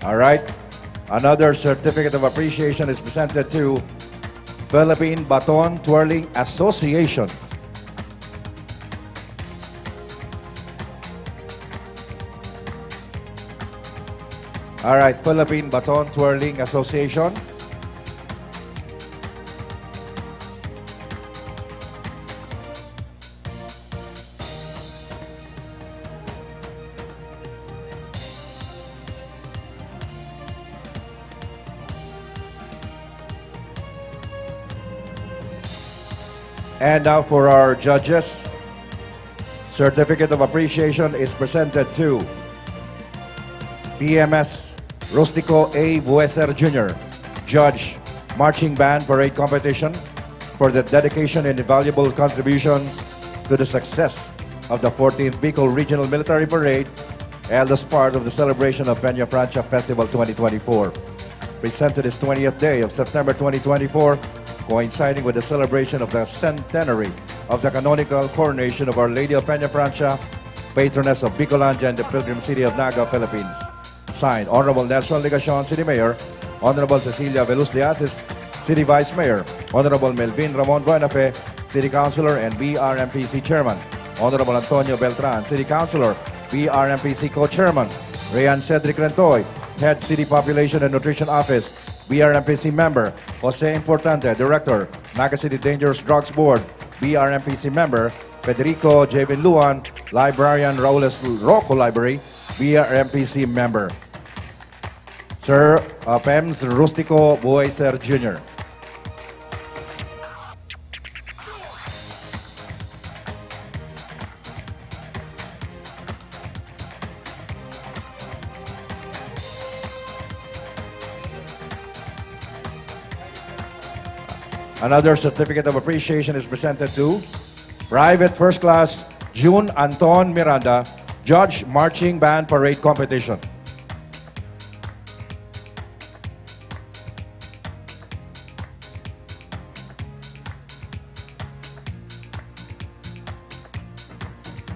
All right. Another certificate of appreciation is presented to Philippine Baton Twirling Association. All right, Philippine Baton Twirling Association. And now for our judges, certificate of appreciation is presented to PMS Rustico A. Bueser Jr., Judge, Marching Band Parade Competition, for the dedication and invaluable contribution to the success of the 14th Bicol Regional Military Parade held as part of the celebration of Peña Francia Festival 2024. Presented this 20th day of September 2024, coinciding with the celebration of the centenary of the canonical coronation of Our Lady of Peña Francia, patroness of Bicolandia and the Pilgrim City of Naga, Philippines. Signed, Honorable Nelson Ligacion, City Mayor, Honorable Cecilia Veluz de Asis, City Vice Mayor, Honorable Melvin Ramon Buenafe, City Councilor and BRMPC Chairman, Honorable Antonio Beltran, City Councilor, BRMPC Co-Chairman, Rayan Cedric Rentoy, Head City Population and Nutrition Office, BRMPC Member, Jose Importante, Director, Naga City Dangerous Drugs Board, BRMPC Member, Federico J. Luan, Librarian Raules Rocco Library, BRMPC Member. Sir Pems Rustico Bueser Jr. Another certificate of appreciation is presented to Private First Class June Anton Miranda, Judge, Marching Band Parade Competition.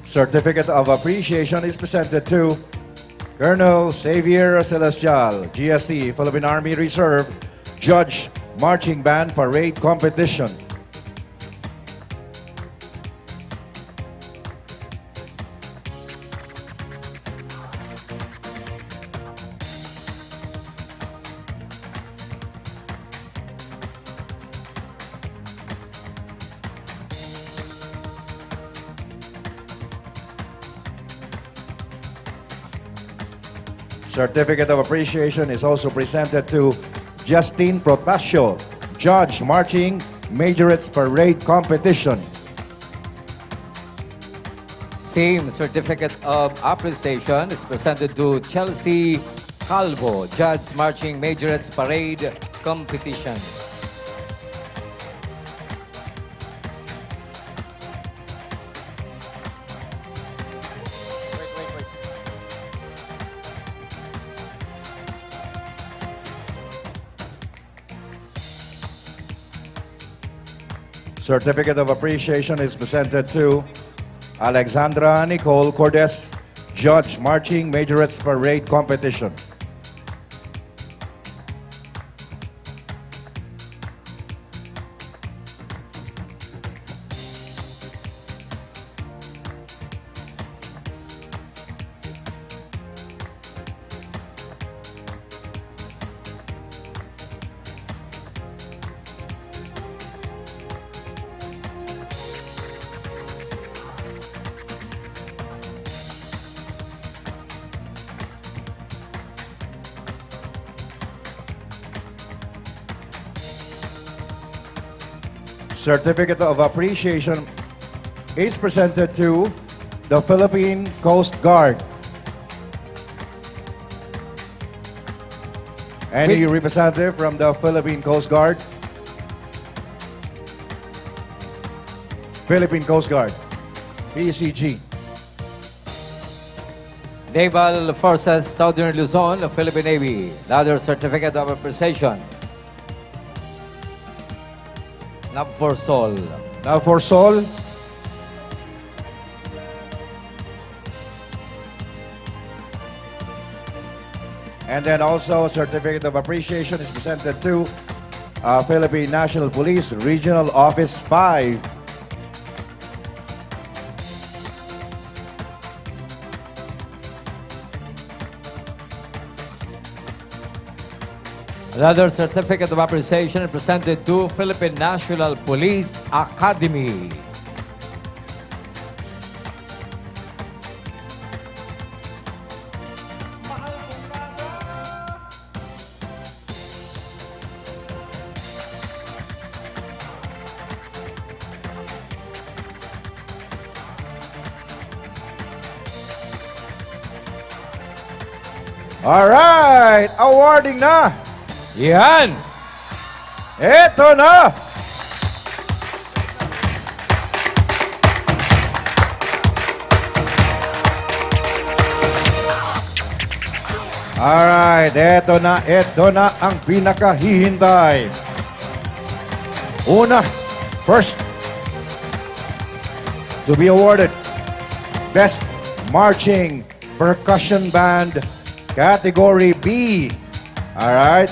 Certificate of appreciation is presented to Colonel Xavier Celestial, GSC, Philippine Army Reserve, Judge, Marching Band Parade Competition. Certificate of appreciation is also presented to Justine Protasio, Judge, Marching Majorettes Parade Competition. Same certificate of appreciation is presented to Chelsea Calvo, Judge, Marching Majorettes Parade Competition. Certificate of appreciation is presented to Alexandra Nicole Cordes, Judge, Marching Majorettes Parade Competition. certificate of appreciation is presented to the Philippine Coast Guard. Any representative from the Philippine Coast Guard? Philippine Coast Guard, PCG. Naval Forces Southern Luzon, the Philippine Navy. Another certificate of appreciation. NAVFORSOL. NAVFORSOL. And then also a certificate of appreciation is presented to Philippine National Police Regional Office 5. Another certificate of appreciation presented to Philippine National Police Academy. All right, awarding na. Yan. Ito na. All right, ito na ang pinakahihintay. Una, first, to be awarded Best Marching Percussion Band, Category B. All right.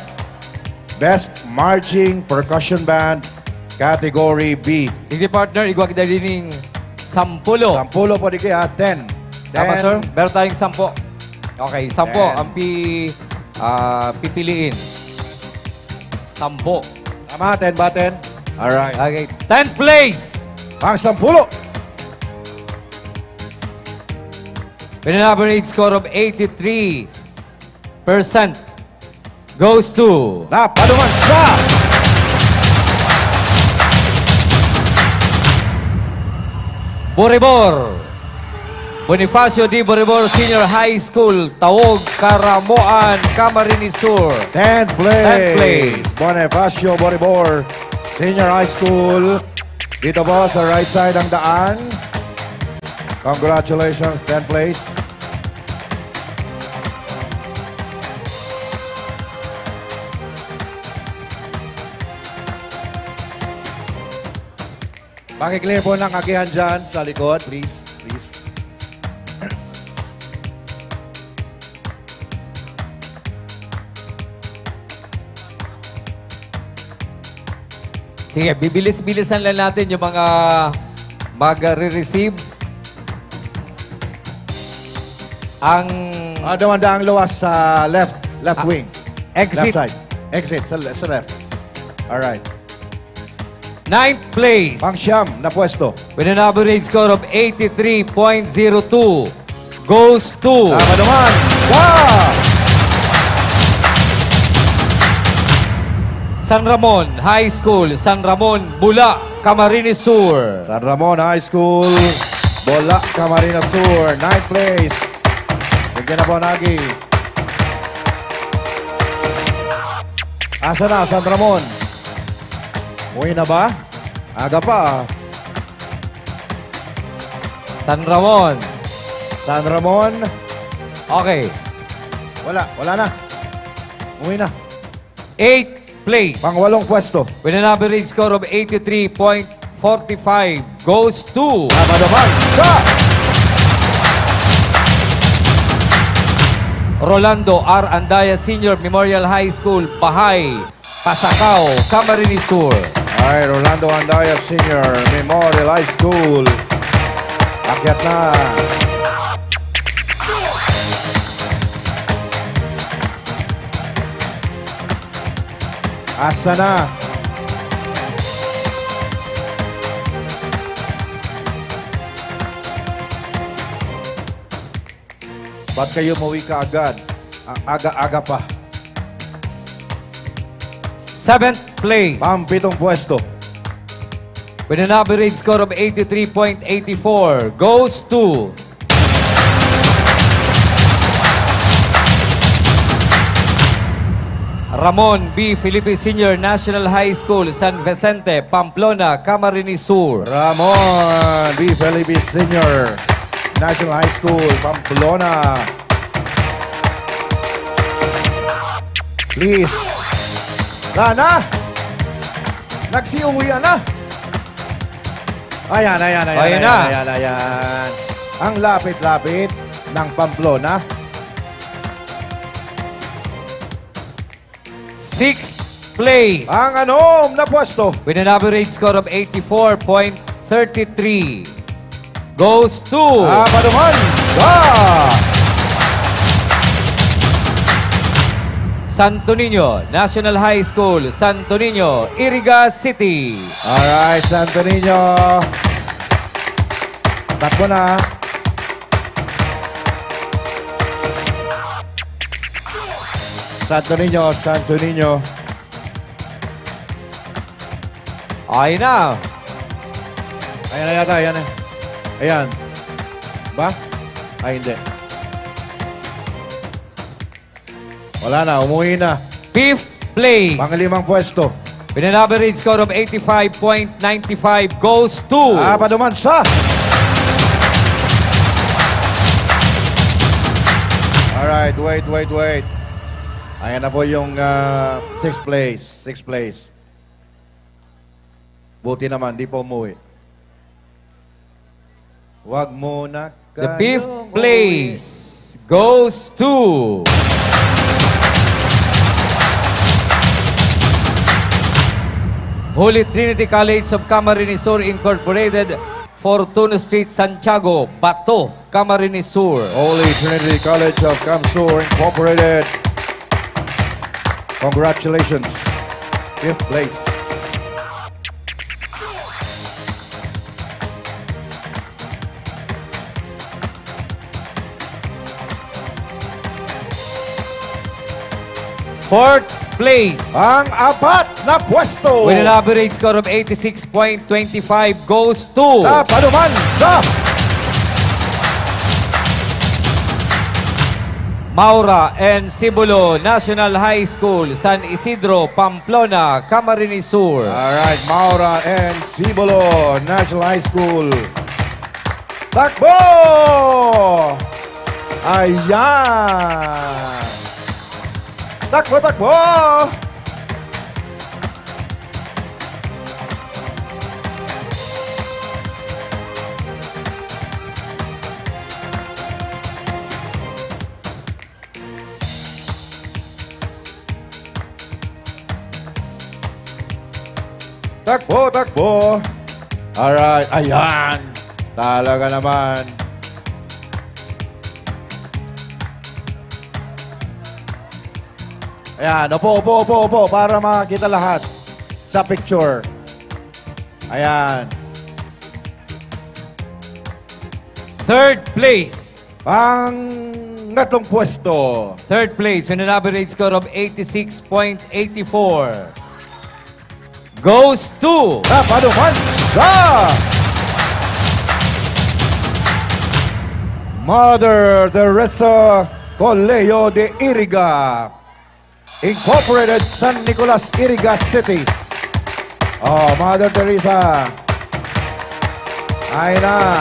Best Marching Percussion Band, Category B. Hindi partner, igwag na rin 10. 10 po di kaya, 10. Tama sir, meron tayong 10. Okay, 10 ang pipiliin. 10. Tama, 10 ba 10? Alright. Okay, 10th place. Pang 10. With an average score of 83% goes to Napaduman sa Boribor. Bonifacio D. Boribor Senior High School, Taog, Caramoan, Camarines Sur. 10th place. Bonifacio Boribor Senior High School. Dito po sa right side ang daan. Congratulations, 10th place. Pakiclear po ng agihan dyan sa likod, please. Please. Sige, bibilis-bilisan lang natin yung mga mag-re-receive. Ang... Damanda ang luwas sa left wing. Exit. Left side. Exit sa left. Alright. 9th place. Pang-siyam na pwesto. With an average score of 83.02 goes to... Tama naman. Wow! San Ramon High School, San Ramon, Bula, Camarines Sur. San Ramon High School, Bula, Camarines Sur. 9th place. Bigyan na po nagi. Asa na, San Ramon? Uwi na ba? Aga pa. San Ramon. San Ramon. Okay. Wala na. Uwi na. 8th place. Pang-8 pwesto. With an average score of 83.45 goes to... Tama naman sa... Rolando R. Andaya Senior Memorial High School, Bahay, Pasacao, Camarines Sur. Ay, Rolando Andaya Senior Memorial High School. Akyat na. Asa na. Ba't kayo umuwi ka agad? Aga-aga pa. 7th place. Pang-7 pwesto. with an average score of 83.84 goes to Ramon B. Felipe Sr. National High School, San Vicente, Pamplona, Camarines Sur. Ramon B. Felipe Sr. National High School, Pamplona. Please. Lana! Nagsiuwian na. Ayan. Ang lapit-lapit ng Pamplona. 6th place. Ang na pwesto. With an average score of 84.33 goes to Paduman. Santo Niño National High School, Santo Niño, Iriga City. Alright, Santo Niño. Takbo na. Santo Niño. Ay na. Ayan na yata, ayan. Ayan. Ba? Ay, hindi. Wala na, umuwi na. 5th place. Panglimang pwesto. With an average score of 85.95 goes to Paduman sa Alright, wait. Ayan na po yung 6th place. Buti naman, di po umuwi. Wag mo na the 5th place goes to Holy Trinity College of Camarines Sur Incorporated, Fortuna Street, Santiago, Bato, Camarines Sur. Holy Trinity College of Camsur Incorporated. Congratulations. 5th place. Fourth place. Ang apat na pwesto. With an average score of 86.25 goes to Paduman sa Maura and Sibulo National High School, San Isidro, Pamplona, Camarines Sur. Alright, Maura and Sibulo National High School. Takbo! Ayan! Takbo! Takbo! Alright, ayan! Talaga naman. Ayan, upo para makita lahat sa picture. Ayan. Third place. Pangatlong pwesto. Third place with an average score of 86.84 goes to Paduman sa Mother Teresa Colegio de Iriga Incorporated, San Nicolas, Iriga City. Oh, Mother Teresa. Ay na.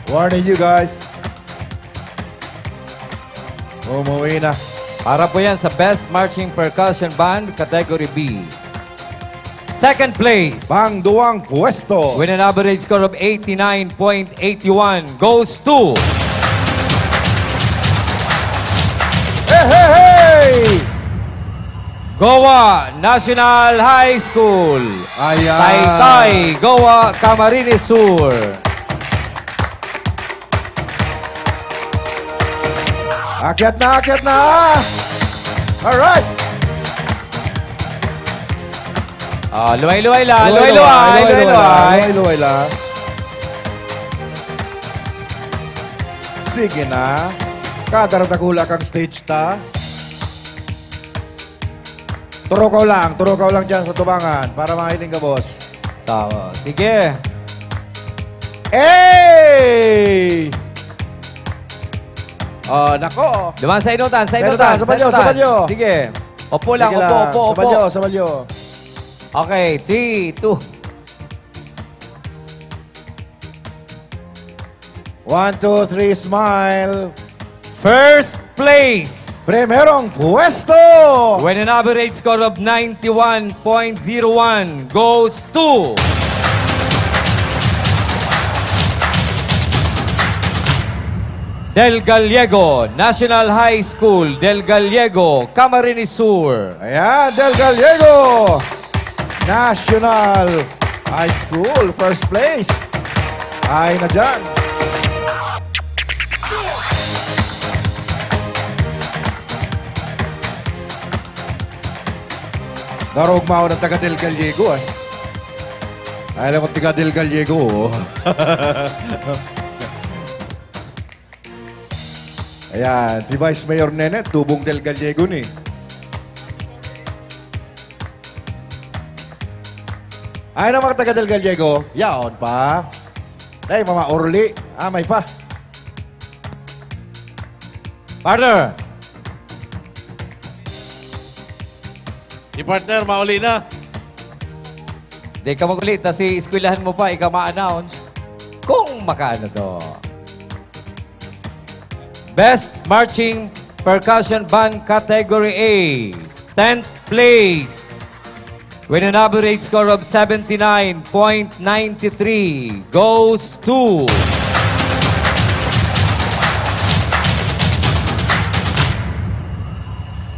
Warning you guys. Umuwi na. Para po yan sa Best Marching Percussion Band, Category B. Second place. Pangduwang pwesto. With an average score of 89.81 goes to Hey! Goa National High School. Ayan. Taytay, Goa, Camarines Sur. Akyat na! Alright! Luway-luway lang. Luway lang. Sige na. Kadarata kula kang stage ta. Turukaw lang dyan sa tubangan para makinig ka, boss. Sige. Hey! Oh, nako. Duman sa inutan, Sabalyo. Sige. Opo lang, Sige opo. Sabalyo. Okay, 3, 2. 1, 2, 3, smile. First place. Primerong pwesto. When an average score of 91.01 goes to... Del Gallego, National High School, Del Gallego, Camarines Sur. Ayan, Del Gallego. National High School, first place. Ay na dyan. Narugma ako ng taga Del Gallego. Alam mo, taga Del Gallego. Ayan, si Vice Mayor Nenet, tubong Del Gallego ni. Ay, mga taga Del Gallego, yaon pa. Ay, mga Orly. May pa. Partner. Si partner, mauli na. Di ka magulit na si eskwelahan mo pa, ikaw ma-announce kung makaano to. Best Marching Percussion Band Category A, 10th place. With an average score of 79.93 goes to...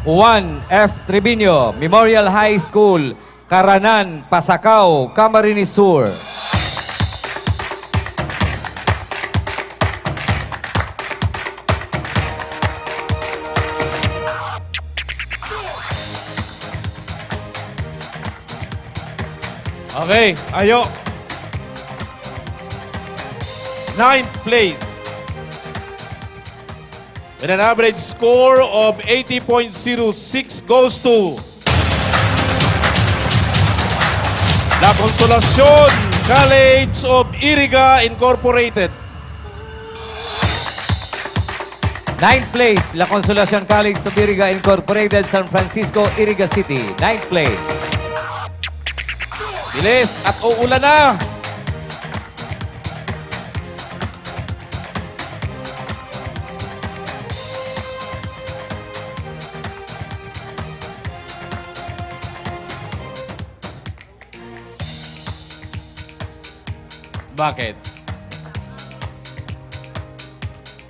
Juan F. Tribino, Memorial High School, Caranan, Pasacao, Camarines Sur. Okay, ayo. 9th place. With an average score of 80.06 goes to La Consolacion College of Iriga Incorporated. 9th place, La Consolacion College of Iriga Incorporated, San Francisco, Iriga City. 9th place. Bilis at uulan na. Bakit?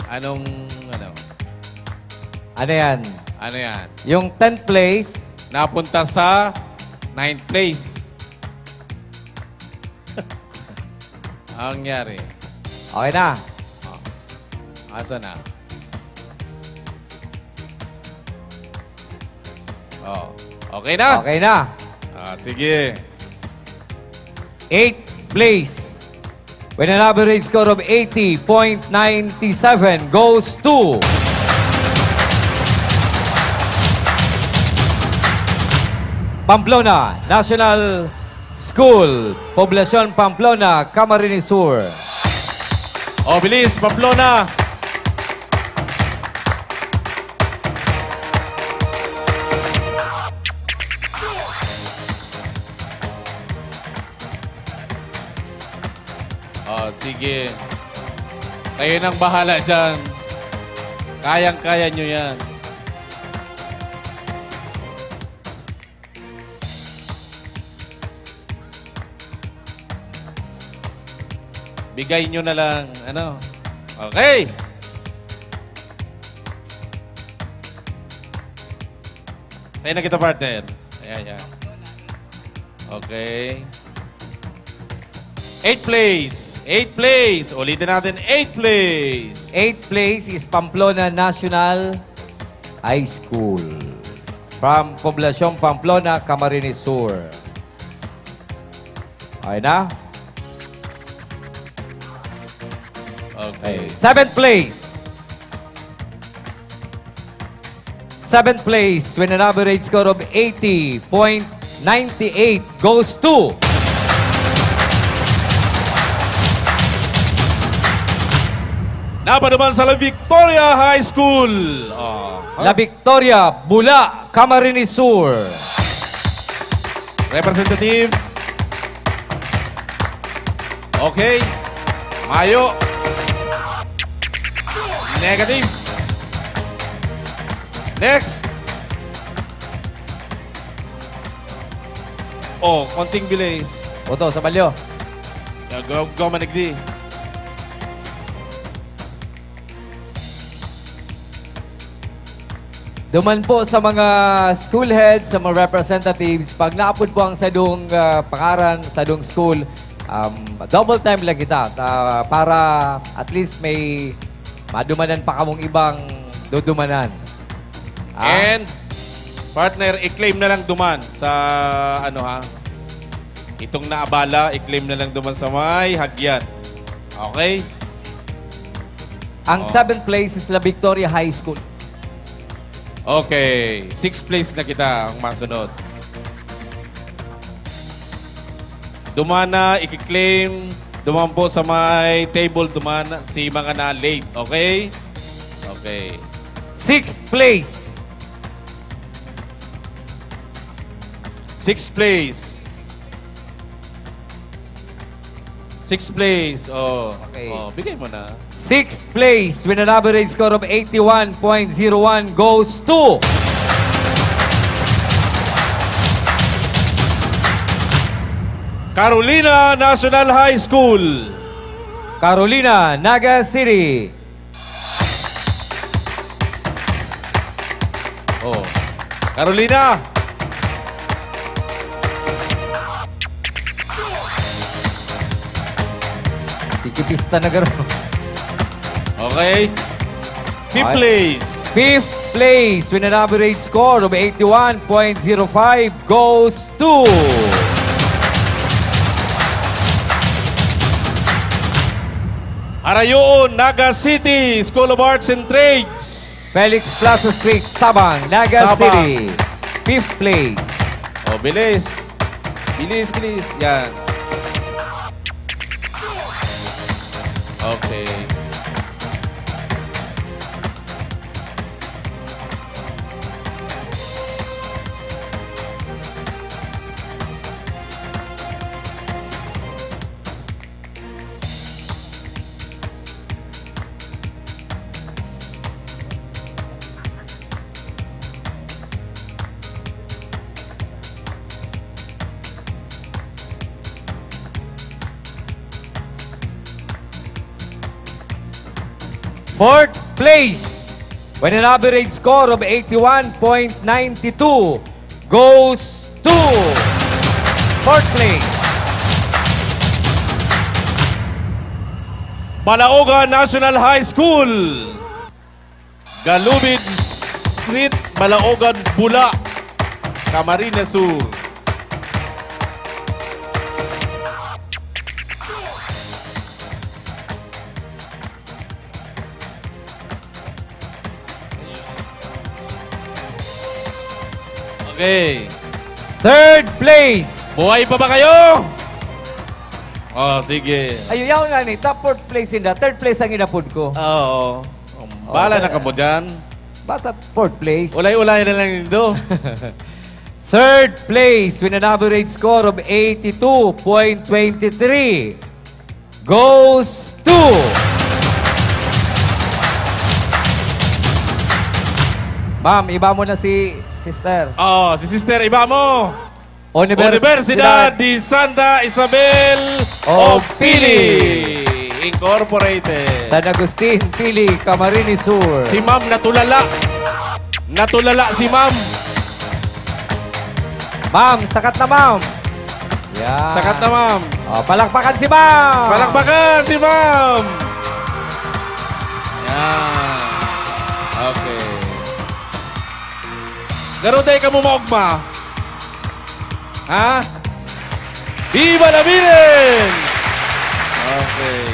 Anong ano? Ano yan? Ano yan? Yung 10th place, napunta sa 9th place. Ang nangyari. Okay na. Asa na? Oh, okay na? Okay na. Sige. 8th place. With an average score of 80.97 goes to... Pamplona National School, Poblacion Pamplona, Camarines Sur. Oh, bilis, Pamplona. Oh, sige. Kayo nang bahala dyan. Kayang-kaya nyo yan. Bigay nyo na lang, ano. Okay. Sa'yo na kita, partner. Ayan, yan. Okay. 8th place. 8th place. Ulitin natin, 8th place. 8th place is Pamplona National High School. From Poblacion Pamplona, Camarines Sur. Okay na? Okay. 7th place. 7th place with an average score of 80.98 goes to Napanuman sa La Victoria High School. La Victoria, Bula, Camarines Sur. Representative. Okay. Mayo. Negative. Next. Oh, konting bilis. Oto, sa balyo. Go manigdi. Duman po sa mga school heads, sa mga representatives, pag naapod po ang sadong pakaran, sadong school, double time lang kita para at least may madumanan pa kamong ibang dudumanan. And, partner, i-claim na lang duman sa, itong naabala, i-claim na lang duman sa may hagyan. Okay? Ang 7th place is La Victoria High School. Okay. 6th place na kita ang masunod. Dumana, i-claim. Duman po sa may table, dumana si mga na late. Okay? Okay. 6th place. 6th place. 6th place. Oh. Okay. Oh, bigay mo na. 6th place with an average score of 81.01 goes to Carolina National High School. Carolina, Naga City. Oh. Carolina. Tikipista na garo. Okay. 5th place. 5th place with an average score of 81.05 goes to Arayoon, Naga City, School of Arts and Trades. Felix Plaza Street, Sabang, Naga Sabang. City. 5th place. Oh, bilis. Bilis, bilis. Yan. Okay. Fourth place with an average score of 81.92 goes to fourth place. Balaogan National High School. Galubid Street, Balaogan, Bula, Camarines Sur. Okay. Third place. Buhay pa ba kayo? Oh, sige. Ayaw yaw nga ni, top fourth place in the third place ang inapod ko. Oo. Bala na ka mo dyan. Basta fourth place. Ulay-ulay na lang nito. Third place with an average score of 82.23 goes to Ma'am, iba mo na si Sister. Oh, si Sister, iba mo. Universidad di Santa Isabel of Pili Incorporated. San Agustin, Pili, Camarines Sur. Si Ma'am natulala. Natulala si Ma'am. Ma'am, sakat na Ma'am. Yan. Sakat na Ma'am. Oh, palakpakan si Ma'am. Palakpakan si Ma'am. Yan. Okay. Garuday ka mo maugma. Ha? Viva la Virgen! Okay.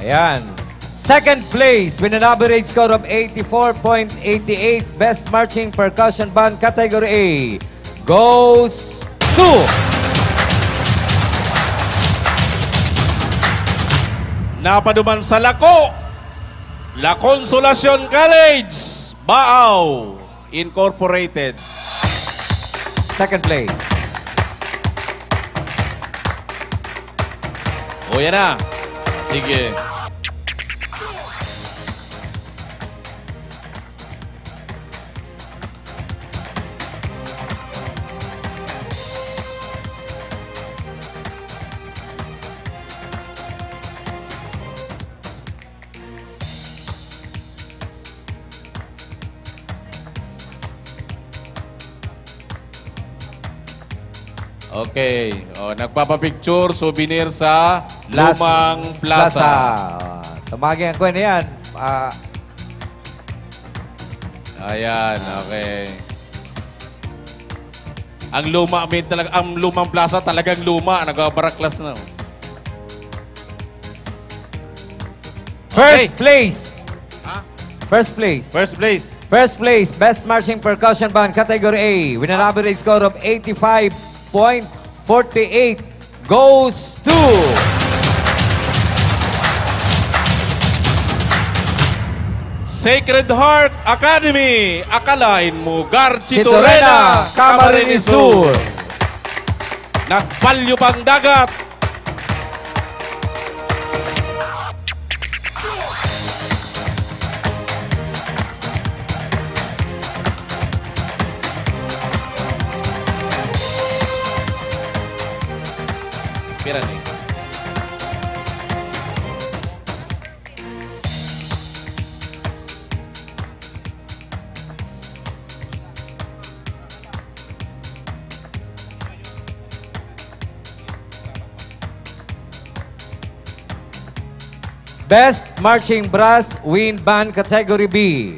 Ayan. Second place with an average score of 84.88. Best Marching Percussion Band Category A goes to... Napaduman sa Lako, La Consolacion College, Baaw Incorporated. Second place. O yan na. Sige. Okay. O, nagpapapicture, souvenir sa Lumang Plaza. Tumagin ko na yan. Ayan, okay. Ang Lumang Plaza talagang luma. Nagbabaraklas na. First place. First place. First place. First place, Best Marching Percussion Band Category A with an average score of 85.48 goes to... Sacred Heart Academy. Akalain mo, Garchi Torena, Torena, Camarines Sur. Nagpalyo pang dagat. Pira ni. Best Marching Brass Wind Band Category B.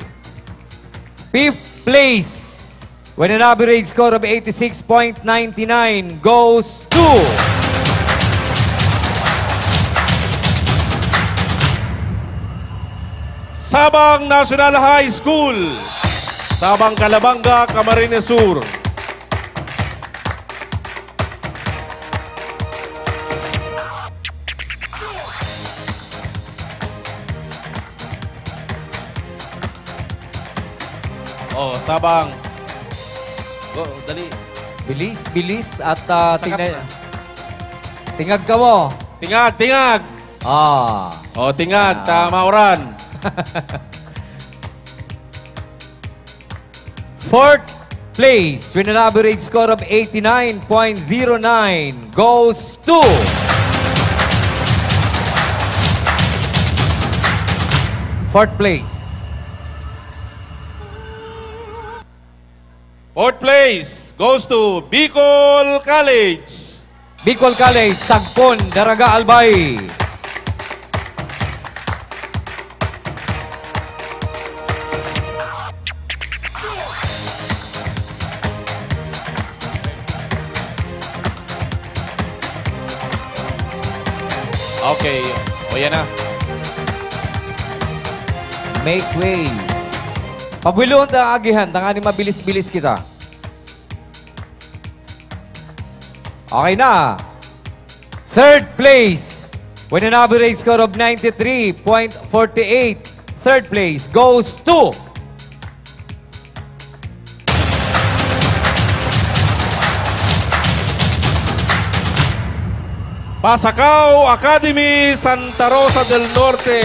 Fifth place with an average score of 86.99 goes to... Sabang National High School. Sabang Calabanga, Camarines Sur. Oh, Sabang. Go, dali. Bilis, bilis at Sakat na. tingag ka mo. Tingag, tingag. Oh, tingag, tama oran. Fourth place with an average score of 89.09 goes to... Fourth place. Fourth place goes to Bicol College. Bicol College, Sagpon, Daraga, Albay. Okay. O yan na. Make way. Pabuloon ang agihan. Tangani mabilis-bilis kita. Okay na. Third place with an average score of 93.48. Third place goes to... Pasacao Academy, Santa Rosa del Norte.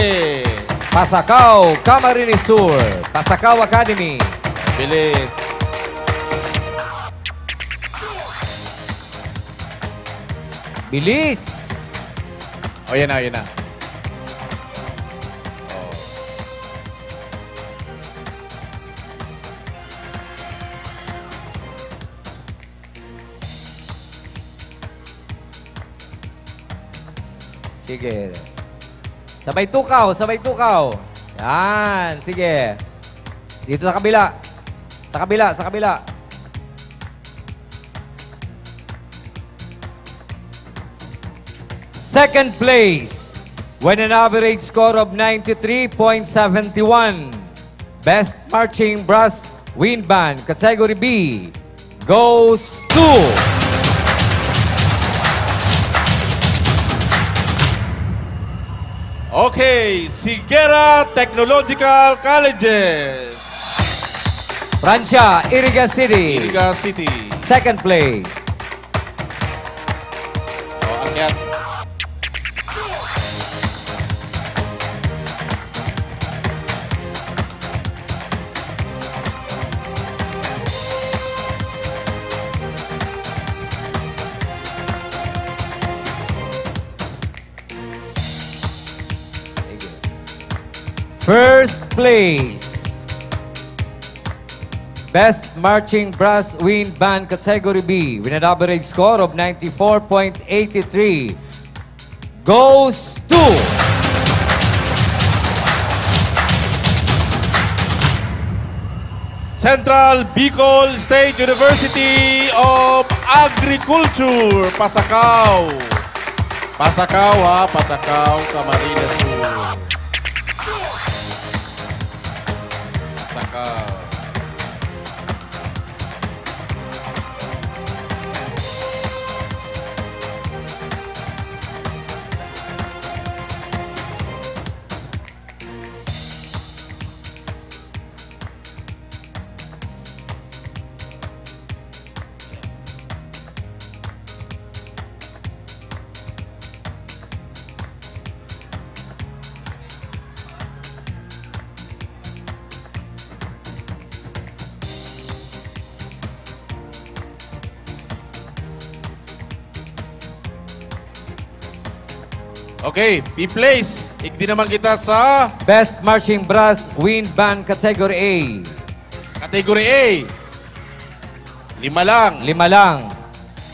Pasacao, Camarines Sur. Pasacao Academy. Bilis. Bilis. O yan na, yan na. Sige. Sabay tukaw, sabay tukaw. Yan, sige. Dito sa kabila. Sa kabila, sa kabila. Second place with an average score of 93.71. Best Marching Brass Wind Band, Category B, goes to... Okay, Sigera Technological Colleges. Francia, Iriga City. Iriga City. Second place. Akyat. First place. Best Marching Brass Wind Band Category B with an average score of 94.83 goes to... Central Bicol State University of Agriculture, Pasacao. Pasacao ha, Pasacao, Camarines Sur. Pasacao. Okay, P-place. Igdi naman kita sa... Best Marching Brass Wind Band Category A. Category A. 5 lang. 5 lang.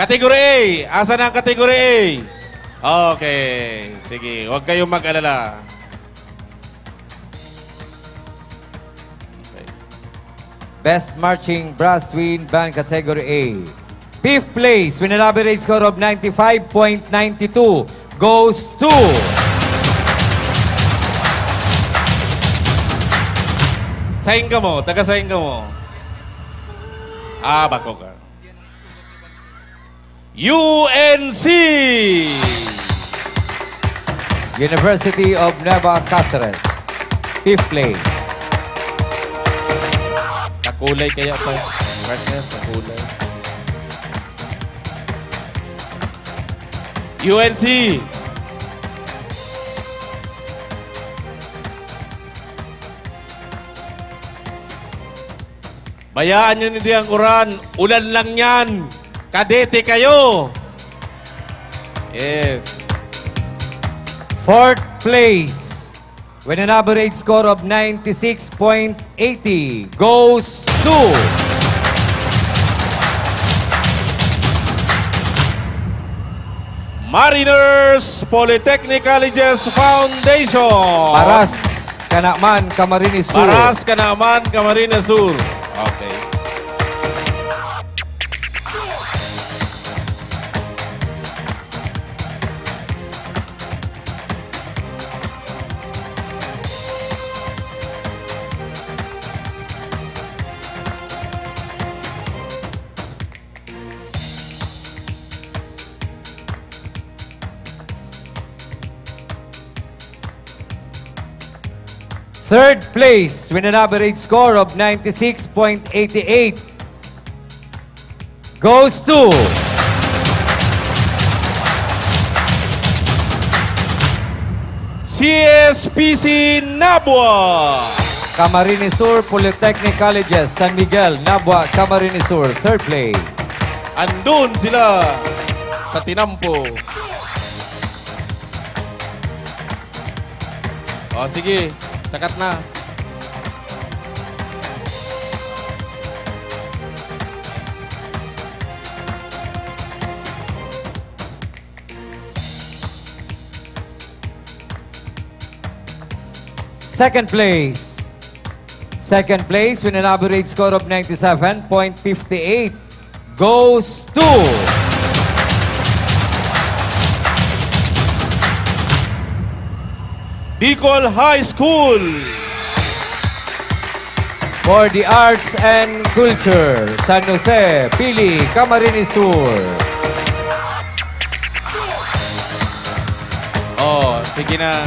Category A. Asa na ang Category A? Okay. Sige, huwag kayong mag-alala. Okay. Best Marching Brass Wind Band Category A. Fifth place with an average score of 95.92. Goes to... Saing ka mo, taga-saing ka mo. Bako ka. UNC! University of Nueva Cáceres. Fifth place. Kakulay kaya pa. Partner, kakulay. UNC! Bayaan nyo hindi ang Quran. Ulan lang yan. Kadete kayo. Yes. Fourth place with an average score of 96.80 goes to... Mariners Polytechnic Colleges Foundation. Paras Kanaman, Camarines Sur. Paras Kanaman, Camarines Sur. Okay. Third place with an average score of 96.88 goes to... CSPC Nabua. Camarines Sur Polytechnic Colleges, San Miguel, Nabua, Camarines Sur. Third place. Andun sila sa tinampo. O sige. Sakat na. Second place. Second place with an average score of 97.58 goes to... Bicol High School. For the Arts and Culture, San Jose, Pili, Camarines Sur. Oh, sige na.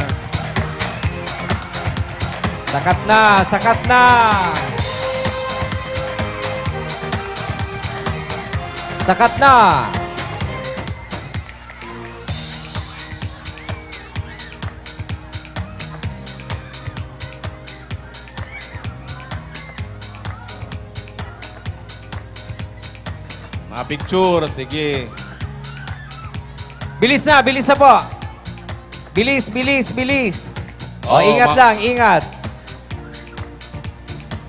Sakat na, sakat na. Sakat na. Mga picture, sige. Bilis na po. Bilis, bilis, bilis. O, ingat lang, ingat.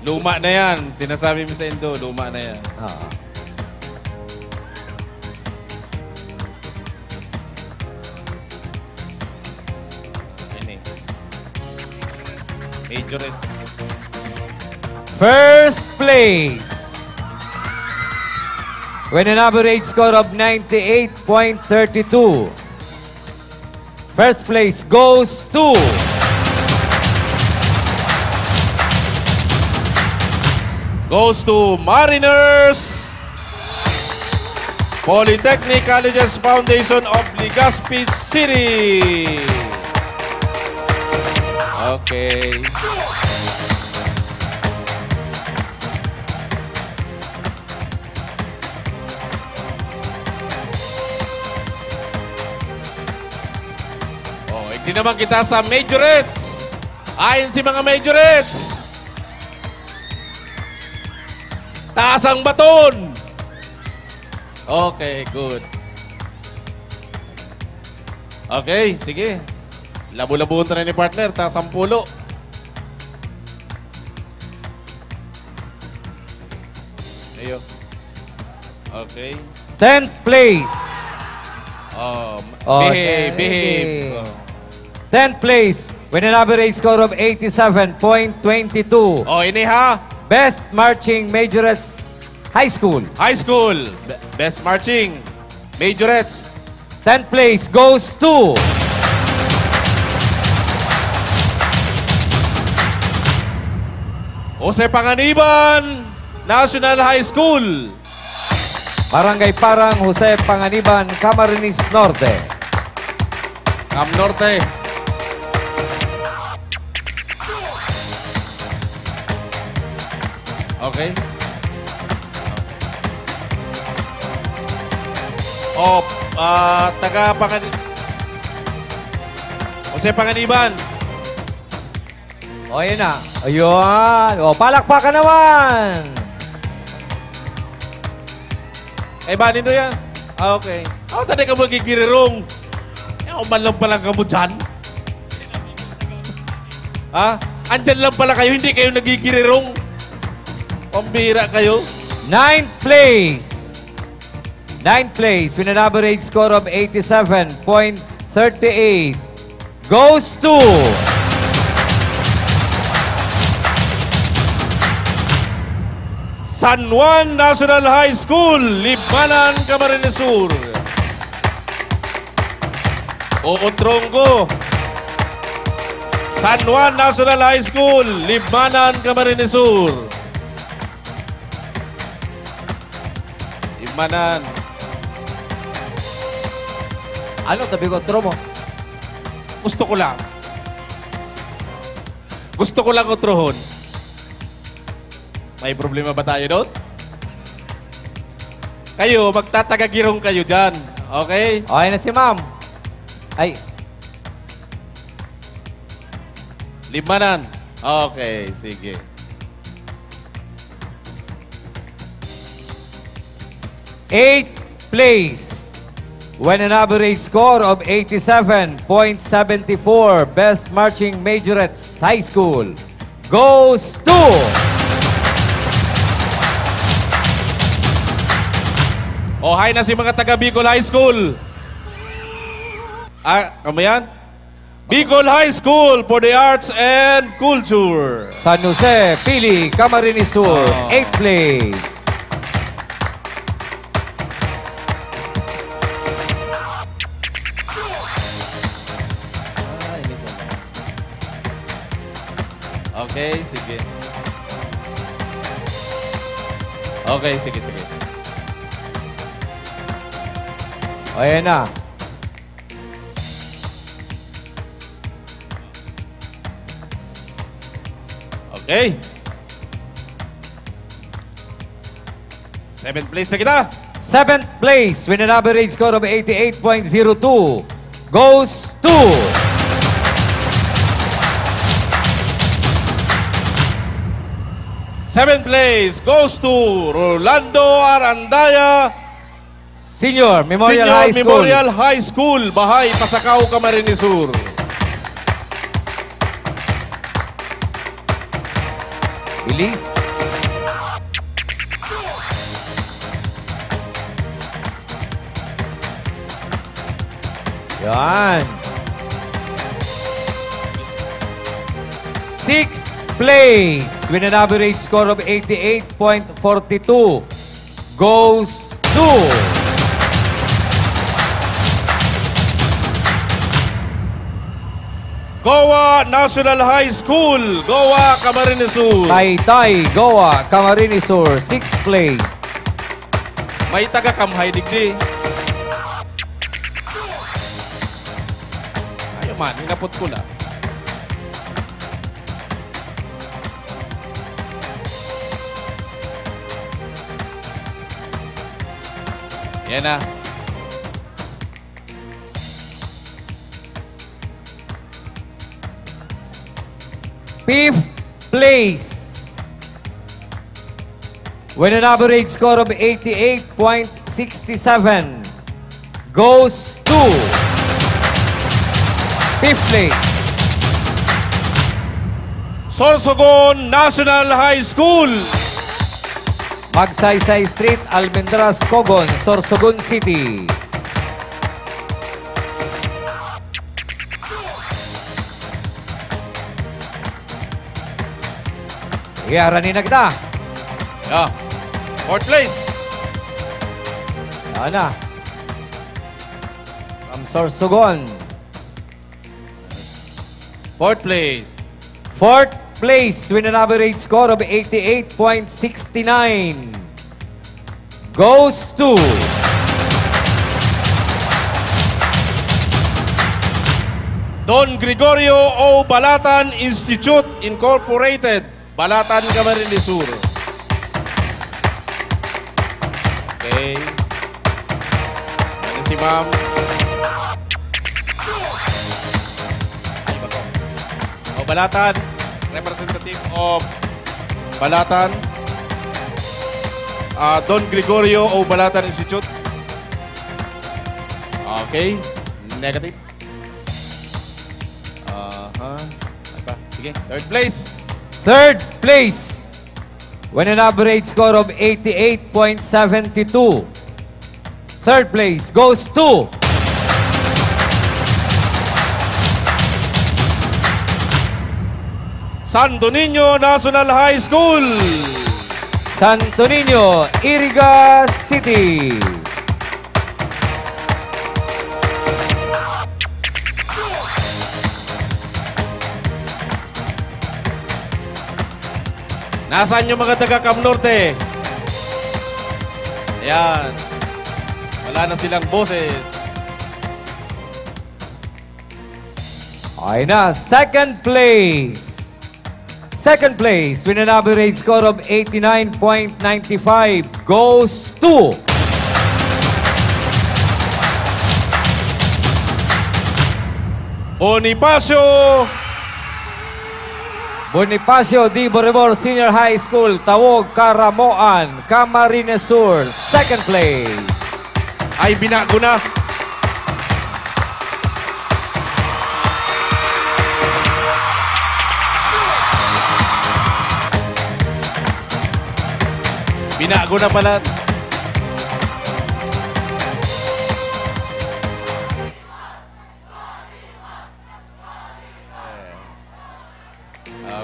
Luma na yan. Sinasabi mo sa Indo, luma na yan. Oo. Ini. Major it. First place. With an average score of 98.32. First place goes to Mariners Polytechnic Colleges Foundation of Legazpi City. Okay. Hindi naman kita sa majorettes. Ayon si mga majorettes. Taas ang baton. Okay, good. Okay, sige. Labo-labuhan na ni partner. Taas ang pulo. Ayo. Okay. 10th place. Behave. 10th place with an average score of 87.22. Oh, ini ha. Best Marching Majorettes High School. High School. Best Marching Majorettes. 10th place goes to Jose Panganiban National High School. Barangay Parang, Jose Panganiban, Camarines Norte. Cam Norte. Okay. Oh, taga Jose Panganiban. O, yun na. Ayun. O, palakpakan naman. Eh, ba nito yan? Okay. Tadi ka magigirirong. Uman lang pala ka mo dyan. Andyan lang pala kayo, hindi kayo nagigirirong. Pambira kayo. 9th place. 9th place with an average score of 87.38 goes to San Juan National High School, Libmanan, Camarines Sur. Ootrongo. San Juan National High School, Libmanan, Camarines Sur. Libmanan. Ano tabi ko, Tromo? Gusto ko lang. Gusto ko lang utrohon. May problema ba tayo doon? Kayo, magtatagagirong kayo dyan. Okay? Okay na si ma'am. Ay. Limanan. Okay, sige. Eighth place. When an average score of 87.74, Best Marching Majorettes High School goes to Hi na si mga taga Bicol High School. Kamo yan? Bicol High School for the Arts and Culture. San Jose, Pili, Camarines Sur, 8th place. Okay, sige. Okay, sige. Ayan na. Okay. 7th place na kita. 7th place with an average score of 88.02 goes to 7th place goes to Rolando Arandaya Senior Memorial Senior High School. Memorial High School, Bahay, Pasacao, Camarines Sur. Bilis. Yan. 6th place with an average score of 88.42 goes to Goa National High School, Goa, Camarines Sur. Taytay, Goa, Camarines Sur, 6th place. May taga-kamhay digdi. Ayaw man, hinapot ko lang. Yan na. Fifth place with an average score of 88.67 goes to 5th place. Sorsogon National High School. Magsaysay Street, Almendras, Cogon, Sorsogon City. Iyaranin na kita. Yeah. 4th place. Yan na. From Sorsogon. 4th place. 4th place with an average score of 88.69 goes to Don Gregorio O. Balatan Institute Incorporated, Balatan, Camarines Sur. Okay. Ano si ma'am? Ay, ba ko? O, Balatan. Representative of Balatan. Don Gregorio O. Balatan Institute. Okay. Negative. Sige, 3rd place. 3rd place with an average score of 88.72. 3rd place goes to Santo Niño National High School. Santo Niño, Iriga City. Nasaan yung mga taga-Cam Norte? Ayan. Wala na silang boses. Ay na, 2nd place. 2nd place with an average score of 89.95 goes to Bonifacio D. Borebor Senior High School, Tawog, Caramoan, Camarines Sur, 2nd place. Ay, binago na. Binago na pala.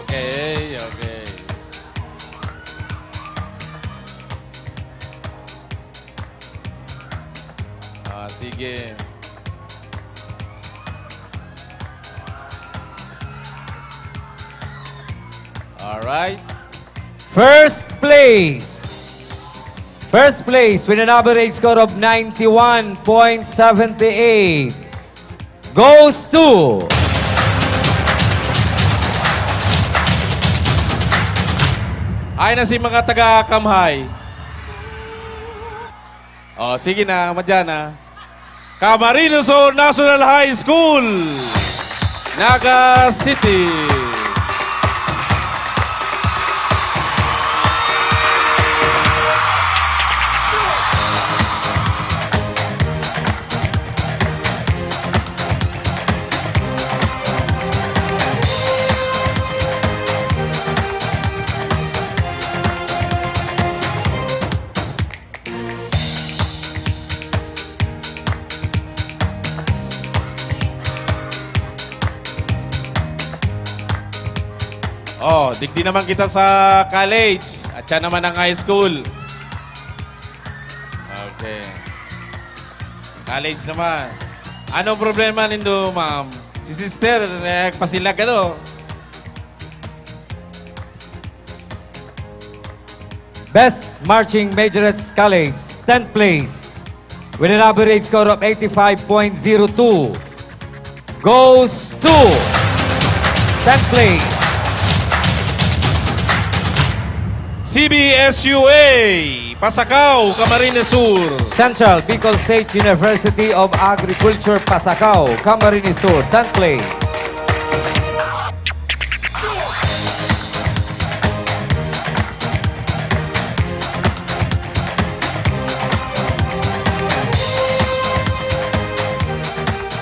Okay, okay. Sige. Alright. First place. First place with an average score of 91.78 goes to Ay na si mga taga-Kamhay. O, sige na, madyan na. Camarines Sur National High School, Naga City. Oh, digdi naman kita sa college at siya naman ang high school. Okay. College naman. Anong problema nindo, ma'am? Si sister, pasilag ka do. Best Marching Majorettes College, 10th place, with an average score of 85.02, goes to 10th place. CBSUA, Pasacao, Camarines Sur. Central Bicol State University of Agriculture, Pasacao, Camarines Sur, 10th place.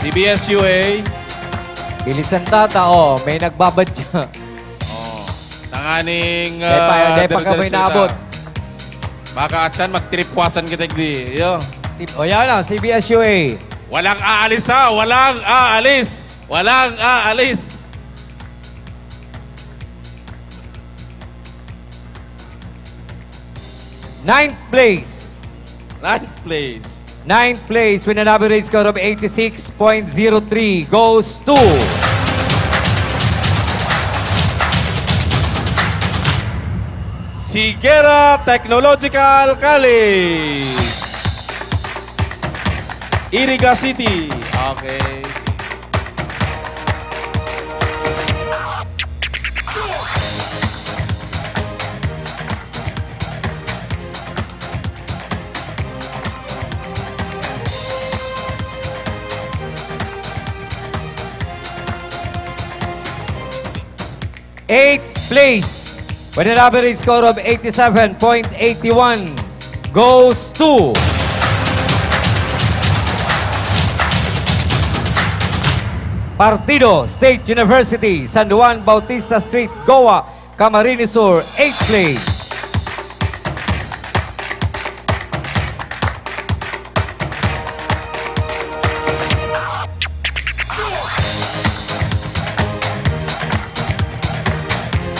CBSUA. Ilisan tata, may nagbabadya. Tanganing Dahil pa ka may naabot. Baka atsan magtripwasan kita di. Yo. Yan lang, CBSUA. Walang aalis ha, walang aalis. Walang aalis. Ninth place. Ninth place. Ninth place with an average score of 86.03 goes to Sigera Technological College, Iriga City. Okay. Eighth place with an average score of 87.81 goes to Partido State University, San Juan Bautista Street, Goa, Camarines Sur, 8th place.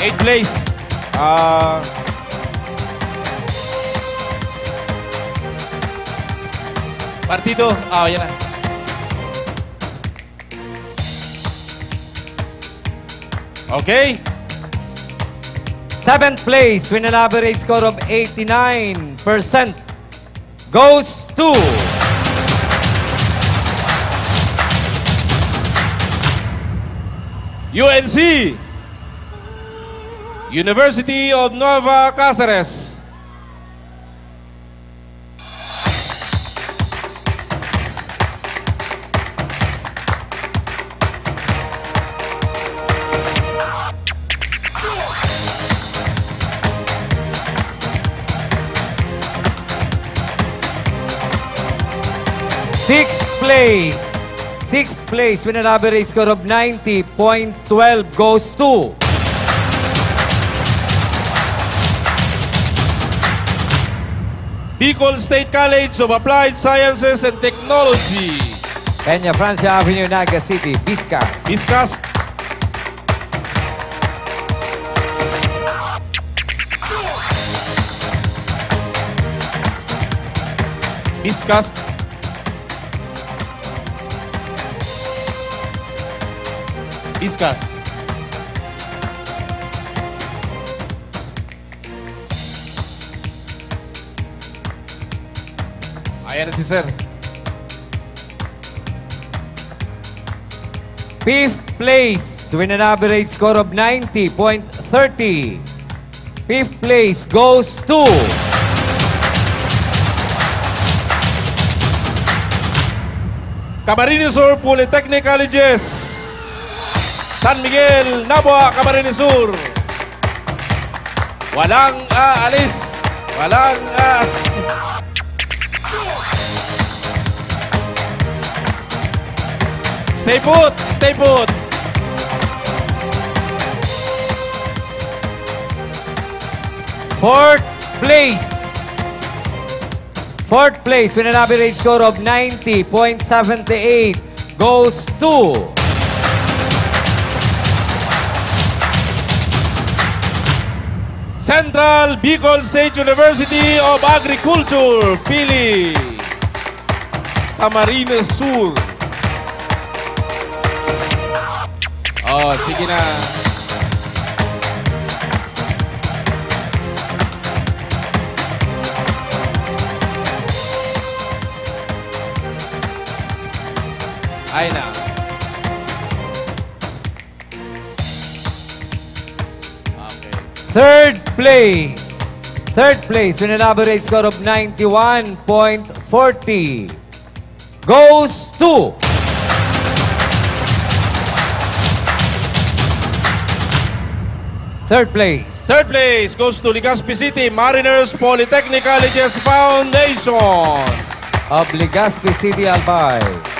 Eighth place. Partido. Yan na. Okay. 7th place with an average score of 89% goes to UNC, University of Nueva Cáceres. Sixth place with an average score of 90.12 goes to Bicol State College of Applied Sciences and Technology, Peña Francia Avenue, Naga City, Vizcas. Vizcas. Vizcas. Vizcas. Ayan na si Sir. 5th place with an average score of 90.30. 5th place goes to Camarines Sur Polytechnic Colleges. San Miguel, Nabua, Camarines Sur. Walang aalis. Walang Stay put! Stay put! Fourth place. Fourth place with an average score of 90.78 goes to Central Bicol State University of Agriculture, Pili. Camarines Sur. Oh, sige na. Ay na. Okay. third place. Third place with an average score of 91.40 goes to third place. Third place goes to Legazpi City Mariners Polytechnic Colleges Foundation of Legazpi City, Albay.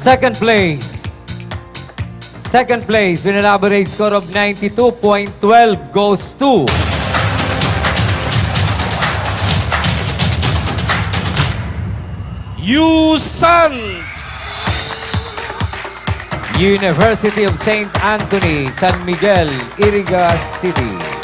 Second place. Second place with an average score of 92.12 goes to USAN University of St. Anthony, San Miguel, Iriga City.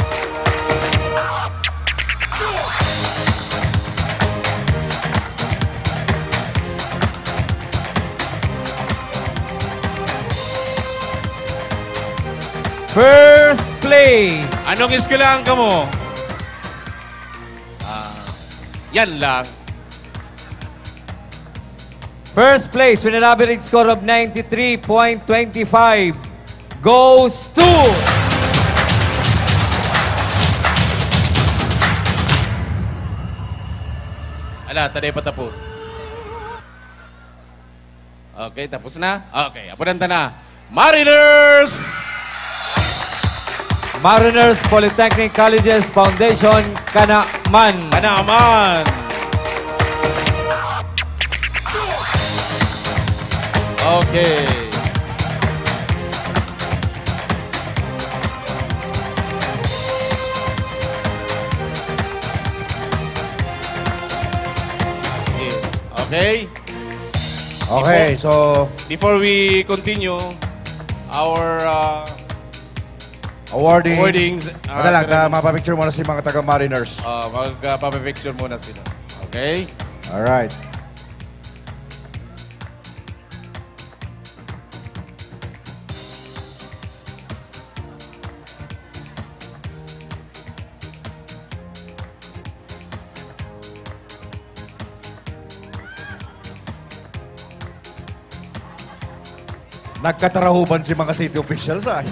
First place. Anong eskwelahan ka mo? Yan lang. First place with an average score of 93.25 goes to Ala, taday pa tapos. Okay, tapos na? Okay, apunanta na. Mariners! Mariners Polytechnic Colleges Foundation, Kanaman. Kanaman. Okay. Okay. Okay, so before we continue our awardings. Madalang, mapapicture muna si mga taga-Mariners. Magpapicture muna sila. Okay? Alright. Nagkatarahuban si mga city officials ay.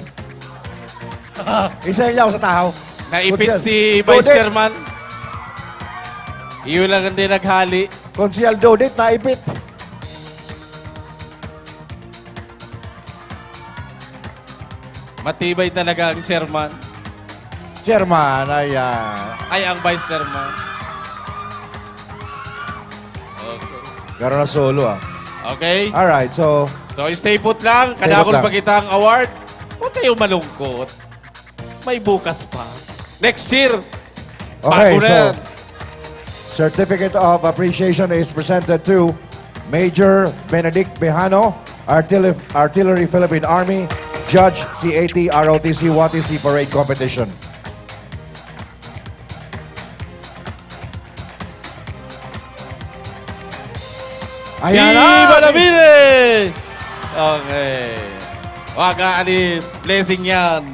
Isa niya sa tao. Naipit si Vice Chairman. Iyon lang hindi naghali. Konsyal Dodit, naipit. Matibay talaga ang chairman. Chairman, ayan. Ay, ang Vice Chairman. Okay. Garo na solo ah. Okay? Alright, so... So, stay put lang. Kadakol pa kita ang award. Huwag kayong malungkot. May bukas pa. Next year, Okay, Bago na so yan. certificate of appreciation is presented to Major Benedict Bejano, Artillery Philippine Army, Judge CAT ROTC WATC Parade Competition. Ayan na! Viva la Vida! Okay. Wag aalis. Blessing yan.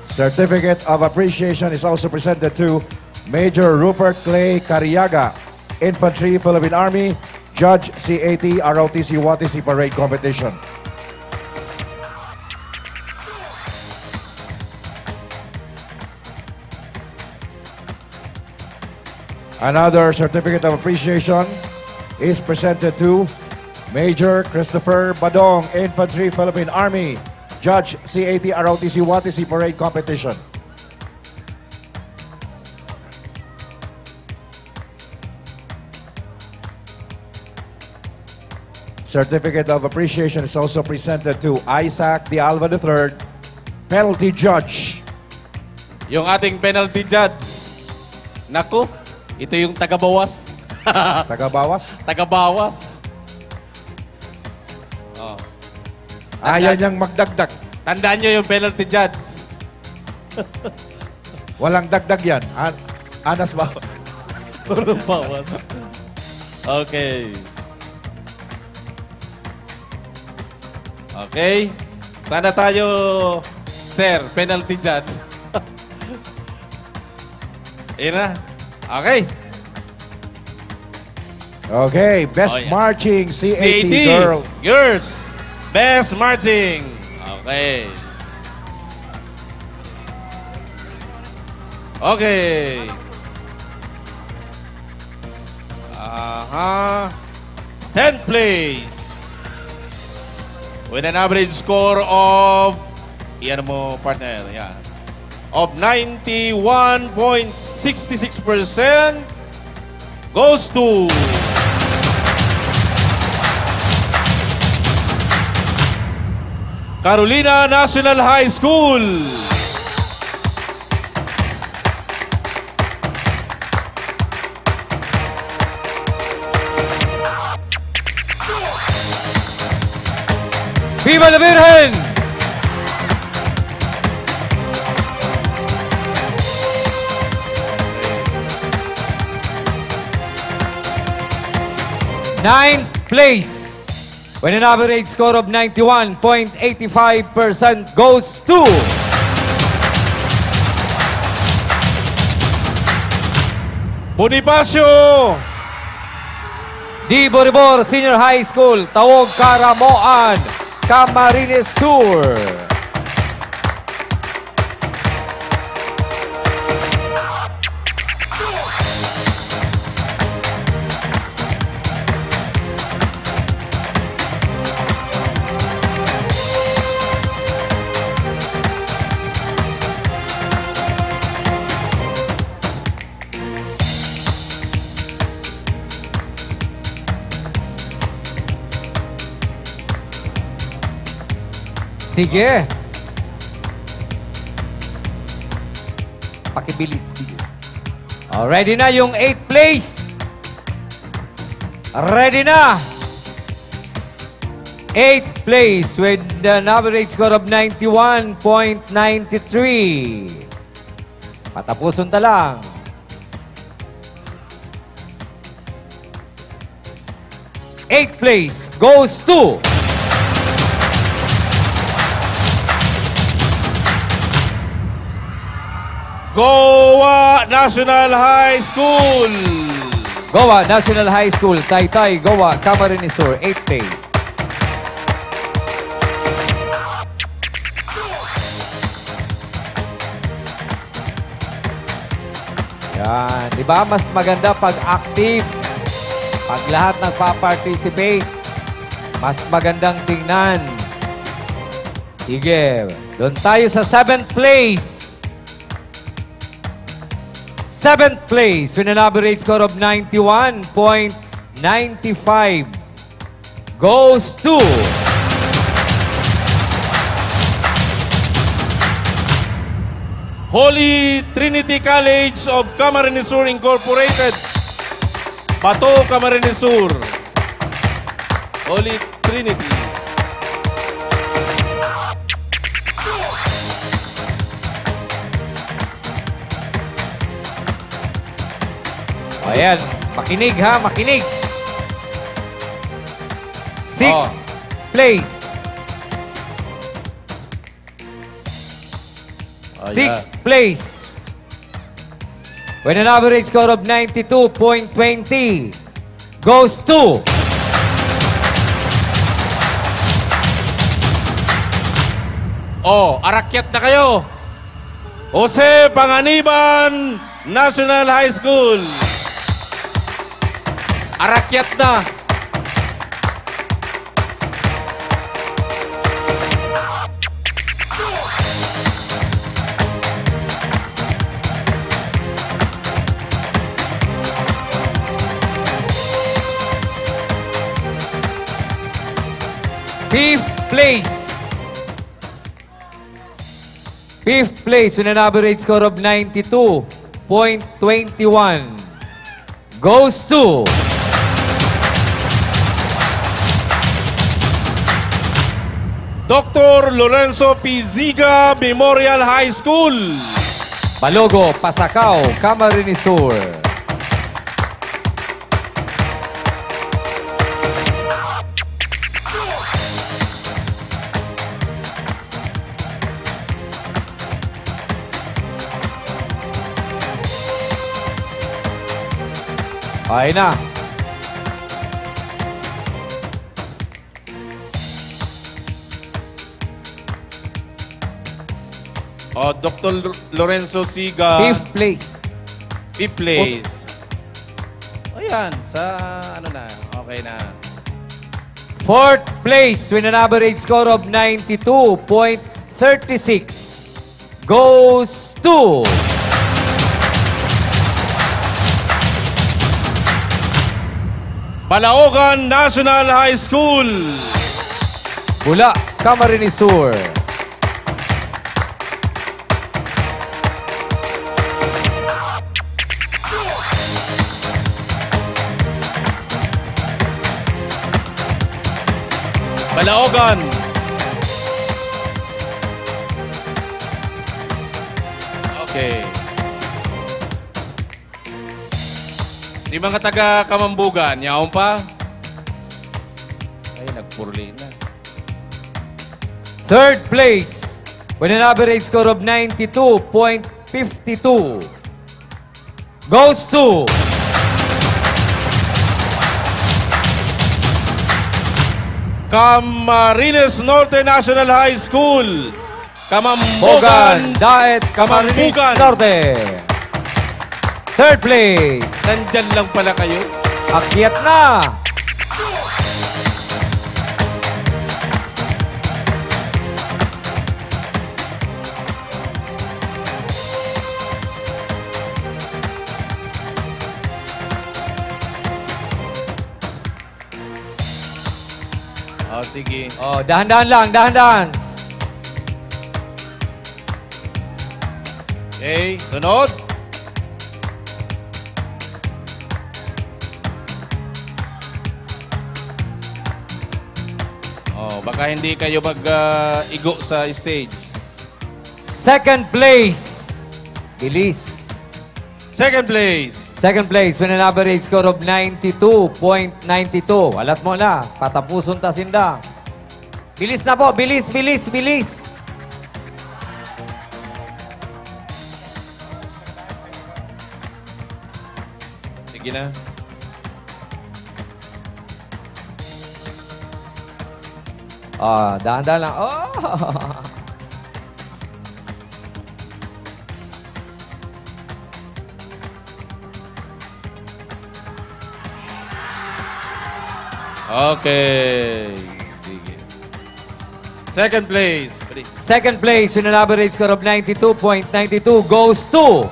Certificate of appreciation is also presented to Major Rupert Clay Cariaga, Infantry Philippine Army, Judge CAT ROTC WATC Parade Competition. Another certificate of appreciation is presented to Major Christopher Badong, Infantry Philippine Army, Judge CAT ROTC WATC Parade Competition. Certificate of appreciation is also presented to Isaac De Alva III, Penalty Judge. Yung ating penalty judge. Naku, ito yung tagabawas. Tagabawas? Tagabawas. Oh. Ayaw niyang magdagdag. Tandaan nyo yung penalty judge. Walang dagdag yan. Anas ba? Puro bawas. Okay. Okay. Sana tayo, sir, penalty judge. Ayun na. Okay. Okay, best Oh, yeah. marching CAT, CAT, girl. Yours. Best marching. Okay. Okay. 10th place. With an average score of, iyan mo partner, yan, of 91.66% goes to Carolina National High School. ¡Viva la Virgen! Ninth place, with an average score of 91.85% goes to Bonifacio Di Boribor Senior High School, Tawog, Caramoan, Camarines Sur. Sige. Pakibilis. Ready na yung 8th place. Ready na. 8th place with an average score of 91.93. Patapuson ta lang. 8th place goes to Goa National High School. Goa National High School, Taytay, Goa, Camarines Sur, 8th place. Yan, di ba mas maganda pag active, pag lahat nagpa-participate, mas magandang tingnan. Sige, doon tayo sa 7th place. 7th place with an average score of 91.95 goes to Holy Trinity College of Camarines Sur Incorporated. Bato, Camarines Sur. Holy Trinity. Ayan, makinig ha, makinig. Sixth place. Sixth place. With an average score of 92.20 goes to arakyat na kayo. Jose Panganiban National High School. Arakyat na. fifth place. Fifth place with an average score of 92.21 goes to Dr. Lorenzo Piziga Memorial High School. Balogo, Pasacao, Camarines Sur. Ayun na. Dr. Lorenzo Siga. Fifth place. Fifth place. Ayan, sa ano na, okay na. Fourth place with an average score of 92.36 goes to Balaogan National High School. Bula, Camarines Sur. Balaogan. Okay. Si mga taga Kamambugan, yaon pa? Ay, nagpurli na. Third place with an average score of 92.52 goes to Camarines Norte National High School. Kamambugan Daet Camarines Norte. Third place. Nandyan lang pala kayo. Akyat na. Sige. Dahan-dahan lang, dahan-dahan. Okay, sunod. Baka hindi kayo mag-igo sa stage. Second place. Bilis. Second place. Second place with an average score of 92.92. Alat mo na, patapuson tasinda. Bilis na po, bilis, bilis, bilis. Sige na. Dahan-dahan lang. Okay. Sige. Second place. Second place with an average score of 92.92 goes to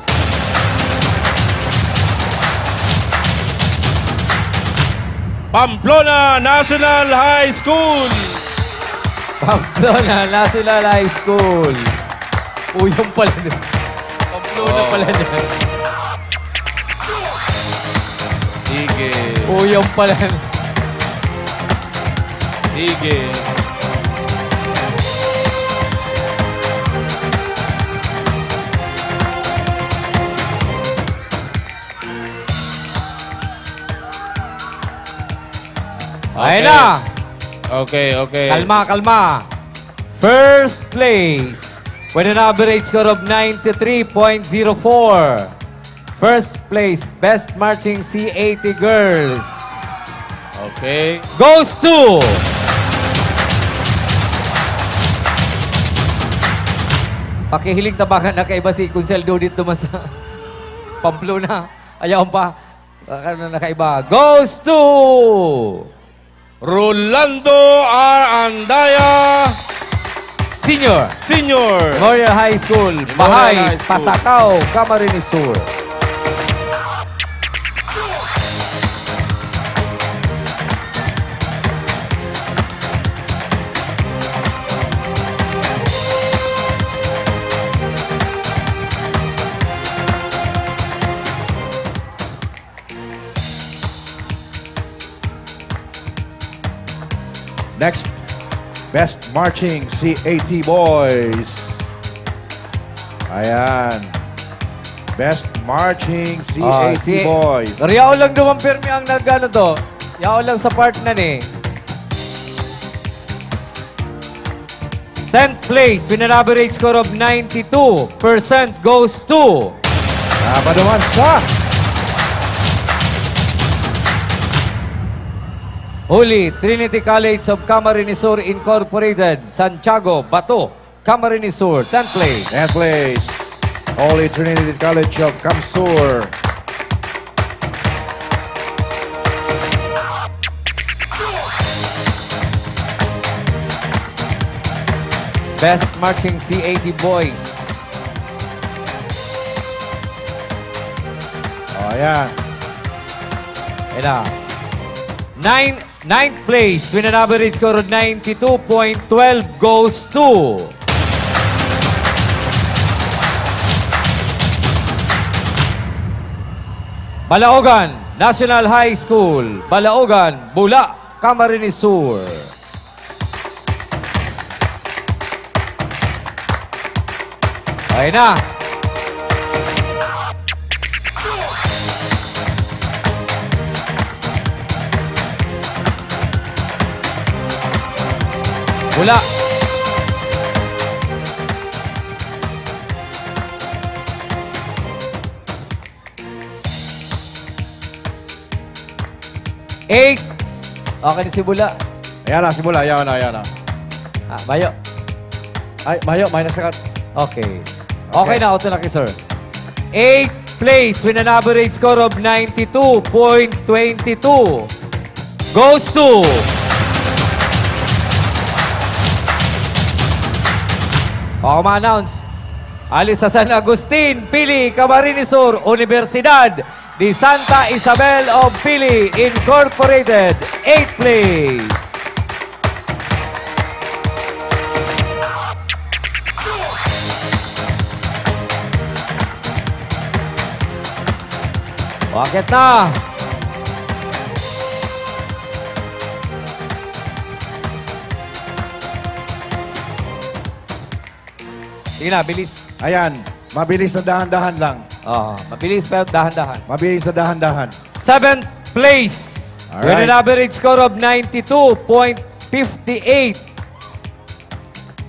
Pamplona National High School. Pamplona National High School. Yung pala. Una pala niya. Sige. Uyong pala. Sige. Ayun na. Okay. Kalma, kalma. First place with an average score of 93.04. First place, Best Marching C80 Girls. Okay. Goes to... Pakihiling tabakan na kaiba si Conseldo dito mas Pamplona. Ayaw pa. Baka na nakaiba. Goes to... Rolando R. Andaya Senior Memorial High School, Bahay, Pasakaw, Camarines Sur. Next, Best Marching C80 Boys. Ayan. Best Marching C80 Boys. Yaw lang dumampirmi ang nagano to. Yaw lang sa part na ni. 10th place with an average score of 92% goes to... Napaduman sa... Holy Trinity College of Camarines Sur Incorporated, Santiago, Bato, Camarines Sur, 10th place. 10th place, Holy Trinity College of Camsur. Best Marching C80 Boys. Oh, yan. Ayan na. 9th place with an average score of 92.12 goes to... Balaogan National High School, Balaogan, Bula, Camarines Sur. Ayun na. Bula. Eight. Okay na si Bula. Ayan na, si Bula. Ayan na. Mayo. Ay, Mayo. Minus na. Okay. Okay na, auto na kay sir. 8th place with an average score of 92.22 goes to... Ako ma-announce. Alis sa San Agustin, Pili, Camarines Sur, Universidad de Santa Isabel of Pili Incorporated, 8th place. Bakit na? Sige na, bilis. Ayan, mabilis na dahan-dahan lang. Oo, mabilis pero dahan-dahan. Mabilis na dahan-dahan. 7th place. All With right. an average score of 92.58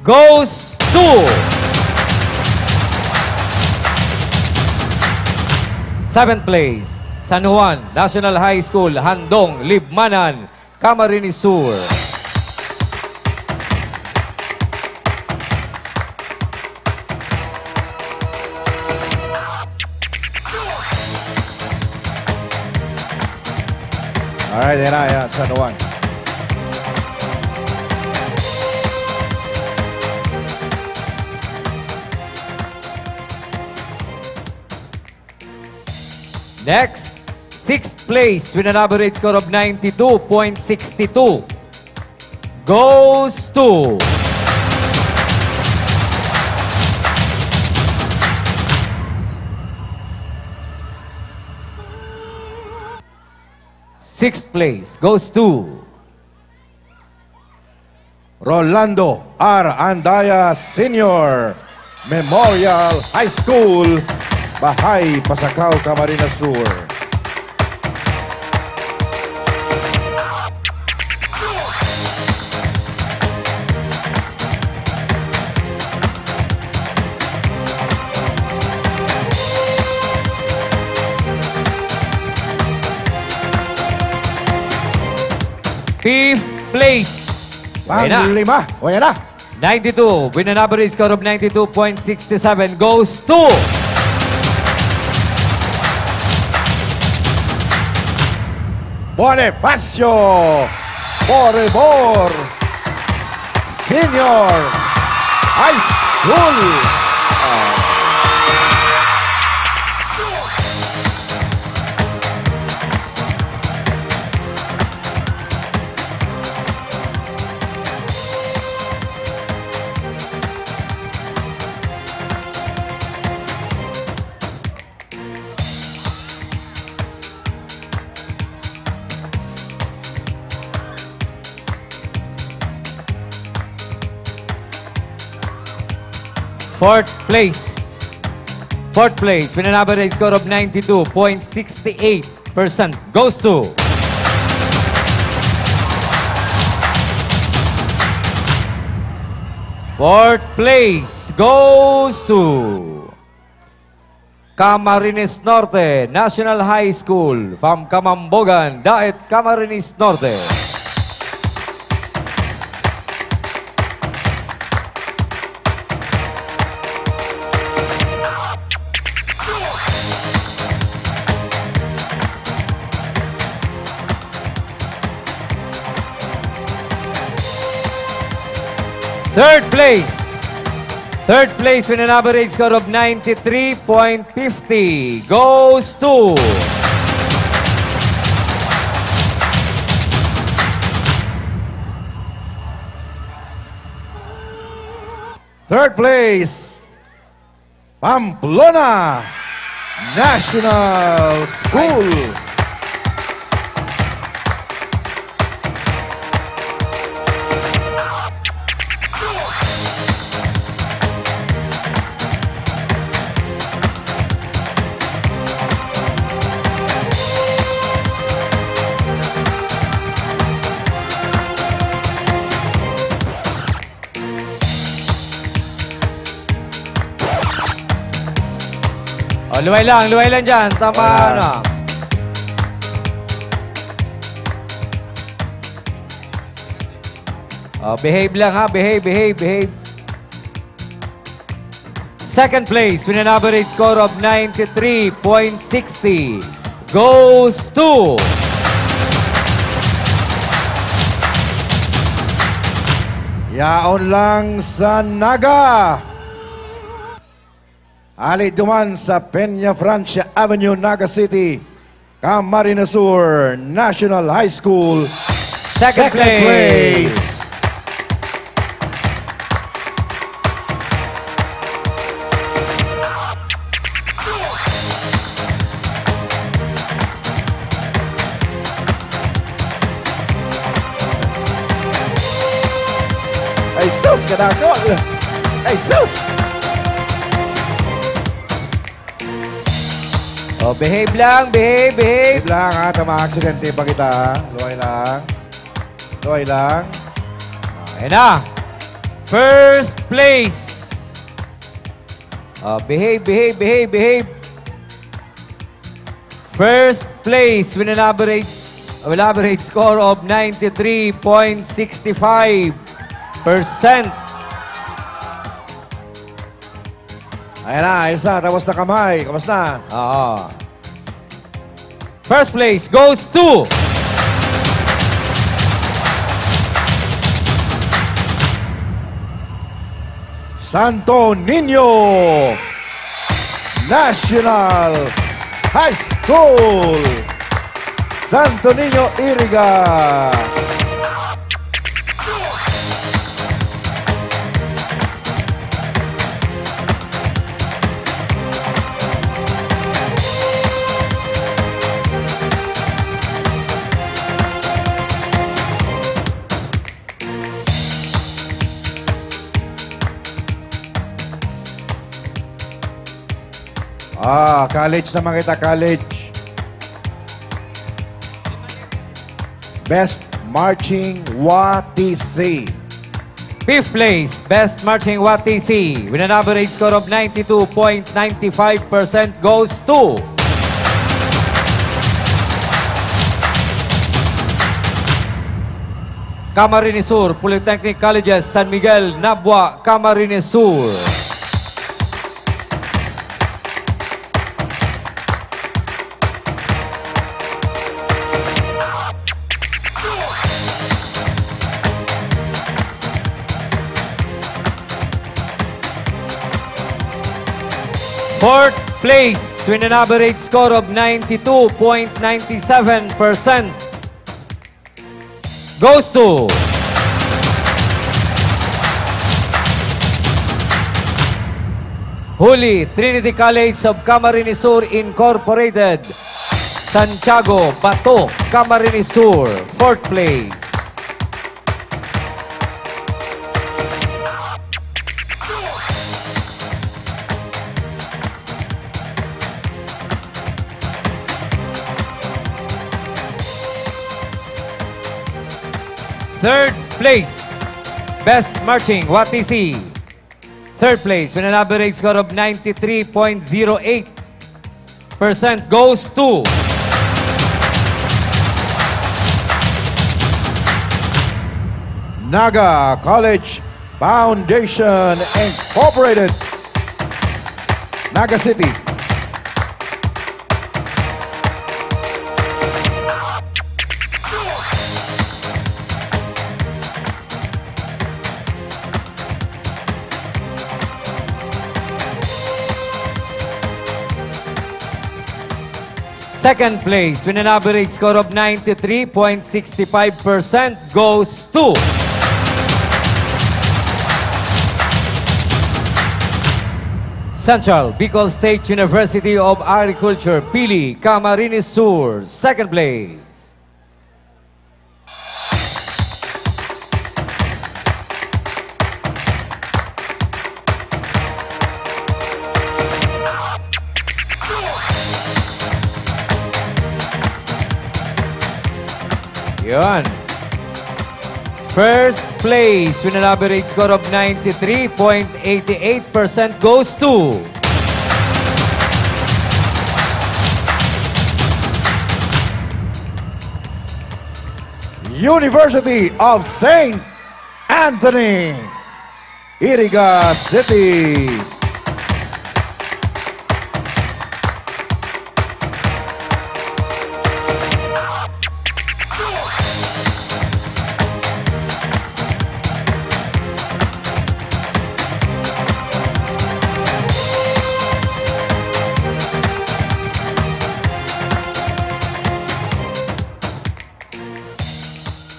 goes to... Seventh place, San Juan National High School, Handong, Libmanan, Camarines Sur. Alright, yan, San Juan. Next, 6th place with an average score of 92.62 goes to... Sixth place goes to Rolando R. Andaya Sr. Memorial High School, Bahay, Pasacao, Camarines Sur. Fifth place. Panglima. O yan na. 92. With an average score of 92.67 goes to Bonifacio Porebor Senior High School. fourth place. Fourth place with an average score of 92.68% goes to fourth place goes to Camarines Norte National High School from Kamambogan, Daet, Camarines Norte. Third place. Third place with an average score of 93.50 goes to third place, Pamplona National School. luway lang dyan. Tama na. Behave lang ha. Behave. Second place with an average score of 93.60 goes to Yaon lang sa Naga. Ali duman sa Peña Francia Avenue, Naga City, Camarines Sur National High School. Second place. Ay sus, kadakol. Ay sus. Behave lang. Behave lang ha. Tama-aksidente pa kita ha. Luway lang. Ayan na. First place. Behave. First place with an average score of 93.65%. Ayan na, ayos na. Tapos na kamay. Kamusta? Oo. First place goes to Santo Niño National High School. Santo Niño, Iriga. College naman kita, college. Best Marching WATC. 5th place, Best Marching WATC, with an average score of 92.95% goes to Camarines Sur Polytechnic Colleges, San Miguel, Nabua, Camarines Sur. Fourth place, with an average score of 92.97%, goes to Holy Trinity College of Camarines Sur Incorporated, Santiago, Bato, Camarines Sur. Fourth place. Third place, Best Marching WATC. Third place with an average score of 93.08% goes to Naga College Foundation Incorporated, Naga City. second place with an average score of 93.65% goes to Central Bicol State University of Agriculture, Pili, Camarines Sur. Second place. Yun. First place with an average score of 93.88% goes to University of St. Anthony, Iriga City.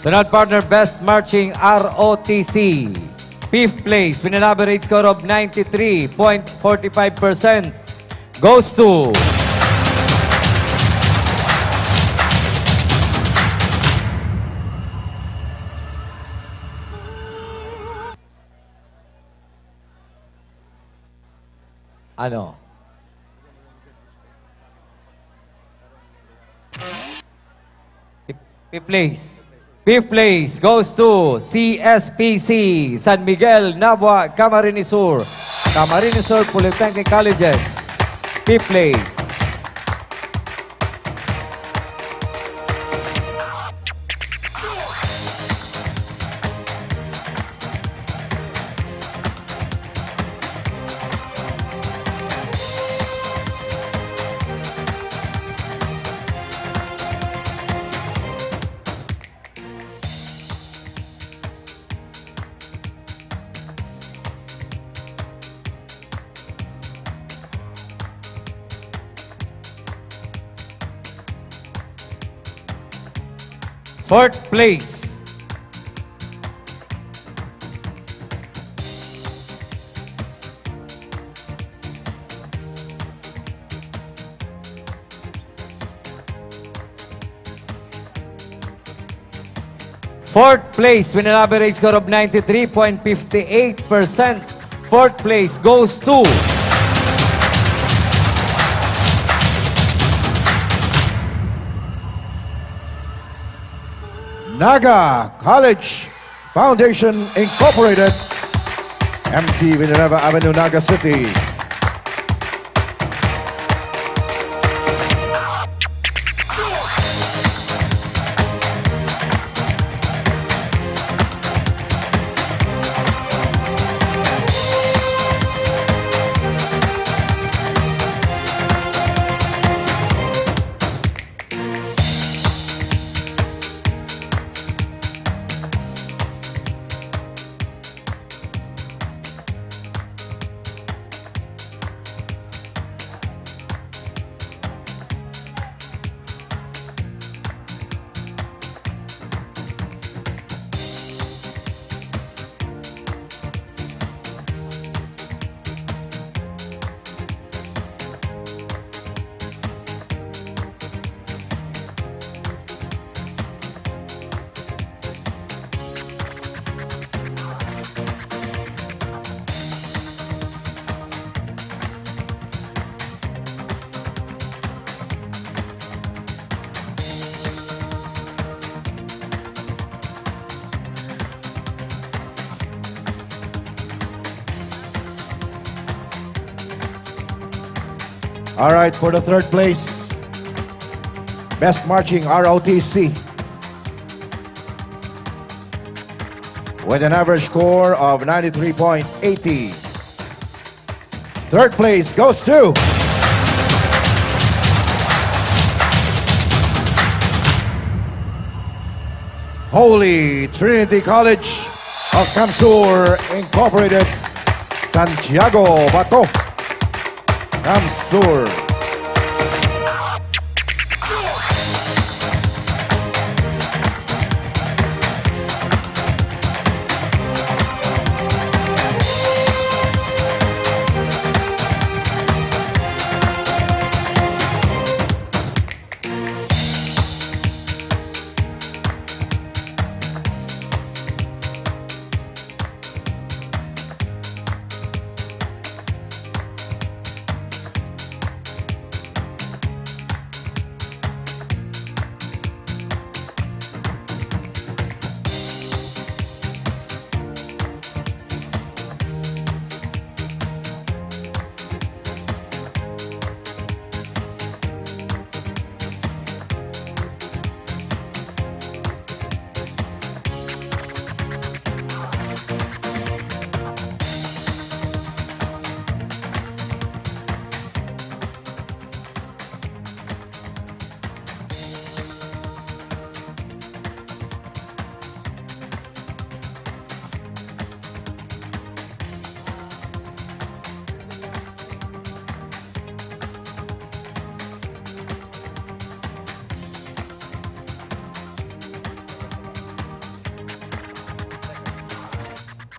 Sunod partner, Best Marching ROTC. 5th place with an average score of 93.45% goes to ano? 5th place. 5th place goes to CSPC, San Miguel, Nabua, Camarines Sur. Camarines Sur Polytechnic Colleges. 5th place. Fourth place. Fourth place with an average score of 93.58%. Fourth place goes to Naga College Foundation Incorporated, MT Villanueva Avenue, Naga City. All right, for the third place, Best Marching ROTC, with an average score of 93.80. Third place goes to Holy Trinity College of Kamsur Incorporated, Santiago Bato, Kamsur.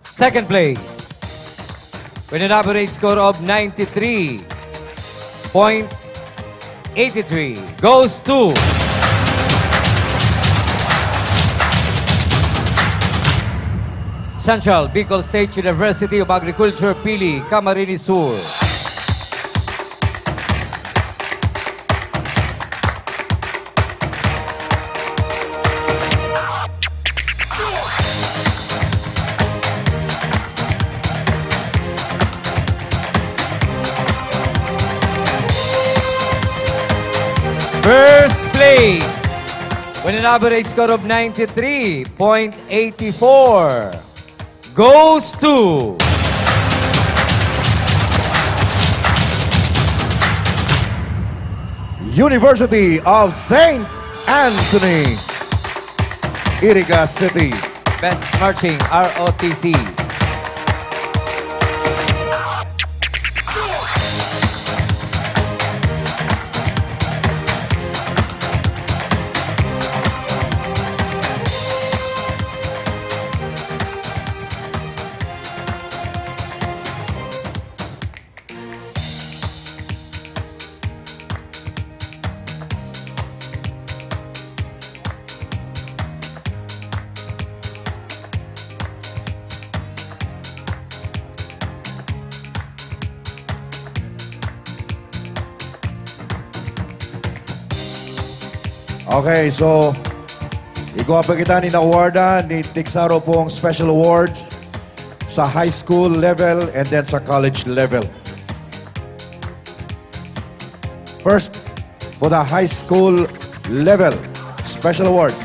Second place, with an average score of 93.83, goes to Central Bicol State University of Agriculture, Pili, Camarines Sur. First place, with an average score of 93.84, goes to University of St. Anthony, Iriga City. Best Marching ROTC. Okay, so Ikaw pa kita ni na-awardan ni Tiksaro pong special awards sa high school level and then sa college level. First, for the high school level, special award.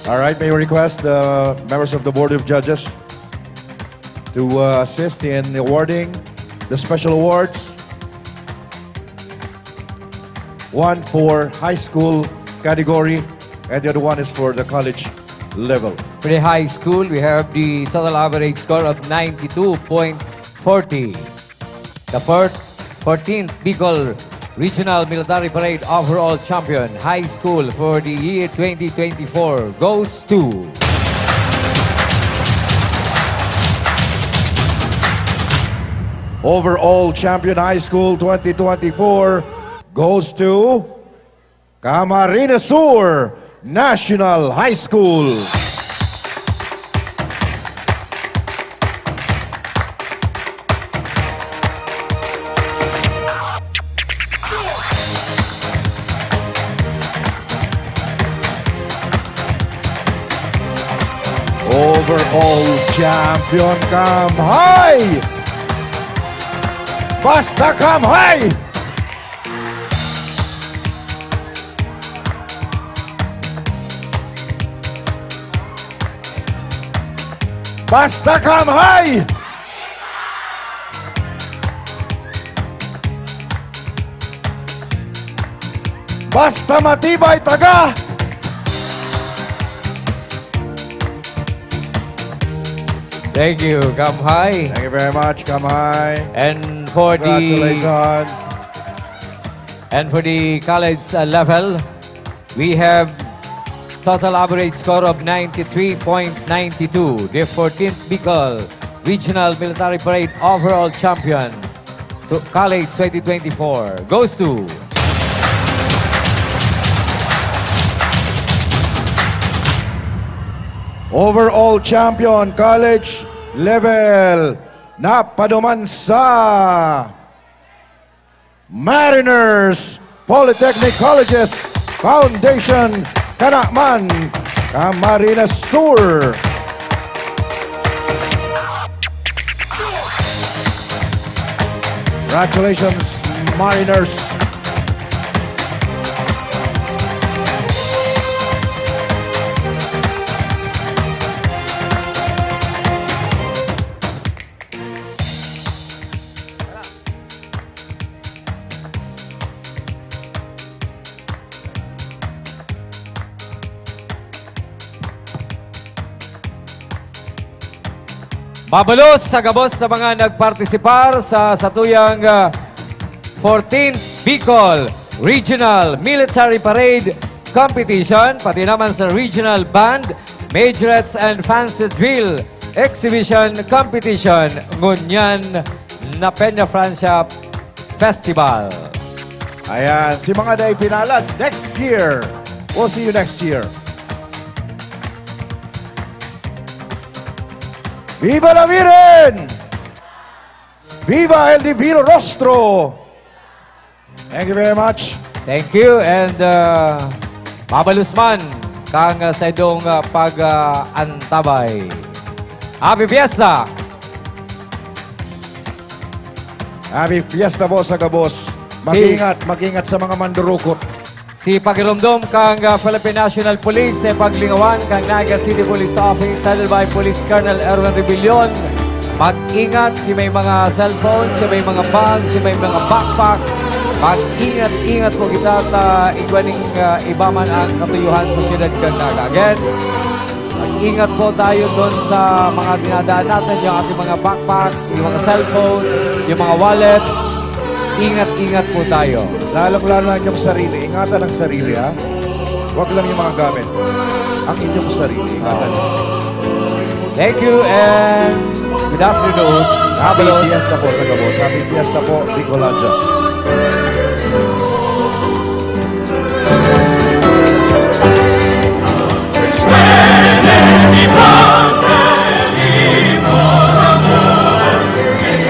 All right, may we request the members of the Board of Judges to assist in awarding the special awards. One for high school category, and the other one is for the college level. For the high school, we have the total average score of 92.40. The 14th Bicol Regional Military Parade overall champion high school for the year 2024 goes to Overall champion high school 2024 goes to Camarines Sur National High School. Overall champion Cam High. Basta Cam High. Basta Cam High. Basta matibay taga. Thank you, Cam High. Thank you very much, Cam High. And for Congratulations. for the college level, we have total average score of 93.92. The 14th Bicol Regional Military Parade overall champion to college 2024 goes to Overall champion college level na paduman sa Mariners Polytechnic Colleges Foundation Kanakman, Camarines Sur. Congratulations, Mariners. Mabulos sa gabos sa mga nagpartisipar sa satuyang 14th Bicol Regional Military Parade Competition, pati naman sa Regional Band, Majorettes and Fancy Drill Exhibition Competition, ngunyan na Peña Francia Festival. Ayan, si mga day pinalad next year. We'll see you next year. Viva la Virgen! Viva el Divino Rostro! Thank you very much. Thank you, and mabalus man kang sa idong pag-antabay. Happy Fiesta! Happy Fiesta po sa gabos. Mag-ingat sa mga mandurukot. Si pagirumdom kang Philippine National Police sa paglingawan kang Naga City Police Office headed by Police Colonel Erwin Rebellion. Mag-ingat si may mga cellphone, si may mga bag, si may mga backpack. Mag-ingat po kita at igwaning iba man ang katuyuhan sa siyudad kang Naga. Again, mag-ingat po tayo doon sa mga dinadaan natin, yung ating mga backpack, yung mga cellphone, yung mga wallet. Ingat-ingat po tayo. Lalong-lalo na inyong sarili. Ingatan ang sarili, ha? Huwag lang yung mga gamit. Ang inyong sarili. Ingatan. Thank you and good afternoon. Happy Fiesta po sa gabos. Happy Fiesta po, Bicolandia.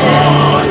Amor,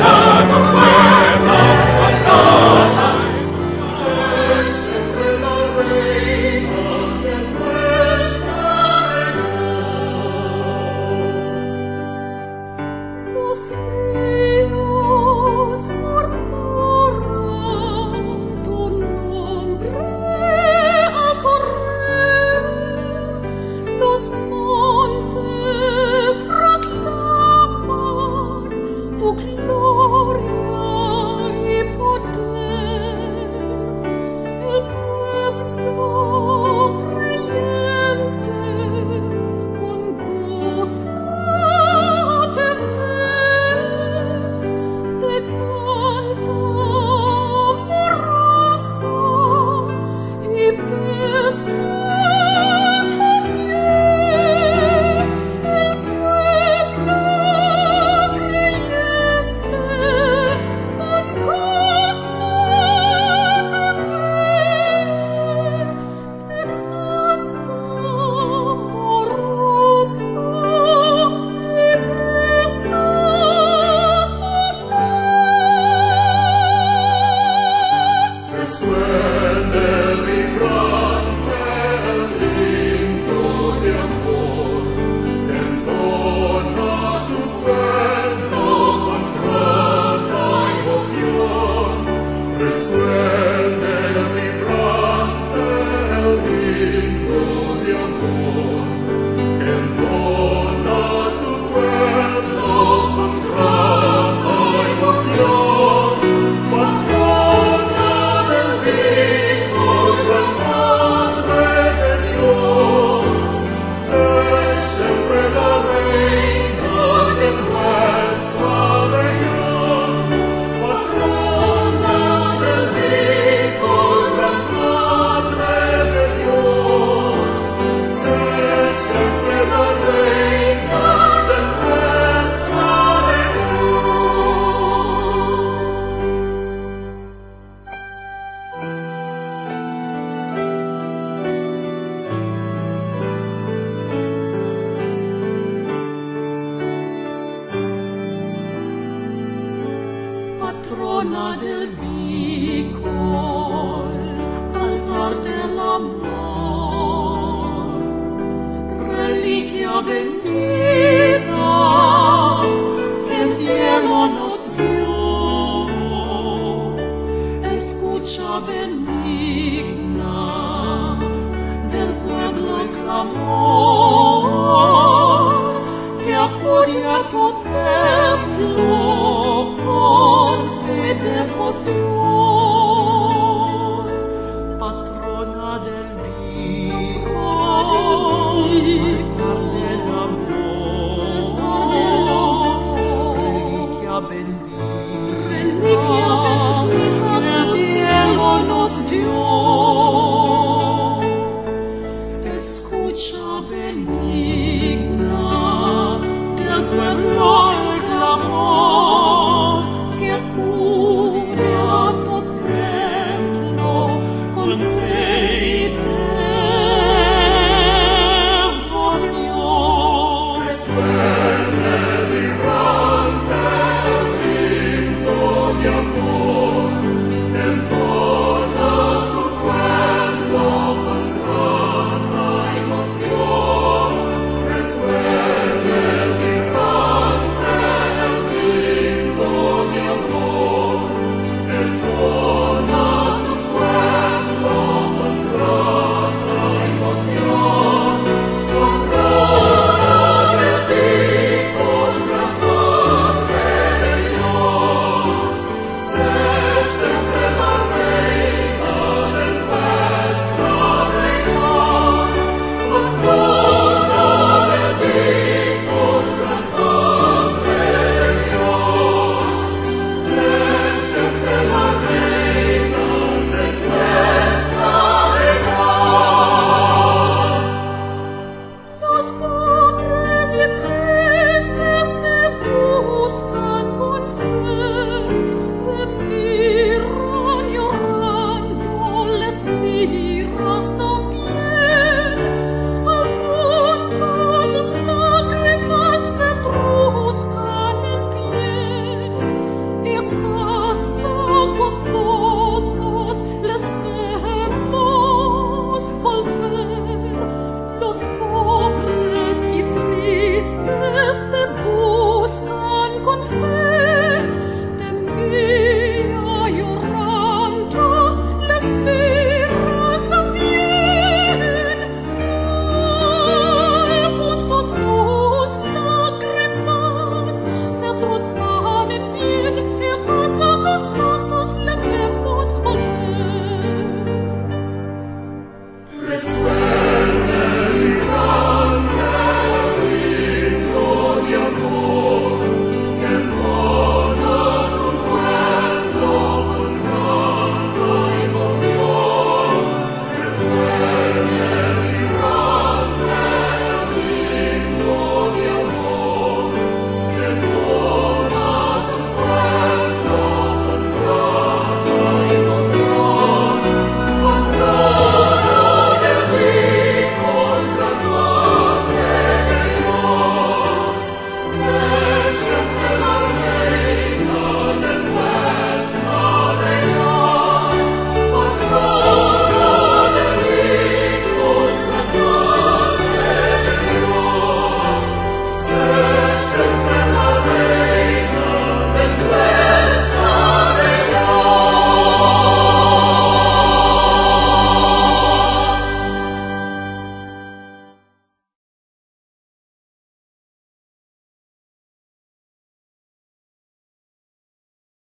poltrona del Bicol, altar dell'amor, reliquia bendita